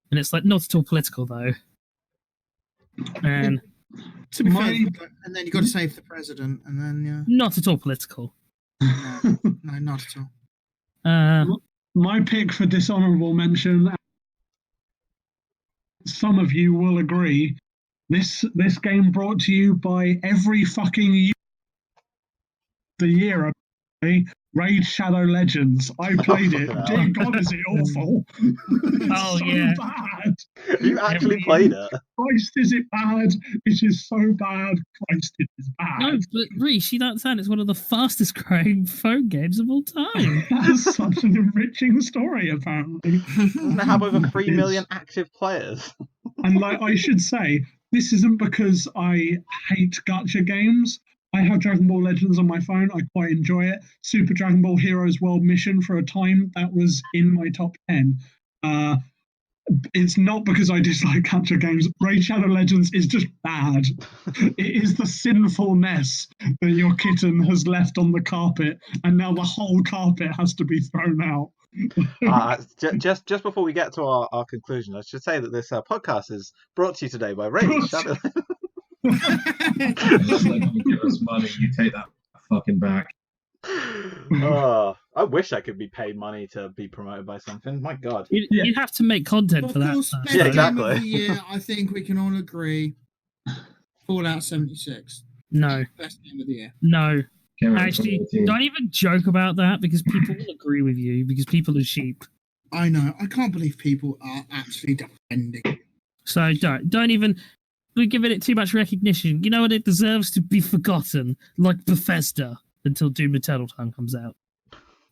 and it's like not at all political though. And To be fair, and then you got to save the president, and then not at all political. no, not at all. My pick for dishonorable mention. Some of you will agree. This game brought to you by every fucking the year, okay? Raid Shadow Legends. I played it. Dear God, is it awful? Oh, so yeah. bad. You actually played it. Christ, is it bad? It is so bad. Christ, it is bad. No, but Reece, you don't understand. It's one of the fastest growing phone games of all time. That's such an enriching story, apparently. Doesn't it have over 3 million active players? And like I should say, this isn't because I hate gacha games. I have Dragon Ball Legends on my phone. I quite enjoy it. Super Dragon Ball Heroes World Mission for a time, that was in my top 10. It's not because I dislike gacha games. Raid Shadow Legends is just bad. It is the sinful mess that your kitten has left on the carpet, and now the whole carpet has to be thrown out. Just before we get to our conclusion, I should say that this podcast is brought to you today by Raid Shadow. Unless they don't give us money, you take that fucking back. I wish I could be paid money to be promoted by something. My God. You'd have to make content Of for that. course, though. best Yeah, game exactly. of the year, I think we can all agree. Fallout 76. No, Best game of the year. no. Came out in Actually, 2018. don't even joke about that because people will agree with you because people are sheep. I know. I can't believe people are actually defending it. So don't even. We're giving it too much recognition. You know what? It deserves to be forgotten, like Bethesda, until Doom Eternal Time comes out.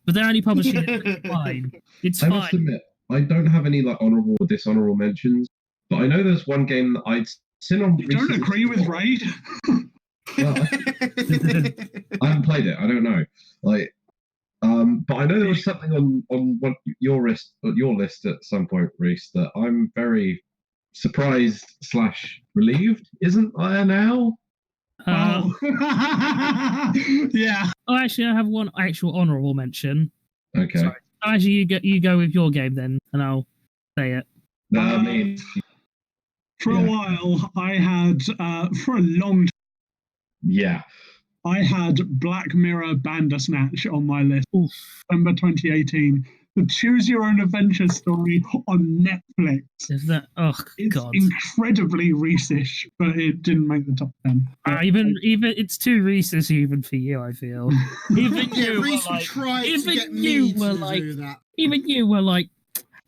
But they're only publishing it. It's fine. It's I must fine. admit, I don't have any like honourable or dishonourable mentions, but I know there's one game that I'd seen on. You don't agree with Raid? Well, I haven't played it. I don't know. Like, but I know there was something on your list at some point, Reese, that I'm very surprised / relieved. Isn't there now? Oh. Yeah. Oh, actually, I have one actual honourable mention. Okay. Sorry. Oh, actually, you go with your game then, and I'll say it. No, I mean, For a while, I had, for a long time, yeah. I had Black Mirror Bandersnatch on my list. Oof. December 2018. the Choose Your Own Adventure story on Netflix. Is that? Oh It's God. incredibly Reese-ish, but it didn't make the top 10. Even it's too Reese's even for you. I feel. Even Yeah, you Reese were like. tried to Even get you me were to like. do that. Even you were like.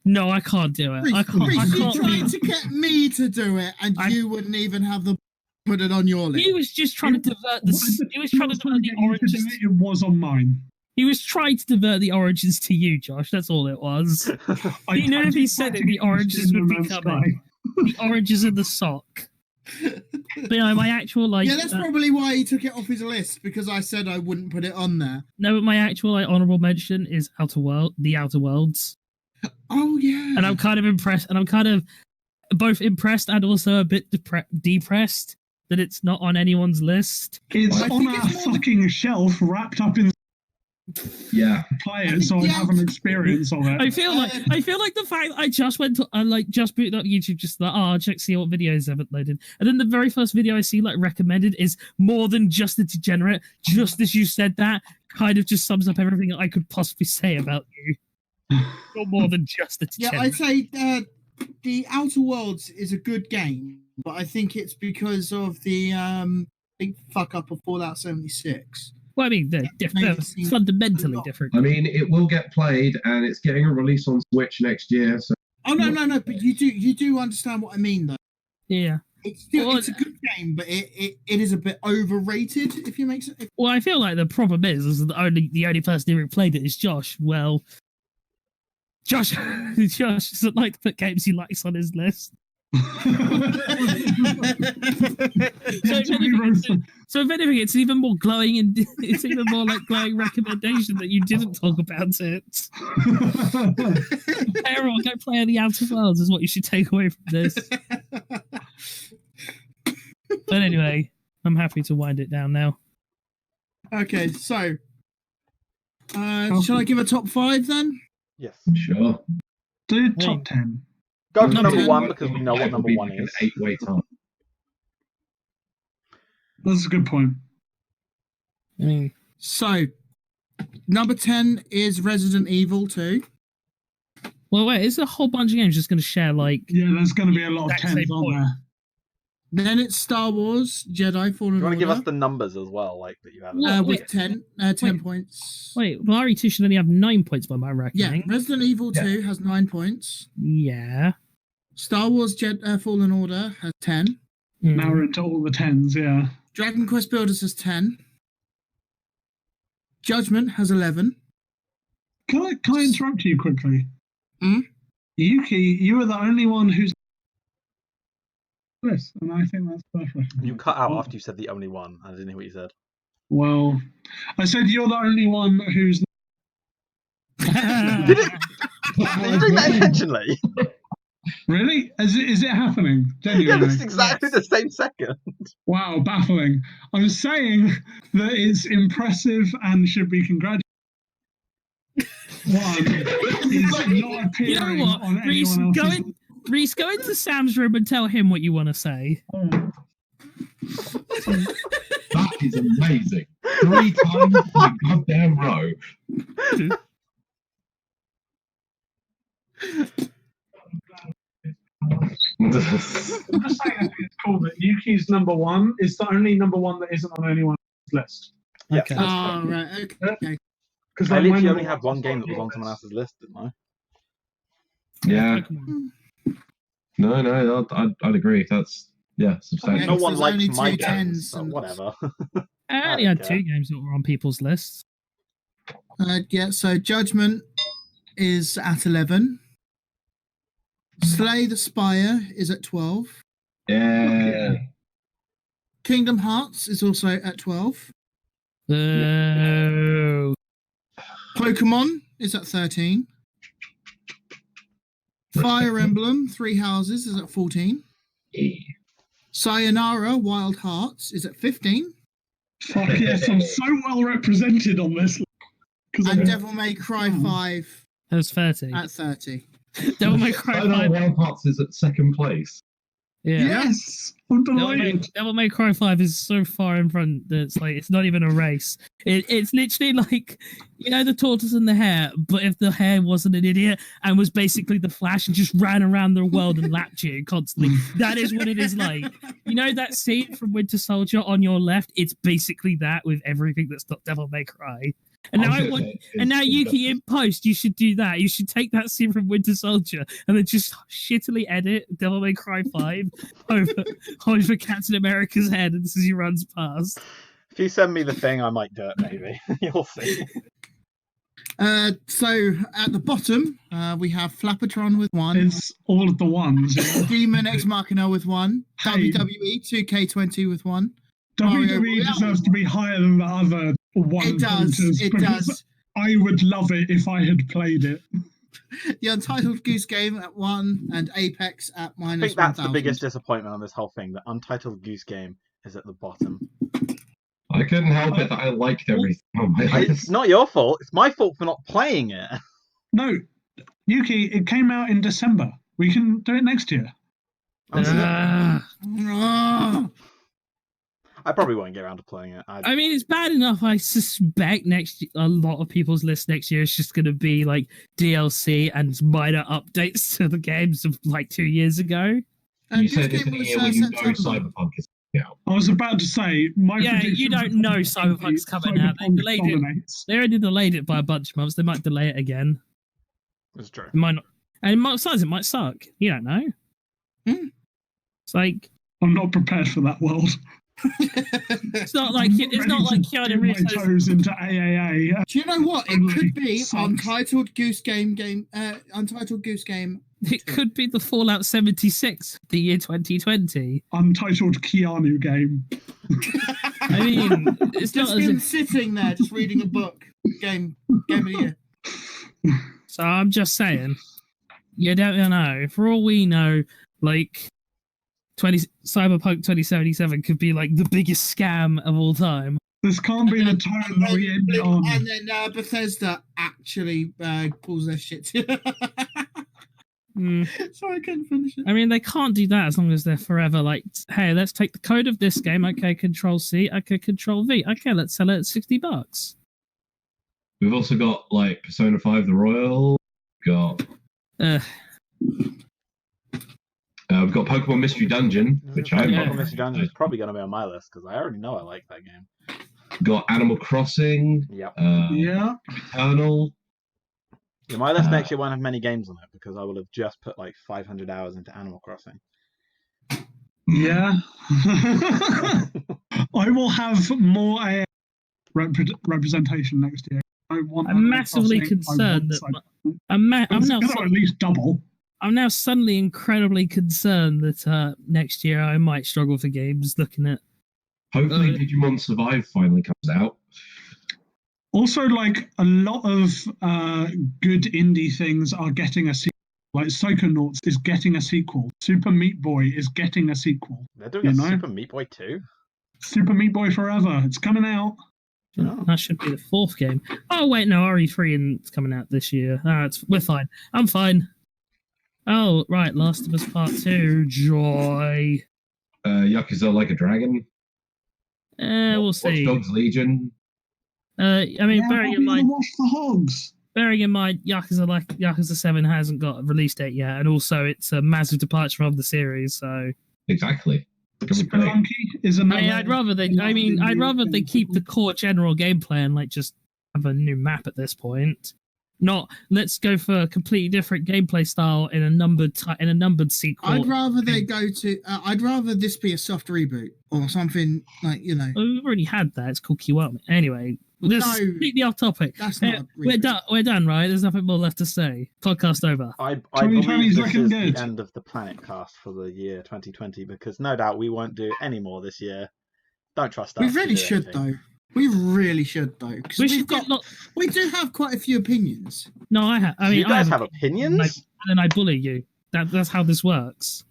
No, I can't do it. I can't. Reese, I you can't. tried to get me to do it, and you wouldn't even have the put it on your list. He was just trying to divert the. He was trying to divert the oranges. It was on mine. He was trying to divert the oranges to you, Josh. That's all it was. He knew if he said it, the oranges would be coming. The oranges in the sock. But my actual Yeah, that's probably why he took it off his list, because I said I wouldn't put it on there. No, but my actual honorable mention is The Outer Worlds. Oh yeah. And I'm kind of impressed, and I'm kind of both impressed and also a bit depressed that it's not on anyone's list. It's on our fucking shelf, wrapped up in. Yeah. Play it, so I have an experience of it. I feel like the fact that I just went to just booted up YouTube, just like, I'll check see what videos I've uploaded, and then the very first video I see recommended is more than just a degenerate. Just as you said that, kind of just sums up everything I could possibly say about you. You're more than just a degenerate. Yeah, I'd say the Outer Worlds is a good game, but I think it's because of the big fuck up of Fallout 76. Well, I mean, they're fundamentally different. I mean, it will get played, and it's getting a release on Switch next year. So. Oh no! But you do understand what I mean, though. Yeah. It's a good game, but it is a bit overrated. If you make sense. Well, I feel like the problem is that the only person who played it is Josh. Well, Josh doesn't like to put games he likes on his list. So if anything, it's even more glowing, and it's even more glowing recommendation that you didn't talk about it. Everyone, go play on the Outer Worlds is what you should take away from this. But anyway, I'm happy to wind it down now. Okay, so shall I give a top 5 then? Yes. Sure. Do top 10. Go for number 10. 1 because we know what number 1 is. An 8-way top. That's a good point. I mean, So, number 10 is Resident Evil 2. well, wait, is a whole bunch of games just going to share Yeah, there's going to be a lot of exact 10s same on point? there. Then it's Star Wars Jedi Fallen Do you want Order. to give us the numbers as well, that you have? with Wait. 10 Wait. points. Wait, Mario 2 should only have 9 points by my Yeah, reckoning. Resident Evil 2 has 9 points. Yeah. Star Wars Fallen Order has 10. Now we're into all the 10s, yeah. Dragon Quest Builders has 10. Judgment has 11. Can I interrupt you quickly? Hmm? Yuki, you are the only one who's this, and I think that's perfect. You cut out after you said the only one. I didn't hear what you said. Well, I said you're the only one who's. Did you do that intentionally? Really? Is it happening? Yeah, Genuinely? that's exactly the same second. Wow, baffling. I'm saying that it's impressive and should be congratulated. One is not appearing You know what? on Reese, anyone else's. Reese, go into Sam's room and tell him what you want to say. That is amazing. 3 times in a goddamn row. I'm just saying I think it's cool that Yuki's number 1 is the only number 1 that isn't on anyone's list. Yeah. Okay. Oh, right. Okay. Because I literally only had one game that was on someone else's list, didn't I? Yeah. Pokemon. No, I'd agree. That's, substantial. Okay. No one there's likes only my two games, tens so and- whatever. I only had 2 games that were on people's lists. So Judgment is at 11. Slay the Spire is at 12. Yeah. Kingdom Hearts is also at 12. Oh. Pokemon is at 13. Fire Emblem, Three Houses is at 14. Sayonara Wild Hearts is at 15. Fuck yes, I'm so well represented on this. And Devil May Cry 5 That was 30. at 30. Devil May Cry Oh no, 5. Wild Hearts is at second place. Yeah. Yes, I'm delighted. Devil May Cry 5 is so far in front that it's like it's not even a race. It's literally like, you know, the tortoise and the hare, but if the hare wasn't an idiot and was basically the Flash and just ran around the world and lapped you constantly. That is what it is like. You know that scene from Winter Soldier on your left? It's basically that with everything that's not Devil May Cry. And now Yuki, in post, you should do that. You should take that scene from Winter Soldier and then just shittily edit Devil May Cry 5 over Captain America's head as he runs past. If you send me the thing, I might do it, maybe. You'll see. So at the bottom, we have Flappertron with 1. It's all of the ones. Yeah. Demon X Machina with 1. Hey. WWE 2K20 with 1. WWE deserves to be higher than the other one. It does. It does. I would love it if I had played it. The Untitled Goose Game at 1 and Apex at -1,000. I think that's the biggest disappointment on this whole thing. The Untitled Goose Game is at the bottom. I couldn't help it that I liked everything on my list. It's not your fault. It's my fault for not playing it. No, Yuki, it came out in December. We can do it next year. I probably won't get around to playing it. I mean, it's bad enough. I suspect a lot of people's list next year is just going to be like DLC and minor updates to the games of like 2 years ago. You said it's in a year when you know Cyberpunk is out. I was about to say, you don't know Cyberpunk's coming out. They delayed it. They already delayed it by a bunch of months. They might delay it again. That's true. It might not. And besides, it might suck. You don't know. It's like I'm not prepared for that world. It's not like Keanu Reeves toes into AAA. Do you know what? It could be Untitled Goose Game. Untitled Goose Game. It could be the Fallout 76, the year 2020. Untitled Keanu game. I mean, it's just not him sitting there, just reading a book. Game of the year. So I'm just saying, you don't know. For all we know, like Cyberpunk 2077 could be like the biggest scam of all time. This can't be the tone that we end on. And then Bethesda actually pulls their shit. Sorry, I couldn't finish it. I mean, they can't do that as long as they're forever like, hey, let's take the code of this game. Okay, Control C. Okay, Control V. Okay, let's sell it at $60. We've also got like Persona 5 The Royal. We've got Pokemon Mystery Dungeon, which Pokemon Mystery Dungeon is probably going to be on my list because I already know I like that game. Got Animal Crossing. Yep. Eternal. Yeah, my list next year won't have many games on it because I will have just put like 500 hours into Animal Crossing. Yeah. I will have more AI representation next year. I'm massively concerned that I'm now at least double. I'm now suddenly incredibly concerned that next year I might struggle for games. Looking at hopefully Digimon Survive finally comes out. Also, like a lot of good indie things are getting a sequel. Like Psychonauts is getting a sequel. Super Meat Boy is getting a sequel. They're doing Super Meat Boy 2? Super Meat Boy Forever. It's coming out. Oh. That should be the 4th game. Oh wait, no, RE3 and it's coming out this year. We're fine. I'm fine. Oh right, Last of Us Part 2. Joy. Yakuza Like a Dragon. We'll see. Watch Dogs Legion. I mean, bearing in mind, watch the hogs. Bearing in mind, Yakuza 7 hasn't got a release date yet, and also it's a massive departure from the series. So exactly. Spelunky is another. I'd rather they keep the core general gameplay and like just have a new map at this point. Not let's go for a completely different gameplay style in a numbered sequel. I'd rather they go to. I'd rather this be a soft reboot or something like We've already had that. It's called Kiwami. Anyway, this is completely off topic. That's not. We're done. We're done. Right? There's nothing more left to say. Podcast over. I believe this is the end of the Planetcast for the year 2020 because no doubt we won't do any more this year. Don't trust us. We really should though. We really should though, because we do have quite a few opinions. No, I have. I mean, you guys have opinions, and I bully you. That's how this works.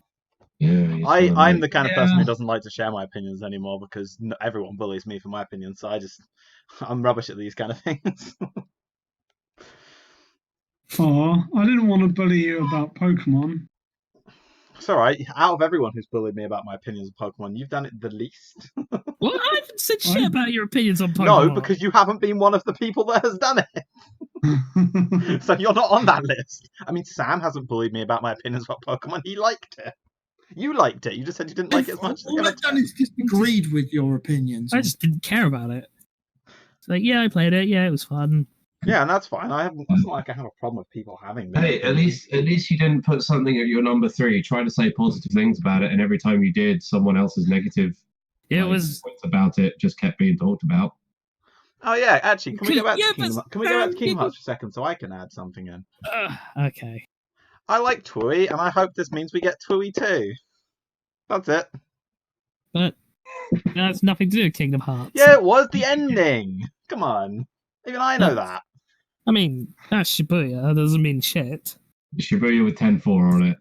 Yeah, I'm the kind of person who doesn't like to share my opinions anymore because everyone bullies me for my opinions. So I'm rubbish at these kind of things. Oh, I didn't want to bully you about Pokemon. It's alright. Out of everyone who's bullied me about my opinions of Pokemon, you've done it the least. Well, I haven't said shit about your opinions on Pokemon. No, because you haven't been one of the people that has done it. So you're not on that list. I mean, Sam hasn't bullied me about my opinions about Pokemon. He liked it. You liked it. You just said you didn't like it as much as All I've done is just agreed with your opinions. I just didn't care about it. It's like, yeah, I played it. Yeah, it was fun. Yeah, and that's fine. It's not like I have a problem with people having them. Hey, at least you didn't put something at your number 3. Try to say positive things about it, and every time you did, someone else's negative points about it just kept being talked about. Oh yeah, actually, can we go back Yeah, to Kingdom? but Can we go back to Kingdom people- Hearts for a second so I can add something in? Okay. I like Tui, and I hope this means we get Tui too. That's it. But that's nothing to do with Kingdom Hearts. Yeah, it was the ending. Come on, even I know that. I mean, that's Shibuya. That doesn't mean shit. Shibuya with 10-4 on it.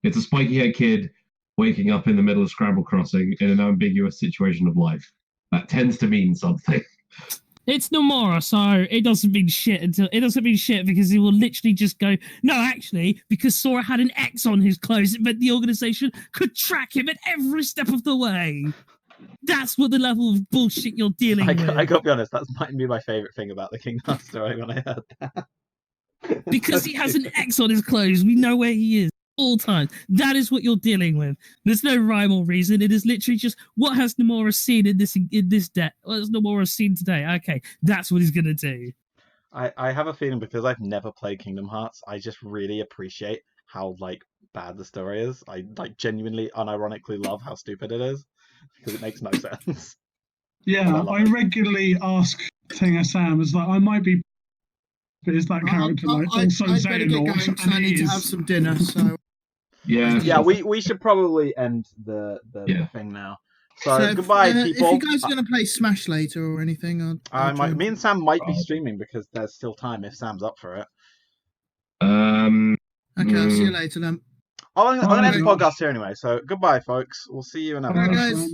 It's a spiky-head kid waking up in the middle of Scramble Crossing in an ambiguous situation of life. That tends to mean something. It's Nomura, so it doesn't mean shit because he will literally just go, no, actually, because Sora had an X on his clothes, it meant the organization could track him at every step of the way. That's what the level of bullshit you're dealing with. I gotta be honest, that might be my favourite thing about the Kingdom Hearts story when I heard that. Because he has an X on his clothes, we know where he is all times. That is what you're dealing with. There's no rhyme or reason. It is literally just what has Nomura seen in this deck. What has Nomura seen today? Okay, that's what he's gonna do. I have a feeling because I've never played Kingdom Hearts, I just really appreciate how bad the story is. I genuinely, unironically love how stupid it is because it makes no sense. Yeah, I regularly ask Sam, is like, I might be, but is that character also I better get going because I need to have some dinner. So Yeah, we should probably end the thing now. So goodbye, people. If you guys are going to play Smash later or anything, me and Sam might be streaming because there's still time if Sam's up for it. Okay, I'll see you later then. I'm going to end the podcast here anyway. So goodbye, folks. We'll see you in a Bye, guys.